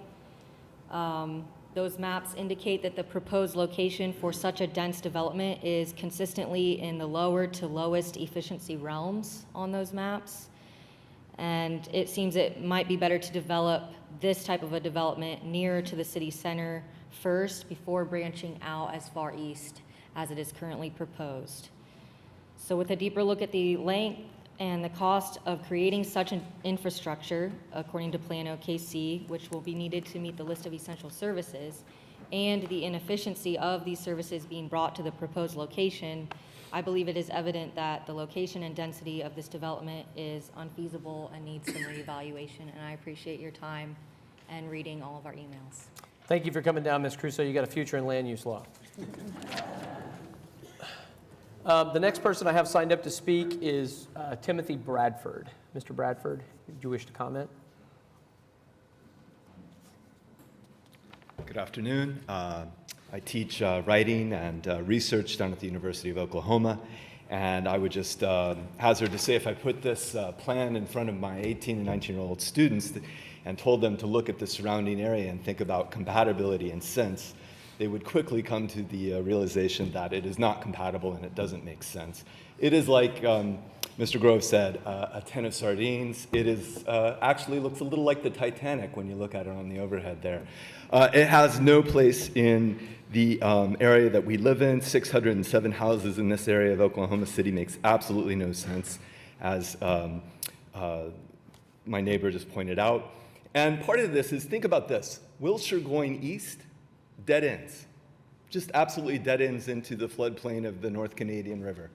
Those maps indicate that the proposed location for such a dense development is consistently in the lower to lowest efficiency realms on those maps. And it seems it might be better to develop this type of a development nearer to the city center first before branching out as far east as it is currently proposed. So with a deeper look at the length and the cost of creating such an infrastructure, according to Plan OKC, which will be needed to meet the list of essential services, and the inefficiency of these services being brought to the proposed location, I believe it is evident that the location and density of this development is unfeasible and needs some reevaluation, and I appreciate your time and reading all of our emails. Thank you for coming down, Ms. Crusoe. You got a future in land use law. The next person I have signed up to speak is Timothy Bradford. Mr. Bradford, do you wish to comment? Good afternoon. I teach writing and research down at the University of Oklahoma, and I would just hazard to say if I put this plan in front of my 18 and 19-year-old students and told them to look at the surrounding area and think about compatibility and sense, they would quickly come to the realization that it is not compatible and it doesn't make sense. It is like Mr. Grove said, a tin of sardines. It is actually looks a little like the Titanic when you look at it on the overhead there. It has no place in the area that we live in. 607 houses in this area of Oklahoma City makes absolutely no sense, as my neighbor just pointed out. And part of this is, think about this. Wilshire going east, dead ends. Just absolutely dead ends into the floodplain of the North Canadian River.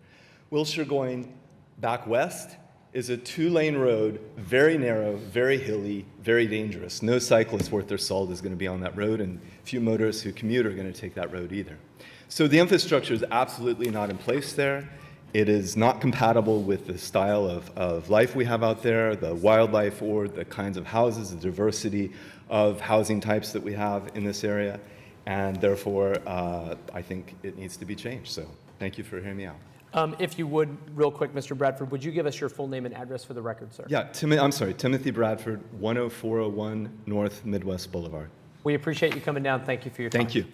Wilshire going back west is a 2-lane road, very narrow, very hilly, very dangerous. No cyclist worth their salt is going to be on that road, and few motorists who commute are going to take that road either. So the infrastructure is absolutely not in place there. It is not compatible with the style of life we have out there, the wildlife, or the kinds of houses, the diversity of housing types that we have in this area. And therefore, I think it needs to be changed. So thank you for hearing me out. If you would, real quick, Mr. Bradford, would you give us your full name and address for the record, sir? Yeah, Timothy Bradford, 10401 North Midwest Boulevard. We appreciate you coming down. Thank you for your time. Thank you.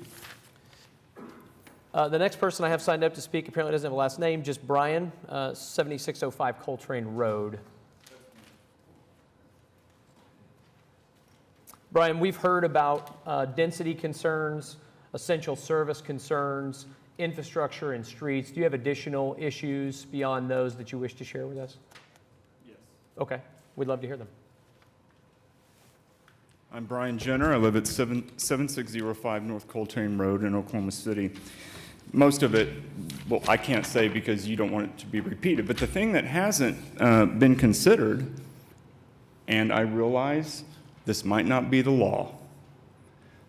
The next person I have signed up to speak apparently doesn't have a last name, just Brian, 7605 Coltrane Road. Brian, we've heard about density concerns, essential service concerns, infrastructure and streets. Do you have additional issues beyond those that you wish to share with us? Yes. Okay, we'd love to hear them. I'm Brian Jenner. I live at 7605 North Coltrane Road in Oklahoma City. Most of it, well, I can't say because you don't want it to be repeated, but the thing that hasn't been considered, and I realize this might not be the law,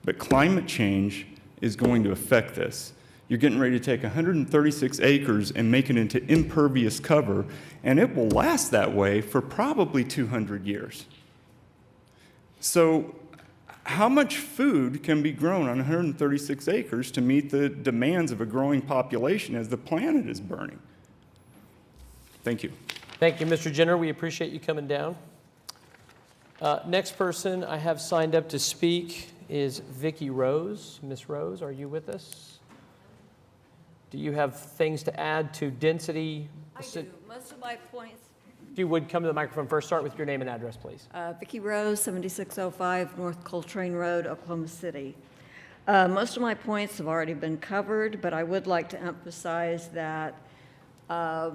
but climate change is going to affect this. You're getting ready to take 136 acres and make it into impervious cover, and it will last that way for probably 200 years. So how much food can be grown on 136 acres to meet the demands of a growing population as the planet is burning? Thank you. Thank you, Mr. Jenner. We appreciate you coming down. Next person I have signed up to speak is Vicki Rose. Ms. Rose, are you with us? Do you have things to add to density? I do. Most of my points. If you would come to the microphone first, start with your name and address, please. Vicki Rose, 7605 North Coltrane Road, Oklahoma City. Most of my points have already been covered, but I would like to emphasize that I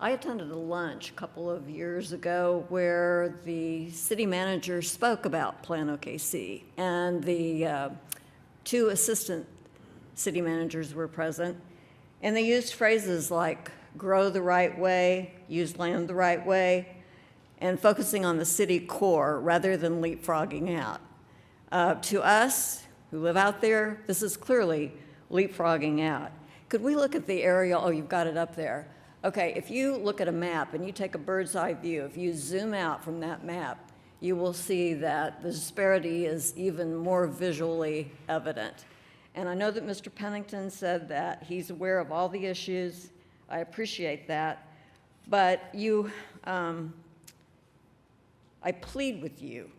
attended a lunch a couple of years ago where the city manager spoke about Plan OKC, and the 2 assistant city managers were present, and they used phrases like grow the right way, use land the right way, and focusing on the city core rather than leapfrogging out. To us who live out there, this is clearly leapfrogging out. Could we look at the aerial? Oh, you've got it up there. Okay, if you look at a map and you take a bird's eye view, if you zoom out from that map, you will see that the disparity is even more visually evident. And I know that Mr. Pennington said that he's aware of all the issues. I appreciate that. But I plead with you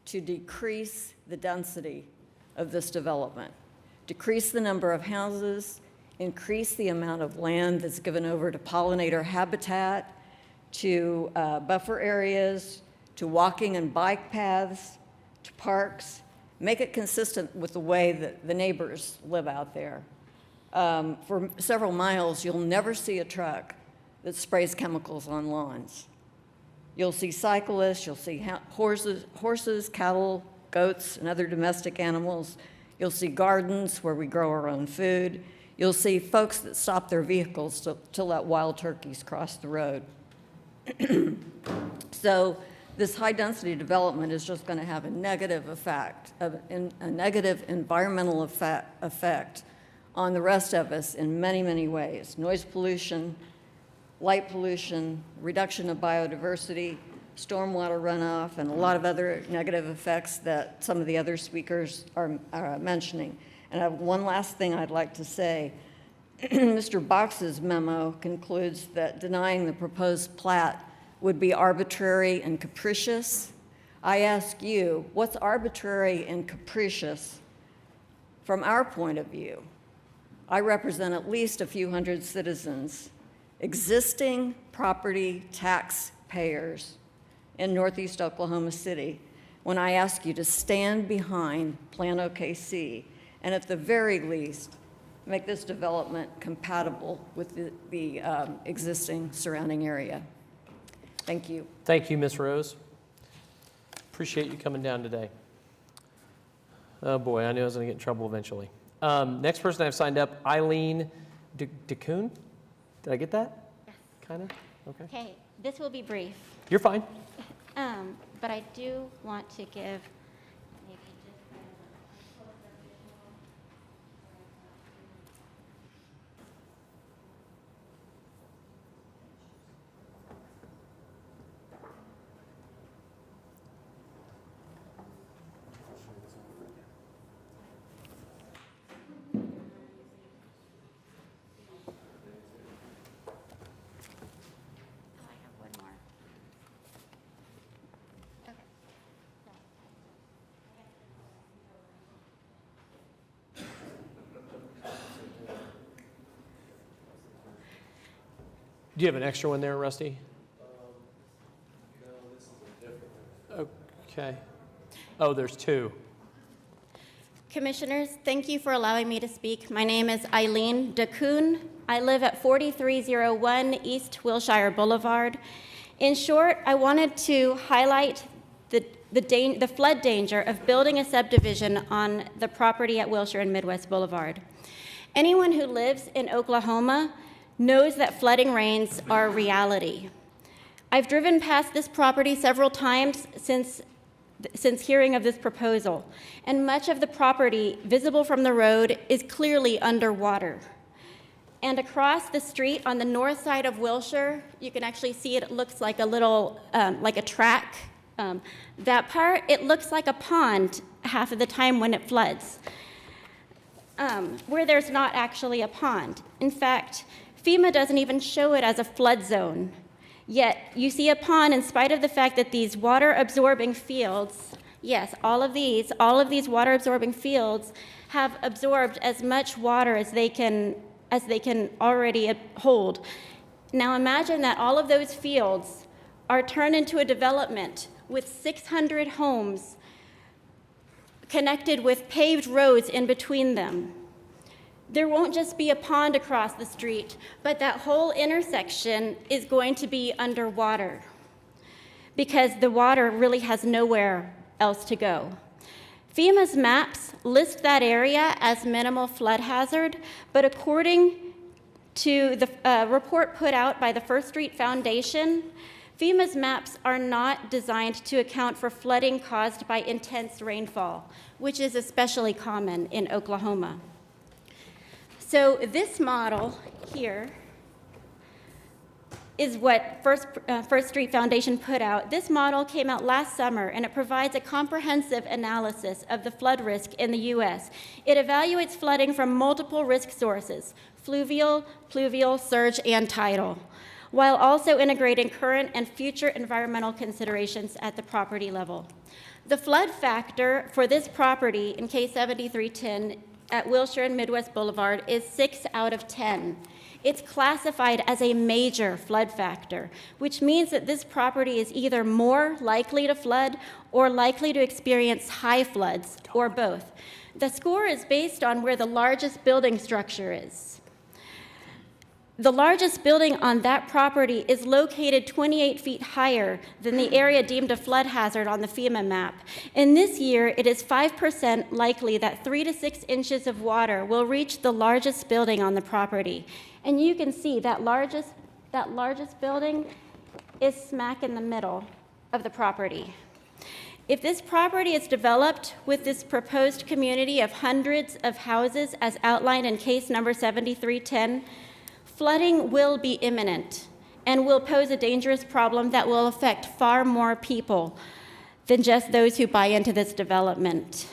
to decrease the density of this development, decrease the number of houses, increase the amount of land that's given over to pollinator habitat, to buffer areas, to walking and bike paths, to parks. Make it consistent with the way that the neighbors live out there. For several miles, you'll never see a truck that sprays chemicals on lawns. You'll see cyclists, you'll see horses, cattle, goats, and other domestic animals. You'll see gardens where we grow our own food. You'll see folks that stop their vehicles to let wild turkeys cross the road. So this high-density development is just going to have a negative effect, a negative environmental effect on the rest of us in many, many ways. Noise pollution, light pollution, reduction of biodiversity, stormwater runoff, and a lot of other negative effects that some of the other speakers are mentioning. And I have one last thing I'd like to say. Mr. Box's memo concludes that denying the proposed plat would be arbitrary and capricious. I ask you, what's arbitrary and capricious From our point of view, I represent at least a few hundred citizens, existing property taxpayers in Northeast Oklahoma City, when I ask you to stand behind Plan OKC and at the very least, make this development compatible with the existing surrounding area. Thank you. Thank you, Ms. Rose. Appreciate you coming down today. Oh boy, I knew I was going to get in trouble eventually. Next person I've signed up, Eileen DeCoon. Did I get that? Yes. Kind of? Okay. Okay, this will be brief, You're fine. but I do want to give maybe just Do you have an extra one there, Rusty? Okay. Oh, there's two. Commissioners, thank you for allowing me to speak. My name is Eileen DeCoon. I live at 4301 East Wilshire Boulevard. In short, I wanted to highlight the flood danger of building a subdivision on the property at Wilshire and Midwest Boulevard. Anyone who lives in Oklahoma knows that flooding rains are a reality. I've driven past this property several times since hearing of this proposal, and much of the property visible from the road is clearly underwater. And across the street on the north side of Wilshire, you can actually see it looks like a little, like a track. That part, it looks like a pond half of the time when it floods, where there's not actually a pond. In fact, FEMA doesn't even show it as a flood zone. Yet you see a pond in spite of the fact that these water-absorbing fields, yes, all of these water-absorbing fields have absorbed as much water as they can already hold. Now imagine that all of those fields are turned into a development with 600 homes connected with paved roads in between them. There won't just be a pond across the street, but that whole intersection is going to be underwater because the water really has nowhere else to go. FEMA's maps list that area as minimal flood hazard, but according to the report put out by the First Street Foundation, FEMA's maps are not designed to account for flooding caused by intense rainfall, which is especially common in Oklahoma. So this model here is what First Street Foundation put out. This model came out last summer, and it provides a comprehensive analysis of the flood risk in the U.S. It evaluates flooding from multiple risk sources: fluvial, pluvial, surge, and tidal, while also integrating current and future environmental considerations at the property level. The flood factor for this property in K7310 at Wilshire and Midwest Boulevard is 6 out of 10. It's classified as a major flood factor, which means that this property is either more likely to flood or likely to experience high floods, or both. The score is based on where the largest building structure is. The largest building on that property is located 28 feet higher than the area deemed a flood hazard on the FEMA map. And this year, it is 5% likely that 3 to 6 inches of water will reach the largest building on the property. And you can see that largest building is smack in the middle of the property. If this property is developed with this proposed community of hundreds of houses as outlined in case number 7310, flooding will be imminent and will pose a dangerous problem that will affect far more people than just those who buy into this development.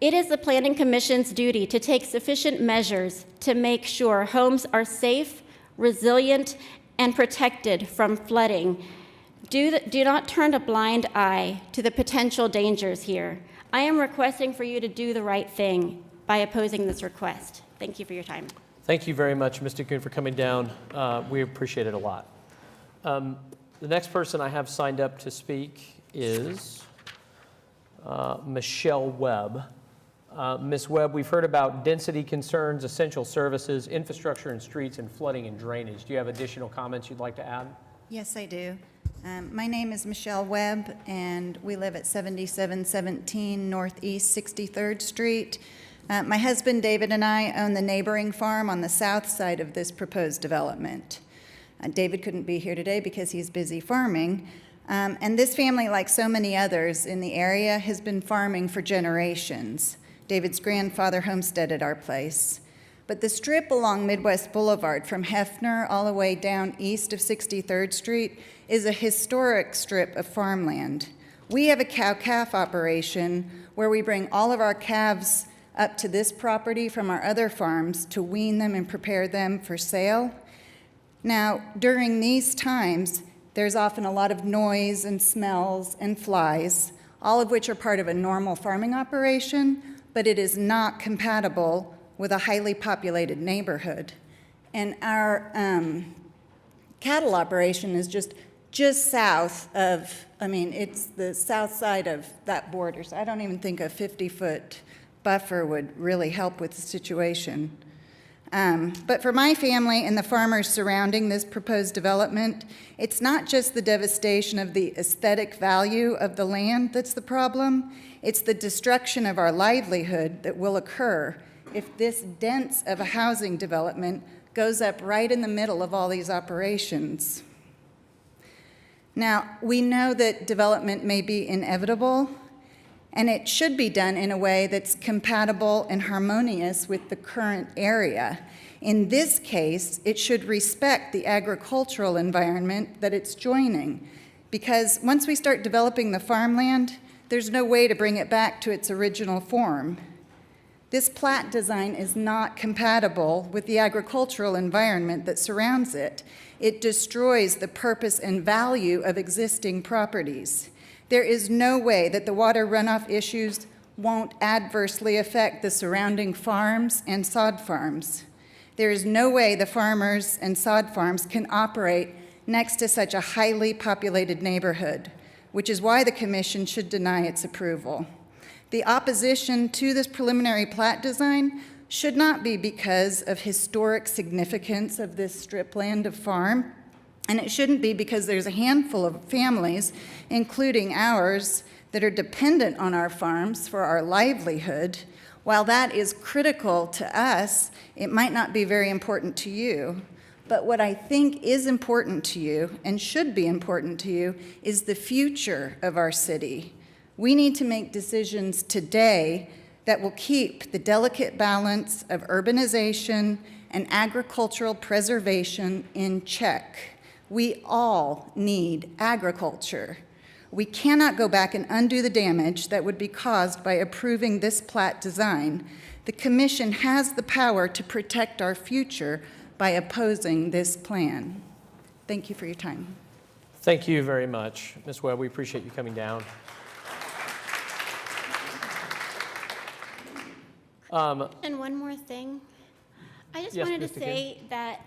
It is the Planning Commission's duty to take sufficient measures to make sure homes are safe, resilient, and protected from flooding. Do not turn a blind eye to the potential dangers here. I am requesting for you to do the right thing by opposing this request. Thank you for your time. Thank you very much, Mr. Kuhn, for coming down. We appreciate it a lot. The next person I have signed up to speak is Michelle Webb. Ms. Webb, we've heard about density concerns, essential services, infrastructure and streets, and flooding and drainage. Do you have additional comments you'd like to add? Yes, I do. My name is Michelle Webb, and we live at 7717 Northeast 63rd Street. My husband David and I own the neighboring farm on the south side of this proposed development. David couldn't be here today because he's busy farming. And this family, like so many others in the area, has been farming for generations. David's grandfather homesteaded our place. But the strip along Midwest Boulevard from Hefner all the way down east of 63rd Street is a historic strip of farmland. We have a cow-calf operation where we bring all of our calves up to this property from our other farms to wean them and prepare them for sale. Now, during these times, there's often a lot of noise and smells and flies, all of which are part of a normal farming operation, but it is not compatible with a highly populated neighborhood. And our cattle operation is just south of, it's the south side of that border, so I don't even think a 50-foot buffer would really help with the situation. But for my family and the farmers surrounding this proposed development, it's not just the devastation of the aesthetic value of the land that's the problem, it's the destruction of our livelihood that will occur if this dense of a housing development goes up right in the middle of all these operations. Now, we know that development may be inevitable, and it should be done in a way that's compatible and harmonious with the current area. In this case, it should respect the agricultural environment that it's joining, because once we start developing the farmland, there's no way to bring it back to its original form. This plat design is not compatible with the agricultural environment that surrounds it. It destroys the purpose and value of existing properties. There is no way that the water runoff issues won't adversely affect the surrounding farms and sod farms. There is no way the farmers and sod farms can operate next to such a highly populated neighborhood, which is why the commission should deny its approval. The opposition to this preliminary plat design should not be because of historic significance of this strip land of farm, and it shouldn't be because there's a handful of families, including ours, that are dependent on our farms for our livelihood. While that is critical to us, it might not be very important to you. But what I think is important to you and should be important to you is the future of our city. We need to make decisions today that will keep the delicate balance of urbanization and agricultural preservation in check. We all need agriculture. We cannot go back and undo the damage that would be caused by approving this plat design. The commission has the power to protect our future by opposing this plan. Thank you for your time. Thank you very much, Ms. Webb. We appreciate you coming down. And one more thing. I just Yes, wanted to Mr. say that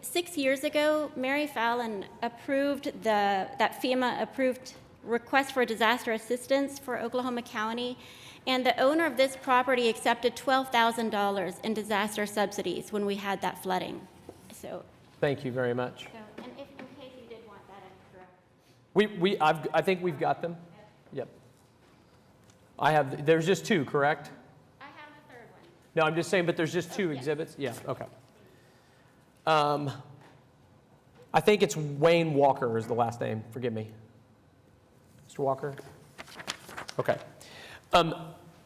6 years ago, Mary Fallon approved that FEMA approved request for disaster assistance for Oklahoma County, and the owner of this property accepted $12,000 in disaster subsidies when we had that flooding. So. Thank you very much. And if in case you did want that extra. I think we've got them. Yep. There's just two, correct? I have the third one. No, I'm just saying, but there's just two exhibits? Yeah, okay. I think it's Wayne Walker is the last name. Forgive me. Mr. Walker? Okay.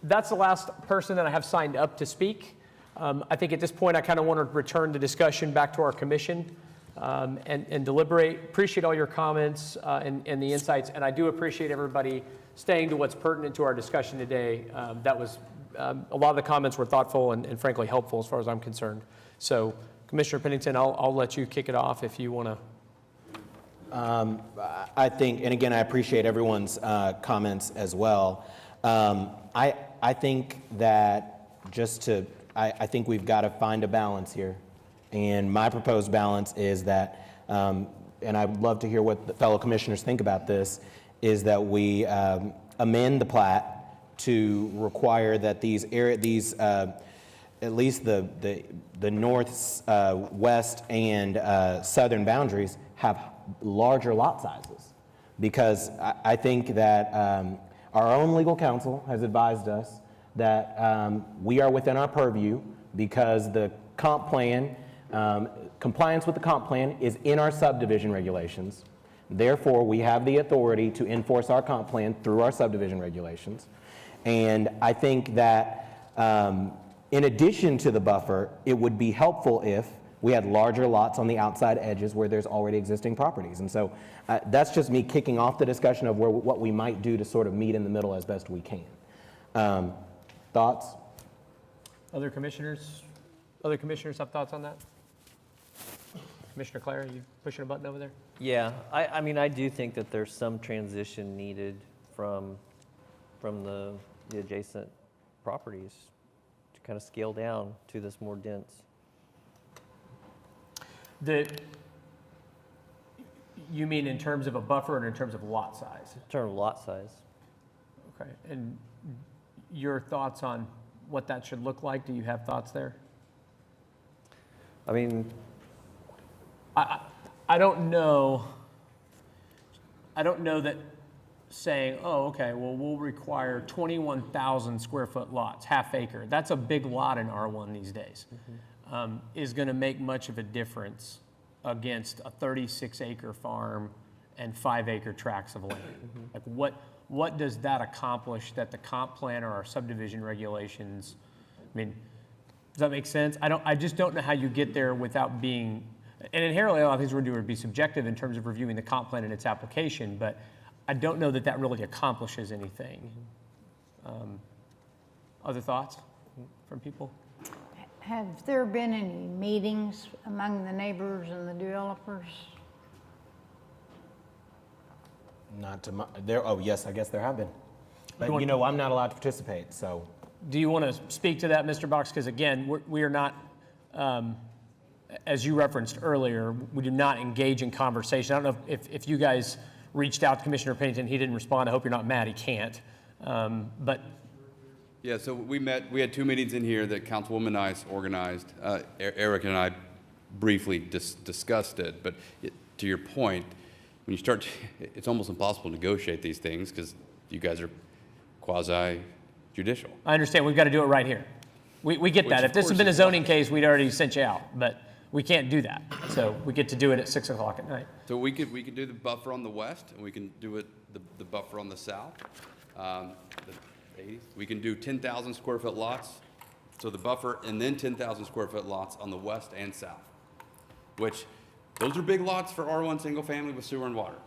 That's the last person that I have signed up to speak. I think at this point I kind of want to return the discussion back to our commission and deliberate. Appreciate all your comments and the insights, and I do appreciate everybody staying to what's pertinent to our discussion today. That was a lot of the comments were thoughtful and frankly helpful as far as I'm concerned. So, Commissioner Pennington, I'll let you kick it off if you want to. I think, and again, I appreciate everyone's comments as well. I think that I think we've got to find a balance here. And my proposed balance is that, and I'd love to hear what the fellow commissioners think about this, is that we amend the plat to require that at least the north, west, and southern boundaries have larger lot sizes. Because I think that our own legal counsel has advised us that we are within our purview because the comp plan, compliance with the comp plan is in our subdivision regulations. Therefore, we have the authority to enforce our comp plan through our subdivision regulations. And I think that in addition to the buffer, it would be helpful if we had larger lots on the outside edges where there's already existing properties. And so that's just me kicking off the discussion of what we might do to sort of meet in the middle as best we can. Thoughts? Other commissioners have thoughts on that? Commissioner Clare, are you pushing a button over there? Yeah, I mean, I do think that there's some transition needed from the adjacent properties to kind of scale down to this more dense. You mean in terms of a buffer or in terms of lot size? In terms of lot size. Okay, and your thoughts on what that should look like? Do you have thoughts there? I mean, I don't know. I don't know that saying, oh, okay, well, we'll require 21,000 square foot lots, half acre. That's a big lot in R1 these days. Is going to make much of a difference against a 36-acre farm and 5-acre tracts of land. Like what does that accomplish that the comp plan or our subdivision regulations, I mean, does that make sense? I just don't know how you get there without being, and inherently a lot of things we're doing would be subjective in terms of reviewing the comp plan and its application, but I don't know that that really accomplishes anything. Other thoughts from people? Have there been any meetings among the neighbors and the developers? Not to my, yes, I guess there have been. But I'm not allowed to participate, so. Do you want to speak to that, Mr. Box? Because again, we are not, as you referenced earlier, we do not engage in conversation. I don't know if you guys reached out to Commissioner Pennington, he didn't respond. I hope you're not mad, he can't. But yeah, so we had 2 meetings in here that Councilwoman Nice organized. Eric and I briefly discussed it, but to your point, when you start, it's almost impossible to negotiate these things because you guys are quasi-judicial. I understand, we've got to do it right here. We get that. If this had been a zoning case, we'd already sent you out, but we can't do that. So we get to do it at 6 o'clock at night. So we could do the buffer on the west, and we can do the buffer on the south. We can do 10,000 square foot lots, so the buffer, and then 10,000 square foot lots on the west and south, which those are big lots for R1 single family with sewer and water.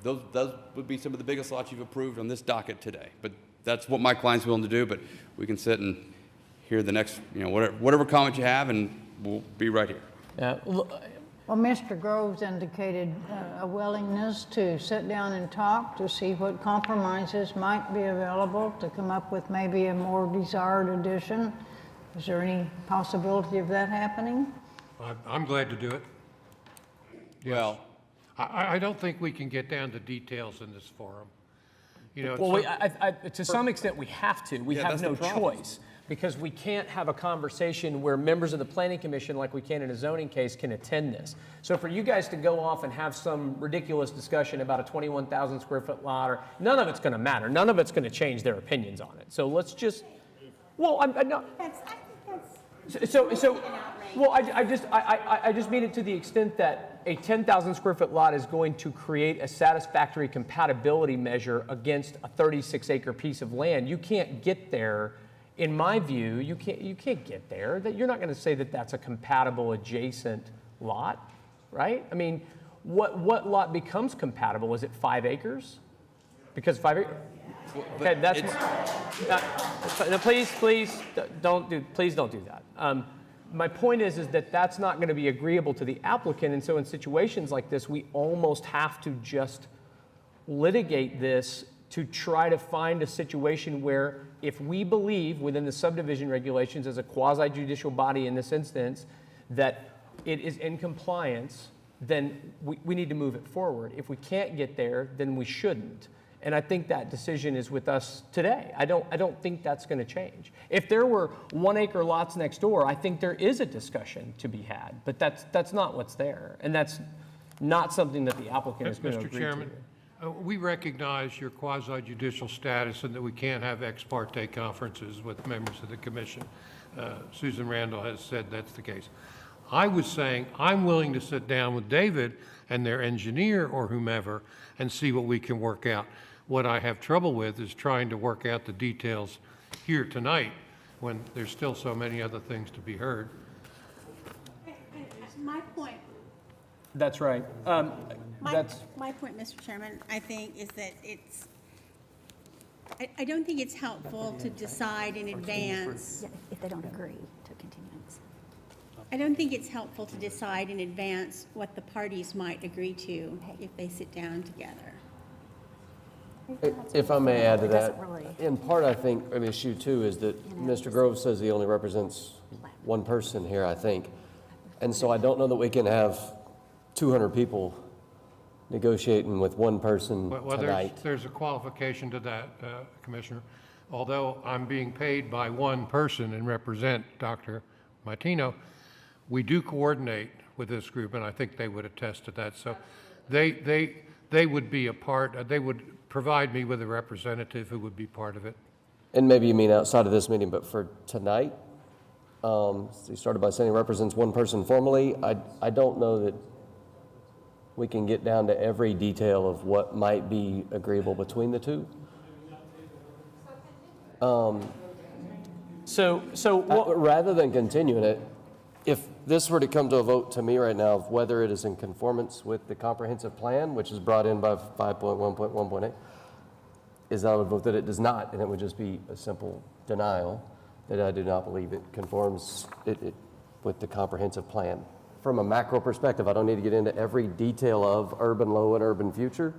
Those would be some of the biggest lots you've approved on this docket today. But that's what my client's willing to do, but we can sit and hear the next, whatever comment you have, and we'll be right here. Well, Mr. Groves indicated a willingness to sit down and talk to see what compromises might be available to come up with maybe a more desired addition. Is there any possibility of that happening? I'm glad to do it. Well, I don't think we can get down to details in this forum. Well, to some extent, we have to. We have no choice. Because we can't have a conversation where members of the Planning Commission, like we can in a zoning case, can attend this. So for you guys to go off and have some ridiculous discussion about a 21,000 square foot lot, none of it's going to matter. None of it's going to change their opinions on it. So let's just, well, I'm not. I just mean it to the extent that a 10,000 square foot lot is going to create a satisfactory compatibility measure against a 36-acre piece of land. You can't get there. In my view, you can't get there. That you're not going to say that that's a compatible adjacent lot, right? I mean, what lot becomes compatible? Is it 5 acres? Because 5 acres. Okay, that's no, please don't do that. my point is that that's not going to be agreeable to the applicant, and so in situations like this, we almost have to just litigate this to try to find a situation where if we believe within the subdivision regulations as a quasi-judicial body in this instance that it is in compliance, then we need to move it forward. If we can't get there, then we shouldn't. And I think that decision is with us today. I don't think that's going to change. If there were 1 acre lots next door, I think there is a discussion to be had, but that's not what's there. And that's not something that the applicant is going to Mr. agree Chairman, to. we recognize your quasi-judicial status and that we can't have ex parte conferences with members of the commission. Susan Randall has said that's the case. I was saying I'm willing to sit down with David and their engineer or whomever and see what we can work out. What I have trouble with is trying to work out the details here tonight when there's still so many other things to be heard. My point, That's right. my point, Mr. Chairman, I think is that I don't think it's helpful to decide in advance. If they don't agree to continuance. I don't think it's helpful to decide in advance what the parties might agree to if they sit down together. If I may add to It that, doesn't really- in part, I think an issue too is that Mr. Grove says he only represents one person here, I think. And so I don't know that we can have 200 people negotiating with one person Well, tonight. there's a qualification to that, Commissioner. Although I'm being paid by one person and represent Dr. Martino, we do coordinate with this group, and I think they would attest to that. So they would be a part, they would provide me with a representative who would be part of it. And maybe you mean outside of this meeting, but for tonight, so you started by saying he represents one person formally. I don't know that we can get down to every detail of what might be agreeable between the two. Rather than continuing it, if this were to come to a vote to me right now of whether it is in conformance with the comprehensive plan, which is brought in by 5.1.1.8, is that I would vote that it does not, and it would just be a simple denial that I do not believe it conforms with the comprehensive plan. From a macro perspective, I don't need to get into every detail of urban low and urban future.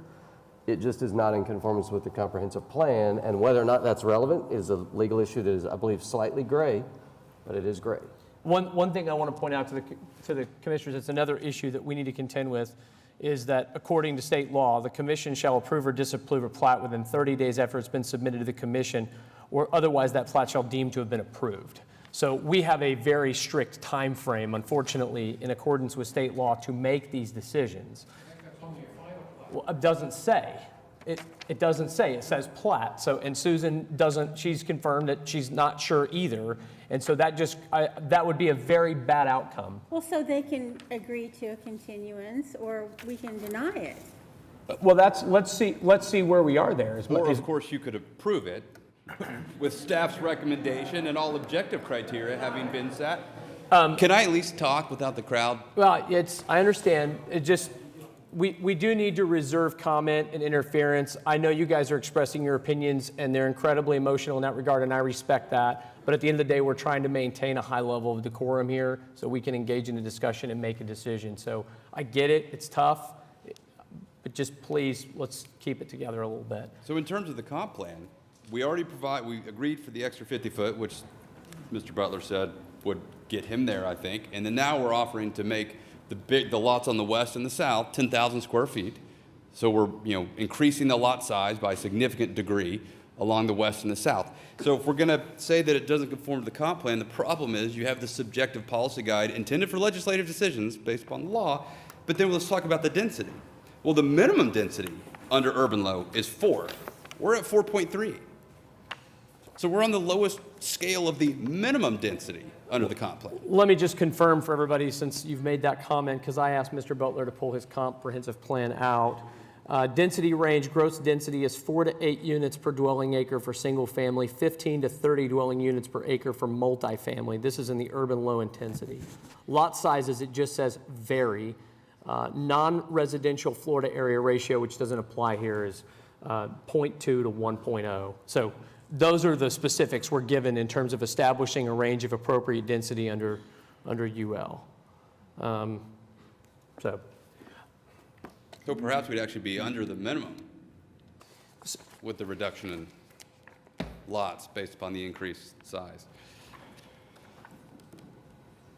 It just is not in conformance with the comprehensive plan, and whether or not that's relevant is a legal issue that is, I believe, slightly gray, but it is gray. One thing I want to point out to the commissioners, it's another issue that we need to contend with, is that according to state law, the commission shall approve or disapprove a plat within 30 days after it's been submitted to the commission, or otherwise that plat shall deem to have been approved. So we have a very strict time frame, unfortunately, in accordance with state law to make these decisions. Well, it doesn't say. It doesn't say. It says plat. So, and Susan doesn't, she's confirmed that she's not sure either. And so that just, that would be a very bad outcome. Well, so they can agree to a continuance, or we can deny it. Well, let's see where we are there. Or, of course, you could approve it with staff's recommendation and all objective criteria having been set. Can I at least talk without the crowd? Well, I understand. It just, we do need to reserve comment and interference. I know you guys are expressing your opinions, and they're incredibly emotional in that regard, and I respect that. But at the end of the day, we're trying to maintain a high level of decorum here so we can engage in a discussion and make a decision. So I get it. It's tough. But just please, let's keep it together a little bit. So in terms of the comp plan, we agreed for the extra 50 foot, which Mr. Butler said would get him there, I think. And then now we're offering to make the lots on the west and the south 10,000 square feet. So we're increasing the lot size by a significant degree along the west and the south. So if we're going to say that it doesn't conform to the comp plan, the problem is you have the subjective policy guide intended for legislative decisions based upon the law, but then let's talk about the density. Well, the minimum density under urban low is 4. We're at 4.3. So we're on the lowest scale of the minimum density under the comp plan. Let me just confirm for everybody, since you've made that comment, because I asked Mr. Butler to pull his comprehensive plan out. Density range, gross density is 4 to 8 units per dwelling acre for single family, 15 to 30 dwelling units per acre for multifamily. This is in the urban low intensity. Lot sizes, it just says vary. Non-residential floor to area ratio, which doesn't apply here, is 0.2 to 1.0. So those are the specifics we're given in terms of establishing a range of appropriate density under under UL. So So perhaps we'd actually be under the minimum with the reduction in lots based upon the increased size.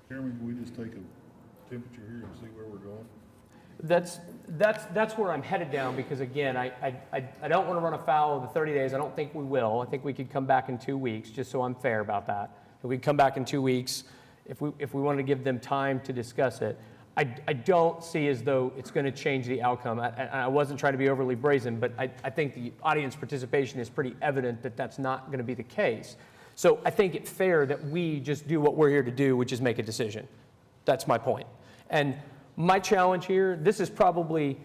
Chairman, can we just take a temperature here and see where we're going? That's where I'm headed down, because again, I don't want to run afoul of the 30 days. I don't think we will. I think we could come back in 2 weeks, just so I'm fair about that. If we come back in 2 weeks, if we wanted to give them time to discuss it. I don't see as though it's going to change the outcome. I wasn't trying to be overly brazen, but I think the audience participation is pretty evident that that's not going to be the case. So I think it's fair that we just do what we're here to do, which is make a decision. That's my point. And my challenge here, this is probably,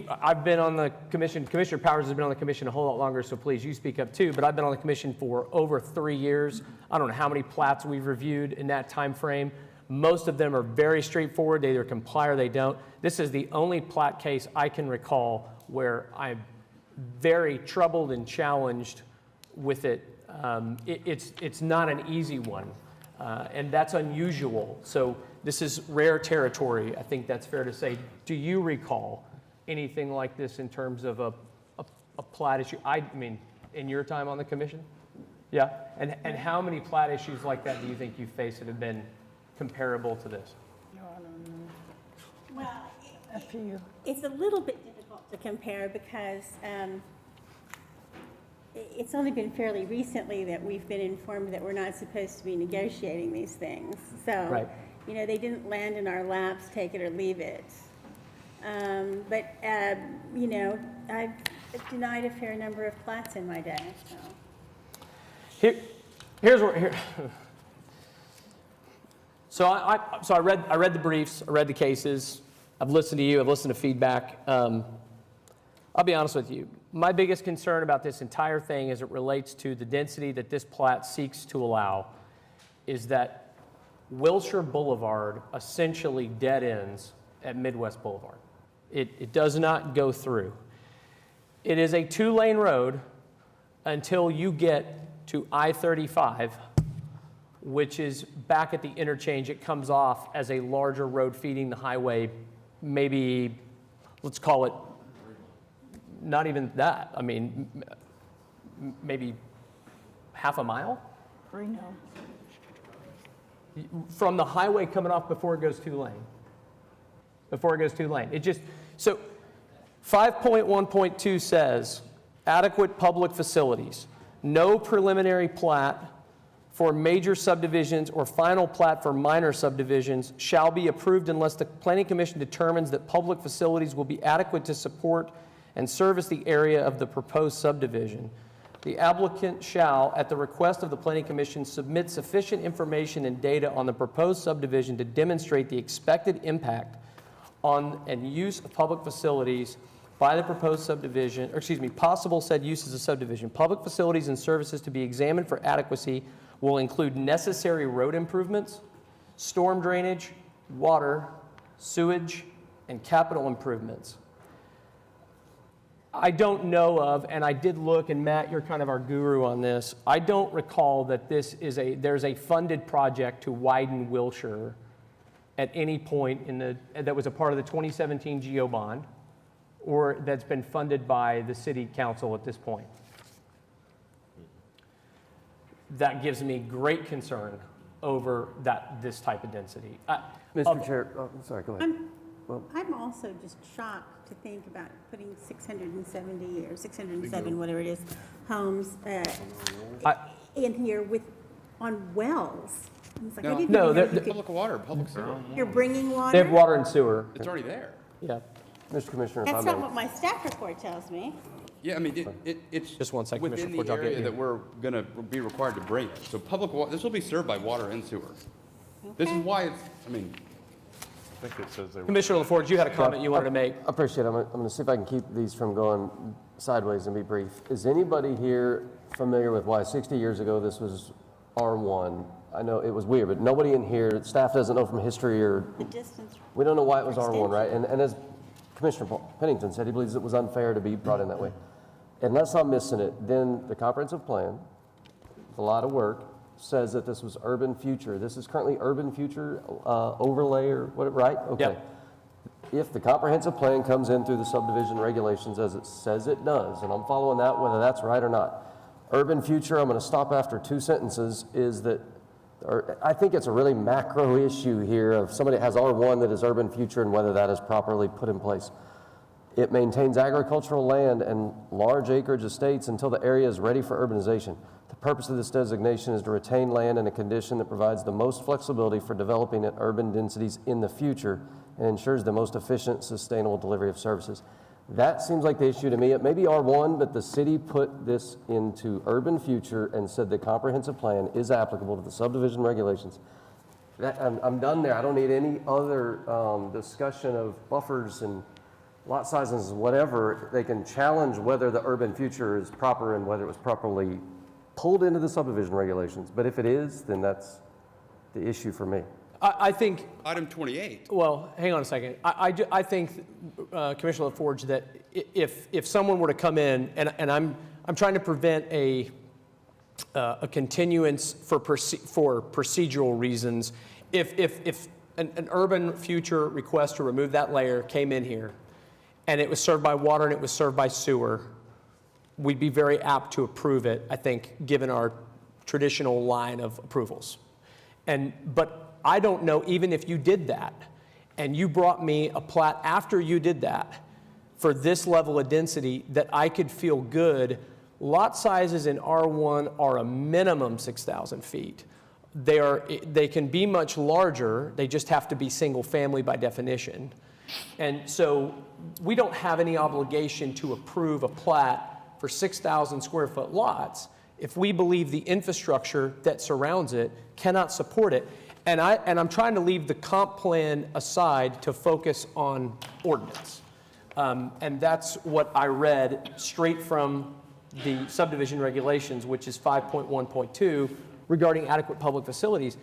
I've been on the commission, Commissioner Powers has been on the commission a whole lot longer, so please, you speak up too, but I've been on the commission for over 3 years. I don't know how many plats we've reviewed in that time frame. Most of them are very straightforward. They either comply or they don't. This is the only plat case I can recall where I'm very troubled and challenged with it. It's not an easy one, and that's unusual. So this is rare territory. I think that's fair to say. Do you recall anything like this in terms of a plat issue? I mean, in your time on the commission? Yeah? And how many plat issues like that do you think you faced that have been comparable to this? Well, it's a little bit difficult to compare because it's only been fairly recently that we've been informed that we're not supposed to be negotiating these things. So, Right. you know, they didn't land in our laps, take it or leave it. But you know, I've denied a fair number of plats in my day. So. Here's where. So I read the briefs, I read the cases, I've listened to you, I've listened to feedback. I'll be honest with you. My biggest concern about this entire thing as it relates to the density that this plat seeks to allow is that Wilshire Boulevard essentially dead ends at Midwest Boulevard. It does not go through. It is a 2-lane road until you get to I-35, which is back at the interchange. It comes off as a larger road feeding the highway, maybe, let's call it, not even that. I mean, maybe half a mile? Reno. From the highway coming off before it goes 2-lane. Before it goes 2-lane. It just, so 5.1.2 says, adequate public facilities, no preliminary plat for major subdivisions or final plat for minor subdivisions shall be approved unless the Planning Commission determines that public facilities will be adequate to support and service the area of the proposed subdivision. The applicant shall, at the request of the Planning Commission, submit sufficient information and data on the proposed subdivision to demonstrate the expected impact on and use of public facilities by the proposed subdivision, or excuse me, possible said uses of subdivision. Public facilities and services to be examined for adequacy will include necessary road improvements, storm drainage, water, sewage, and capital improvements. I don't know of, and I did look, and Matt, you're kind of our guru on this. I don't recall that there's a funded project to widen Wilshire at any point that was a part of the 2017 GO bond, or that's been funded by the city council at this point. That gives me great concern over this type of density. Mr. Chair, sorry, go ahead. I'm also just shocked to think about putting 670 or 607, whatever it is, homes in here on wells. It's like, I didn't No, even know they're you could- public water, public sewer. You're bringing water? They have water and sewer. It's already there. Yeah. Mr. Commissioner, if I That's may. not what my staff report tells me. Yeah, I mean, it's Just one second, within Commissioner the Forge, I'll get area you. that we're going to be required to bring it. So public water, this will be served by water and sewer. This is why it's, I mean, I think it says they were. Commissioner LaForge, you had a comment you wanted to make. I appreciate it. I'm going to see if I can keep these from going sideways and be brief. Is anybody here familiar with why 60 years ago this was R1? I know it was weird, but nobody in here, staff doesn't know from history or, The distance. we don't know why it was R1, right? And as Commissioner Pennington said, he believes it was unfair to be brought in that way. Unless I'm missing it, then the comprehensive plan, with a lot of work, says that this was urban future. This is currently urban future overlay or what, right? Okay. Yep. If the comprehensive plan comes in through the subdivision regulations as it says it does, and I'm following that whether that's right or not, urban future, I'm going to stop after 2 sentences, is that, or I think it's a really macro issue here of somebody that has R1 that is urban future and whether that is properly put in place. It maintains agricultural land and large acreage estates until the area is ready for urbanization. The purpose of this designation is to retain land in a condition that provides the most flexibility for developing at urban densities in the future and ensures the most efficient, sustainable delivery of services. That seems like the issue to me. It may be R1, but the city put this into urban future and said the comprehensive plan is applicable to the subdivision regulations. I'm done there. I don't need any other discussion of buffers and lot sizes, whatever. They can challenge whether the urban future is proper and whether it was properly pulled into the subdivision regulations. But if it is, then that's the issue for me. I think, Item 28. well, hang on a second. I think, Commissioner LaForge, that if someone were to come in, and I'm trying to prevent a continuance for procedural reasons, if an urban future request to remove that layer came in here, and it was served by water and it was served by sewer, we'd be very apt to approve it, I think, given our traditional line of approvals. But I don't know, even if you did that, and you brought me a plat after you did that, for this level of density, that I could feel good. Lot sizes in R1 are a minimum 6,000 feet. They can be much larger, they just have to be single family by definition. And so we don't have any obligation to approve a plat for 6,000 square foot lots if we believe the infrastructure that surrounds it cannot support it. And I'm trying to leave the comp plan aside to focus on ordinance. And that's what I read straight from the subdivision regulations, which is 5.1.2, regarding adequate public facilities.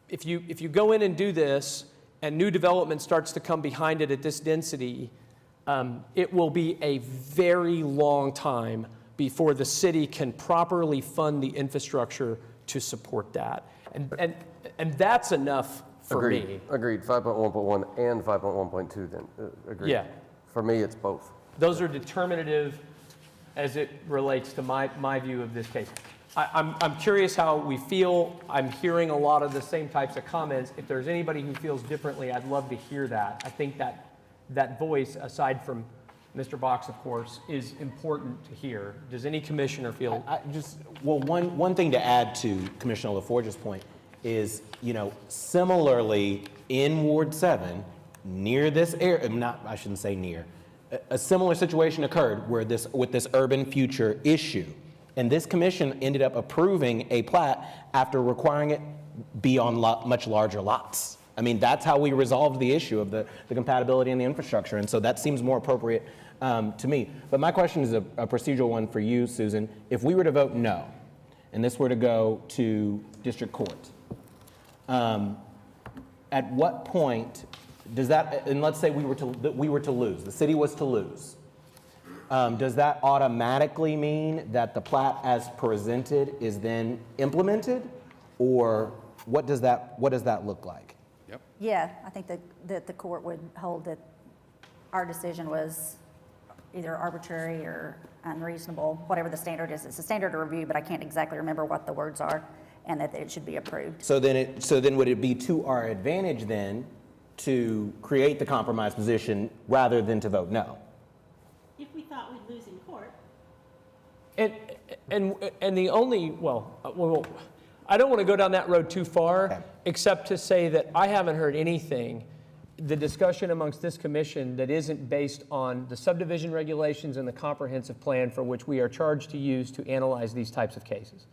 If you go in and do this, and new development starts to come behind it at this density, it will be a very long time before the city can properly fund the infrastructure to support that. And that's enough for me. Agreed. 5.1.1 and 5.1.2 then. Agreed. Yeah. For me, it's both. Those are determinative as it relates to my view of this case. I'm curious how we feel. I'm hearing a lot of the same types of comments. If there's anybody who feels differently, I'd love to hear that. I think that voice, aside from Mr. Box, of course, is important to hear. Does any commissioner feel? One thing to add to Commissioner LaForge's point is, similarly in Ward 7, near this area, I shouldn't say near, a similar situation occurred with this urban future issue. And this commission ended up approving a plat after requiring it be on much larger lots. I mean, that's how we resolved the issue of the compatibility and the infrastructure. And so that seems more appropriate to me. But my question is a procedural one for you, Susan. If we were to vote no, and this were to go to district court, at what point does that, and let's say we were to lose, the city was to lose, does that automatically mean that the plat as presented is then implemented? Or what does that look like? Yep. Yeah, I think that the court would hold that our decision was either arbitrary or unreasonable, whatever the standard is. It's a standard of review, but I can't exactly remember what the words are, and that it should be approved. So then would it be to our advantage then to create the compromise position rather than to vote no? If we thought we'd lose in court. And the only, well, I don't want to go down that road too far, except to say that I haven't heard anything, the discussion amongst this commission, that isn't based on the subdivision regulations and the comprehensive plan for which we are charged to use to analyze these types of cases.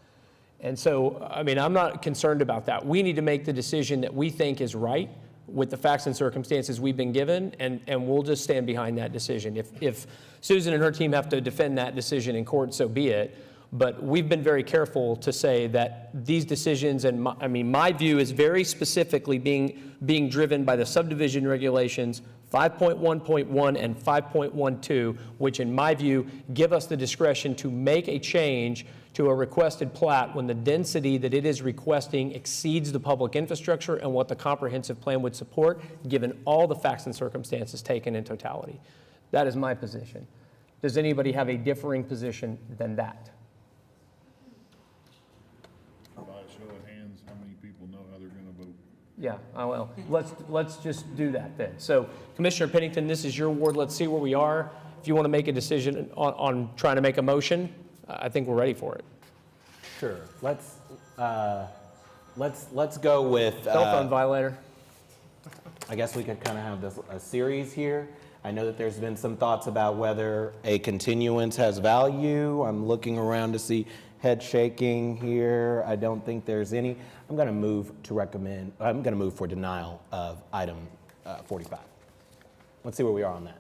And so, I mean, I'm not concerned about that. We need to make the decision that we think is right with the facts and circumstances we've been given, and we'll just stand behind that decision. If Susan and her team have to defend that decision in court, so be it. But we've been very careful to say that these decisions, and my view is very specifically being driven by the subdivision regulations 5.1.1 and 5.12, which in my view give us the discretion to make a change to a requested plat when the density that it is requesting exceeds the public infrastructure and what the comprehensive plan would support, given all the facts and circumstances taken in totality. That is my position. Does anybody have a differing position than that? By a show of hands, how many people know how they're going to vote? Yeah, well, let's just do that then. So Commissioner Pennington, this is your ward. Let's see where we are. If you want to make a decision on trying to make a motion, I think we're ready for it. Sure. Let's go with. Cell phone violator. I guess we could kind of have a series here. I know that there's been some thoughts about whether a continuance has value. I'm looking around to see head shaking here. I don't think there's any. I'm going to move for denial of item 45. Let's see where we are on that.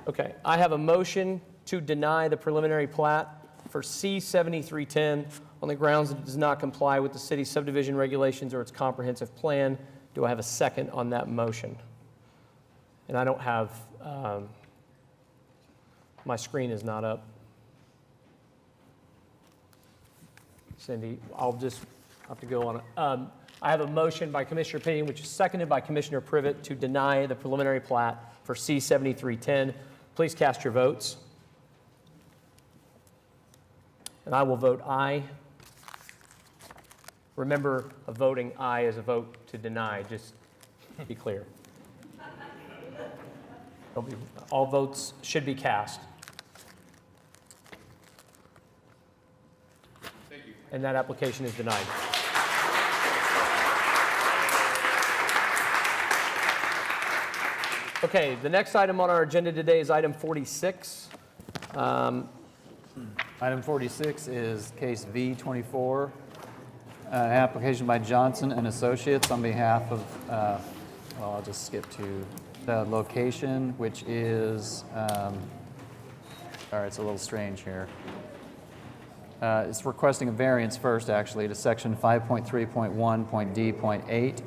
Okay, I have a motion to deny the preliminary plat for C-7310 on the grounds that it does not comply with the city's subdivision regulations or its comprehensive plan. Do I have a second on that motion? And I don't have, my screen is not up. Cindy, I'll just have to go on it. I have a motion by Commissioner Pennington, which is seconded by Commissioner Privet, to deny the preliminary plat for C-7310. Please cast your votes. And I will vote aye. Remember, a voting aye is a vote to deny, just to be clear. All votes should be cast. Thank you. And that application is denied. Okay, the next item on our agenda today is item 46. Item 46 is case V24, an application by Johnson and Associates on behalf of, well, I'll just skip to the location, which is, all right, it's a little strange here. It's requesting a variance first, actually, to section 5.3.1.D.8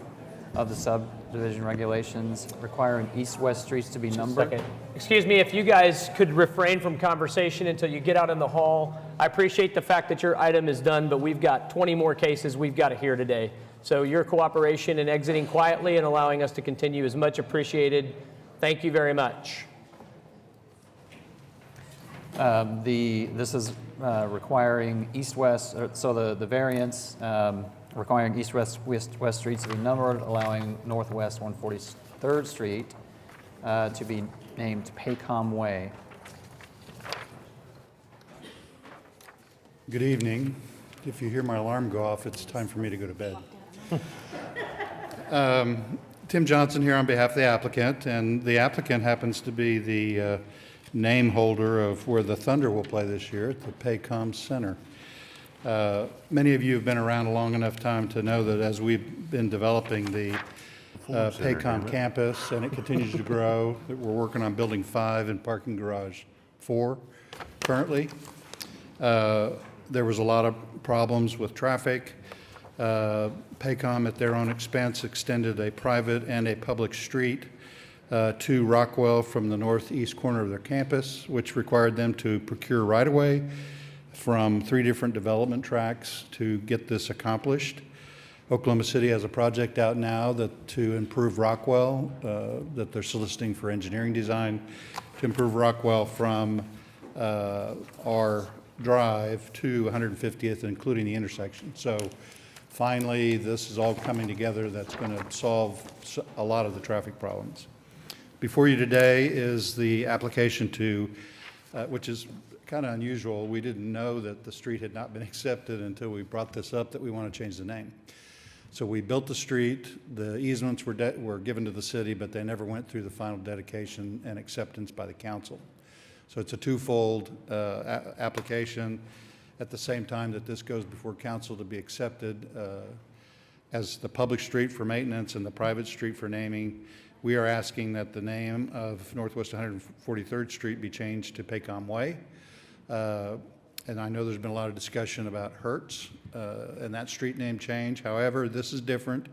of the subdivision regulations, requiring east-west streets to be numbered. Second. Excuse me, if you guys could refrain from conversation until you get out in the hall. I appreciate the fact that your item is done, but we've got 20 more cases we've got to hear today. So your cooperation in exiting quietly and allowing us to continue is much appreciated. Thank you very much. This is requiring east-west, so the variance requiring east-west streets to be numbered, allowing northwest 143rd Street to be named Paycom Way. Good evening. If you hear my alarm go off, it's time for me to go to bed. Tim Johnson here on behalf of the applicant, and the applicant happens to be the name holder of where the Thunder will play this year at the Paycom Center. Many of you have been around a long enough time to know that as we've been developing the Paycom campus, and it continues to grow, that we're working on building 5 and parking garage 4 currently. There was a lot of problems with traffic. Paycom, at their own expense, extended a private and a public street to Rockwell from the northeast corner of their campus, which required them to procure right-of-way from 3 different development tracks to get this accomplished. Oklahoma City has a project out now to improve Rockwell, that they're soliciting for engineering design to improve Rockwell from our drive to 150th, including the intersection. So finally, this is all coming together. That's going to solve a lot of the traffic problems. Before you today is the application to, which is kind of unusual. We didn't know that the street had not been accepted until we brought this up, that we want to change the name. So we built the street. The easements were given to the city, but they never went through the final dedication and acceptance by the council. So it's a twofold application. At the same time that this goes before council to be accepted as the public street for maintenance and the private street for naming, we are asking that the name of Northwest 143rd Street be changed to Paycom Way. And I know there's been a lot of discussion about Hertz and that street name change. However, this is different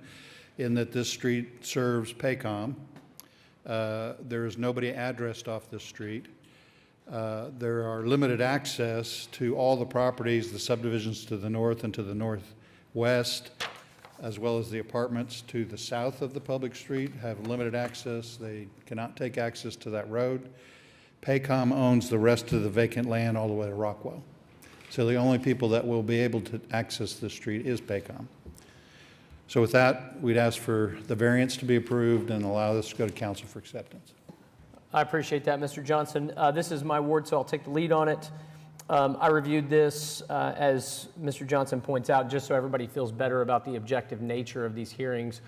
in that this street serves Paycom. There is nobody addressed off this street. There are limited access to all the properties, the subdivisions to the north and to the northwest, as well as the apartments to the south of the public street have limited access. They cannot take access to that road. Paycom owns the rest of the vacant land all the way to Rockwell. So the only people that will be able to access the street is Paycom. So with that, we'd ask for the variance to be approved and allow this to go to council for acceptance. I appreciate that, Mr. Johnson. This is my ward, so I'll take the lead on it. I reviewed this, as Mr. Johnson points out, just so everybody feels better about the objective nature of these hearings.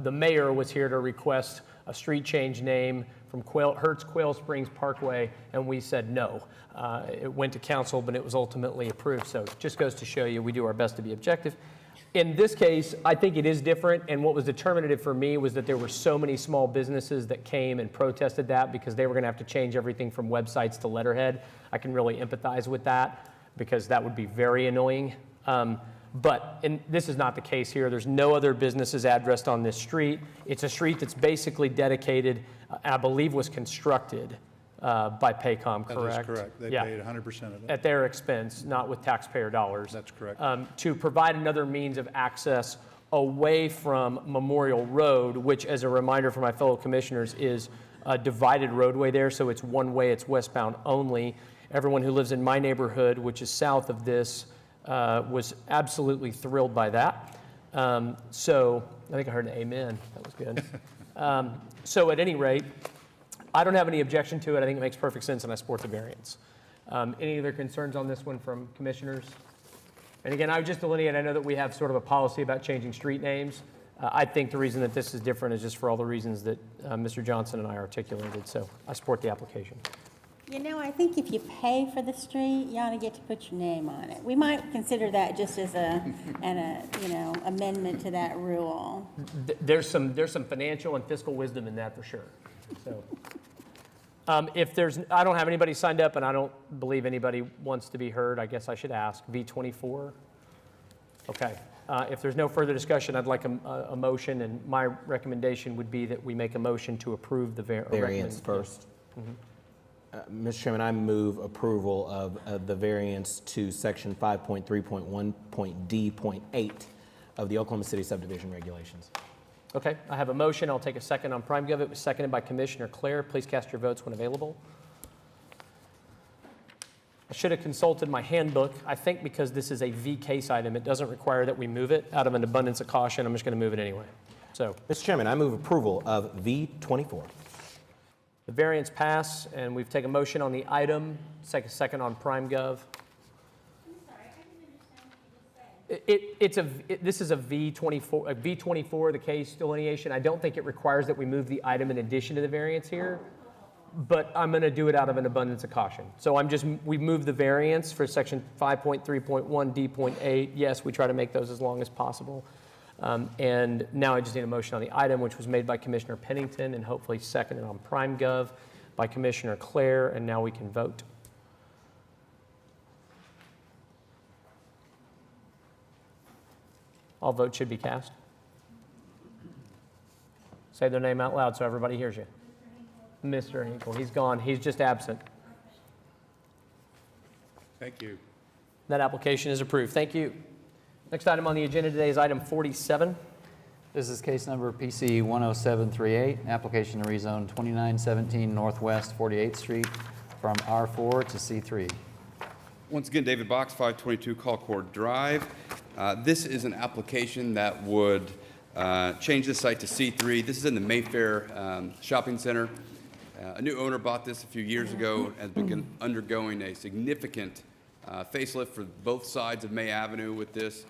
The mayor was here to request a street change name from Hertz Quail Springs Parkway, and we said no. It went to council, but it was ultimately approved. So it just goes to show you we do our best to be objective. In this case, I think it is different, and what was determinative for me was that there were so many small businesses that came and protested that because they were going to have to change everything from websites to letterhead. I can really empathize with that because that would be very annoying. But this is not the case here. There's no other businesses addressed on this street. It's a street that's basically dedicated, I believe was constructed by Paycom, correct? That is correct. They paid 100% of it. At their expense, not with taxpayer dollars. That's correct. To provide another means of access away from Memorial Road, which, as a reminder for my fellow commissioners, is a divided roadway there, so it's one way, it's westbound only. Everyone who lives in my neighborhood, which is south of this, was absolutely thrilled by that. So I think I heard an amen. That was good. So at any rate, I don't have any objection to it. I think it makes perfect sense, and I support the variance. Any other concerns on this one from commissioners? And again, I would just delineate, I know that we have sort of a policy about changing street names. I think the reason that this is different is just for all the reasons that Mr. Johnson and I articulated. So I support the application. You know, I think if you pay for the street, you ought to get to put your name on it. We might consider that just as a amendment to that rule. There's some financial and fiscal wisdom in that for sure. So, I don't have anybody signed up, and I don't believe anybody wants to be heard. I guess I should ask. V24. Okay. If there's no further discussion, I'd like a motion, and my recommendation would be that we make a motion to approve the Variance first. Mm-hmm. Mr. Chairman, I move approval of the variance to section 5.3.1.d.8 of the Oklahoma City subdivision regulations. Okay, I have a motion. I'll take a second on PrimeGov. It was seconded by Commissioner Clare. Please cast your votes when available. I should have consulted my handbook. I think because this is a V case item, it doesn't require that we move it. Out of an abundance of caution, I'm just going to move it anyway. So, Mr. Chairman, I move approval of V24. the variance pass, and we've taken a motion on the item. Take a second on PrimeGov. This is a V24, the case delineation. I don't think it requires that we move the item in addition to the variance here, but I'm going to do it out of an abundance of caution. So we moved the variance for section 5.3.1 D.8. Yes, we try to make those as long as possible. And now I just need a motion on the item, which was made by Commissioner Pennington and hopefully seconded on PrimeGov by Commissioner Clare, and now we can vote. All votes should be cast. Say their name out loud so everybody hears you. Mr. Hinkle, he's gone. He's just absent. Thank you. That application is approved. Thank you. Next item on the agenda today is item 47. This is case number PC 10738, application to rezone 2917 Northwest 48th Street from R4 to C3. Once again, David Box, 522 Colcord Drive. This is an application that would change this site to C3. This is in the Mayfair Shopping Center. A new owner bought this a few years ago and has been undergoing a significant facelift for both sides of May Avenue with this,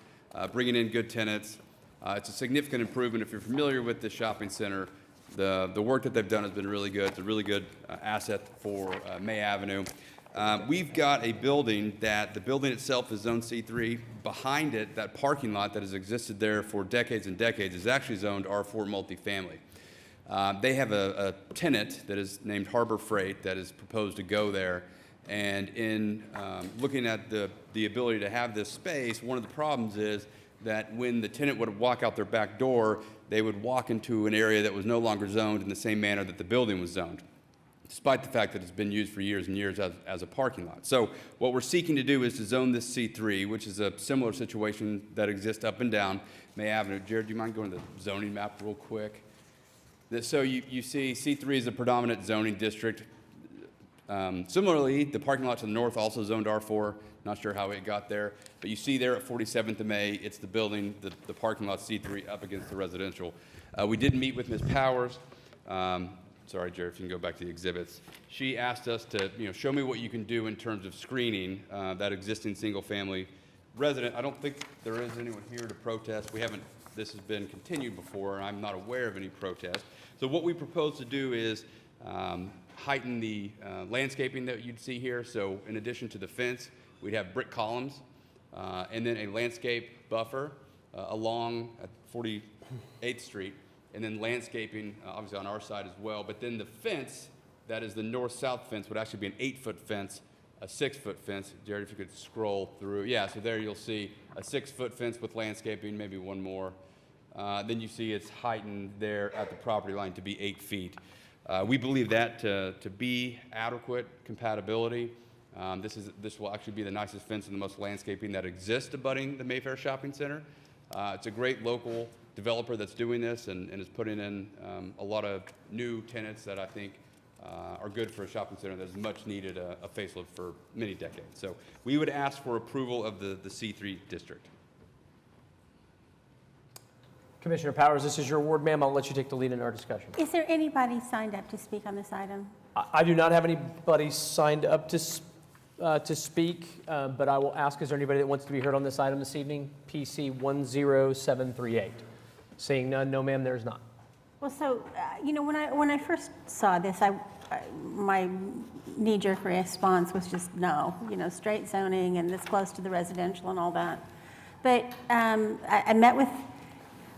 bringing in good tenants. It's a significant improvement. If you're familiar with the shopping center, the work that they've done has been really good. It's a really good asset for May Avenue. We've got a building that the building itself is zoned C3. Behind it, that parking lot that has existed there for decades and decades is actually zoned R4 multifamily. They have a tenant that is named Harbor Freight that is proposed to go there. And in looking at the ability to have this space, one of the problems is that when the tenant would walk out their back door, they would walk into an area that was no longer zoned in the same manner that the building was zoned. despite the fact that it's been used for years and years as a parking lot. So what we're seeking to do is to zone this C3, which is a similar situation that exists up and down May Avenue. Jared, do you mind going to the zoning map real quick? So you see C3 is a predominant zoning district. Similarly, the parking lot to the north also zoned R4. Not sure how it got there, but you see there at 47th of May, it's the building, the parking lot C3 up against the residential. We did meet with Ms. Powers. Sorry, Jared, if you can go back to the exhibits. She asked us to, show me what you can do in terms of screening that existing single-family resident. I don't think there is anyone here to protest. This has been continued before, and I'm not aware of any protest. So what we propose to do is heighten the landscaping that you'd see here. So in addition to the fence, we'd have brick columns and then a landscape buffer along 48th Street, and then landscaping obviously on our side as well. But then the fence, that is the north-south fence, would actually be an 8-foot fence, a 6-foot fence. Jared, if you could scroll through. Yeah, so there you'll see a 6-foot fence with landscaping, maybe one more. Then you see it's heightened there at the property line to be 8 feet. We believe that to be adequate compatibility. This will actually be the nicest fence and the most landscaping that exists abutting the Mayfair Shopping Center. It's a great local developer that's doing this and is putting in a lot of new tenants that I think are good for a shopping center that has much needed a facelift for many decades. So we would ask for approval of the C3 district. Commissioner Powers, this is your ward, ma'am. I'll let you take the lead in our discussion. Is there anybody signed up to speak on this item? I do not have anybody signed up to speak, but I will ask, is there anybody that wants to be heard on this item this evening? PC 10738. Seeing none, no ma'am, there's not. Well, so, when I first saw this, my knee-jerk response was just no, straight zoning and this close to the residential and all that. But I met with,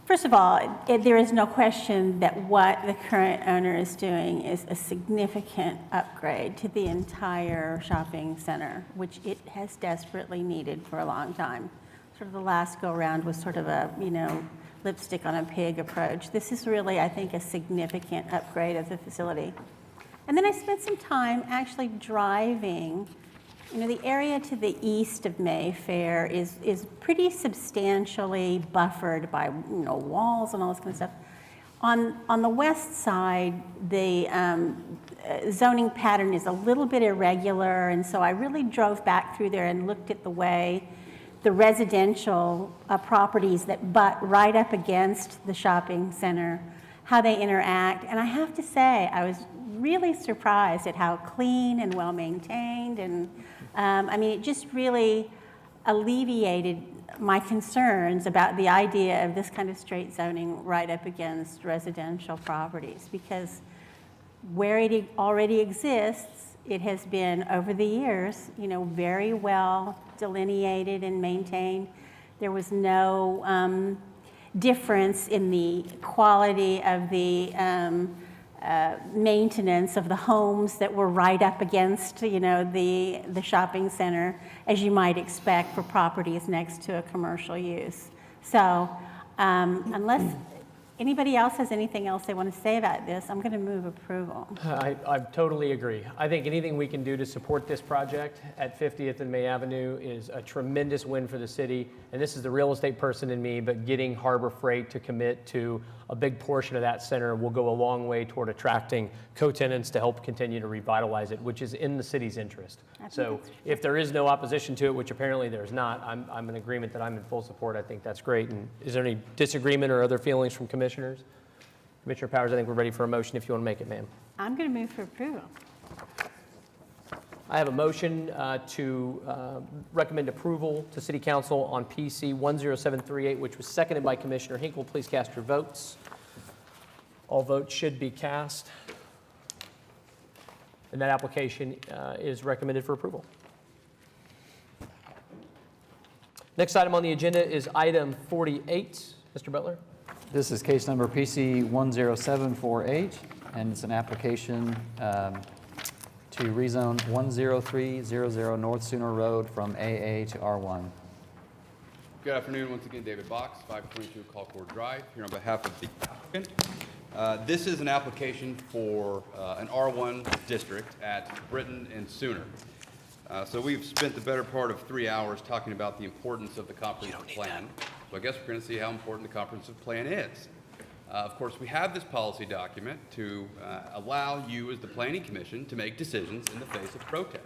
first of all, there is no question that what the current owner is doing is a significant upgrade to the entire shopping center, which it has desperately needed for a long time. Sort of the last go-around was sort of a, lipstick on a pig approach. This is really, I think, a significant upgrade of the facility. And then I spent some time actually driving. The area to the east of Mayfair is pretty substantially buffered by walls and all this kind of stuff. On the west side, the zoning pattern is a little bit irregular, and so I really drove back through there and looked at the way the residential properties that butt right up against the shopping center, how they interact. And I have to say, I was really surprised at how clean and well-maintained. And it just really alleviated my concerns about the idea of this kind of straight zoning right up against residential properties. Because where it already exists, it has been, over the years, very well delineated and maintained. There was no difference in the quality of the maintenance of the homes that were right up against, the shopping center, as you might expect for properties next to a commercial use. So unless anybody else has anything else they want to say about this, I'm going to move approval. I totally agree. I think anything we can do to support this project at 50th and May Avenue is a tremendous win for the city. And this is the real estate person in me, but getting Harbor Freight to commit to a big portion of that center will go a long way toward attracting co-tenants to help continue to revitalize it, which is in the city's interest. So if there is no opposition to it, which apparently there's not, I'm in agreement that I'm in full support. I think that's great. And is there any disagreement or other feelings from commissioners? Commissioner Powers, I think we're ready for a motion if you want to make it, ma'am. I'm going to move for approval. I have a motion to recommend approval to City Council on PC 10738, which was seconded by Commissioner Hinkle. Please cast your votes. All votes should be cast. And that application is recommended for approval. Next item on the agenda is item 48. Mr. Butler. This is case number PC 10748, and it's an application to rezone 10300 North Sooner Road from AA to R1. Good afternoon. Once again, David Box, 522 Colcord Drive, here on behalf of the applicant. This is an application for an R1 district at Britton and Sooner. So we've spent the better part of 3 hours talking about the importance of the comprehensive plan. So I guess we're going to see how important the comprehensive plan is. Of course, we have this policy document to allow you as the Planning Commission to make decisions in the face of protest.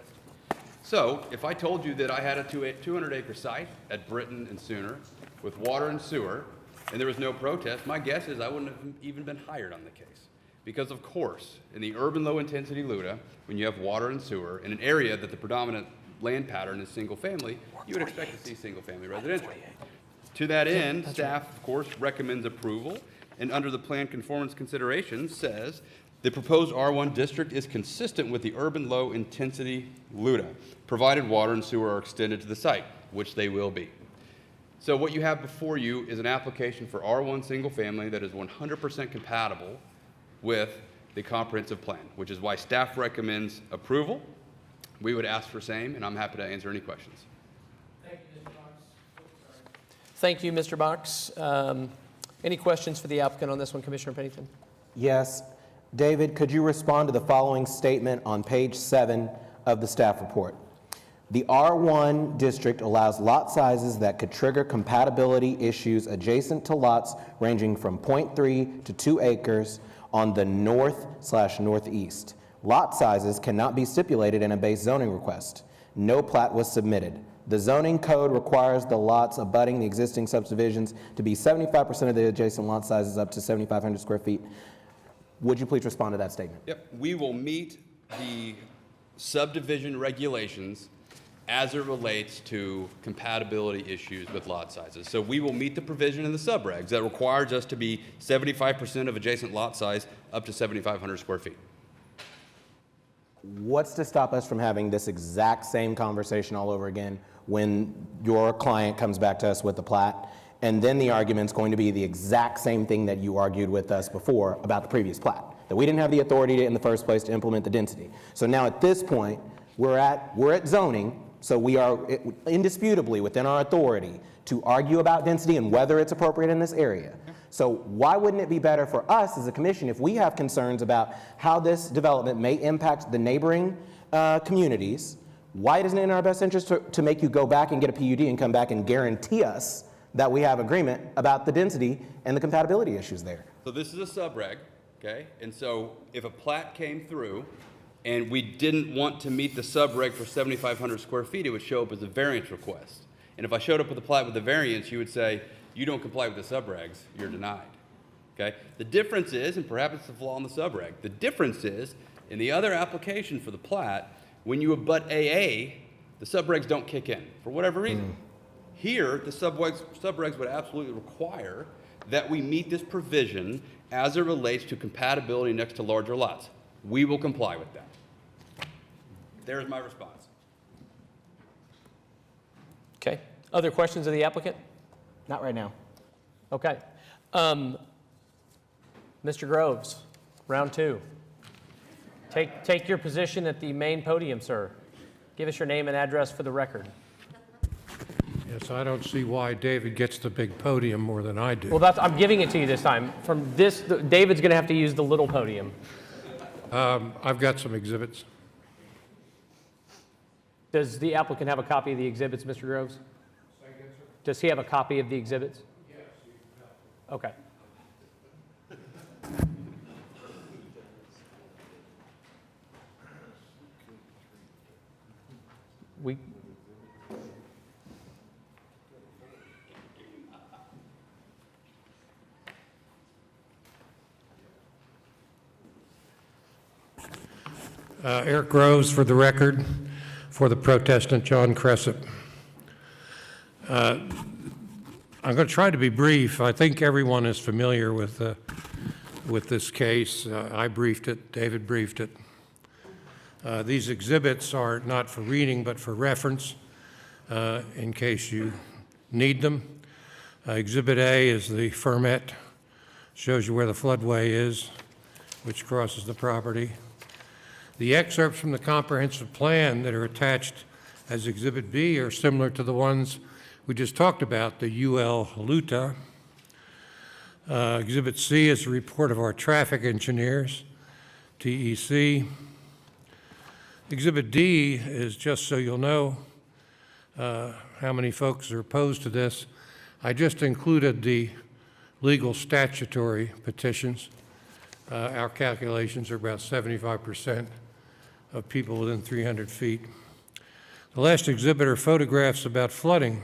So if I told you that I had a 200-acre site at Britton and Sooner with water and sewer, and there was no protest, my guess is I wouldn't have even been hired on the case. Because of course, in the urban low-intensity LUDA, when you have water and sewer in an area that the predominant land pattern is single family, you would expect to see single family residential. To that end, staff, of course, recommends approval, and under the plan conformance considerations says, the proposed R1 district is consistent with the urban low-intensity LUDA, provided water and sewer are extended to the site, which they will be. So what you have before you is an application for R1 single family that is 100% compatible with the comprehensive plan, which is why staff recommends approval. We would ask for same, and I'm happy to answer any questions. Thank you, Mr. Box. Any questions for the applicant on this one, Commissioner Pennington? Yes. David, could you respond to the following statement on page 7 of the staff report? The R1 district allows lot sizes that could trigger compatibility issues adjacent to lots ranging from 0.3 to 2 acres on the north/northeast. Lot sizes cannot be stipulated in a base zoning request. No plat was submitted. The zoning code requires the lots abutting the existing subdivisions to be 75% of the adjacent lot sizes up to 7,500 square feet. Would you please respond to that statement? Yep, we will meet the subdivision regulations as it relates to compatibility issues with lot sizes. So we will meet the provision in the subregs that requires us to be 75% of adjacent lot size up to 7,500 square feet. What's to stop us from having this exact same conversation all over again when your client comes back to us with the plat, and then the argument's going to be the exact same thing that you argued with us before about the previous plat, that we didn't have the authority to, in the first place to implement the density. So now at this point, we're at zoning, so we are indisputably within our authority to argue about density and whether it's appropriate in this area. So why wouldn't it be better for us as a commission if we have concerns about how this development may impact the neighboring communities? Why isn't it in our best interest to make you go back and get a PUD and come back and guarantee us that we have agreement about the density and the compatibility issues there? So this is a subreg, okay? And so if a plat came through and we didn't want to meet the subreg for 7,500 square feet, it would show up as a variance request. And if I showed up with a plat with the variance, you would say, you don't comply with the subregs, you're denied, okay? The difference is, and perhaps it's a flaw in the subreg, the difference is, in the other application for the plat, when you abut AA, the subregs don't kick in, for whatever reason. Here, the subregs would absolutely require that we meet this provision as it relates to compatibility next to larger lots. We will comply with that. There's my response. Okay. Other questions of the applicant? Not right now. Okay. Mr. Groves, round 2. Take your position at the main podium, sir. Give us your name and address for the record. Yes, I don't see why David gets the big podium more than I do. Well, I'm giving it to you this time. From this, David's going to have to use the little podium. I've got some exhibits. Does the applicant have a copy of the exhibits, Mr. Groves? Does he have a copy of the exhibits? Yes. Okay. Eric Groves, for the record, for the protestant John Cressup. I'm going to try to be brief. I think everyone is familiar with this case. I briefed it, David briefed it. These exhibits are not for reading, but for reference in case you need them. Exhibit A is the ferment, shows you where the floodway is, which crosses the property. The excerpts from the comprehensive plan that are attached as Exhibit B are similar to the ones we just talked about, the UL LUTA. Exhibit C is a report of our traffic engineers, TEC. Exhibit D is just so you'll know how many folks are opposed to this. I just included the legal statutory petitions. Our calculations are about 75% of people within 300 feet. The last exhibit are photographs about flooding,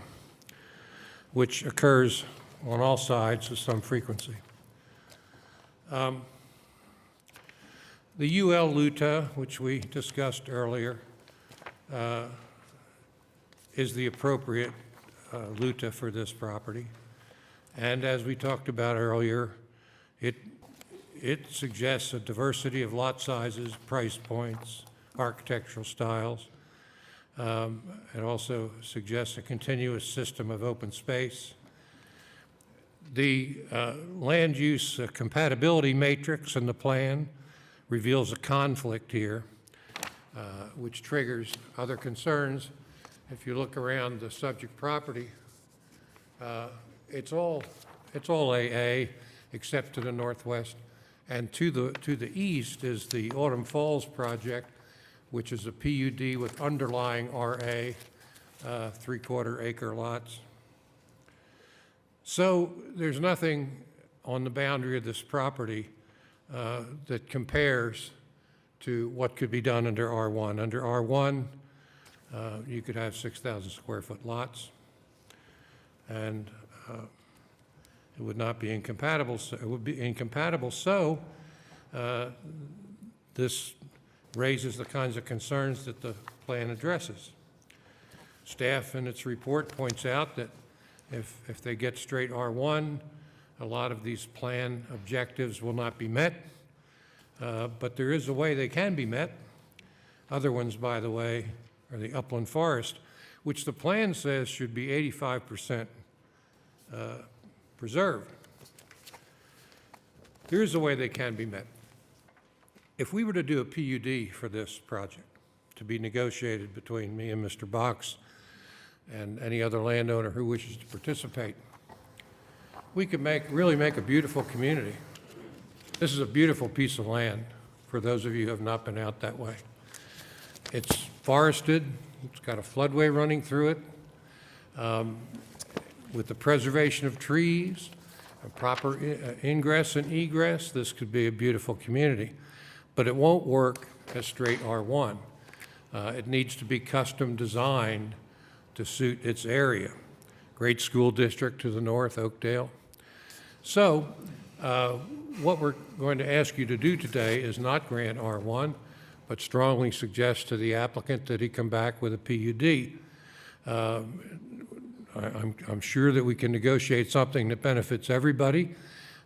which occurs on all sides with some frequency. The UL LUTA, which we discussed earlier, is the appropriate LUTA for this property. And as we talked about earlier, it suggests a diversity of lot sizes, price points, architectural styles. It also suggests a continuous system of open space. The land use compatibility matrix in the plan reveals a conflict here, which triggers other concerns. If you look around the subject property, it's all AA except to the northwest, and to the east is the Autumn Falls project, which is a PUD with underlying RA, 3/4 acre lots. So there's nothing on the boundary of this property that compares to what could be done under R1. Under R1, you could have 6,000 square foot lots, and it would not be incompatible. So it would be incompatible. So this raises the kinds of concerns that the plan addresses. Staff in its report points out that if they get straight R1, a lot of these plan objectives will not be met, but there is a way they can be met. Other ones, by the way, are the upland forest, which the plan says should be 85% preserved. Here's a way they can be met. If we were to do a PUD for this project, to be negotiated between me and Mr. Box and any other landowner who wishes to participate, we could really make a beautiful community. This is a beautiful piece of land for those of you who have not been out that way. It's forested, it's got a floodway running through it. With the preservation of trees, a proper ingress and egress, this could be a beautiful community. But it won't work as straight R1. It needs to be custom designed to suit its area. Great school district to the north, Oakdale. So what we're going to ask you to do today is not grant R1, but strongly suggest to the applicant that he come back with a PUD. I'm sure that we can negotiate something that benefits everybody.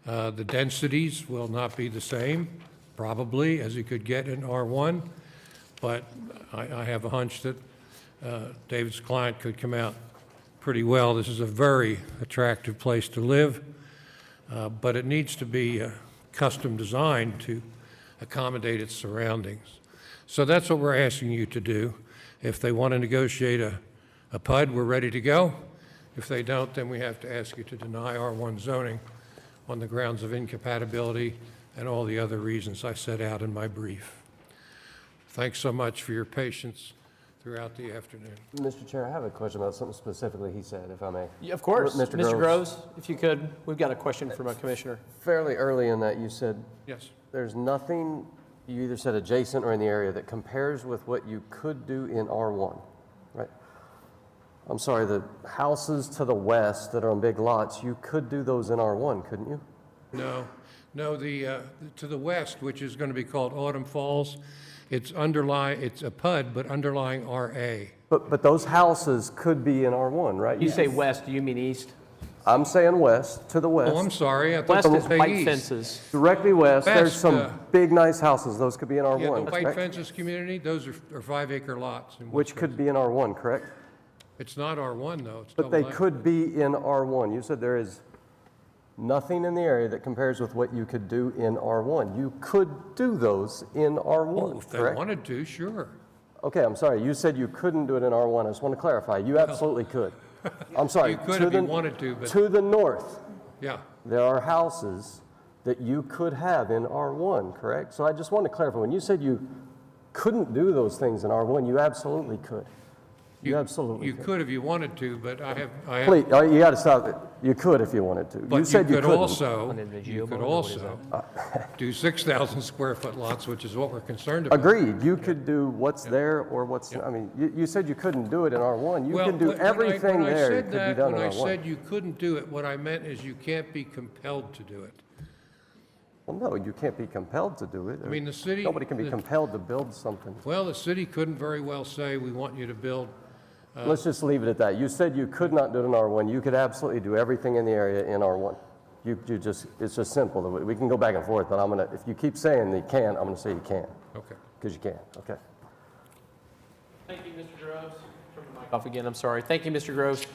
The densities will not be the same, probably, as you could get in R1, but I have a hunch that David's client could come out pretty well. This is a very attractive place to live, but it needs to be custom designed to accommodate its surroundings. So that's what we're asking you to do. If they want to negotiate a PUD, we're ready to go. If they don't, then we have to ask you to deny R1 zoning on the grounds of incompatibility and all the other reasons I set out in my brief. Thanks so much for your patience throughout the afternoon. Mr. Chair, I have a question about something specifically he said, if I may. Yeah, of course. Mr. Mr. Groves, if you could, we've got a question from a commissioner. Fairly early in that, you said Yes. there's nothing, you either said adjacent or in the area, that compares with what you could do in R1, right? I'm sorry, the houses to the west that are on big lots, you could do those in R1, couldn't you? No, to the west, which is going to be called Autumn Falls, it's a PUD, but underlying RA. But those houses could be in R1, right? You say west, do you mean east? I'm saying west, to the west. Oh, I'm sorry. I thought West you is said white east. fences. Directly west, there's West, some big, nice houses. Those could be in R1. Yeah, the White correct? Fences community, those are 5-acre lots. in Which West could be in R1, correct? It's not R1, though. It's But they double A. could be in R1. You said there is nothing in the area that compares with what you could do in R1. You could do those in R1, Oh, if they correct? wanted to, sure. Okay, I'm sorry. You said you couldn't do it in R1. I just want to clarify. You absolutely could. I'm sorry. You could to if the, you wanted to, but To the north. yeah. there are houses that you could have in R1, correct? So I just want to clarify, when you said you couldn't do those things in R1, you absolutely could. You absolutely You could if you wanted to, but I have. Please, you got to stop it. You could if you wanted to. But You said you could couldn't. you could also do 6,000 square foot lots, which is what we're concerned about. Agreed. You could do what's there or what's, I mean, you said you couldn't do it in R1. You can do everything there that could be done in When I R1. said you couldn't do it, what I meant is you can't be compelled to do it. Well, no, you can't be compelled to do it. I mean, the city. Nobody can be compelled to build something. Well, the city couldn't very well say, we want you to build. Let's just leave it at that. You said you could not do it in R1. You could absolutely do everything in the area in R1. You just, it's just simple. We can go back and forth, but I'm gonna, if you keep saying that you can, I'm gonna say you can. Okay. Because you can, okay. Thank you, Mr. Groves. Turn the mic off again, I'm sorry. Thank you, Mr. Groves.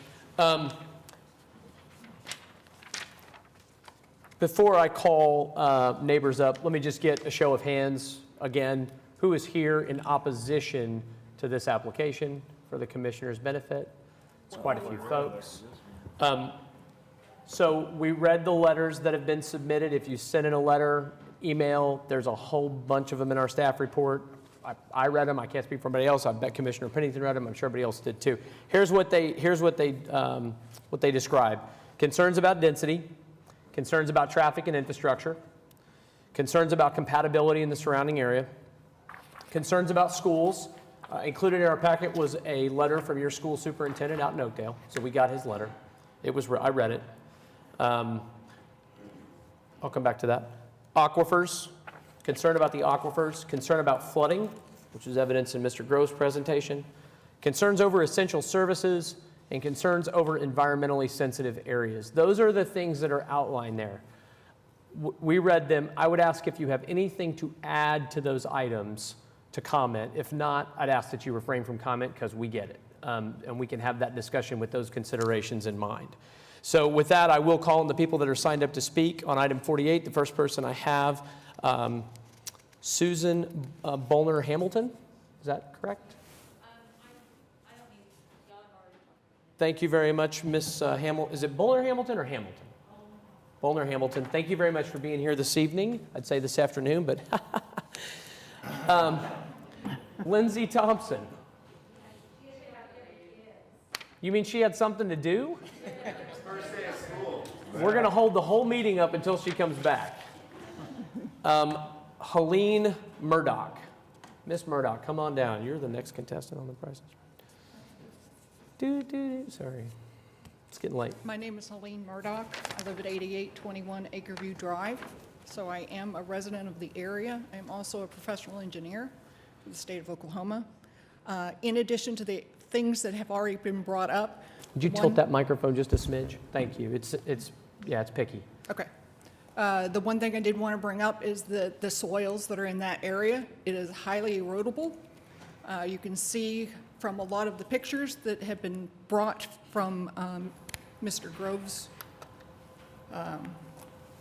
Before I call neighbors up, let me just get a show of hands again. Who is here in opposition to this application for the commissioner's benefit? It's quite a few folks. So we read the letters that have been submitted. If you sent in a letter, email, there's a whole bunch of them in our staff report. I read them. I can't speak for anybody else. I bet Commissioner Pennington read them. I'm sure everybody else did too. Here's what they describe: concerns about density, concerns about traffic and infrastructure, concerns about compatibility in the surrounding area, concerns about schools. Included in our packet was a letter from your school superintendent out in Oakdale, so we got his letter. I read it. I'll come back to that. Aquifers, concern about the aquifers, concern about flooding, which is evidenced in Mr. Grove's presentation, concerns over essential services, and concerns over environmentally sensitive areas. Those are the things that are outlined there. We read them. I would ask if you have anything to add to those items to comment. If not, I'd ask that you refrain from comment because we get it. And we can have that discussion with those considerations in mind. So with that, I will call on the people that are signed up to speak on item 48. The first person I have, Susan Bollner Hamilton. Is that correct? Thank you very much, Ms. Hamilton. Is it Bollner Hamilton or Hamilton? Bollner Hamilton. Thank you very much for being here this evening. I'd say this afternoon, but Lindsay Thompson. You mean she had something to do? First day of school. We're going to hold the whole meeting up until she comes back. Helene Murdoch. Miss Murdoch, come on down. You're the next contestant on the Price is Right. Sorry. It's getting late. My name is Helene Murdoch. I live at 8821 Acreview Drive, so I am a resident of the area. I am also a professional engineer for the state of Oklahoma. In addition to the things that have already been brought up. Would you tilt that microphone just a smidge? Thank you. It's picky. Okay. The one thing I did want to bring up is the soils that are in that area. It is highly erodible. You can see from a lot of the pictures that have been brought from Mr. Grove's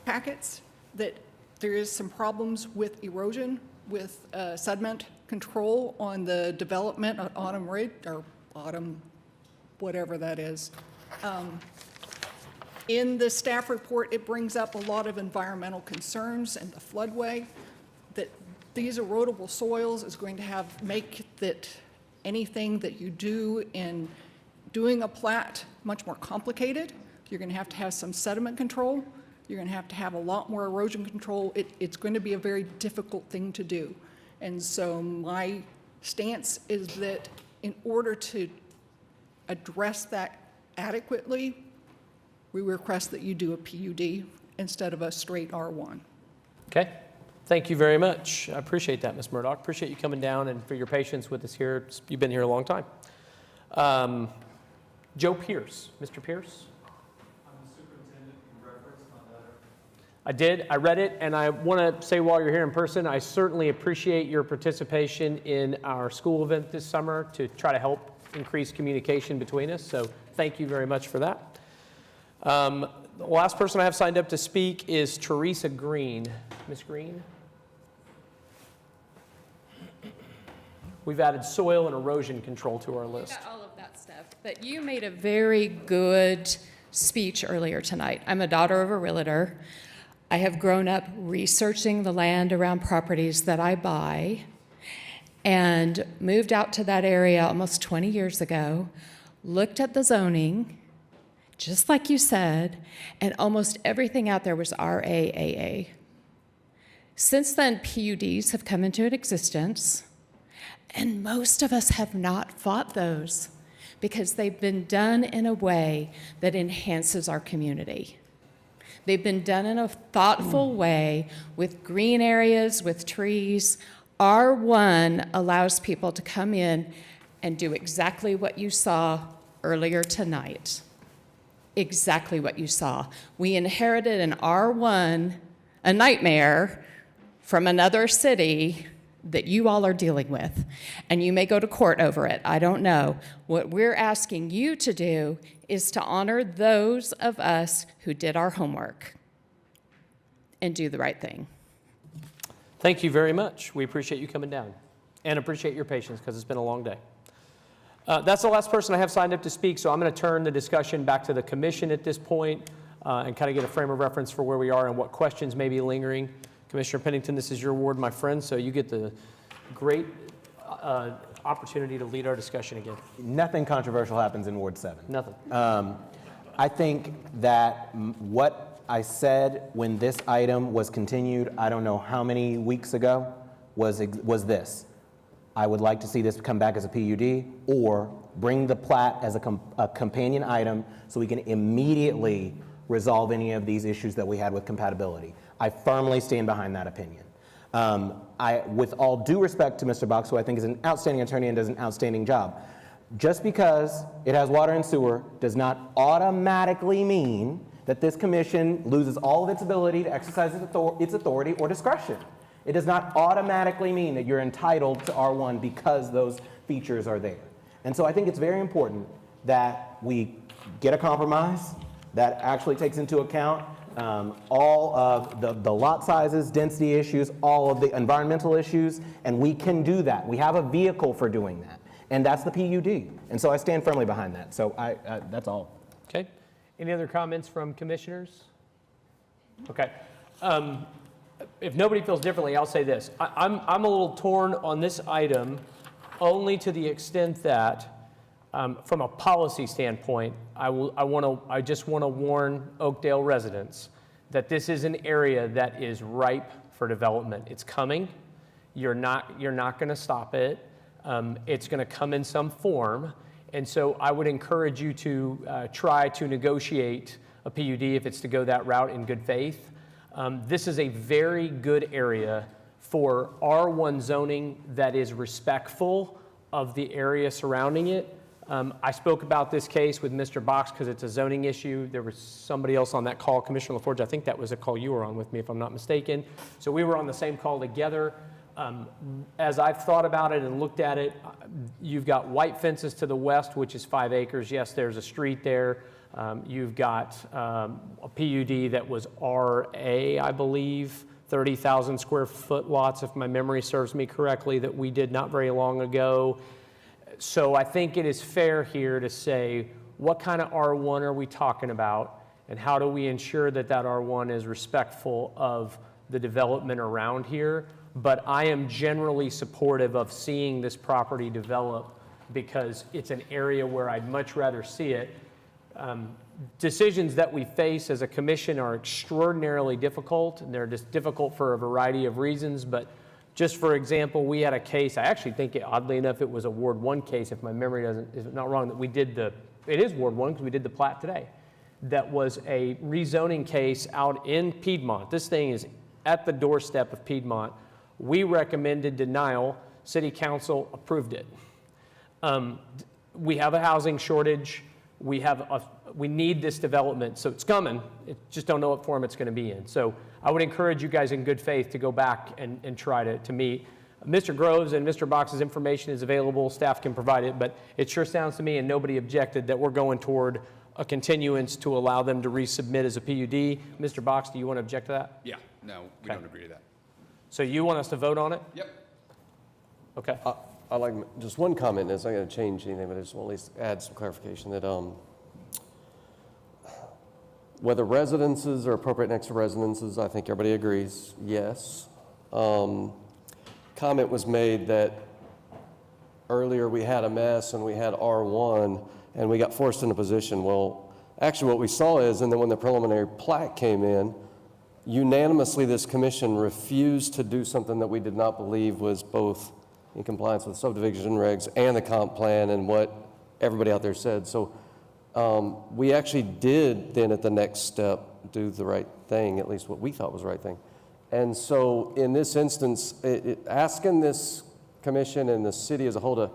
packets that there is some problems with erosion, with sediment control on the development of Autumn Ridge, or Autumn, whatever that is. In the staff report, it brings up a lot of environmental concerns and the floodway, that these erodible soils is going to make that anything that you do in doing a plat much more complicated. You're going to have some sediment control. You're going to have a lot more erosion control. It's going to be a very difficult thing to do. And so my stance is that in order to address that adequately, we request that you do a PUD instead of a straight R1. Okay. Thank you very much. I appreciate that, Ms. Murdoch. Appreciate you coming down and for your patience with us here. You've been here a long time. Joe Pierce. Mr. Pierce? I'm the superintendent. You referenced my letter. I did. I read it, and I want to say while you're here in person, I certainly appreciate your participation in our school event this summer to try to help increase communication between us. So thank you very much for that. The last person I have signed up to speak is Teresa Green. Ms. Green? We've added soil and erosion control to our list. Got all of that stuff, but you made a very good speech earlier tonight. I'm a daughter of a realtor. I have grown up researching the land around properties that I buy and moved out to that area almost 20 years ago, looked at the zoning, just like you said, and almost everything out there was RAAA. Since then, PUDs have come into existence, and most of us have not fought those because they've been done in a way that enhances our community. They've been done in a thoughtful way with green areas, with trees. R1 allows people to come in and do exactly what you saw earlier tonight. Exactly what you saw. We inherited an R1, a nightmare, from another city that you all are dealing with, and you may go to court over it. I don't know. What we're asking you to do is to honor those of us who did our homework and do the right thing. Thank you very much. We appreciate you coming down and appreciate your patience because it's been a long day. That's the last person I have signed up to speak, so I'm going to turn the discussion back to the commission at this point and kind of get a frame of reference for where we are and what questions may be lingering. Commissioner Pennington, this is your ward, my friend, so you get the great opportunity to lead our discussion again. Nothing controversial happens in Ward 7. Nothing. I think that what I said when this item was continued, I don't know how many weeks ago, was this. I would like to see this come back as a PUD or bring the plat as a companion item so we can immediately resolve any of these issues that we had with compatibility. I firmly stand behind that opinion. With all due respect to Mr. Box, who I think is an outstanding attorney and does an outstanding job, just because it has water and sewer does not automatically mean that this commission loses all of its ability to exercise its authority or discretion. It does not automatically mean that you're entitled to R1 because those features are there. And so I think it's very important that we get a compromise that actually takes into account all of the lot sizes, density issues, all of the environmental issues, and we can do that. We have a vehicle for doing that, and that's the PUD. And so I stand firmly behind that. So that's all. Okay. Any other comments from commissioners? Okay. If nobody feels differently, I'll say this. I'm a little torn on this item only to the extent that from a policy standpoint, I just want to warn Oakdale residents that this is an area that is ripe for development. It's coming. You're not going to stop it. It's going to come in some form. And so I would encourage you to try to negotiate a PUD if it's to go that route in good faith. This is a very good area for R1 zoning that is respectful of the area surrounding it. I spoke about this case with Mr. Box because it's a zoning issue. There was somebody else on that call, Commissioner LaForge. I think that was a call you were on with me, if I'm not mistaken. So we were on the same call together. As I've thought about it and looked at it, you've got white fences to the west, which is 5 acres. Yes, there's a street there. You've got a PUD that was RA, I believe, 30,000 square foot lots, if my memory serves me correctly, that we did not very long ago. So I think it is fair here to say, what kind of R1 are we talking about, and how do we ensure that that R1 is respectful of the development around here? But I am generally supportive of seeing this property develop because it's an area where I'd much rather see it. Decisions that we face as a commission are extraordinarily difficult, and they're just difficult for a variety of reasons. But just for example, we had a case, I actually think, oddly enough, it was a Ward 1 case, if my memory is not wrong, that we did it is Ward 1 because we did the plat today. That was a rezoning case out in Piedmont. This thing is at the doorstep of Piedmont. We recommended denial. City Council approved it. We have a housing shortage. We need this development, so it's coming. Just don't know what form it's going to be in. So I would encourage you guys in good faith to go back and try to meet. Mr. Groves and Mr. Box's information is available. Staff can provide it, but it sure sounds to me, and nobody objected, that we're going toward a continuance to allow them to resubmit as a PUD. Mr. Box, do you want to object to that? Yeah, no, we don't agree to that. So you want us to vote on it? Yep. Okay. I like just one comment. It's not going to change anything, but I just want to at least add some clarification that Whether residences are appropriate next to residences, I think everybody agrees, yes. Comment was made that earlier we had a mess and we had R1 and we got forced into position. Well, actually what we saw is, and then when the preliminary plat came in, unanimously this commission refused to do something that we did not believe was both in compliance with subdivision regs and the comp plan and what everybody out there said. So we actually did then at the next step do the right thing, at least what we thought was the right thing. And so in this instance, asking this commission and the city as a whole to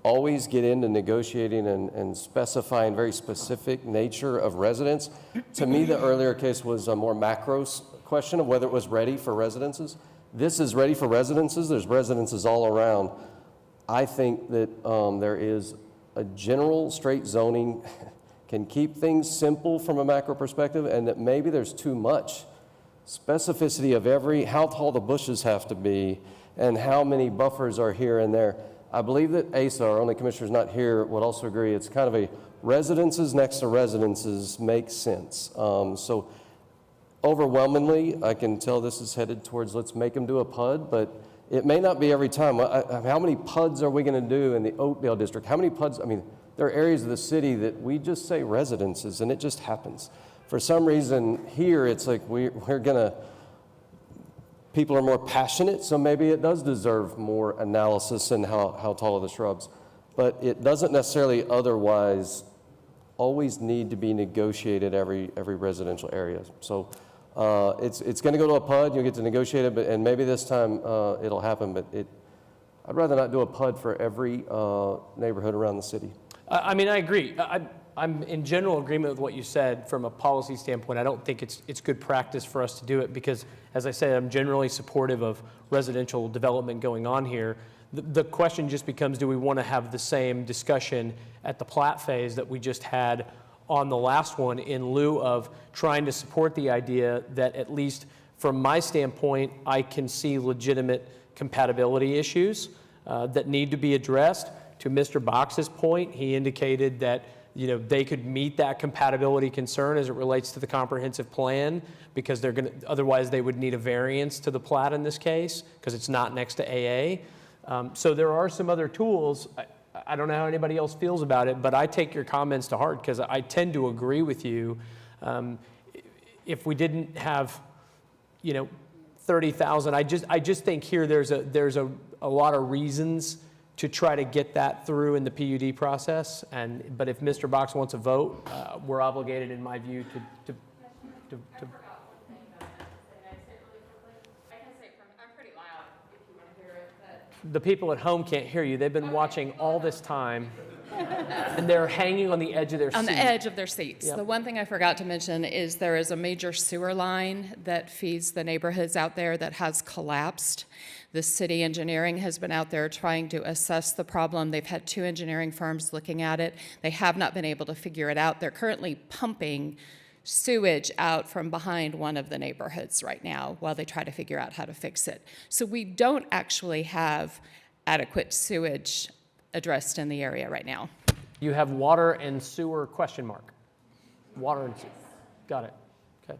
always get into negotiating and specifying very specific nature of residents, to me the earlier case was a more macro question of whether it was ready for residences. This is ready for residences. There's residences all around. I think that there is a general straight zoning can keep things simple from a macro perspective, and that maybe there's too much specificity of how tall the bushes have to be and how many buffers are here and there. I believe that ASA, our only commissioner's not here, would also agree it's kind of a residences next to residences makes sense. So overwhelmingly, I can tell this is headed towards let's make them do a PUD, but it may not be every time. How many PUDs are we going to do in the Oakdale district? How many PUDs? I mean, there are areas of the city that we just say residences, and it just happens. For some reason here, it's like we're going to, people are more passionate, so maybe it does deserve more analysis in how tall are the shrubs. But it doesn't necessarily otherwise always need to be negotiated every residential area. So it's going to go to a PUD, you'll get to negotiate it, and maybe this time it'll happen, but I'd rather not do a PUD for every neighborhood around the city. I mean, I agree. I'm in general agreement with what you said from a policy standpoint. I don't think it's good practice for us to do it because, as I said, I'm generally supportive of residential development going on here. The question just becomes, do we want to have the same discussion at the plat phase that we just had on the last one in lieu of trying to support the idea that, at least from my standpoint, I can see legitimate compatibility issues that need to be addressed. To Mr. Box's point, he indicated that they could meet that compatibility concern as it relates to the comprehensive plan because otherwise they would need a variance to the plat in this case because it's not next to AA. So there are some other tools. I don't know how anybody else feels about it, but I take your comments to heart because I tend to agree with you. If we didn't have, 30,000, I just think here there's a lot of reasons to try to get that through in the PUD process. But if Mr. Box wants a vote, we're obligated, in my view, to the people at home can't hear you. They've been watching all this time, and they're hanging on the edge of their seat. On the edge of their seats. Yep. The one thing I forgot to mention is there is a major sewer line that feeds the neighborhoods out there that has collapsed. The city engineering has been out there trying to assess the problem. They've had 2 engineering firms looking at it. They have not been able to figure it out. They're currently pumping sewage out from behind one of the neighborhoods right now while they try to figure out how to fix it. So we don't actually have adequate sewage addressed in the area right now. You have water and sewer question mark. Water and sewer. Got it. Okay.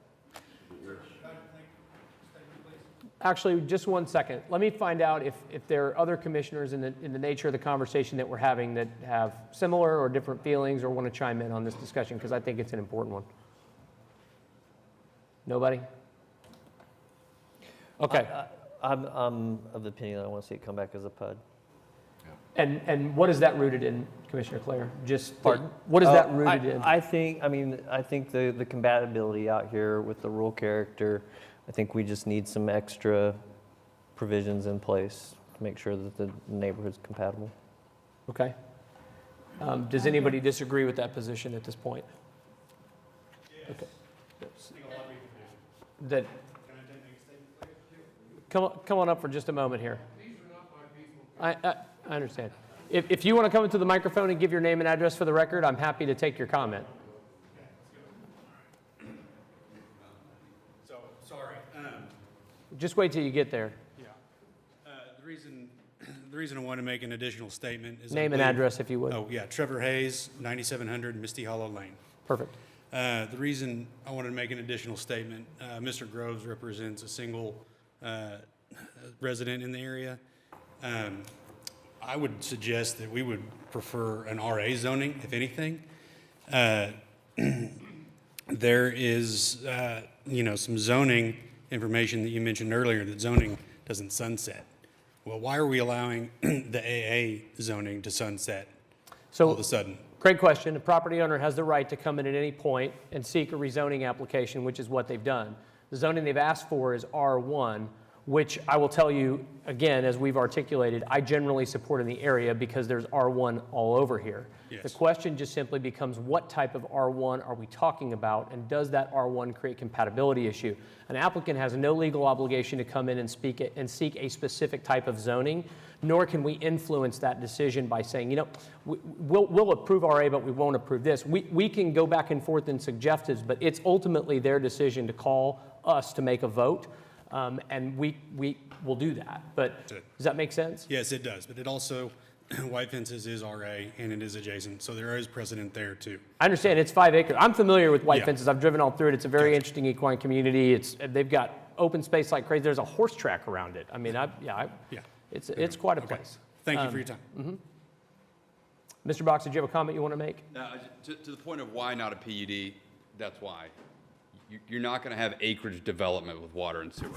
Actually, just one second. Let me find out if there are other commissioners in the nature of the conversation that we're having that have similar or different feelings or want to chime in on this discussion because I think it's an important one. Nobody? Okay. I'm of the opinion that I want to see it come back as a PUD. And what is that rooted in, Commissioner Clare? Pardon? What is that rooted in? I think the compatibility out here with the rural character, I think we just need some extra provisions in place to make sure that the neighborhood's compatible. Okay. Does anybody disagree with that position at this point? Okay. That, come on up for just a moment here. I understand. If you want to come into the microphone and give your name and address for the record, I'm happy to take your comment. So, sorry. Just wait till you get there. Yeah. The reason I want to make an additional statement is... Name and address, if you would. Oh, yeah. Trevor Hayes, 9700 Misty Hollow Lane. Perfect. The reason I wanted to make an additional statement, Mr. Groves represents a single resident in the area. I would suggest that we would prefer an RA zoning, if anything. There is, some zoning information that you mentioned earlier, that zoning doesn't sunset. Well, why are we allowing the AA zoning to sunset all of a sudden? Great question. The property owner has the right to come in at any point and seek a rezoning application, which is what they've done. The zoning they've asked for is R1, which I will tell you, again, as we've articulated, I generally support in the area because there's R1 all over here. Yes. The question just simply becomes, what type of R1 are we talking about, and does that R1 create compatibility issue? An applicant has no legal obligation to come in and seek a specific type of zoning, nor can we influence that decision by saying, we'll approve RA, but we won't approve this. We can go back and forth in suggestives, but it's ultimately their decision to call us to make a vote. And we will do that. But does that make sense? Yes, it does. But it also, White Fences is RA and it is adjacent, so there is precedent there too. I understand it's 5 acres. I'm familiar with White Yeah. Fences. I've driven all through it. It's a very interesting equine community. They've got open space like crazy. There's a horse track around it. I mean, it's quite a place. Thank you for your time. Mr. Box, did you have a comment you want to make? To the point of why not a PUD, that's why. You're not going to have acreage development with water and sewer.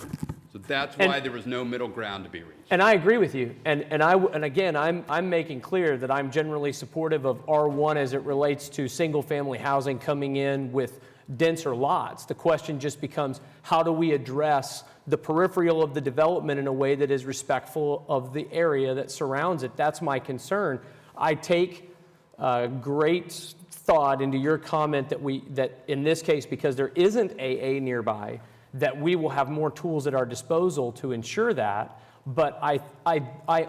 So that's why there was no middle ground to be reached. And I agree with you. And again, I'm making clear that I'm generally supportive of R1 as it relates to single-family housing coming in with denser lots. The question just becomes, how do we address the peripheral of the development in a way that is respectful of the area that surrounds it? That's my concern. I take great thought into your comment that in this case, because there isn't AA nearby, that we will have more tools at our disposal to ensure that. But I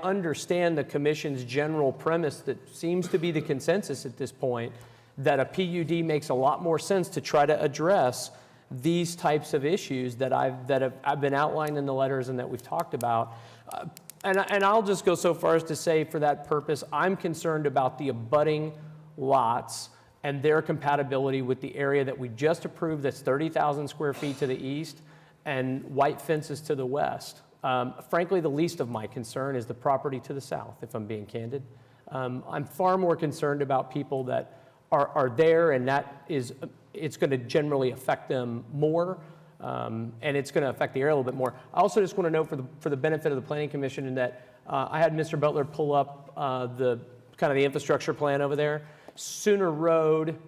understand the commission's general premise that seems to be the consensus at this point, that a PUD makes a lot more sense to try to address these types of issues that I've been outlined in the letters and that we've talked about. And I'll just go so far as to say, for that purpose, I'm concerned about the abutting lots and their compatibility with the area that we just approved, that's 30,000 square feet to the east and White Fences to the west. Frankly, the least of my concern is the property to the south, if I'm being candid. I'm far more concerned about people that are there, and it's going to generally affect them more, and it's going to affect the area a little bit more. I also just want to note for the benefit of the Planning Commission, in that I had Mr. Butler pull up the infrastructure plan over there. Sooner Road,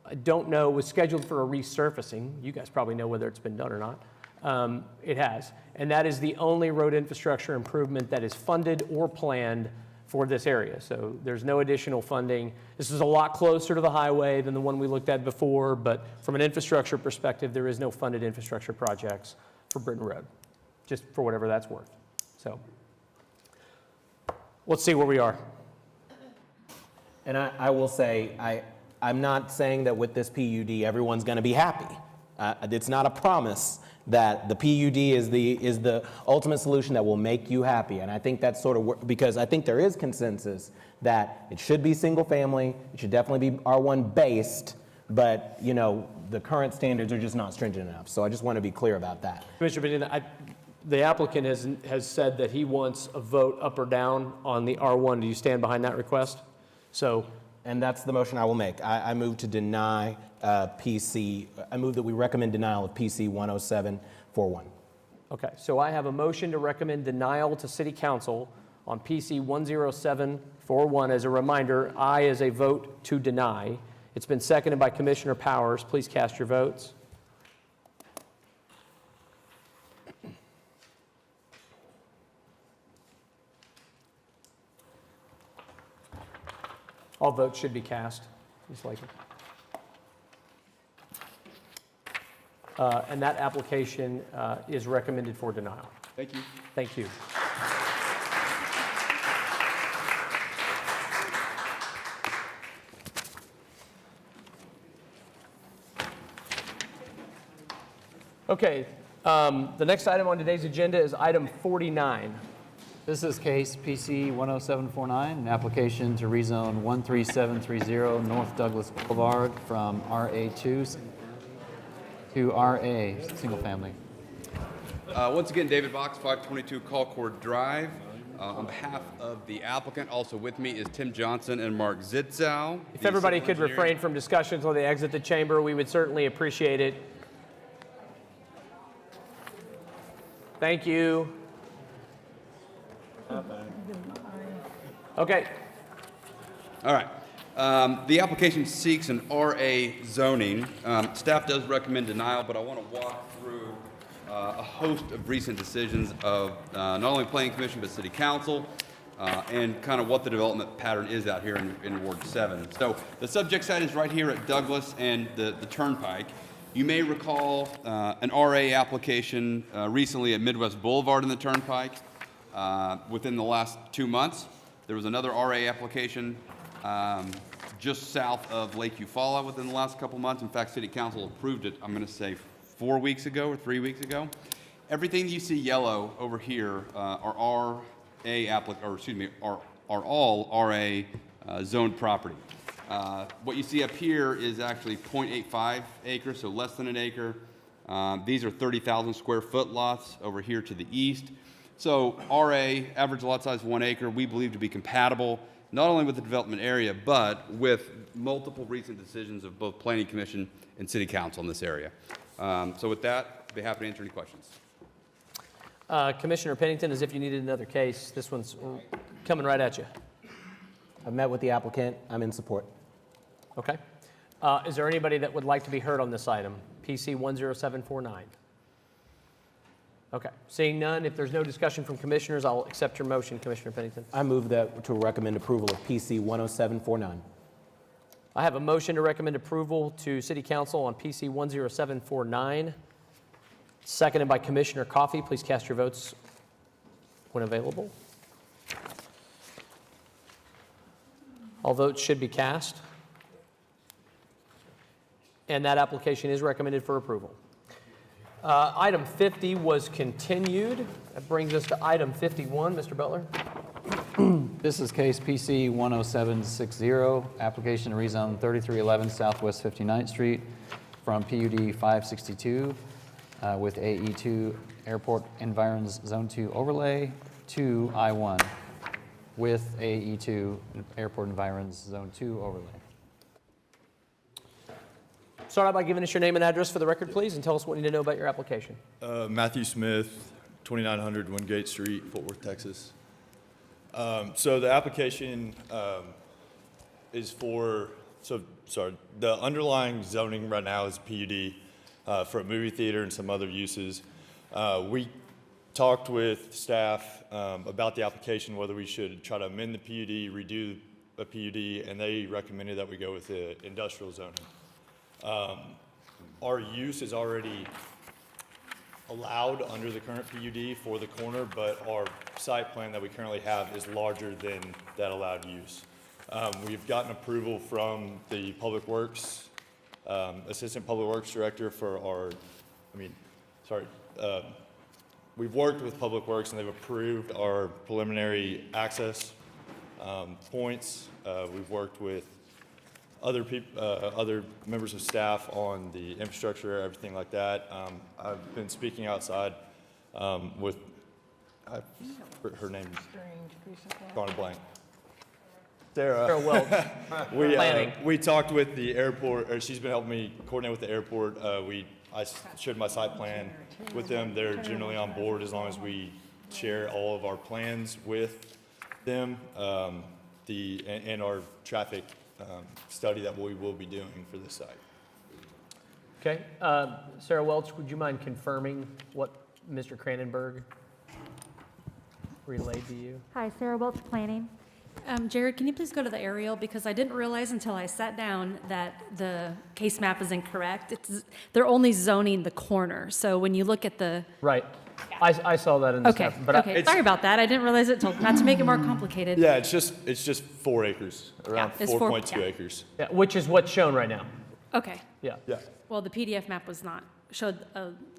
I don't know, was scheduled for a resurfacing. You guys probably know whether it's been done or not. It has. And that is the only road infrastructure improvement that is funded or planned for this area. So there's no additional funding. This is a lot closer to the highway than the one we looked at before, but from an infrastructure perspective, there is no funded infrastructure projects for Britton Road, just for whatever that's worth. So let's see where we are. And I will say, I'm not saying that with this PUD, everyone's going to be happy. It's not a promise that the PUD is the ultimate solution that will make you happy. And I think that's sort of because I think there is consensus that it should be single family, it should definitely be R1 based, but the current standards are just not stringent enough. So I just want to be clear about that. Commissioner Medina, the applicant has said that he wants a vote up or down on the R1. Do you stand behind that request? And that's the motion I will make. I move to deny PC. I move that we recommend denial of PC 10741. Okay, so I have a motion to recommend denial to City Council on PC 10741. As a reminder, aye is a vote to deny. It's been seconded by Commissioner Powers. Please cast your votes. All votes should be cast, just like it. And that application is recommended for denial. Thank you. Thank you. Okay, the next item on today's agenda is item 49. This is case PC 10749, an application to rezone 13730 North Douglas Boulevard from RA2 to RA, single family. Once again, David Box, 522 Colcord Drive. On behalf of the applicant, also with me is Tim Johnson and Mark Zitzow. If everybody could refrain from discussion until they exit the chamber, we would certainly appreciate it. Thank you. Okay. All right. The application seeks an RA zoning. Staff does recommend denial, but I want to walk through a host of recent decisions of not only Planning Commission, but City Council, and kind of what the development pattern is out here in Ward 7. So the subject site is right here at Douglas and the Turnpike. You may recall an RA application recently at Midwest Boulevard in the Turnpike within the last 2 months. There was another RA application just south of Lake Eufaula within the last couple months. In fact, City Council approved it, I'm going to say 4 weeks ago or 3 weeks ago. Everything you see yellow over here are all RA zoned property. What you see up here is actually 0.85 acres, so less than an acre. These are 30,000 square foot lots over here to the east. So RA, average lot size 1 acre, we believe to be compatible not only with the development area, but with multiple recent decisions of both Planning Commission and City Council in this area. So with that, I'd be happy to answer any questions. Commissioner Pennington, as if you needed another case, this one's coming right at you. I've met with the applicant. I'm in support. Okay. Is there anybody that would like to be heard on this item? PC 10749. Okay. Seeing none, if there's no discussion from commissioners, I'll accept your motion, Commissioner Pennington. I move that to recommend approval of PC 10749. I have a motion to recommend approval to City Council on PC 10749, seconded by Commissioner Coffey. Please cast your votes when available. All votes should be cast. And that application is recommended for approval. Item 50 was continued. That brings us to item 51. Mr. Butler. This is case PC 10760, application to rezone 3311 Southwest 59th Street from PUD 562 with AE2 Airport Environs Zone 2 overlay to I1 with AE2 Airport Environs Zone 2 overlay. Start out by giving us your name and address for the record, please, and tell us what you need to know about your application. Matthew Smith, 2900 Wingate Street, Fort Worth, Texas. So the application is for, the underlying zoning right now is PUD for a movie theater and some other uses. We talked with staff about the application, whether we should try to amend the PUD, redo a PUD, and they recommended that we go with the industrial zoning. Our use is already allowed under the current PUD for the corner, but our site plan that we currently have is larger than that allowed use. We've gotten approval from the Public Works, Assistant Public Works Director for our, we've worked with Public Works and they've approved our preliminary access points. We've worked with other members of staff on the infrastructure, everything like that. I've been speaking outside with, her name's gone a blank. Sarah Welch. We talked with the airport, or she's been helping me coordinate with the airport. I shared my site plan with them. They're generally on board as long as we share all of our plans with them, and our traffic study that we will be doing for this site. Okay. Sarah Welch, would you mind confirming what Mr. Cranenberg relayed to you? Hi, Sarah Welch, Planning. Jared, can you please go to the aerial? Because I didn't realize until I sat down that the case map is incorrect. They're only zoning the corner. So when you look at the... Right. I saw that in the Okay, stuff. But okay. Sorry about that. I didn't realize it till, not to make it more complicated. Yeah, it's just 4 acres, around it's 4.2 yeah. acres. Yeah, which is what's shown right now. Okay. Yeah. Yeah. Well, the PDF map was not, showed,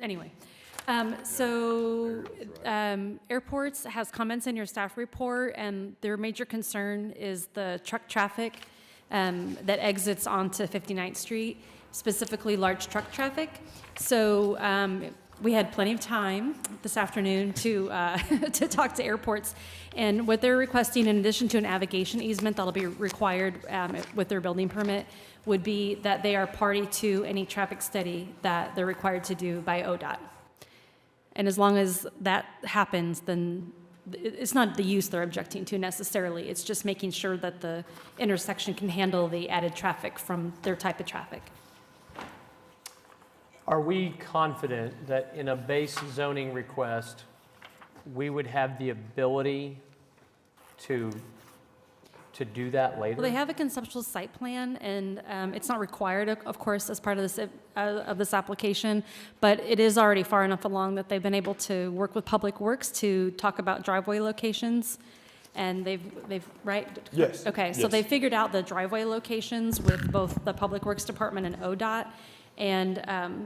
anyway. Airports has comments in your staff report, and their major concern is the truck traffic that exits onto 59th Street, specifically large truck traffic. So we had plenty of time this afternoon to to talk to airports, and what they're requesting, in addition to a navigation easement that'll be required with their building permit, would be that they are party to any traffic study that they're required to do by ODOT. And as long as that happens, then it's not the use they're objecting to necessarily. It's just making sure that the intersection can handle the added traffic from their type of traffic. Are we confident that in a base zoning request, we would have the ability to do that later? Well, they have a conceptual site plan, and it's not required, of course, as part of this application, but it is already far enough along that they've been able to work with Public Works to talk about driveway locations, and they've right? Yes. Okay, so Yes. they figured out the driveway locations with both the Public Works Department and ODOT, and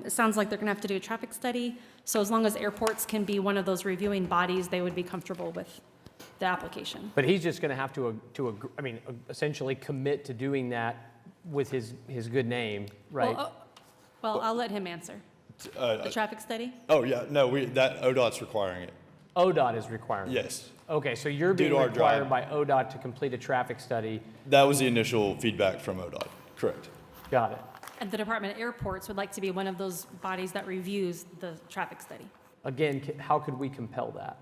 it sounds like they're going to have to do a traffic study. So as long as airports can be one of those reviewing bodies, they would be comfortable with the application. But he's just going to have to essentially commit to doing that with his good name, right? Well, I'll let him answer. The traffic study? Oh, yeah, no, that ODOT's requiring it. ODOT is requiring it? Yes. Okay, so you're Due being to our required drive. by ODOT to complete a traffic study. That was the initial feedback from ODOT, correct. Got it. And the Department of Airports would like to be one of those bodies that reviews the traffic study. Again, how could we compel that?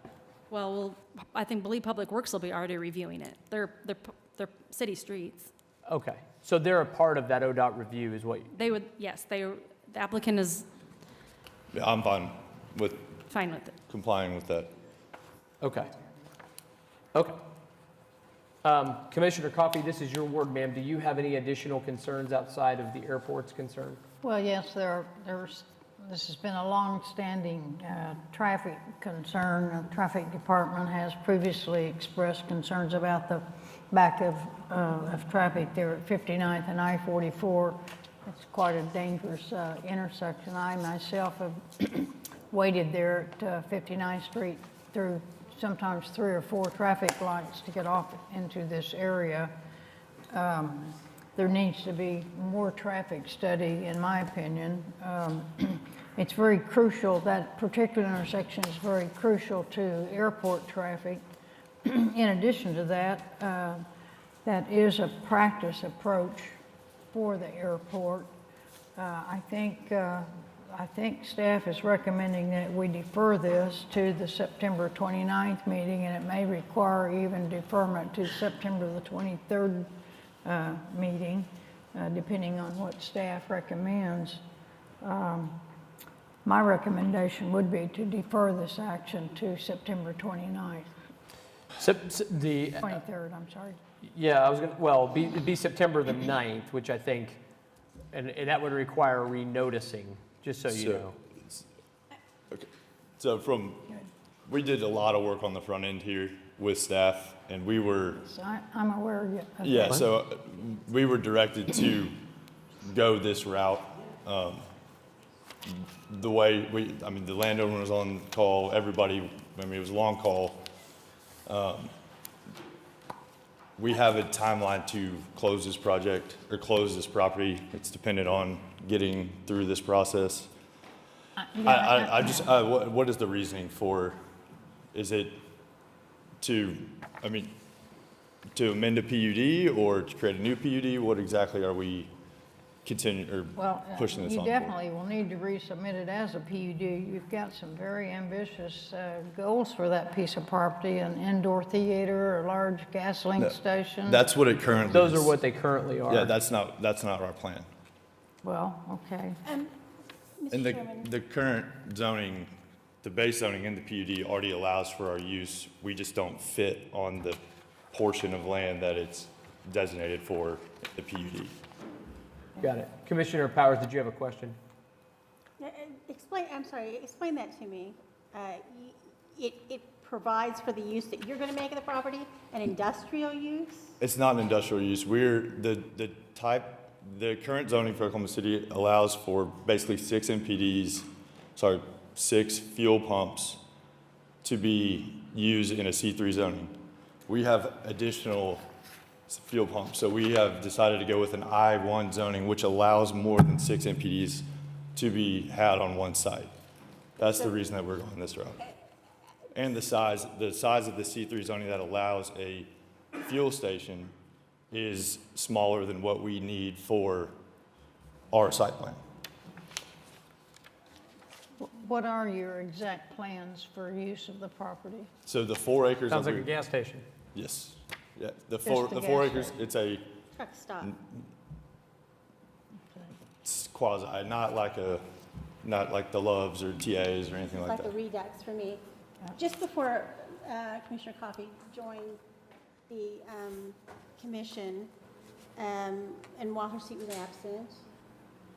Well, I believe Public Works will be already reviewing it. They're city streets. Okay, so they're a part of that ODOT review is what, They would, yes, the applicant is Yeah, I'm fine with fine with it. complying with that. okay. Okay. Commissioner Coffey, this is your ward, ma'am. Do you have any additional concerns outside of the airport's concern? Well, yes, this has been a long-standing traffic concern. The traffic department has previously expressed concerns about the back of traffic there at 59th and I-44. It's quite a dangerous intersection. I myself have waited there at 59th Street through sometimes 3 or 4 traffic lights to get off into this area. There needs to be more traffic study, in my opinion. It's very crucial, that particular intersection is very crucial to airport traffic. In addition to that, that is a practice approach for the airport. I think staff is recommending that we defer this to the September 29th meeting, and it may require even deferment to September the 23rd meeting, depending on what staff recommends. My recommendation would be to defer this action to September 29th. 23rd, I'm sorry. Yeah, it'd be September the 9th, which I think, and that would require renoticing, just so you know. Okay. So we did a lot of work on the front end here with staff, and we were, So I'm aware of it. yeah, so we were directed to go this route. The way the landowner was on call, everybody, it was a long call. We have a timeline to close this project or close this property. It's dependent on getting through this process. What is the reasoning for, is it to amend a PUD or to create a new PUD? What exactly are we pushing this you on? definitely will need to resubmit it as a PUD. You've got some very ambitious goals for that piece of property, an indoor theater, a large gasoline station. That's what it currently is. Those are what they currently are. Yeah, that's not our plan. Well, okay. And the current zoning, the base zoning in the PUD already allows for our use. We just don't fit on the portion of land that it's designated for the PUD. Got it. Commissioner Powers, did you have a question? Explain that to me. It provides for the use that you're going to make of the property, an industrial use? It's not an industrial use. The current zoning for Oklahoma City allows for basically 6 6 fuel pumps to be used in a C3 zoning. We have additional fuel pumps, so we have decided to go with an I1 zoning, which allows more than 6 MPDs to be had on one site. That's the reason that we're going this route. And the size of the C3 zoning that allows a fuel station is smaller than what we need for our site plan. What are your exact plans for use of the property? So the 4 acres. Sounds that like a we- gas station. Yes. Yeah, the Just 4 the the 4 gas acres, station. it's a it's quasi, not like the Loves or TAs or anything It's like like a that. redux for me. Just before Commissioner Coffey joined the commission, and while her seat was absent,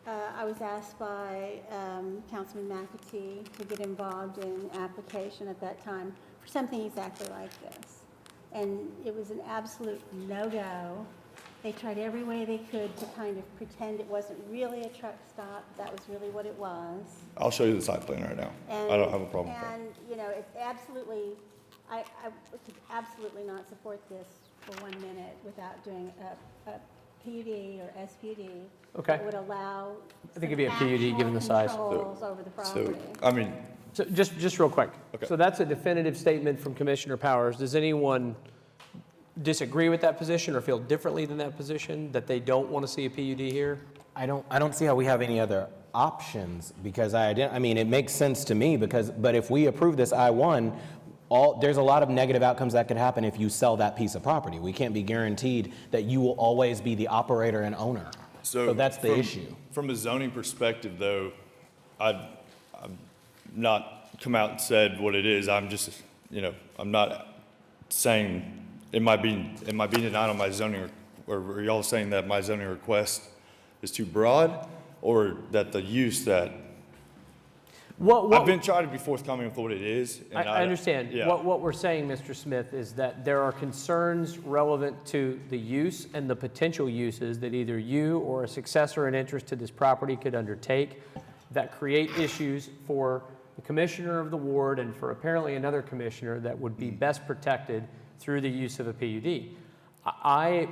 I was asked by Councilman McAtee to get involved in an application at that time for something exactly like this. And it was an absolute no-go. They tried every way they could to kind of pretend it wasn't really a truck stop. That was really what it was. I'll show you the site plan right now. I don't have a problem with that. And, you know, it's absolutely, I could absolutely not support this for 1 minute without doing a PUD or SPUD. Okay. That would allow. I think it'd be a PUD given the size. Controls over the property. So, I mean, So just real quick. Okay. So that's a definitive statement from Commissioner Powers. Does anyone disagree with that position or feel differently than that position, that they don't want to see a PUD here? I don't see how we have any other options, because I mean, it makes sense to me, but if we approve this I-1, there's a lot of negative outcomes that could happen if you sell that piece of property. We can't be guaranteed that you will always be the operator and owner. So that's the issue. From a zoning perspective, though, I've not come out and said what it is. I'm just, you know, I'm not saying it might be denied on my zoning, or are y'all saying that my zoning request is too broad, or that the use that I've been trying to be forthcoming with what it is. And I understand. Yeah. What we're saying, Mr. Smith, is that there are concerns relevant to the use and the potential uses that either you or a successor in interest to this property could undertake that create issues for the commissioner of the ward and for apparently another commissioner that would be best protected through the use of a PUD. I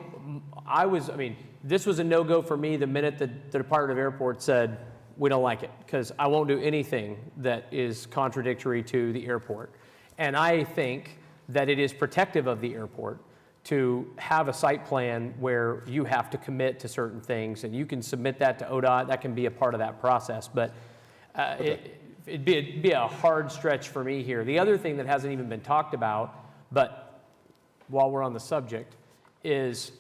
mean, this was a no-go for me the minute the Department of Airports said, we don't like it, because I won't do anything that is contradictory to the airport. And I think that it is protective of the airport to have a site plan where you have to commit to certain things, and you can submit that to ODOT. That can be a part of that process, but it'd be a hard stretch for me here. The other thing that hasn't even been talked about, but while we're on the subject, is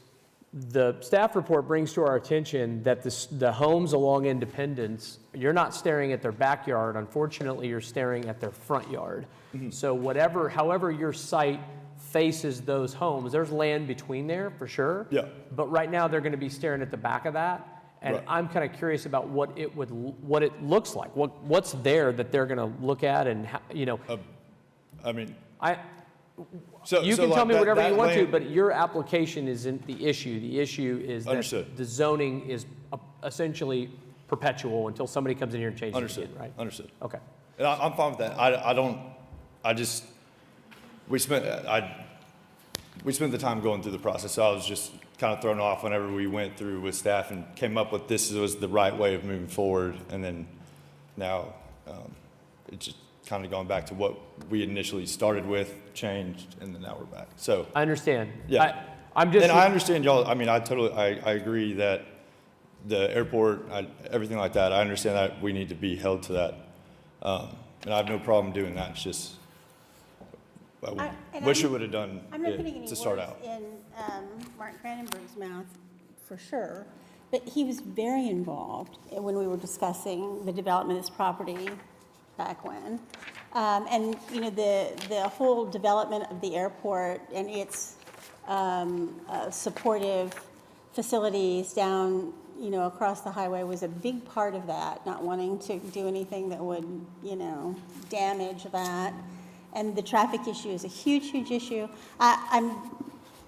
the staff report brings to our attention that the homes along Independence, you're not staring at their backyard. Unfortunately, you're staring at their front yard. Mm-hmm. So however your site faces those homes, there's land between there for sure. Yeah. But right now, they're going to be staring at the back of that. And Right. I'm kind of curious about what it looks like. What's there that they're going to look at, and I mean, you can tell like me whatever that you want to, land- but your application isn't the issue. The issue is that Understood. the zoning is essentially perpetual until somebody comes in here and changes it Understood. again, right? Understood. Okay. And I'm fine with that. We spent the time going through the process, so I was just kind of thrown off whenever we went through with staff and came up with this was the right way of moving forward, and then now it's just kind of going back to what we initially started with, changed, and then now we're back. So I understand. yeah, I'm just. and I understand y'all. I mean, I agree that the airport, everything like that. I understand that we need to be held to that, and I have no problem doing that. It's just wish it would have done I'm not it putting any to start words out. in Mark Cranenberg's mouth, for sure, but he was very involved when we were discussing the development of this property back when. And, you know, the whole development of the airport and its supportive facilities down, you know, across the highway was a big part of that, not wanting to do anything that would, you know, damage that. And the traffic issue is a huge, huge issue. I'm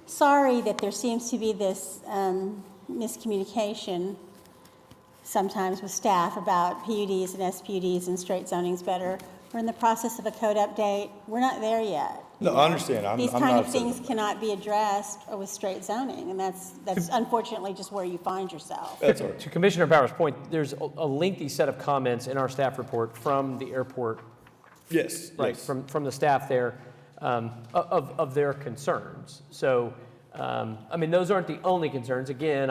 sorry that there seems to be this miscommunication sometimes with staff about PUDs and SPUDs and straight zoning's better. We're in the process of a code update. We're not there yet. No, I understand. These I'm kind not of upset things about cannot be addressed with straight zoning, and that's unfortunately just where you find yourself. That's all right. To Commissioner Bauer's point, there's a lengthy set of comments in our staff report from the airport, Yes. right, yes. from the staff there, of their concerns. So, I mean, those aren't the only concerns. Again,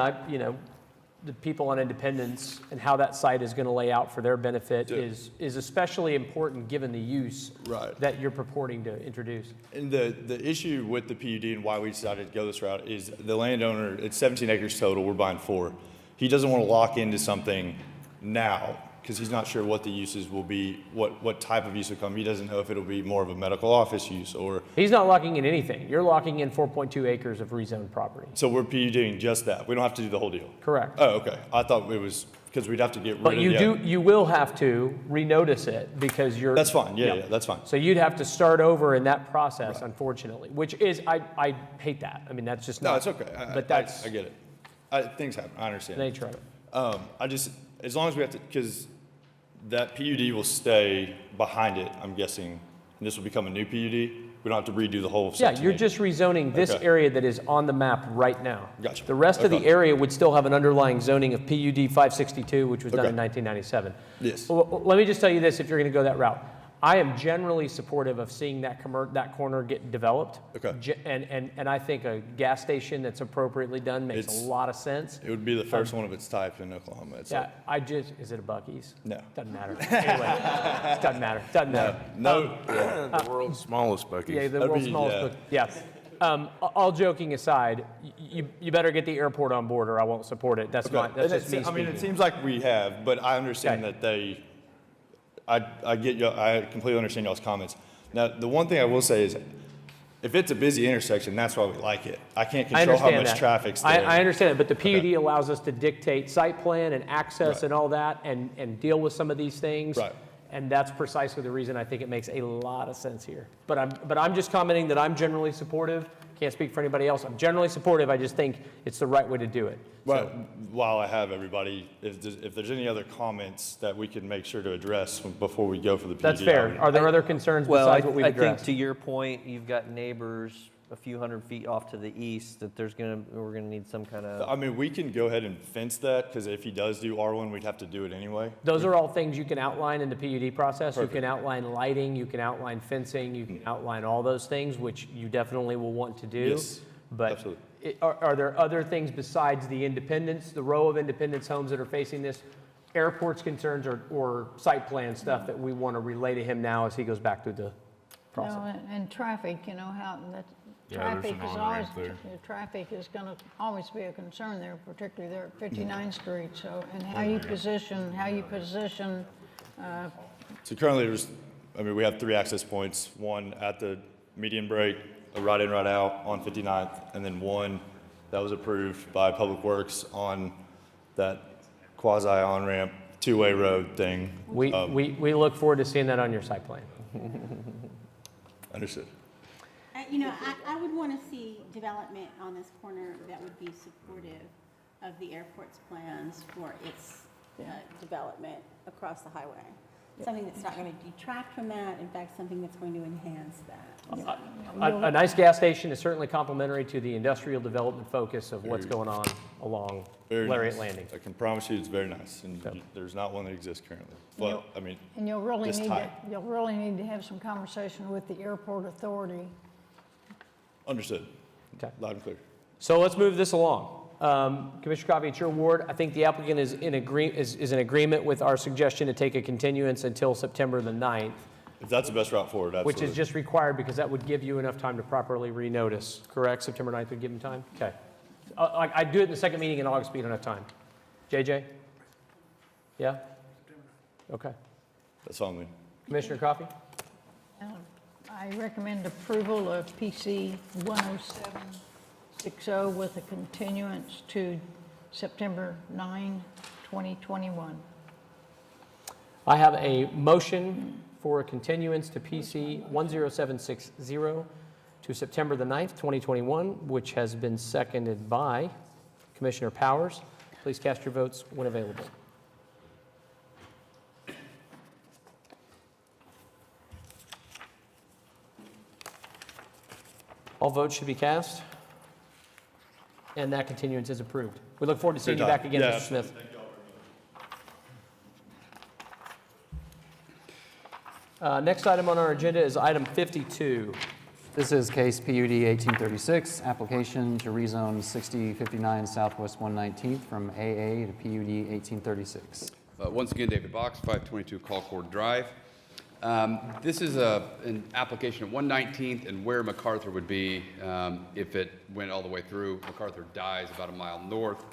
the people on Independence and how that site is going to lay out for their benefit is especially important given the use Right. that you're purporting to introduce. And the issue with the PUD and why we decided to go this route is the landowner, it's 17 acres total, we're buying 4. He doesn't want to lock into something now because he's not sure what the uses will be, what type of use will come. He doesn't know if it'll be more of a medical office use or. He's not locking in anything. You're locking in 4.2 acres of rezoned property. So we're PUDing just that. We don't have to do the whole deal. Correct. Oh, okay. I thought it was because we'd have to get rid But of you will have to renotice it because you're. That's fine. Yeah, that's fine. So you'd have to start over in that process, unfortunately, which is, I hate that. I mean, that's just not. No, it's okay. But that's I get it. Things happen. I understand. the nature of it. I just, as long as we have to, because that PUD will stay behind it, I'm guessing, and this will become a new PUD. We don't have to redo the whole Yeah, section. you're just rezoning this Okay. area that is on the map right now. Gotcha. The rest of the Okay. area would still have an underlying zoning of PUD 562, which was done Okay. in 1997. Yes. Well, let me just tell you this, if you're going to go that route. I am generally supportive of seeing that corner get developed. Okay. And I think a gas station that's appropriately done makes It's- a lot of sense. It would be the first one of its type in Oklahoma. It's Yeah, is it a Buc-ee's? No. Doesn't matter. Anyway, doesn't matter, doesn't matter. No. The world's smallest Buc-ee's. Yeah, the That'd world's be- smallest yeah. book, yeah. All joking aside, you better get the airport on board or I won't support it. That's Okay. that's And just me I mean, it speaking. seems like we have, but I understand Okay. that they, I get you, I completely understand y'all's comments. Now, the one thing I will say is, if it's a busy intersection, that's why we like it. I can't I control how understand much that. traffic's there. I understand it, but the PUD allows us to dictate site plan and access Right. and all that and deal with some of these things. Right. And that's precisely the reason I think it makes a lot of sense here. But I'm just commenting that I'm generally supportive. Can't speak for anybody else. I'm generally supportive. I just think it's the right way to do it. Well, while I have everybody, if there's any other comments that we can make sure to address before we go for the PUD. That's fair. Are there other concerns Well, besides what we've I think addressed? to your point, you've got neighbors a few hundred feet off to the east that we're gonna need some kind of. I mean, we can go ahead and fence that, because if he does do R1, we'd have to do it anyway. Those are all things you can outline in the PUD process. Perfect. You can outline lighting, you can outline fencing, you can outline all those things, which you definitely will want to do. Yes, But absolutely. are there other things besides the Independence, the row of Independence homes that are facing this, airport's concerns or site plan stuff that we want to relay to him now as he goes back through the process? No, and traffic, how that, Yeah, there's traffic an is on-ramp always, there. traffic is gonna always be a concern there, particularly there at 59th Street, so, and how you position, So currently, we have 3 access points, one at the median break, a right in, right out on 59th, and then one that was approved by Public Works on that quasi on-ramp, 2-way road thing. We look forward to seeing that on your site plan. Understood. I would want to see development on this corner that would be supportive of the airport's plans for its development across the highway. Something that's not going to detract from that, in fact, something that's going to enhance that. A nice gas station is certainly complementary to the industrial development focus of what's going on along Very Lariat nice. Landing. I can promise you it's very nice, and there's not one that exists currently. But, and you'll really this need to, type. you'll really need to have some conversation with the airport authority. Understood. Okay. Loud and clear. So let's move this along. Commissioner Coffey, it's your ward. I think the applicant is in agreement with our suggestion to take a continuance until September the 9th, If that's the best route forward, absolutely. which is just required because that would give you enough time to properly renotice, correct? September 9th would give him time? Okay. I'd do it in the second meeting in August, but you don't have time. JJ? Yeah? Okay. That's all I mean. Commissioner Coffey? I recommend approval of PC 10760 with a continuance to September 9, 2021. I have a motion for a continuance to PC 10760 to September the 9th, 2021, which has been seconded by Commissioner Powers. Please cast your votes when available. All votes should be cast. And that continuance is approved. We look forward to seeing you back again, Mr. Smith. Next item on our agenda is item 52. This is case PUD 1836, application to rezone 6059 Southwest 119th from AA to PUD 1836. Once again, David Box, 522 Colcord Drive. This is an application of 119th and where MacArthur would be if it went all the way through. MacArthur dies about a mile north.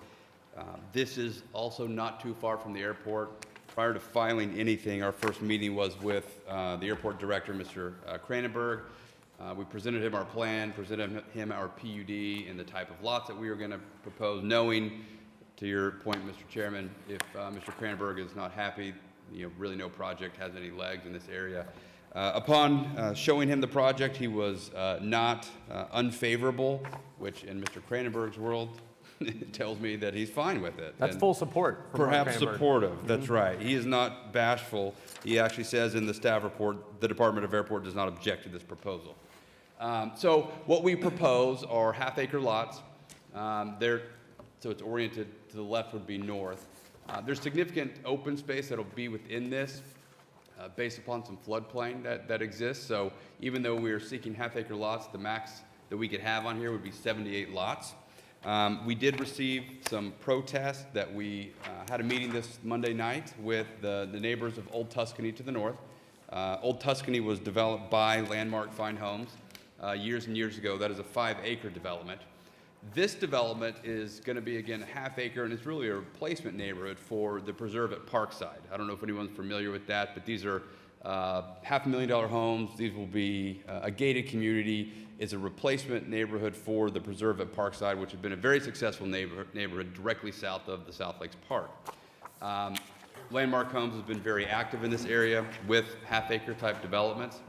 This is also not too far from the airport. Prior to filing anything, our first meeting was with the airport director, Mr. Kranenberg. We presented him our plan, presented him our PUD and the type of lots that we were going to propose, knowing, to your point, Mr. Chairman, if Mr. Kranenberg is not happy, really no project has any legs in this area. Upon showing him the project, he was not unfavorable, which in Mr. Kranenberg's world tells me that he's fine with it. That's And full support. From Mark perhaps Kranenberg. supportive, that's right. He is not bashful. He actually says in the staff report, the Department of Airport does not object to this proposal. So what we propose are half-acre lots. So it's oriented to the left would be north. There's significant open space that'll be within this based upon some floodplain that exists. So even though we are seeking half-acre lots, the max that we could have on here would be 78 lots. We did receive some protests that we had a meeting this Monday night with the neighbors of Old Tuscany to the north. Old Tuscany was developed by Landmark Fine Homes years and years ago. That is a 5-acre development. This development is going to be, again, a half-acre, and it's really a replacement neighborhood for the preserve at Parkside. I don't know if anyone's familiar with that, but these are $500,000 homes. These will be a gated community. It's a replacement neighborhood for the preserve at Parkside, which has been a very successful neighborhood directly south of the South Lakes Park. Landmark Homes has been very active in this area with half-acre type developments.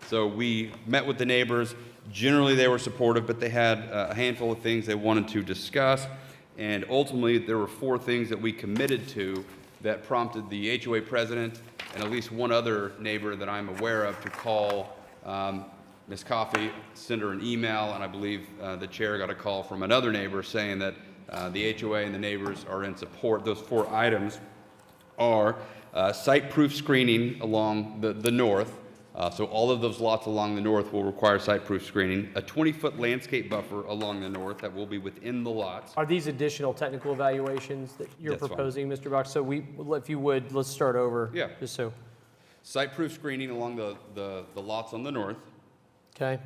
So we met with the neighbors. Generally, they were supportive, but they had a handful of things they wanted to discuss. And ultimately, there were 4 things that we committed to that prompted the HOA president and at least one other neighbor that I'm aware of to call Ms. Coffey, send her an email, and I believe the chair got a call from another neighbor saying that the HOA and the neighbors are in support. Those 4 items are site-proof screening along the north. So all of those lots along the north will require site-proof screening, a 20-foot landscape buffer along the north that will be within the lots. Are these additional technical evaluations that you're That's fine. proposing, Mr. Box? So if you would, let's start over. Yeah. Just so. Site-proof screening along the lots on the north, Okay.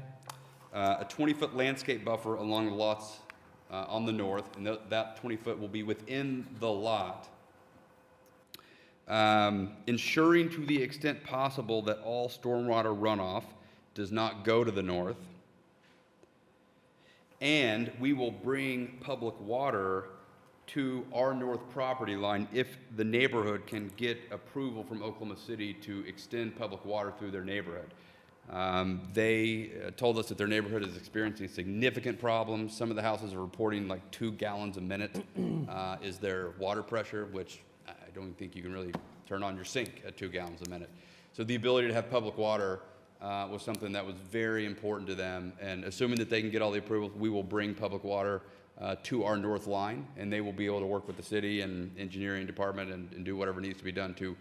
a 20-foot landscape buffer along the lots on the north, and that 20-foot will be within the lot. Ensuring to the extent possible that all stormwater runoff does not go to the north. And we will bring public water to our north property line if the neighborhood can get approval from Oklahoma City to extend public water through their neighborhood. They told us that their neighborhood is experiencing significant problems. Some of the houses are reporting like 2 gallons a minute is their water pressure, which I don't think you can really turn on your sink at 2 gallons a minute. So the ability to have public water was something that was very important to them. And assuming that they can get all the approvals, we will bring public water to our north line, and they will be able to work with the city and engineering department and do whatever needs to be done to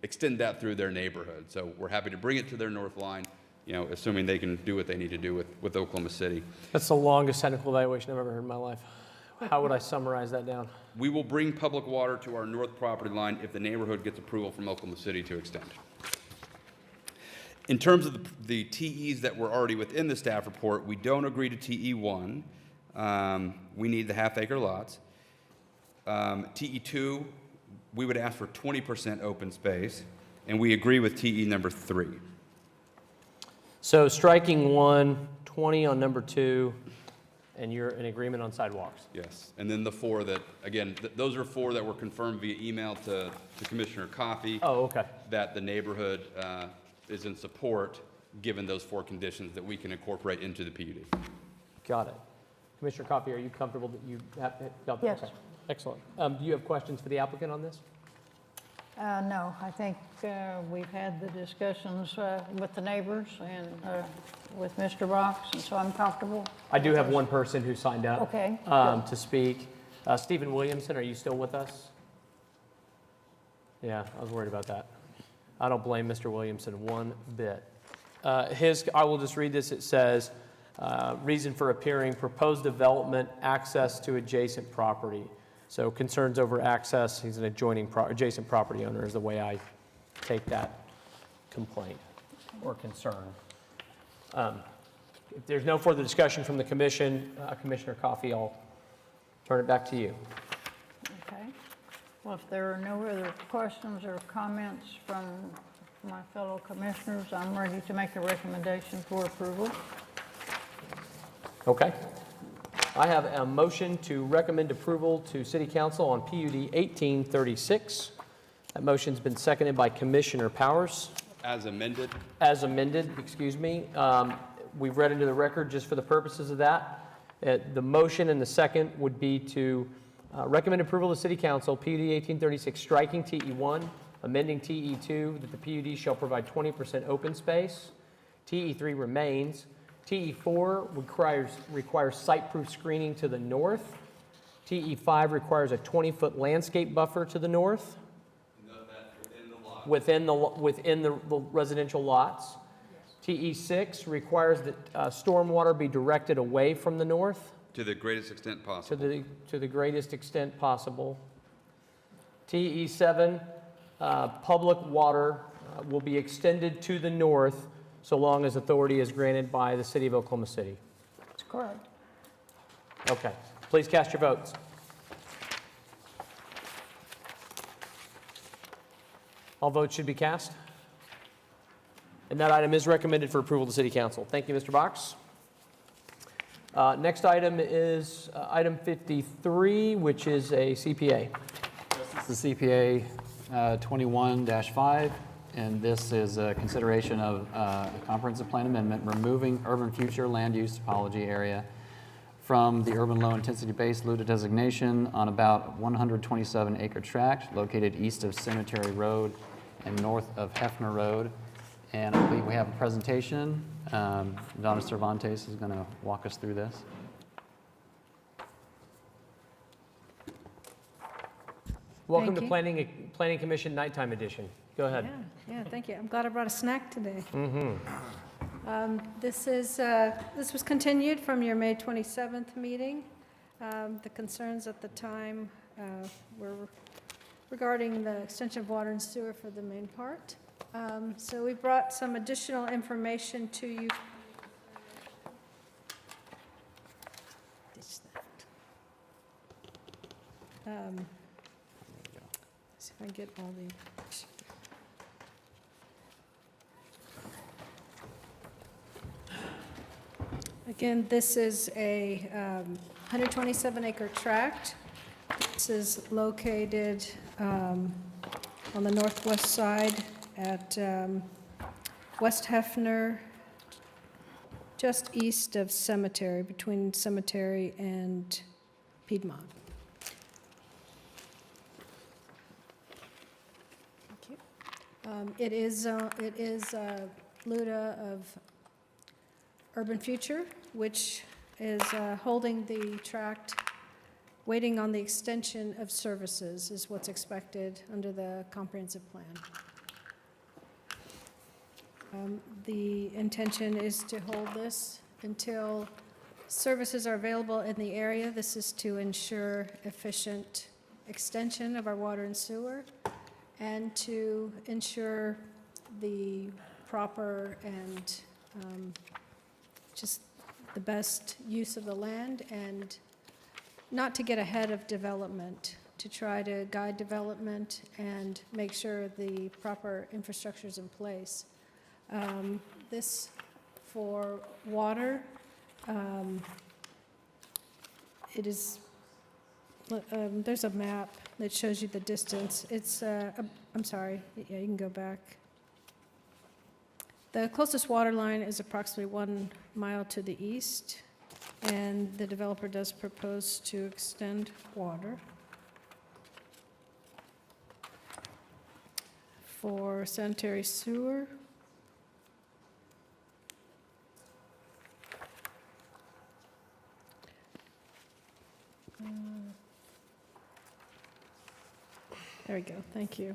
extend that through their neighborhood. So we're happy to bring it to their north line, assuming they can do what they need to do with Oklahoma City. That's the longest technical evaluation I've ever heard in my life. How would I summarize that down? We will bring public water to our north property line if the neighborhood gets approval from Oklahoma City to extend. In terms of the TEs that were already within the staff report, we don't agree to TE1. We need the half-acre lots. TE2, we would ask for 20% open space, and we agree with TE number 3. So striking 1, 20 on number 2, and you're in agreement on sidewalks. Yes, and then the 4 that, again, those are 4 that were confirmed via email to Commissioner Coffey. Oh, okay. That the neighborhood is in support, given those 4 conditions that we can incorporate into the PUD. Got it. Commissioner Coffey, are you comfortable that you have got that? Yes. Okay. Excellent. Do you have questions for the applicant on this? No, I think we've had the discussions with the neighbors and with Mr. Box, and so I'm comfortable. I do have one person who signed up Okay, to speak. Stephen Williamson, are you still with us? Yeah, I was worried about that. I don't blame Mr. Williamson one bit. I will just read this. It says, reason for appearing, proposed development, access to adjacent property. So concerns over access, he's an adjacent property owner is the way I take that complaint or concern. If there's no further discussion from the commission, Commissioner Coffey, I'll turn it back to you. okay. Well, if there are no other questions or comments from my fellow commissioners, I'm ready to make a recommendation for approval. Okay. I have a motion to recommend approval to City Council on PUD 1836. That motion's been seconded by Commissioner Powers. As amended. As amended, excuse me. We've read into the record just for the purposes of that. The motion and the second would be to recommend approval to City Council, PUD 1836, striking TE1, amending TE2, that the PUD shall provide 20% open space. TE3 remains. TE4 requires site-proof screening to the north. TE5 requires a 20-foot landscape buffer to the north. Within the residential lots. TE6 requires that stormwater be directed away from the north To the greatest extent possible. to the greatest extent possible. TE7, public water will be extended to the north so long as authority is granted by the City of Oklahoma City. That's correct. Okay, please cast your votes. All votes should be cast. And that item is recommended for approval to City Council. Thank you, Mr. Box. Next item is item 53, which is a CPA. This is the CPA 21-5, and this is a consideration of a comprehensive plan amendment removing urban future land use topology area from the urban low-intensity base LUDA designation on about 127-acre tract located east of Cemetery Road and north of Hefner Road. And I believe we have a presentation. Donna Cervantes is going to walk us through this. Welcome Thank to you. Planning Commission Nighttime Edition. Go ahead. Yeah, thank you. I'm glad I brought a snack today. This was continued from your May 27th meeting. The concerns at the time were regarding the extension of water and sewer for the main part. So we brought some additional information to you. Ditch that. See if I can get all the. Again, this is a 127-acre tract. This is located on the northwest side at West Hefner, just east of Cemetery, between Cemetery and Piedmont. Thank you. It is LUDA of Urban Future, which is holding the tract, waiting on the extension of services is what's expected under the comprehensive plan. The intention is to hold this until services are available in the area. This is to ensure efficient extension of our water and sewer and to ensure the proper and just the best use of the land and not to get ahead of development, to try to guide development and make sure the proper infrastructure is in place. This for water, it is, there's a map that shows you the distance. It's, I'm sorry, yeah, you can go back. The closest water line is approximately 1 mile to the east, and the developer does propose to extend water. for sanitary sewer. There we go, thank you.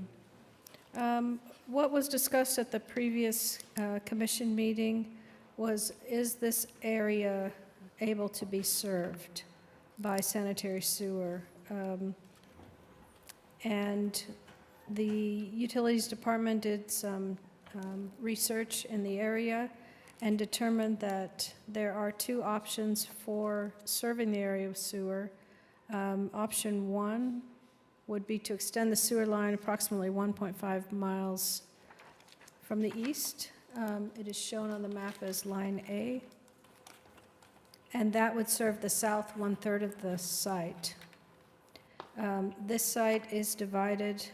What was discussed at the previous commission meeting was, is this area able to be served by sanitary sewer? And the Utilities Department did some research in the area and determined that there are two options for serving the area with sewer. Option one would be to extend the sewer line approximately 1.5 miles from the east. It is shown on the map as line A. And that would serve the south 1/3 of the site. This site is divided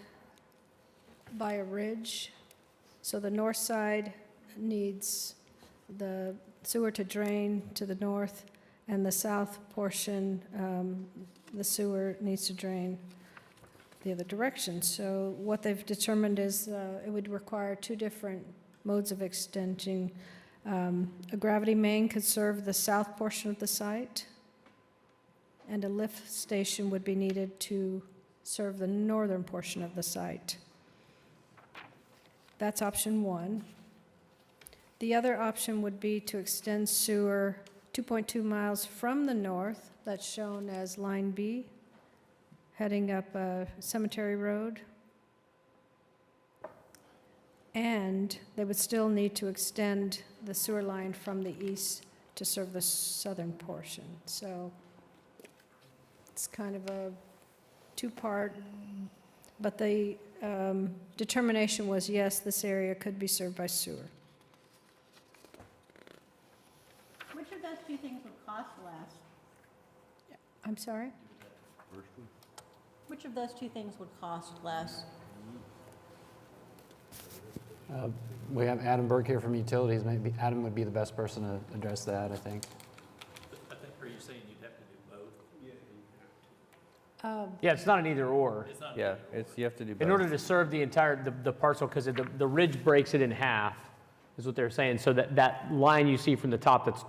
by a ridge. So the north side needs the sewer to drain to the north, and the south portion, the sewer needs to drain the other direction. So what they've determined is it would require two different modes of extension. A gravity main could serve the south portion of the site, and a lift station would be needed to serve the northern portion of the site. That's option one. The other option would be to extend sewer 2.2 miles from the north, that's shown as line B, heading up Cemetery Road. And they would still need to extend the sewer line from the east to serve the southern portion. So it's kind of a two-part, but the determination was, yes, this area could be served by sewer. Which of those two things would cost less? I'm sorry? Which of those two things would cost less? We have Adam Burke here from Utilities. Maybe Adam would be the best person to address that, I think. I think, are you saying you'd have to do both? Yeah, it's not an either or. Yeah, you have to do both. In order to serve the entire, the parcel, because the ridge breaks it in half, is what they're saying. So that line you see from the top that's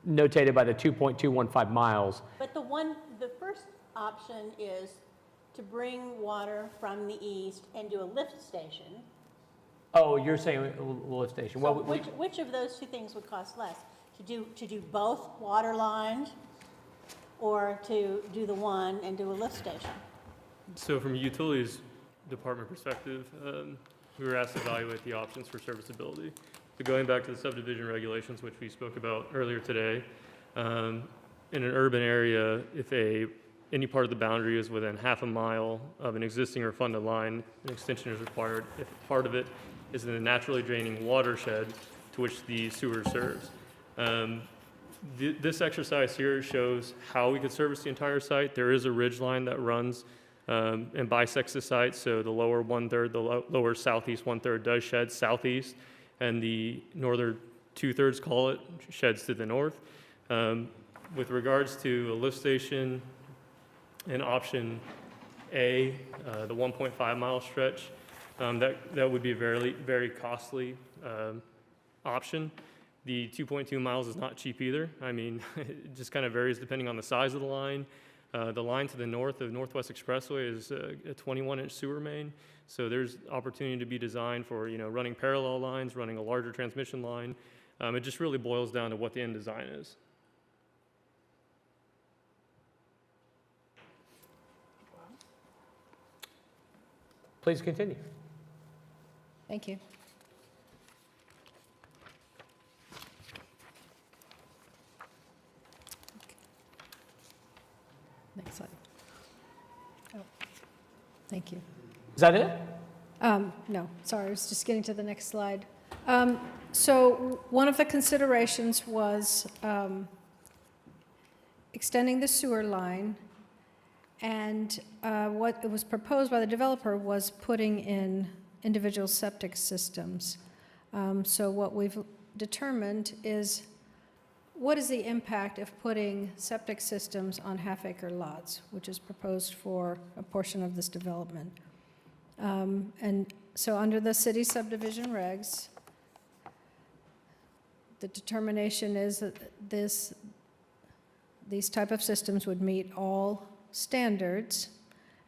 notated by the 2.215 miles. But the first option is to bring water from the east and do a lift station. Oh, you're saying a lift station. So Well, which of those two things would cost less? To do both water lines, or to do the one and do a lift station? So from a utilities department perspective, we were asked to evaluate the options for serviceability. So going back to the subdivision regulations, which we spoke about earlier today, in an urban area, if any part of the boundary is within half a mile of an existing or funded line, an extension is required if part of it is in a naturally draining watershed to which the sewer serves. This exercise here shows how we could service the entire site. There is a ridge line that runs and bisects the site, so the lower 1/3, the lower southeast 1/3 does shed southeast, and the northern 2/3, call it, sheds to the north. With regards to a lift station and option A, the 1.5 mile stretch, that would be a very, very costly option. The 2.2 miles is not cheap either. I mean, it just kind of varies depending on the size of the line. The line to the north of Northwest Expressway is a 21-inch sewer main, so there's opportunity to be designed for, running parallel lines, running a larger transmission line. It just really boils down to what the end design is. please continue. Thank you. Next slide. Oh, thank you. Is that it? No, sorry, I was just getting to the next slide. So one of the considerations was extending the sewer line, and what was proposed by the developer was putting in individual septic systems. So what we've determined is, what is the impact of putting septic systems on half-acre lots, which is proposed for a portion of this development? And so under the city subdivision regs, the determination is that these type of systems would meet all standards,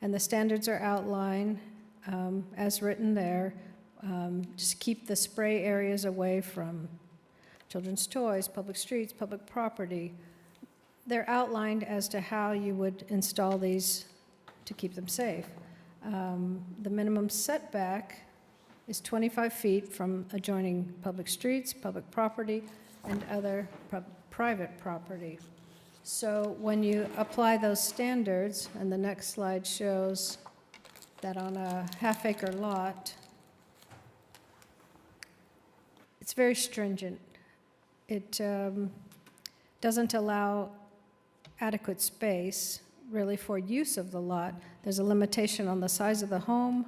and the standards are outlined as written there. Just keep the spray areas away from children's toys, public streets, public property. They're outlined as to how you would install these to keep them safe. The minimum setback is 25 feet from adjoining public streets, public property, and other private property. So when you apply those standards, and the next slide shows that on a half-acre lot, it's very stringent. It doesn't allow adequate space, really, for use of the lot. There's a limitation on the size of the home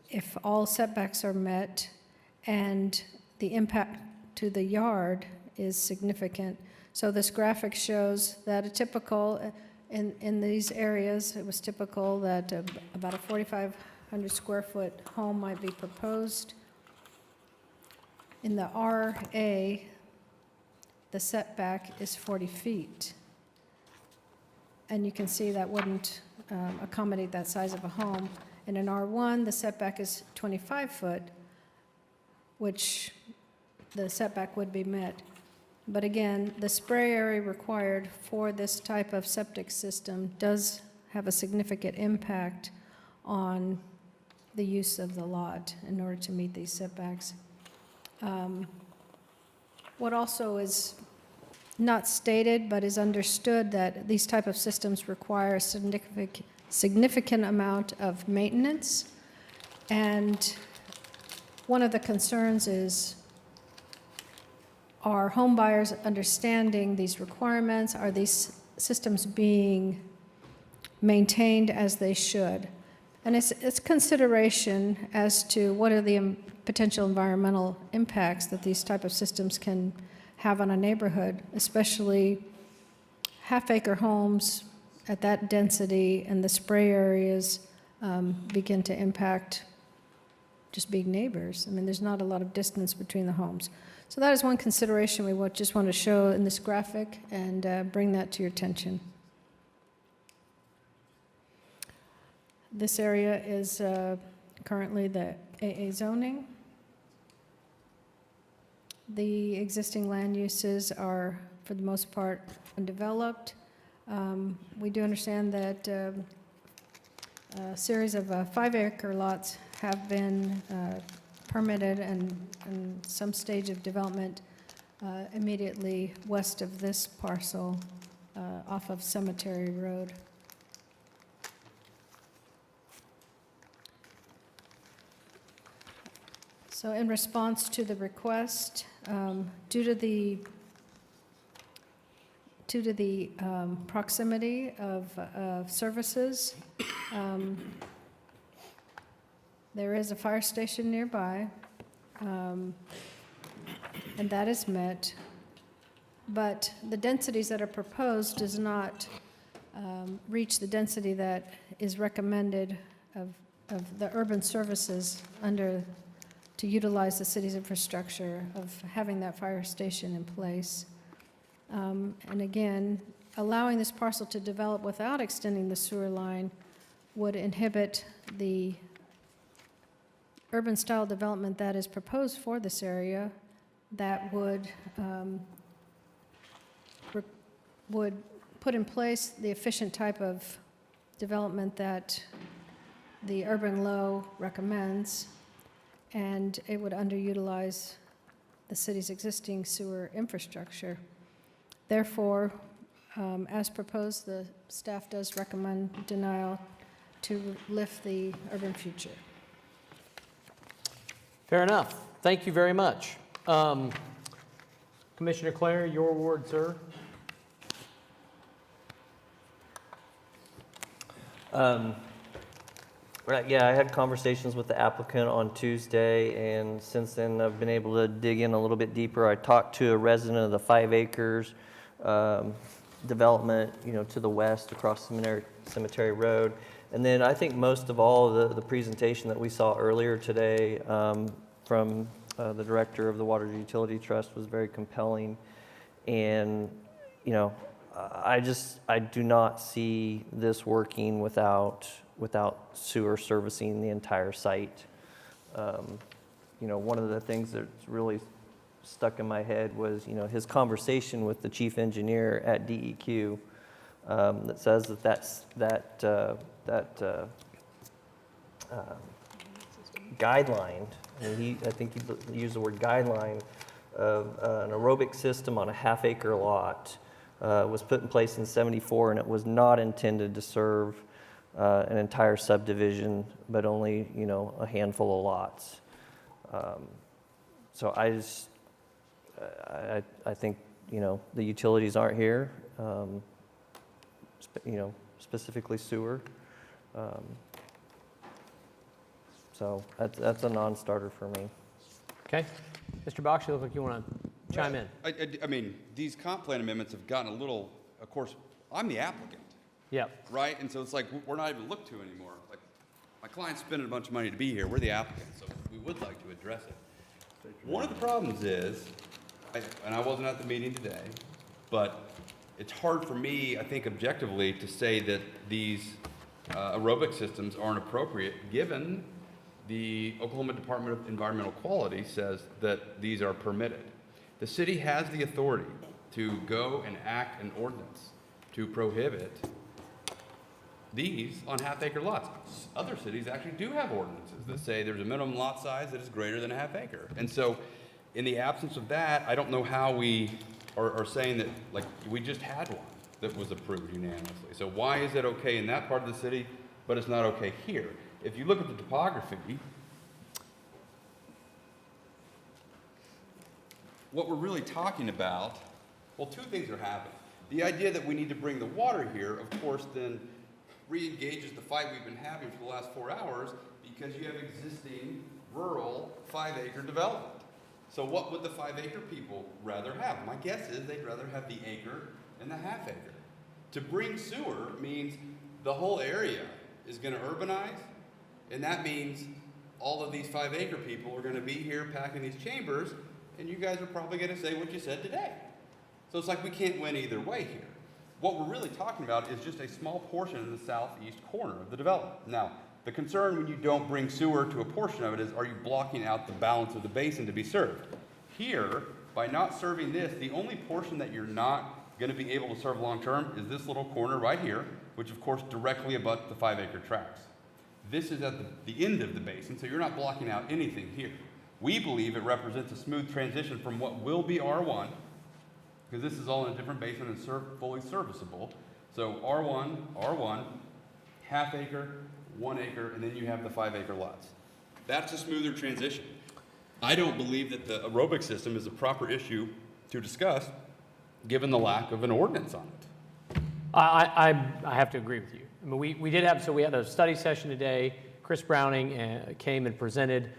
if all setbacks are met, and the impact to the yard is significant. So this graphic shows that a typical, in these areas, it was typical that about a 4,500 square foot home might be proposed. In the RA, the setback is 40 feet. And you can see that wouldn't accommodate that size of a home. In an R1, the setback is 25 foot, which the setback would be met. But again, the spray area required for this type of septic system does have a significant impact on the use of the lot in order to meet these setbacks. What also is not stated but is understood that these type of systems require a significant amount of maintenance, and one of the concerns is, are home buyers understanding these requirements? Are these systems being maintained as they should? And it's consideration as to what are the potential environmental impacts that these type of systems can have on a neighborhood, especially half-acre homes at that density, and the spray areas begin to impact just being neighbors. I mean, there's not a lot of distance between the homes. So that is one consideration we just want to show in this graphic and bring that to your attention. This area is currently the AA zoning. The existing land uses are, for the most part, undeveloped. We do understand that a series of 5-acre lots have been permitted and in some stage of development immediately west of this parcel off of Cemetery Road. So in response to the request, due to the proximity of services, there is a fire station nearby, and that is met. But the densities that are proposed does not reach the density that is recommended of the urban services to utilize the city's infrastructure of having that fire station in place. And again, allowing this parcel to develop without extending the sewer line would inhibit the urban-style development that is proposed for this area that would put in place the efficient type of development that the urban low recommends, and it would underutilize the city's existing sewer infrastructure. Therefore, as proposed, the staff does recommend denial to lift the urban future. Fair enough. Thank you very much. Commissioner Clare, your ward, sir. Right, yeah, I had conversations with the applicant on Tuesday, and since then I've been able to dig in a little bit deeper. I talked to a resident of the 5 acres development, to the west across Cemetery Road. And then I think most of all, the presentation that we saw earlier today from the director of the Water Utility Trust was very compelling. And, you know, I do not see this working without sewer servicing the entire site. You know, one of the things that's really stuck in my head was, you know, his conversation with the chief engineer at DEQ that says that guideline, and I think he used the word guideline, of an aerobic system on a half-acre lot was put in place in '74, and it was not intended to serve an entire subdivision, but only, you know, a handful of lots. So I think, you know, the utilities aren't here, you know, specifically sewer. So that's a non-starter for me. Okay. Mr. Box, you look like you want to chime in. I mean, these comp plan amendments have gotten a little, of course, I'm the applicant. Yep. Right? And so it's like, we're not even looked to anymore. Like, my client's spending a bunch of money to be here. We're the applicant, so we would like to address it. One of the problems is, and I wasn't at the meeting today, but it's hard for me, I think objectively, to say that these aerobic systems aren't appropriate, given the Oklahoma Department of Environmental Quality says that these are permitted. The city has the authority to go and act an ordinance to prohibit these on half-acre lots. Other cities actually do have ordinances that say there's a minimum lot size that is greater than a half acre. And so in the absence of that, I don't know how we are saying that, like, we just had one that was approved unanimously. So why is it okay in that part of the city, but it's not okay here? If you look at the topography, what we're really talking about, well, two things are happening. The idea that we need to bring the water here, of course, then re-engages the fight we've been having for the last 4 hours, because you have existing rural 5-acre development. So what would the 5-acre people rather have? My guess is they'd rather have the acre and the half-acre. To bring sewer means the whole area is going to urbanize, and that means all of these 5-acre people are going to be here packing these chambers, and you guys are probably going to say what you said today. So it's like we can't win either way here. What we're really talking about is just a small portion of the southeast corner of the development. Now, the concern when you don't bring sewer to a portion of it is, are you blocking out the balance of the basin to be served? Here, by not serving this, the only portion that you're not going to be able to serve long-term is this little corner right here, which of course directly abuts the 5-acre tracts. This is at the end of the basin, so you're not blocking out anything here. We believe it represents a smooth transition from what will be R1, because this is all in a different basin and fully serviceable. So R1, half acre, 1 acre, and then you have the 5-acre lots. That's a smoother transition. I don't believe that the aerobic system is a proper issue to discuss, given the lack of an ordinance on it. I have to agree with you. I mean, we had a study session today. Chris Browning came and presented.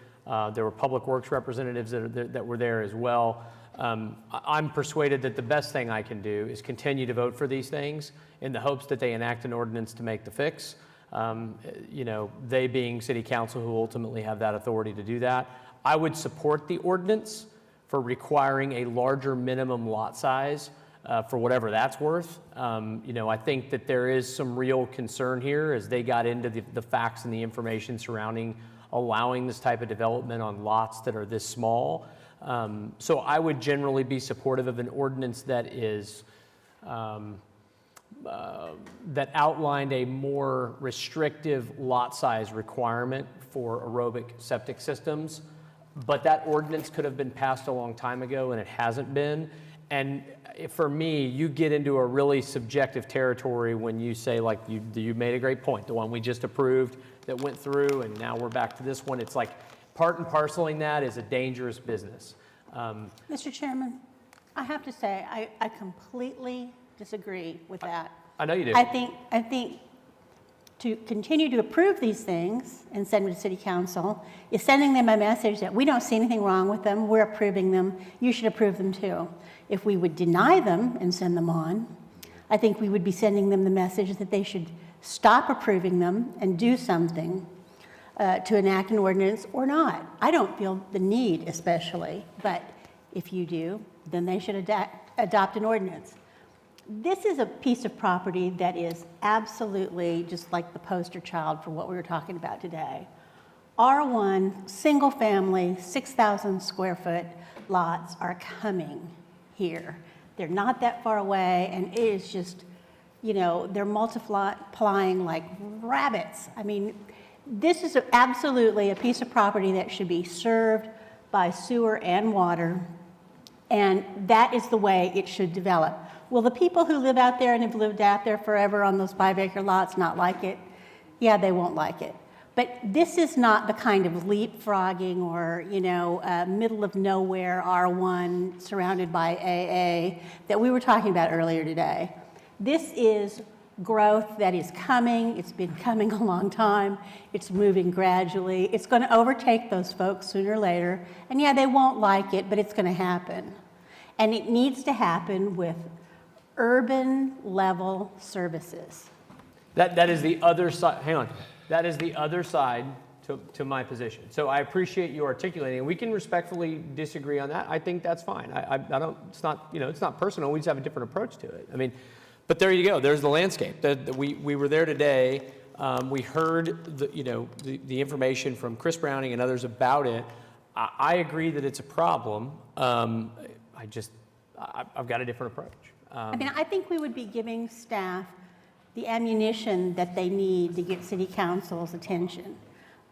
There were public works representatives that were there as well. I'm persuaded that the best thing I can do is continue to vote for these things in the hopes that they enact an ordinance to make the fix. You know, they being city council who ultimately have that authority to do that. I would support the ordinance for requiring a larger minimum lot size for whatever that's worth. You know, I think that there is some real concern here as they got into the facts and the information surrounding allowing this type of development on lots that are this small. So I would generally be supportive of an ordinance that is that outlined a more restrictive lot size requirement for aerobic septic systems. But that ordinance could have been passed a long time ago, and it hasn't been. And for me, you get into a really subjective territory when you say, like, you made a great point, the one we just approved that went through, and now we're back to this one. It's like part and parceling that is a dangerous business. Mr. Chairman, I have to say, I completely disagree with that. I know you do. I think to continue to approve these things and send them to City Council is sending them a message that we don't see anything wrong with them, we're approving them, you should approve them too. If we would deny them and send them on, I think we would be sending them the message that they should stop approving them and do something to enact an ordinance or not. I don't feel the need especially, but if you do, then they should adopt an ordinance. This is a piece of property that is absolutely just like the poster child for what we were talking about today. R1, single family, 6,000 square foot lots are coming here. They're not that far away, and it is just, you know, they're multiplying like rabbits. I mean, this is absolutely a piece of property that should be served by sewer and water, and that is the way it should develop. Will the people who live out there and have lived out there forever on those 5-acre lots not like it? Yeah, they won't like it. But this is not the kind of leapfrogging or, you know, middle of nowhere R1 surrounded by AA that we were talking about earlier today. This is growth that is coming. It's been coming a long time. It's moving gradually. It's going to overtake those folks sooner or later. And yeah, they won't like it, but it's going to happen. And it needs to happen with urban level services. That is the other side, hang on. That is the other side to my position. So I appreciate you articulating, and we can respectfully disagree on that. I think that's fine. I don't, it's not, you know, it's not personal. We just have a different approach to it. I mean, but there you go. There's the landscape. We were there today. We heard the information from Chris Browning and others about it. I agree that it's a problem. I've got a different approach. I mean, I think we would be giving staff the ammunition that they need to get city council's attention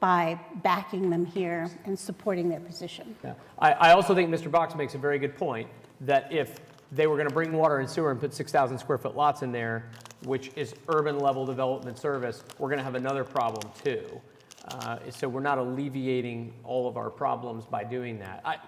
by backing them here and supporting their position. Yeah. I also think Mr. Box makes a very good point that if they were going to bring water and sewer and put 6,000 square foot lots in there, which is urban level development service, we're going to have another problem too. So we're not alleviating all of our problems by doing that.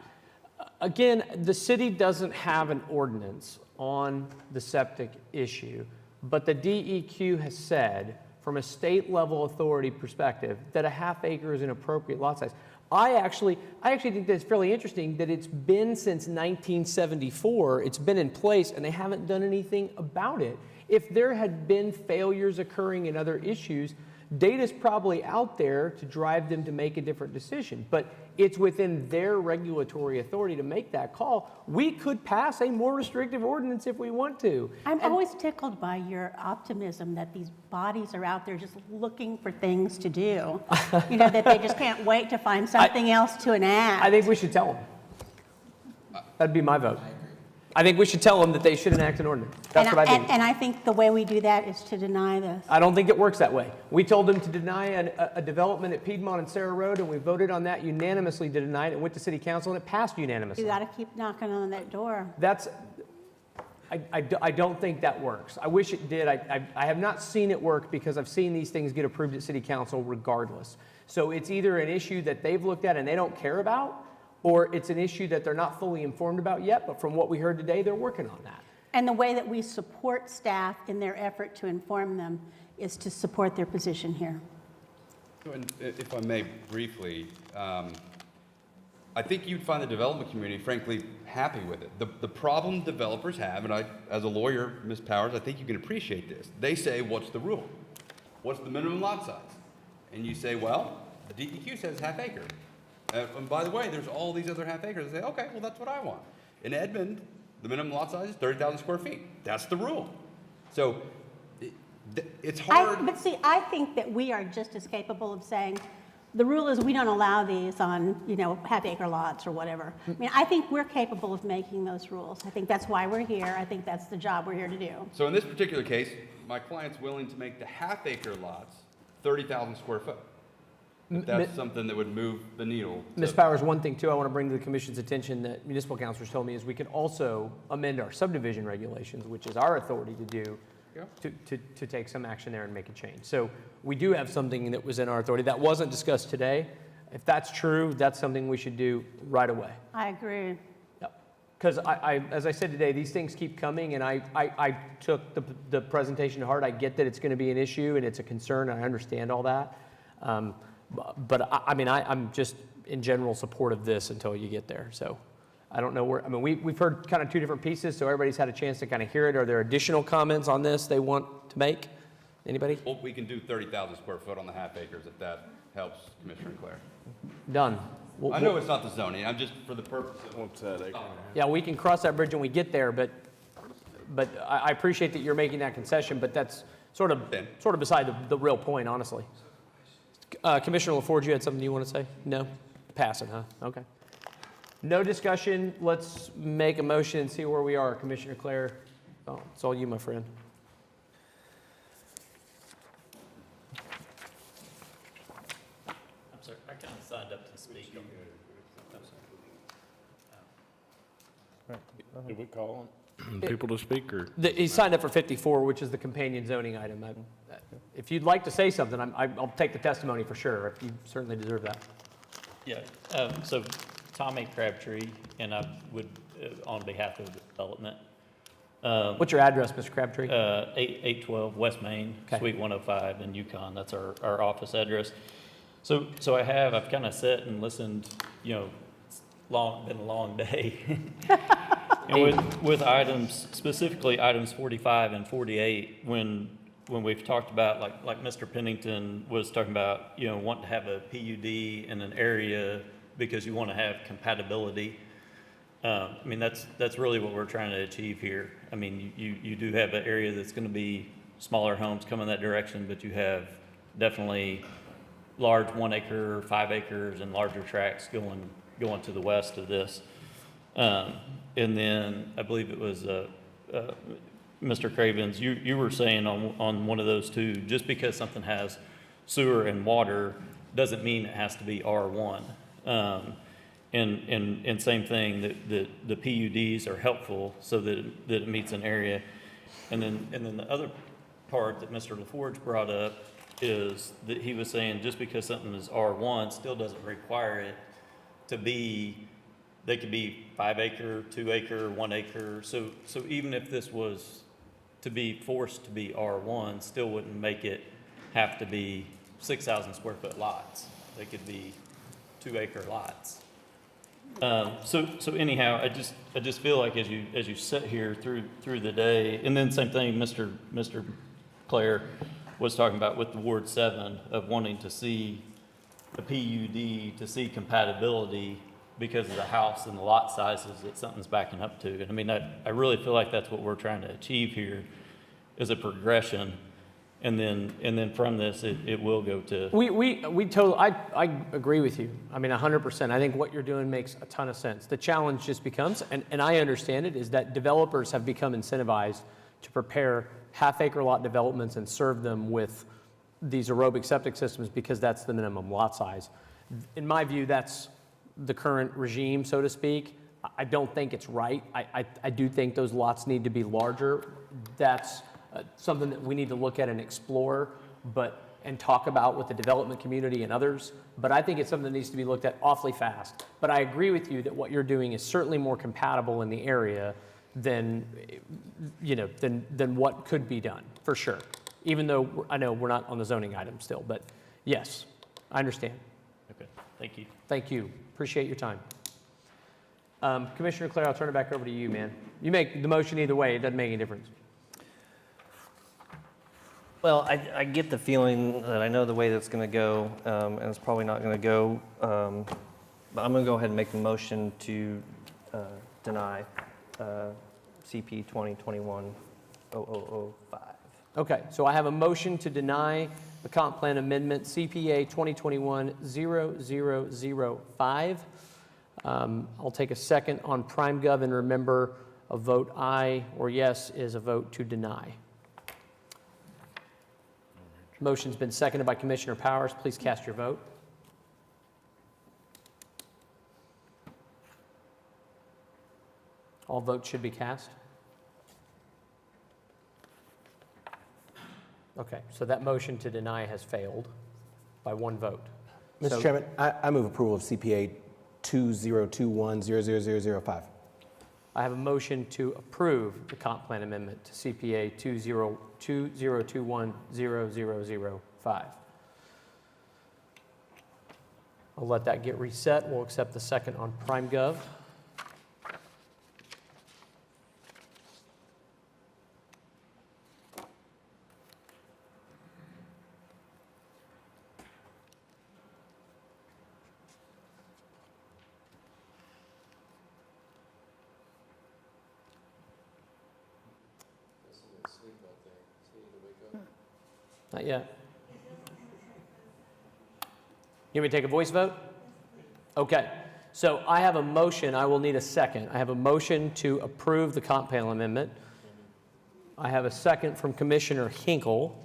Again, the city doesn't have an ordinance on the septic issue, but the DEQ has said, from a state level authority perspective, that a half acre is an appropriate lot size. I actually think that it's fairly interesting that it's been since 1974, it's been in place, and they haven't done anything about it. If there had been failures occurring in other issues, data's probably out there to drive them to make a different decision, but it's within their regulatory authority to make that call. We could pass a more restrictive ordinance if we want to. I'm always tickled by your optimism that these bodies are out there just looking for things to do. You know, that they just can't wait to find something else to enact. I think we should tell them. That'd be my vote. I think we should tell them that they should enact an ordinance. That's what I think. And I think the way we do that is to deny this. I don't think it works that way. We told them to deny a development at Piedmont and Sarah Road, and we voted on that unanimously to deny it. It went to city council, and it passed unanimously. You got to keep knocking on that door. I don't think that works. I wish it did. I have not seen it work because I've seen these things get approved at city council regardless. So it's either an issue that they've looked at and they don't care about, or it's an issue that they're not fully informed about yet, but from what we heard today, they're working on that. And the way that we support staff in their effort to inform them is to support their position here. And if I may briefly, I think you'd find the development community, frankly, happy with it. The problem developers have, and I, as a lawyer, Ms. Powers, I think you can appreciate this. They say, what's the rule? What's the minimum lot size? And you say, well, the DEQ says half acre. And by the way, there's all these other half acres. They say, okay, well, that's what I want. In Edmond, the minimum lot size is 30,000 square feet. That's the rule. So it's hard. But see, I think that we are just as capable of saying, the rule is we don't allow these on, you know, half-acre lots or whatever. I mean, I think we're capable of making those rules. I think that's why we're here. I think that's the job we're here to do. So in this particular case, my client's willing to make the half-acre lots 30,000 square foot. If that's something that would move the needle. Ms. Powers, one thing too I want to bring to the commission's attention that municipal councilors told me is we could also amend our subdivision regulations, which is our authority to do, to take some action there and make a change. So we do have something that was in our authority that wasn't discussed today. If that's true, that's something we should do right away. I agree. Because as I said today, these things keep coming, and I took the presentation to heart. I get that it's going to be an issue and it's a concern, and I understand all that. But I mean, I'm just in general support of this until you get there. So I don't know where, I mean, we've heard kind of two different pieces, so everybody's had a chance to kind of hear it. Are there additional comments on this they want to make? Anybody? Well, we can do 30,000 square foot on the half acres if that helps Commissioner Claire. Done. I know it's not the zoning, I'm just for the purpose of. What's that acre? Yeah, we can cross that bridge when we get there, but I appreciate that you're making that concession, but that's sort of beside the real point, honestly. Commissioner LaForge, you had something you want to say? No? Passing, huh? Okay. No discussion. Let's make a motion and see where we are. Commissioner Claire, oh, it's all you, my friend. I'm sorry, I kind of signed up to speak. Did we call on people to speak, or? He signed up for 54, which is the companion zoning item. If you'd like to say something, I'll take the testimony for sure. You certainly deserve that. Yeah, so Tommy Crabtree, and I would, on behalf of the development. What's your address, Mr. Crabtree? 812 West Main, Okay. Suite 105 in Yukon. That's our office address. So I've kind of sat and listened, you know, it's been a long day. And with items, specifically items 45 and 48, when we've talked about, like Mr. Pennington was talking about, you know, wanting to have a PUD in an area because you want to have compatibility. I mean, that's really what we're trying to achieve here. I mean, you do have an area that's going to be smaller homes coming that direction, but you have definitely large 1 acre, 5 acres, and larger tracts going to the west of this. And then I believe it was Mr. Cravens, you were saying on one of those two, just because something has sewer and water doesn't mean it has to be R1. And same thing, that the PUDs are helpful so that it meets an area. And then the other part that Mr. LaForge brought up is that he was saying just because something is R1 still doesn't require it to be, they could be 5 acre, 2 acre, 1 acre. So even if this was to be forced to be R1, still wouldn't make it have to be 6,000 square foot lots. They could be 2 acre lots. So anyhow, I just feel like as you sit here through the day, and then same thing Mr. Claire was talking about with the Ward 7 of wanting to see a PUD to see compatibility because of the house and the lot sizes that something's backing up to. And I mean, I really feel like that's what we're trying to achieve here is a progression. And then from this, it will go to. We totally, I agree with you. I mean, 100%. I think what you're doing makes a ton of sense. The challenge just becomes, and I understand it, is that developers have become incentivized to prepare half-acre lot developments and serve them with these aerobic septic systems because that's the minimum lot size. In my view, that's the current regime, so to speak. I don't think it's right. I do think those lots need to be larger. That's something that we need to look at and explore, and talk about with the development community and others. But I think it's something that needs to be looked at awfully fast. But I agree with you that what you're doing is certainly more compatible in the area than what could be done, for sure. Even though I know we're not on the zoning item still, but yes, I understand. Okay, thank you. Thank you. Appreciate your time. Commissioner Claire, I'll turn it back over to you, man. You make the motion either way. It doesn't make any difference. Well, I get the feeling that I know the way that's going to go, and it's probably not going to go. But I'm going to go ahead and make the motion to deny CP 2021-0005. Okay, so I have a motion to deny the comp plan amendment CPA 2021-0005. I'll take a second on PrimeGov, and remember, a vote aye or yes is a vote to deny. Motion's been seconded by Commissioner Powers. Please cast your vote. All votes should be cast. Okay, so that motion to deny has failed by one vote. Mr. Chairman, I move approval of CPA 2021-0005. I have a motion to approve the comp plan amendment to CPA 2021-0005. I'll let that get reset. We'll accept the second on PrimeGov. Not yet. You want me to take a voice vote? Okay. So I have a motion. I will need a second. I have a motion to approve the comp plan amendment. I have a second from Commissioner Hinkle.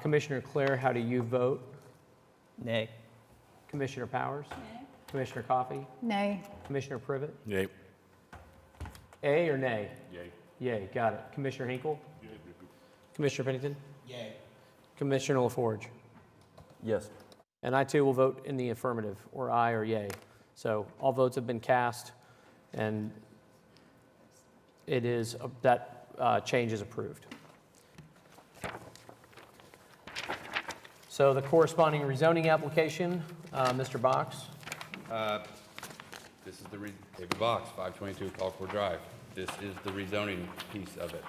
Commissioner Claire, how do you vote? Nay. Commissioner Powers? Commissioner Coffey? Nay. Commissioner Privet? Yay. A or nay? Yay. Yay, got it. Commissioner Hinkle? Commissioner Pennington? Yay. Commissioner LaForge? Yes. And I too will vote in the affirmative, or aye or yay. So all votes have been cast, and it is, that change is approved. So the corresponding rezoning application, Mr. Box? This is David Box, 522 Colcord Drive. This is the rezoning piece of it.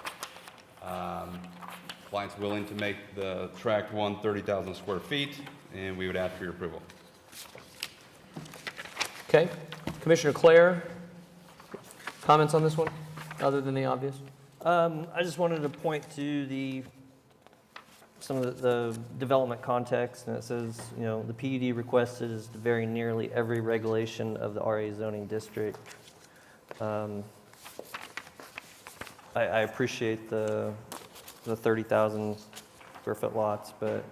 Client's willing to make the tract 1 30,000 square feet, and we would ask for your approval. Okay. Commissioner Claire, comments on this one, other than the obvious? I just wanted to point to some of the development context, and it says, the PUD requested is to vary nearly every regulation of the RA zoning district. I appreciate the 30,000 square foot lots, but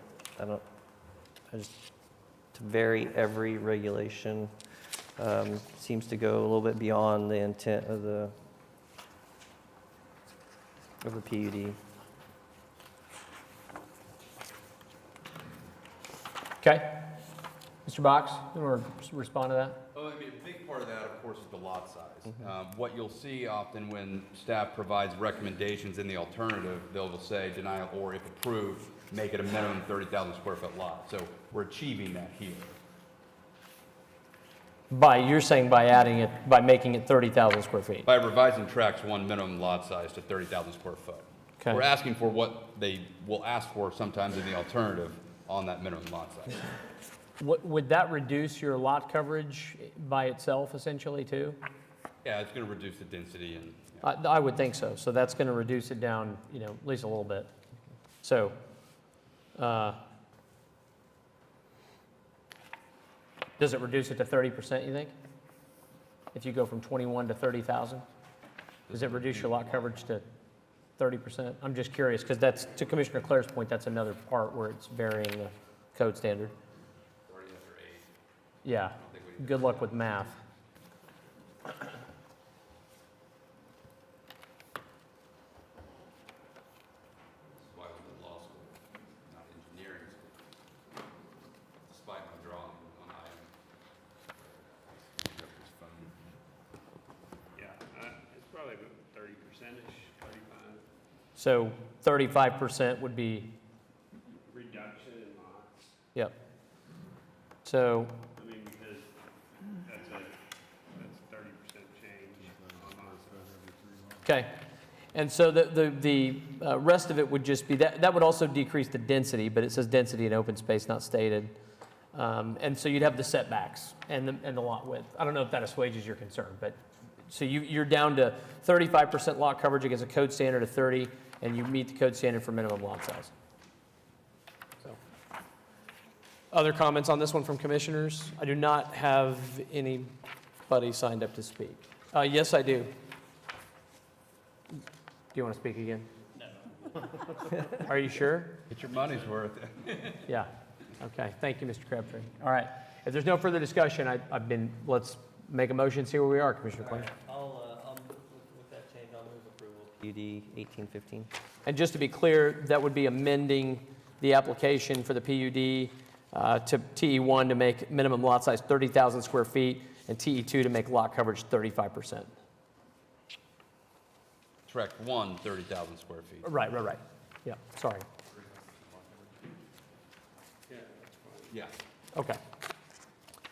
to vary every regulation seems to go a little bit beyond the intent of the PUD. Okay. Mr. Box, you want to respond to that? Well, I mean, a big part of that, of course, is the lot size. What you'll see often when staff provides recommendations in the alternative, they'll say denial or, if approved, make it a minimum 30,000 square foot lot. So we're achieving that here. You're saying by adding it, by making it 30,000 square feet? By revising tracts 1 minimum lot size to 30,000 square foot. Okay. We're asking for what they will ask for sometimes in the alternative on that minimum lot size. Would that reduce your lot coverage by itself essentially too? Yeah, it's going to reduce the density and. I would think so. So that's going to reduce it down, at least a little bit. So, does it reduce it to 30%, you think? If you go from 21 to 30,000? Does it reduce your lot coverage to 30%? I'm just curious, because that's, to Commissioner Claire's point, that's another part where it's varying the code standard. Yeah, good luck with math. Why I went to law school, not engineering school, despite my drawing on Yeah, it's probably 30%-ish, 35. So 35% would be, Reduction in lots. yep. So, I mean, because that's 30% change on lots. okay. And so the rest of it would just be, that would also decrease the density, but it says density in open space, not stated. And so you'd have the setbacks and the lot width. I don't know if that assuages your concern, but, so you're down to 35% lot coverage against a code standard of 30, and you meet the code standard for minimum lot size. So, other comments on this one from commissioners? I do not have anybody signed up to speak. Yes, I do. Do you want to speak again? No. Are you sure? Get your money's worth. Yeah. Okay. Thank you, Mr. Crabtree. All right. If there's no further discussion, let's make a motion and see where we are, Commissioner Clay. With that change, I'll move approval. PUD 1815. And just to be clear, that would be amending the application for the PUD to TE1 to make minimum lot size 30,000 square feet and TE2 to make lot coverage 35%. Tract 1, 30,000 square feet. Right. Yeah, sorry. Yeah. Okay.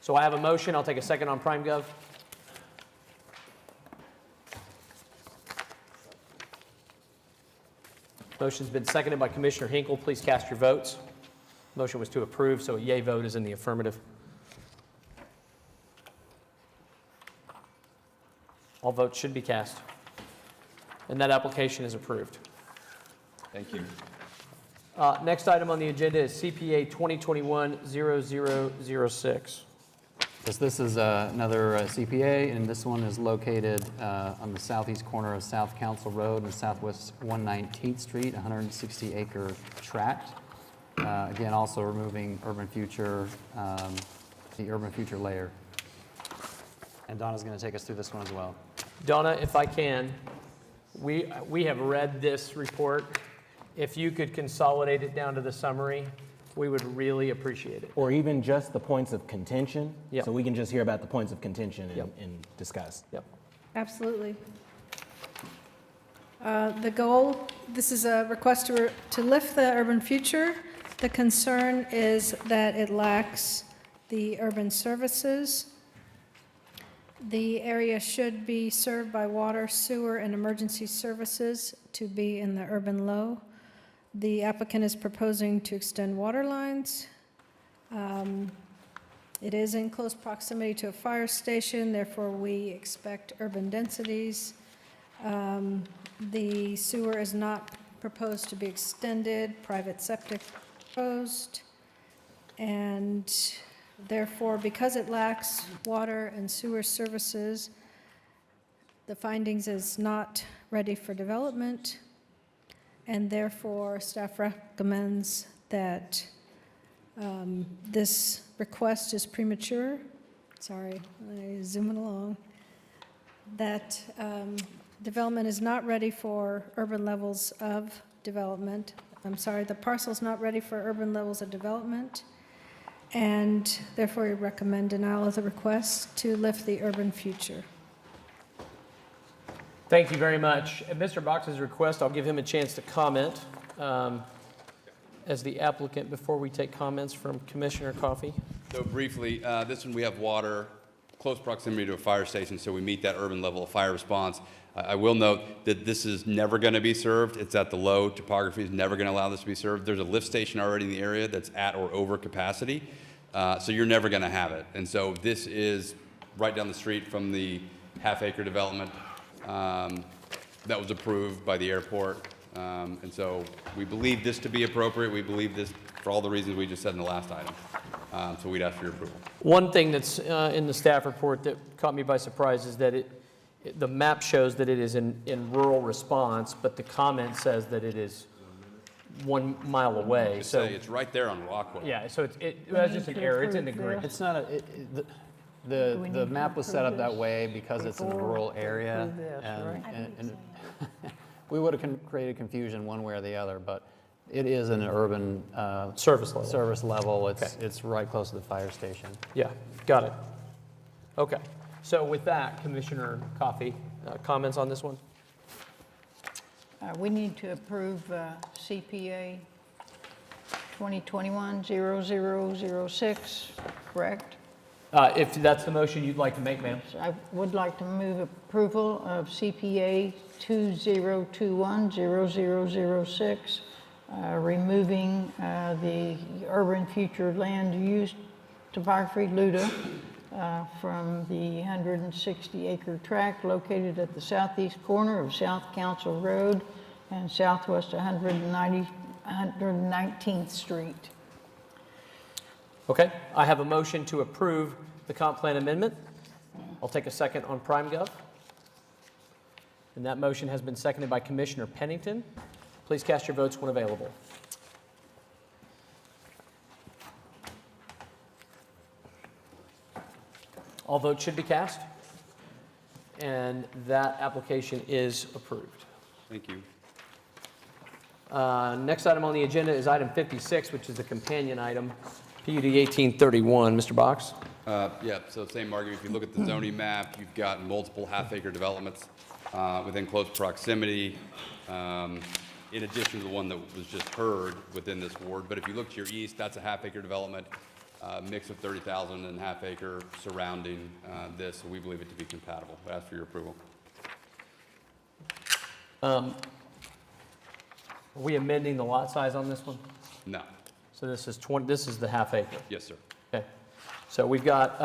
So I have a motion. I'll take a second on PrimeGov. Motion's been seconded by Commissioner Hinkle. Please cast your votes. Motion was to approve, so a yay vote is in the affirmative. All votes should be cast. And that application is approved. Thank you. Next item on the agenda is CPA 2021-0006. This is another CPA, and this one is located on the southeast corner of South Council Road and Southwest 119th Street, 160-acre tract. Again, also removing urban future, the urban future layer. And Donna's going to take us through this one as well. Donna, if I can, we have read this report. If you could consolidate it down to the summary, we would really appreciate it. Or even just the points of contention, Yep. so we can just hear about the points of contention and, Yep. and discuss. Yep. Absolutely. The goal, this is a request to lift the urban future. The concern is that it lacks the urban services. The area should be served by water, sewer, and emergency services to be in the urban low. The applicant is proposing to extend water lines. It is in close proximity to a fire station, therefore we expect urban densities. The sewer is not proposed to be extended, private septic proposed, and therefore, because it lacks water and sewer services, the findings is not ready for development, and therefore, staff recommends that this request is premature. Sorry, I'm zooming along. That development is not ready for urban levels of development. I'm sorry, the parcel's not ready for urban levels of development, and therefore we recommend denial of the request to lift the urban future. Thank you very much. At Mr. Box's request, I'll give him a chance to comment as the applicant before we take comments from Commissioner Coffey. So briefly, this one we have water, close proximity to a fire station, so we meet that urban level of fire response. I will note that this is never going to be served. It's at the low. Topography is never going to allow this to be served. There's a lift station already in the area that's at or over capacity, so you're never going to have it. And so this is right down the street from the half-acre development that was approved by the airport. And so we believe this to be appropriate. We believe this for all the reasons we just said in the last item. So we'd ask for your approval. One thing that's in the staff report that caught me by surprise is that the map shows that it is in rural response, but the comment says that it is 1 mile away. Just So say it's right there on Rockwell. yeah, so that's just an error. It's in the grid. It's not the map was set up that way because it's in a rural area, and we would have created confusion one way or the other, but it is an urban Service level. Service level. It's right close to the fire station. Yeah, got it. Okay. So with that, Commissioner Coffey, comments on this one? We need to approve CPA 2021-0006, correct? If that's the motion you'd like to make, ma'am. I would like to move approval of CPA 2021-0006, removing the urban future land use topography LUDA from the 160-acre tract located at the southeast corner of South Council Road and Southwest 119th Street. Okay, I have a motion to approve the comp plan amendment. I'll take a second on PrimeGov. And that motion has been seconded by Commissioner Pennington. Please cast your votes when available. All votes should be cast, and that application is approved. Thank you. Next item on the agenda is item 56, which is the companion item, PUD 1831. Mr. Box? Yeah, so same argument. If you look at the zoning map, you've got multiple half-acre developments within close proximity, in addition to the one that was just heard within this ward. But if you look to your east, that's a half-acre development, mix of 30,000 and half-acre surrounding this, so we believe it to be compatible. I ask for your approval. Are we amending the lot size on this one? No. So this is 20, this is the half acre. Yes, sir. Okay. So we've got,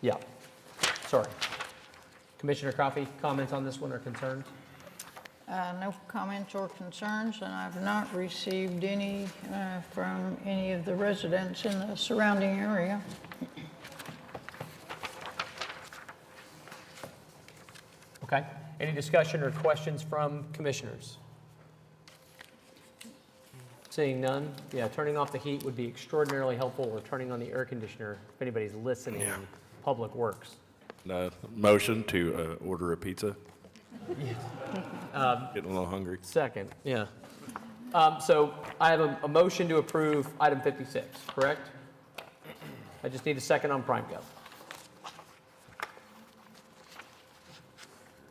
yeah, sorry. Commissioner Coffey, comments on this one or concerns? No comments or concerns, and I've not received any from any of the residents in the surrounding area. Okay. Any discussion or questions from commissioners? Seeing none, yeah, turning off the heat would be extraordinarily helpful, or turning on the air conditioner if anybody's listening in Public Works. Motion to order a pizza. Getting a little hungry. Second, yeah. So I have a motion to approve item 56, correct? I just need a second on PrimeGov.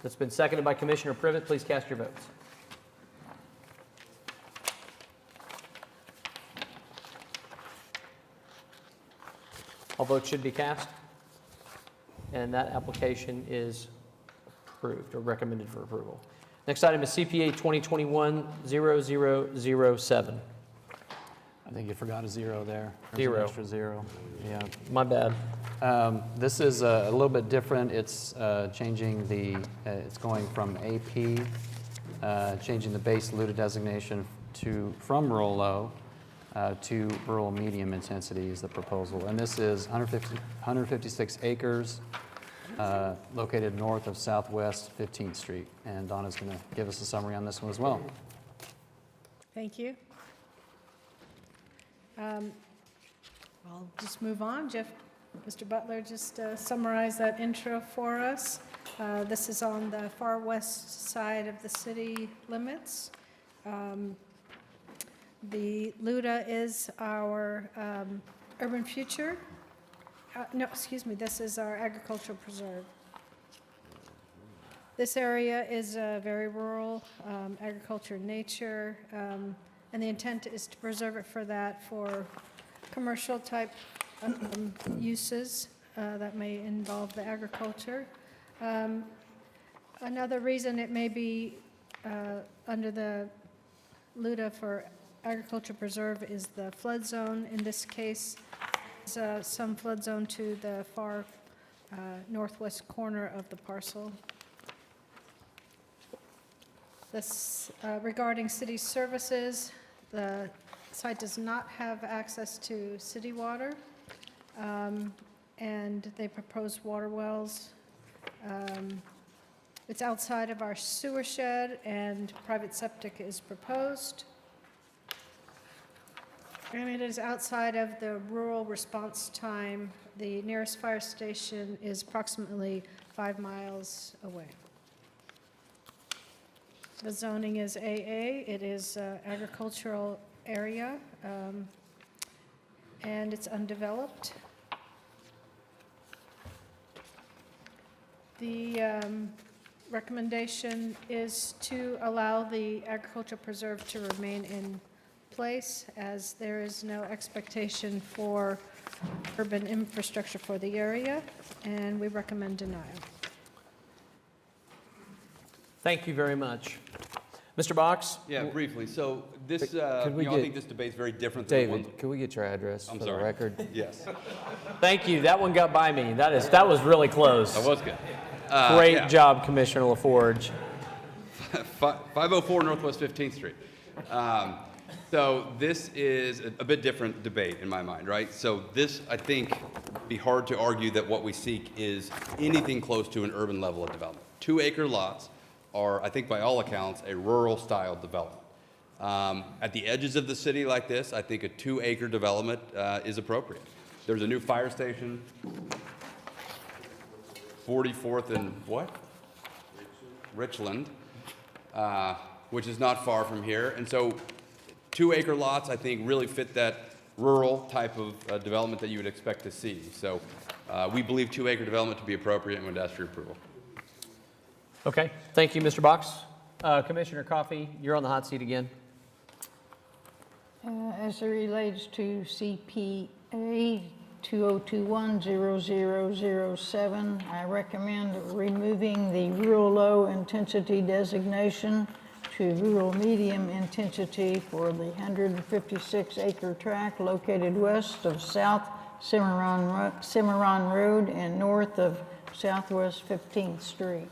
That's been seconded by Commissioner Privet. Please cast your votes. All votes should be cast. And that application is approved or recommended for approval. Next item is CPA 2021-0007. I think you forgot a zero there. There's Zero. an extra zero. Yeah. My bad. This is a little bit different. It's changing the, it's going from AP, changing the base LUDA designation from rural low to rural medium intensity is the proposal. And this is 156 acres located north of Southwest 15th Street. And Donna's going to give us a summary on this one as well. Thank you. I'll just move on. Mr. Butler just summarized that intro for us. This is on the far west side of the city limits. The LUDA is our urban future. No, excuse me, this is our agricultural preserve. This area is very rural, agriculture in nature, and the intent is to preserve it for that, for commercial type uses that may involve the agriculture. Another reason it may be under the LUDA for agriculture preserve is the flood zone. In this case, some flood zone to the far northwest corner of the parcel. This, regarding city services, the site does not have access to city water, and they propose water wells. It's outside of our sewer shed, and private septic is proposed. And it is outside of the rural response time. The nearest fire station is approximately 5 miles away. The zoning is AA. It is agricultural area, and it's undeveloped. The recommendation is to allow the agricultural preserve to remain in place, as there is no expectation for urban infrastructure for the area, and we recommend denial. Thank you very much. Mr. Box? Yeah, briefly. So this, Could we I get- think this debate's very different than the one. David, could we get your address I'm for the sorry. record? Yes. Thank you. That one got by me. That was really close. That was good. Great Yeah. job, Commissioner LaForge. 504 Northwest 15th Street. So this is a bit different debate in my mind, right? So this, I think, be hard to argue that what we seek is anything close to an urban level of development. 2-acre lots are, I think by all accounts, a rural-style development. At the edges of the city like this, I think a 2-acre development is appropriate. There's a new fire station, 44th and what? Richland, which is not far from here. And so 2-acre lots, I think, really fit that rural type of development that you would expect to see. So we believe 2-acre development to be appropriate and would ask for your approval. Okay, thank you, Mr. Box. Commissioner Coffey, you're on the hot seat again. As it relates to CPA 2021-0007, I recommend removing the rural low intensity designation to rural medium intensity for the 156-acre tract located west of South Cimarron Road and north of Southwest 15th Street.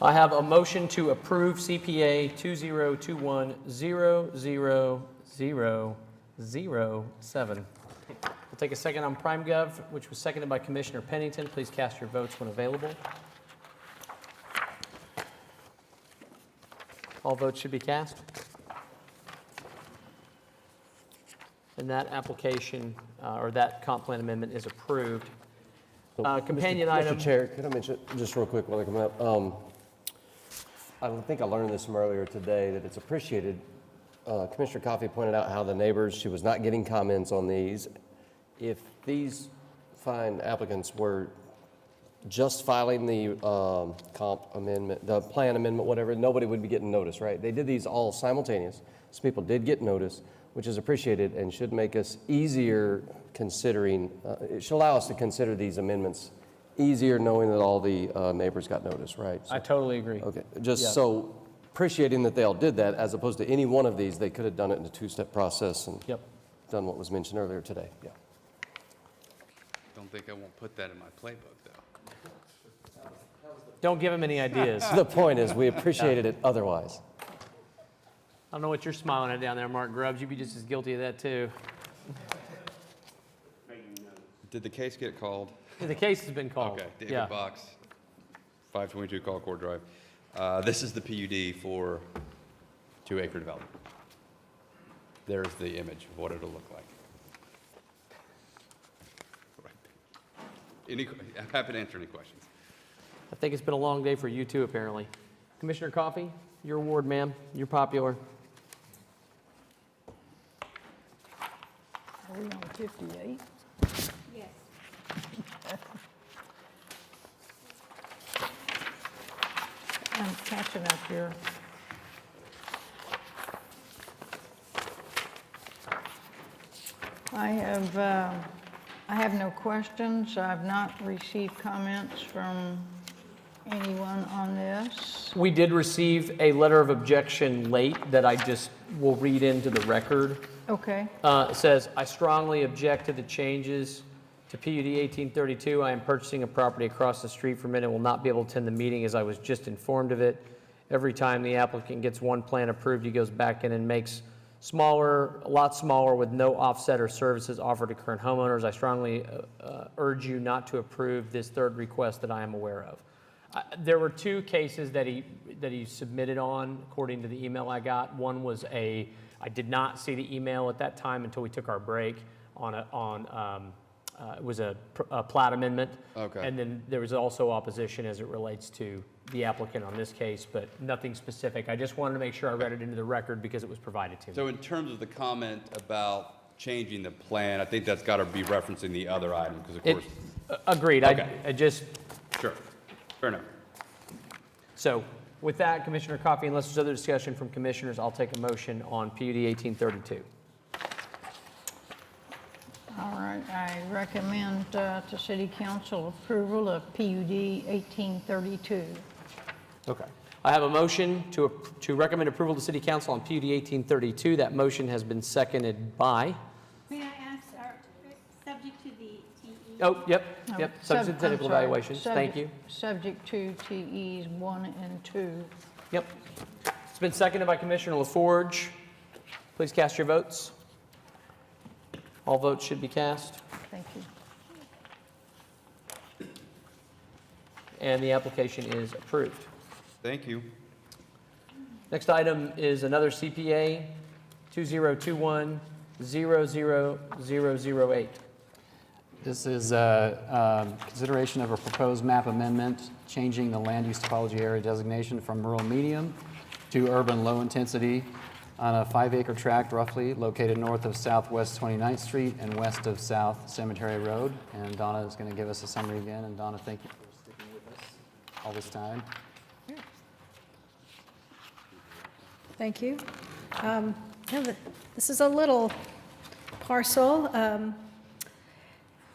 I have a motion to approve CPA 2021-00007. We'll take a second on PrimeGov, which was seconded by Commissioner Pennington. Please cast your votes when available. All votes should be cast. And that application, or that comp plan amendment is approved. Companion item. Mr. Chair, could I mention, just real quick while they're coming up, I think I learned this from earlier today, that it's appreciated. Commissioner Coffey pointed out how the neighbors, she was not getting comments on these. If these fine applicants were just filing the comp amendment, the plan amendment, whatever, nobody would be getting notice, right? They did these all simultaneous, so people did get notice, which is appreciated and should make us easier considering, it should allow us to consider these amendments easier knowing that all the neighbors got notice, right? I totally agree. Okay, just Yeah. so appreciating that they all did that, as opposed to any one of these, they could have done it in a two-step process and done what was mentioned earlier today, yeah. Don't think I won't put that in my playbook, though. Don't give him any ideas. The point is, we appreciated it otherwise. I don't know what you're smiling at down there, Mark Grubbs. You'd be just as guilty of that, too. Did the case get called? The case has been called. Okay, David Yeah. Box, 522 Colcord Drive. This is the PUD for 2-acre development. There's the image of what it'll look like. I'm happy to answer any questions. I think it's been a long day for you, too, apparently. Commissioner Coffey, your award, ma'am. You're popular. Are we on 58? Yes. I'm catching up here. I have no questions. I've not received comments from anyone on this. We did receive a letter of objection late that I just will read into the record. Okay. It says, I strongly object to the changes to PUD 1832. I am purchasing a property across the street from it and will not be able to attend the meeting as I was just informed of it. Every time the applicant gets one plan approved, he goes back in and makes smaller, a lot smaller with no offset or services offered to current homeowners. I strongly urge you not to approve this third request that I am aware of. There were two cases that he submitted on, according to the email I got. One was I did not see the email at that time until we took our break it was a plat amendment. Okay. And then there was also opposition as it relates to the applicant on this case, but nothing specific. I just wanted to make sure I read it into the record because it was provided to me. So in terms of the comment about changing the plan, I think that's got to be referencing the other item, because of course. Agreed. Okay. I just, Sure, fair enough. so with that, Commissioner Coffey, unless there's other discussion from commissioners, I'll take a motion on PUD 1832. All right, I recommend to City Council approval of PUD 1832. Okay. I have a motion to recommend approval to City Council on PUD 1832. That motion has been seconded by, May I ask, subject to the TE? oh, yep, subject to I'm technical sorry, evaluations. Thank you. Subject to TEs 1 and 2. Yep. It's been seconded by Commissioner LaForge. Please cast your votes. All votes should be cast, Thank you. and the application is approved. Thank you. Next item is another CPA 2021-00008. This is consideration of a proposed map amendment, changing the land use topology area designation from rural medium to urban low intensity on a 5-acre tract roughly located north of Southwest 29th Street and west of South Cemetery Road. And Donna is going to give us a summary again. And Donna, thank you for sticking with us all this time. Thank you. This is a little parcel, and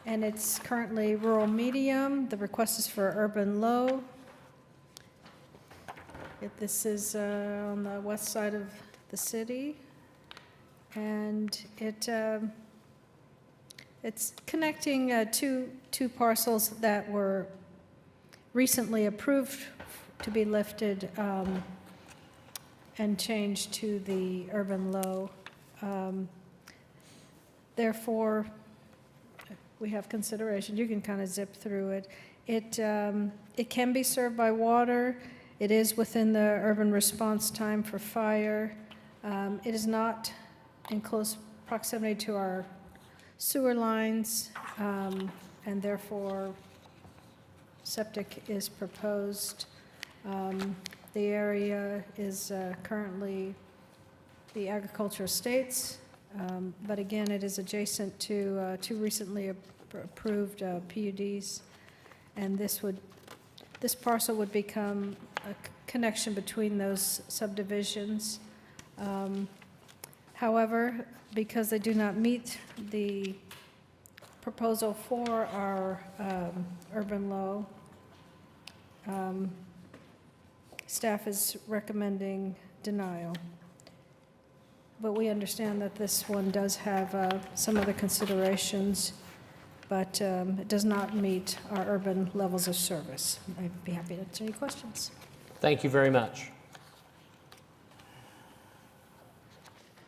it's currently rural medium. The request is for urban low. This is on the west side of the city, and it's connecting two parcels that were recently approved to be lifted and changed to the urban low. Therefore, we have consideration. You can kind of zip through it. It can be served by water. It is within the urban response time for fire. It is not in close proximity to our sewer lines, and therefore septic is proposed. The area is currently the agricultural estates, but again, it is adjacent to two recently approved PUDs, and this parcel would become a connection between those subdivisions. However, because they do not meet the proposal for our urban low, staff is recommending denial. But we understand that this one does have some other considerations, but it does not meet our urban levels of service. I'd be happy to answer any questions. Thank you very much.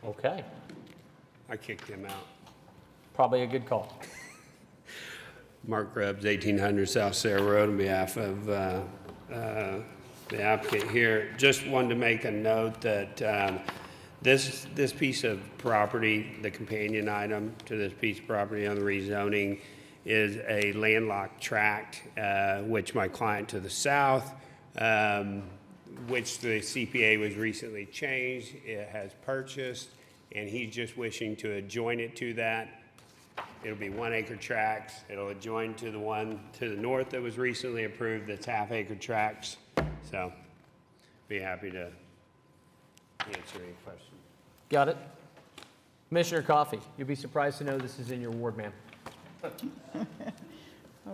Okay, I kicked him out. probably a good call. Mark Grubbs, 1800 South Sarah Road, on behalf of the applicant here. Just wanted to make a note that this piece of property, the companion item to this piece of property on the rezoning, is a landlocked tract, which my client to the south, which the CPA was recently changed, it has purchased, and he's just wishing to adjoin it to that. It'll be 1 acre tracts. It'll adjoin to the one to the north that was recently approved, that's half acre tracts. So be happy to answer any questions. Got it? Commissioner Coffey, you'll be surprised to know this is in your ward, ma'am.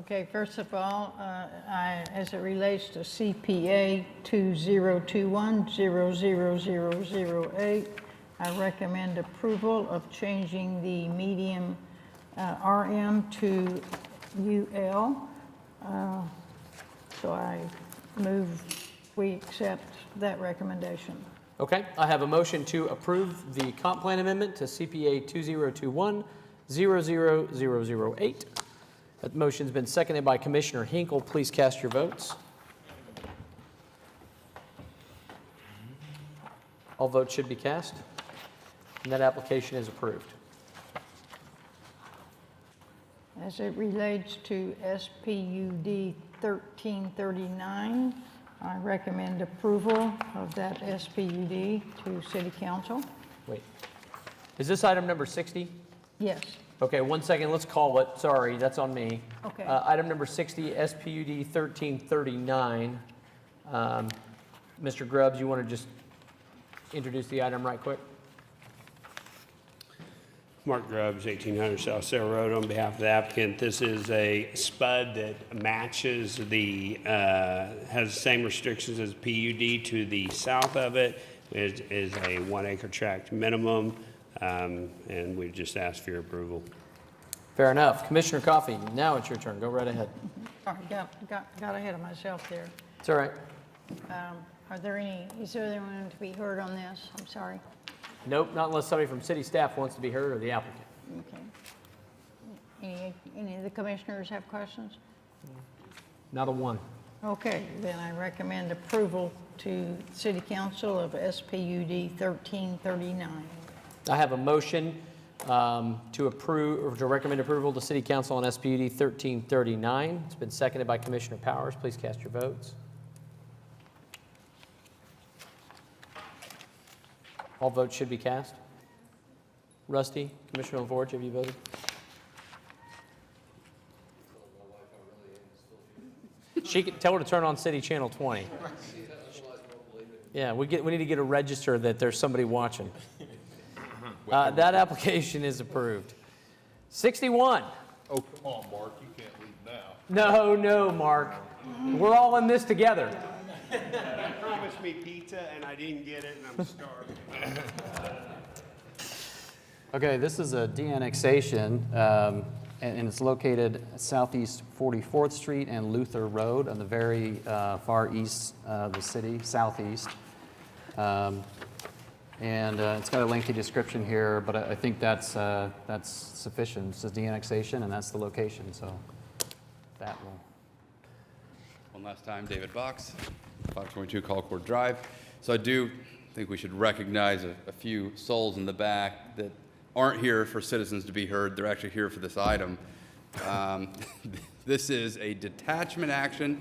Okay, first of all, as it relates to CPA 2021-00008, I recommend approval of changing the medium RM to UL. So I move we accept that recommendation. Okay, I have a motion to approve the comp plan amendment to CPA 2021-00008. That motion's been seconded by Commissioner Hinkle. Please cast your votes. All votes should be cast, and that application is approved. As it relates to SPUD 1339, I recommend approval of that SPUD to City Council. Wait, is this item number 60? Yes. Okay, 1 second, let's call it. Sorry, that's on me. Okay. Item number 60, SPUD 1339. Mr. Grubbs, you want to just introduce the item right quick? Mark Grubbs, 1800 South Sarah Road, on behalf of the applicant. This is a SPUD that matches the, has the same restrictions as PUD to the south of it. It is a 1 acre tract minimum, and we just asked for your approval. Fair enough. Commissioner Coffey, now it's your turn. Go right ahead. Sorry, got ahead of myself there. It's all right. Is there anyone to be heard on this? I'm sorry. Nope, not unless somebody from city staff wants to be heard or the applicant. Okay. Any of the commissioners have questions? Not a one. Okay, then I recommend approval to City Council of SPUD 1339. I have a motion to approve, or to recommend approval to City Council on SPUD 1339. It's been seconded by Commissioner Powers. Please cast your votes. All votes should be cast. Rusty, Commissioner LaForge, have you voted? She can tell her to turn on City Channel 20. Yeah, we need to get a register that there's somebody watching. That application is approved. 61. Oh, come on, Mark, you can't leave now. No, Mark. We're all in this together. You promised me pizza, and I didn't get it, and I'm starving. Okay, this is a de-annexation and it's located southeast 44th Street and Luther Road on the very far east of the city, southeast. And it's got a lengthy description here, but I think that's sufficient. It says de-annexation, and that's the location, so that will. One last time, David Box, 522 Colcord Drive. So I do think we should recognize a few souls in the back that aren't here for citizens to be heard. They're actually here for this item. This is a detachment action.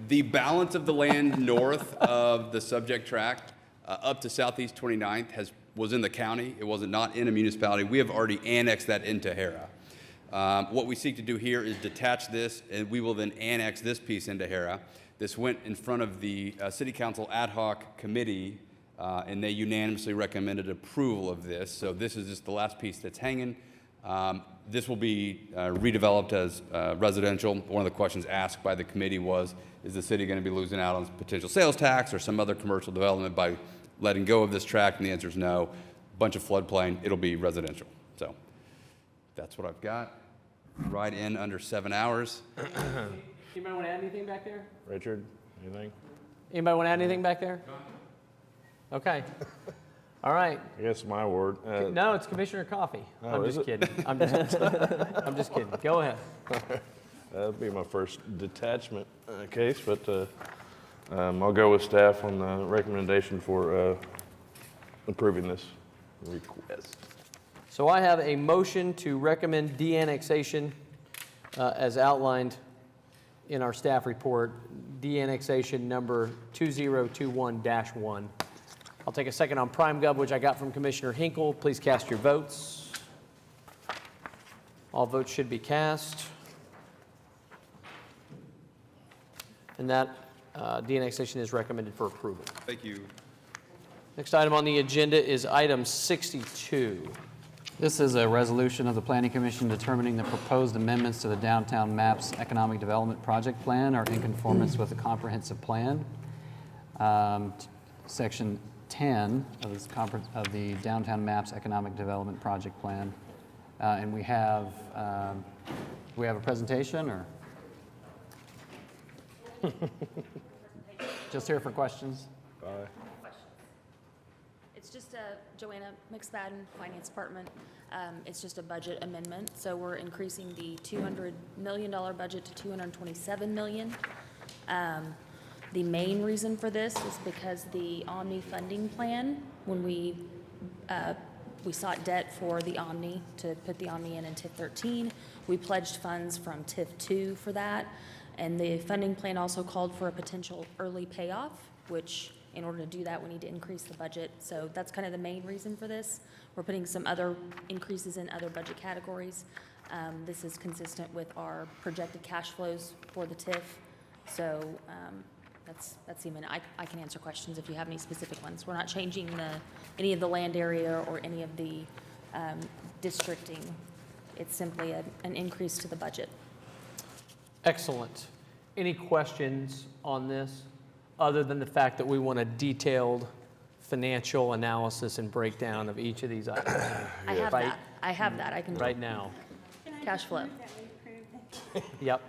The balance of the land north of the subject tract up to Southeast 29th was in the county. It was not in a municipality. We have already annexed that into Hera. What we seek to do here is detach this, and we will then annex this piece into Hera. This went in front of the City Council Ad Hoc Committee, and they unanimously recommended approval of this. So this is just the last piece that's hanging. This will be redeveloped as residential. One of the questions asked by the committee was, is the city going to be losing out on potential sales tax or some other commercial development by letting go of this tract? And the answer is no. Bunch of floodplain, it'll be residential. So that's what I've got. Right in under 7 hours. Anybody want to add anything back there? Richard, anything? Anybody want to add anything back there? Okay. All right. I guess my word. No, it's Commissioner Coffee. Oh, I'm is just it? kidding. I'm just kidding. Go ahead. That'll be my first detachment case, but I'll go with staff on the recommendation for approving this request. So I have a motion to recommend de-annexation as outlined in our staff report, de-annexation number 2021-1. I'll take a second on PrimeGov, which I got from Commissioner Hinkle. Please cast your votes. All votes should be cast. And that de-annexation is recommended for approval. Thank you. Next item on the agenda is item 62. This is a resolution of the Planning Commission determining the proposed amendments to the Downtown Maps Economic Development Project Plan are in conformance with the comprehensive plan. Section 10 of the Downtown Maps Economic Development Project Plan. And we have a presentation, or? Just here for questions? Bye. It's just Joanna McSpadden, Finance Department. It's just a budget amendment, so we're increasing the $200 million budget to $227 million. The main reason for this is because the Omni funding plan, when we sought debt for the Omni to put the Omni in TIF 13, we pledged funds from TIF 2 for that, and the funding plan also called for a potential early payoff, which in order to do that, we need to increase the budget. So that's kind of the main reason for this. We're putting some other increases in other budget categories. This is consistent with our projected cash flows for the TIF. So that's even, I can answer questions if you have any specific ones. We're not changing any of the land area or any of the districting. It's simply an increase to the budget. Excellent. Any questions on this, other than the fact that we want a detailed financial analysis and breakdown of each of these items? I have that. I have that. I can. Right now. Cash flow. Yep,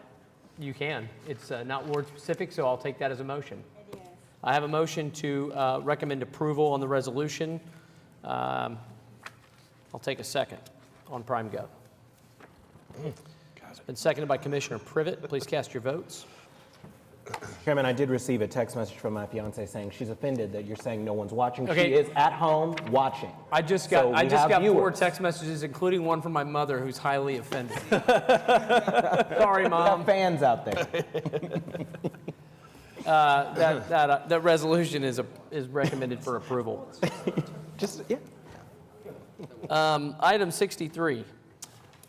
you can. It's not word specific, so I'll take that as a motion. It is. I have a motion to recommend approval on the resolution. I'll take a second on PrimeGov. It's been seconded by Commissioner Privet. Please cast your votes. Chairman, I did receive a text message from my fiance saying she's offended that you're saying no one's watching. Okay. She is at home watching. I just got So we have 4 viewers. text messages, including one from my mother, who's highly offended. Sorry, Mom. We have fans out there. That resolution is recommended for approval. Item 63.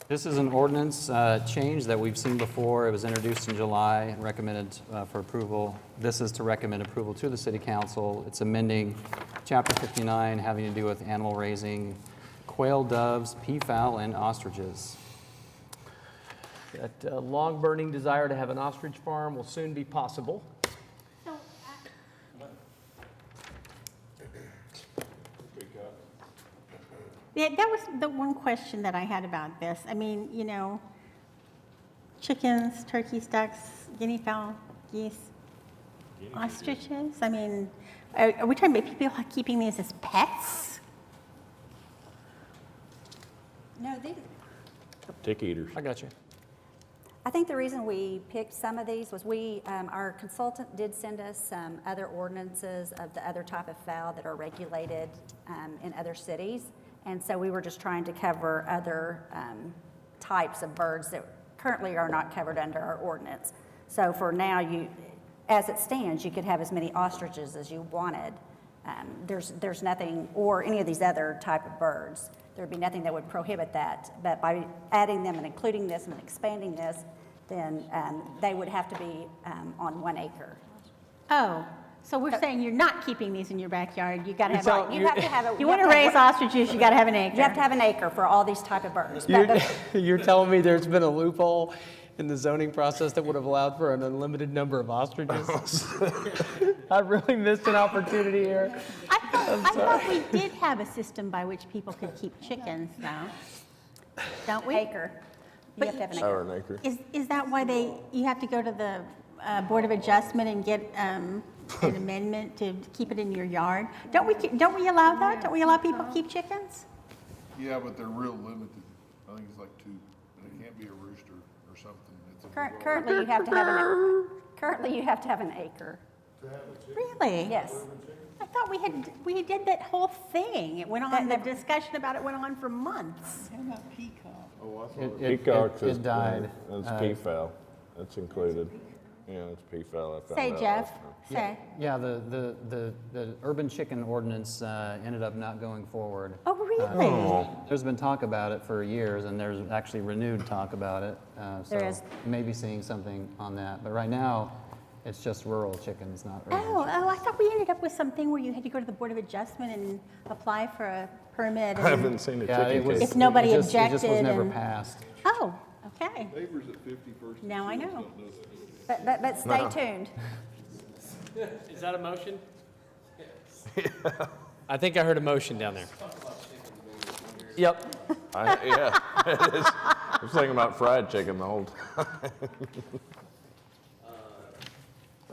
This is an ordinance change that we've seen before. It was introduced in July and recommended for approval. This is to recommend approval to the City Council. It's amending Chapter 59 having to do with animal raising, quail, doves, peafowl, and ostriches. That long-burning desire to have an ostrich farm will soon be possible. Yeah, that was the one question that I had about this. I mean, chickens, turkeys, ducks, guinea fowl, geese, ostriches? I mean, are we talking about people keeping these as pets? No, these, Tick eaters. I got you. I think the reason we picked some of these was our consultant did send us some other ordinances of the other type of fowl that are regulated in other cities. And so we were just trying to cover other types of birds that currently are not covered under our ordinance. So for now, as it stands, you could have as many ostriches as you wanted. There's nothing, or any of these other type of birds. There'd be nothing that would prohibit that. But by adding them and including this and expanding this, then they would have to be on 1 acre. Oh, so we're saying you're not keeping these in your backyard. You got to have. Right, you have to have a. You want to raise ostriches, you got to have an acre. You have to have an acre for all these type of birds. You're telling me there's been a loophole in the zoning process that would have allowed for an unlimited number of ostriches? I really missed an opportunity here. I thought we did have a system by which people could keep chickens, though. Don't we? Acre. You have to have an acre. Or an acre. Is that why you have to go to the Board of Adjustment and get an amendment to keep it in your yard? Don't we allow that? Don't we allow people to keep chickens? Yeah, but they're real limited. I think it's like 2. It can't be a rooster or something. Currently, you have to have an. Currently, you have to have an acre. Really? Yes. I thought we did that whole thing. It went on. The discussion about it went on for months. Oh, I thought It died. That's peafowl. That's included. Yeah, it's peafowl. I found Say, out Jeff. last time. Say. Yeah, the urban chicken ordinance ended up not going forward. Oh, really? There's been talk about it for years, and there's actually renewed talk about it. So There is. maybe seeing something on that. But right now, it's just rural chickens, not urban. Oh, I thought we ended up with something where you had to go to the Board of Adjustment and apply for a permit. I haven't seen a Yeah, chicken it was, case. If nobody it just objected was never and- passed. Oh, okay. Neighbors at 51st. Now I know. But stay tuned. Is that a motion? I think I heard a motion down there. Yep. Yeah, it is. I was thinking about fried chicken the whole time.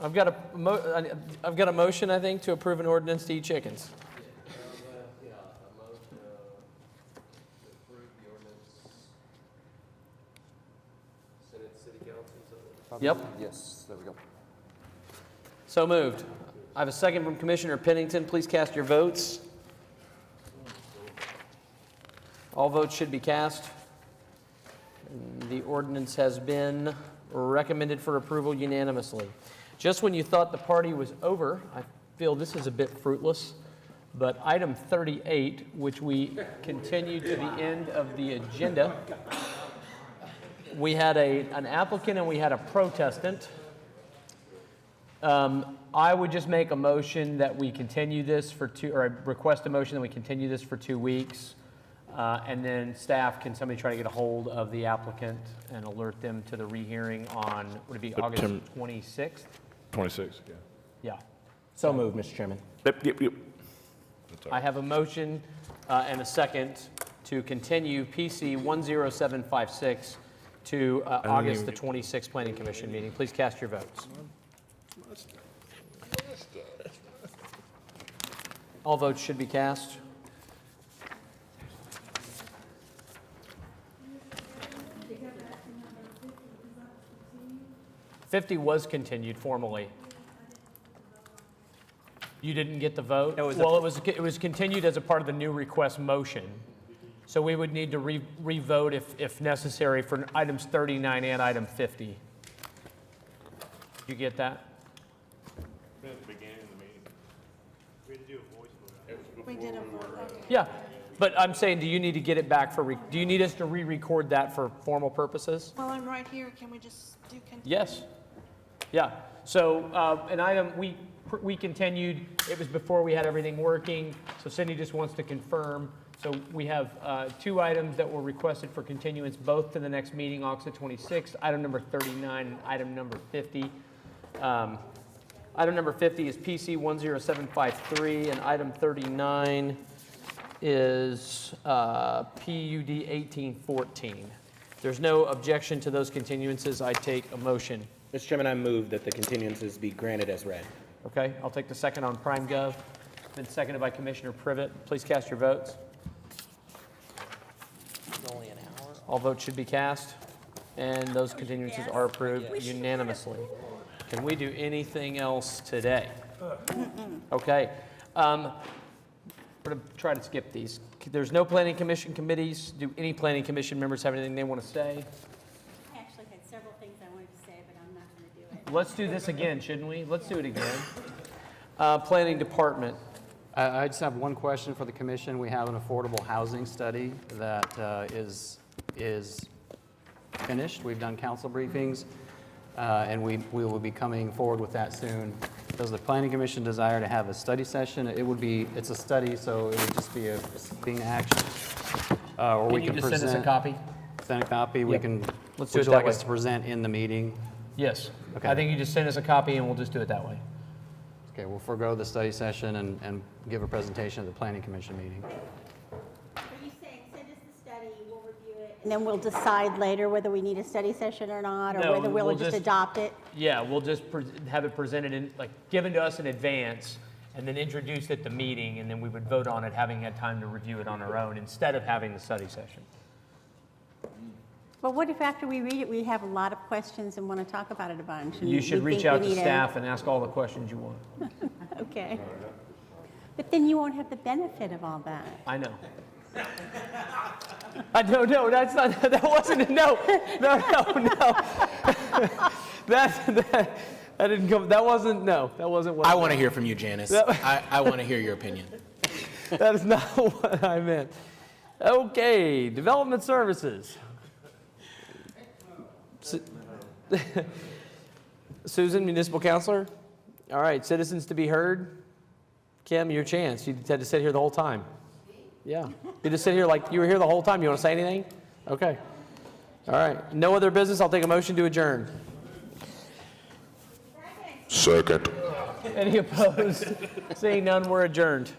I've got a motion, I think, to approve an ordinance to eat chickens. Yep. Yes, there we go. So moved. I have a second from Commissioner Pennington. Please cast your votes. All votes should be cast. The ordinance has been recommended for approval unanimously. Just when you thought the party was over, I feel this is a bit fruitless, but item 38, which we continue to the end of the agenda, we had an applicant and we had a protestant. I would just make a motion that we continue this for or I request a motion that we continue this for 2 weeks. And then staff, can somebody try to get a hold of the applicant and alert them to the rehearing on, would it be August 26th? 26, yeah. Yeah. So moved, Mr. Chairman. Yep. I have a motion and a second to continue PC 10756 to August the 26th Planning Commission meeting. Please cast your votes. All votes should be cast. $50 was continued formally. You didn't get the vote? Well, it was continued as a part of the new request motion. So we would need to re-vote if necessary for items 39 and item 50. Did you get that? At the beginning of the meeting. We had to do a voice vote. We did a vote, okay. Yeah, but I'm saying, do you need to get it back for, do you need us to re-record that for formal purposes? Well, I'm right here. Can we just do continue? Yes. Yeah. So an item we continued. It was before we had everything working. So Cindy just wants to confirm. So we have 2 items that were requested for continuance, both to the next meeting, August the 26th. Item number 39 and item number 50. Item number 50 is PC 10753, and item 39 is PUD 1814. there's no objection to those continuances, I take a motion. Mr. Chairman, I move that the continuances be granted as read. Okay, I'll take the second on Prime Gov. Been seconded by Commissioner Privet. Please cast your votes. Only an hour. All votes should be cast, and those continuances are approved unanimously. Can we do anything else today? Okay. We're going to try to skip these. There's no planning commission committees. Do any planning commission members have anything they want to say? I actually had several things I wanted to say, but I'm not going to do it. Let's do this again, shouldn't we? Let's do it again. Planning department. I just have one question for the commission. We have an affordable housing study that is finished. We've done council briefings, and we will be coming forward with that soon. Does the planning commission desire to have a study session? It's a study, so it would just be being action. Or we can just send us a copy? Send a copy. We can. Let's do it Would you that like way. us to present in the meeting? Yes. Okay. I think you just send us a copy, and we'll just do it that way. Okay, we'll forego the study session and give a presentation at the planning commission meeting. Are you saying send us the study, we'll review it, and then we'll decide later whether we need a study session or not, or No, whether we'll just adopt it? Yeah, we'll just have it presented given to us in advance, and then introduced at the meeting, and then we would vote on it, having had time to review it on our own, instead of having the study session. But what if after we read it, we have a lot of questions and want to talk about it a bunch? and You should we reach think out we to need staff and ask all the questions you want. Okay. But then you won't have the benefit of all that. I know. No, that's not, that wasn't, no. That didn't come, that wasn't what. I want to hear from you, Janice. I want to hear your opinion. That is not what I meant. Okay, development services. Susan, municipal counselor? All right, citizens to be heard. Kim, your chance. You had to sit here the whole time. Yeah. You just sit here like you were here the whole time. You want to say anything? Okay. All right. No other business. I'll take a motion to adjourn. Second. Any opposed? Seeing none, we're adjourned.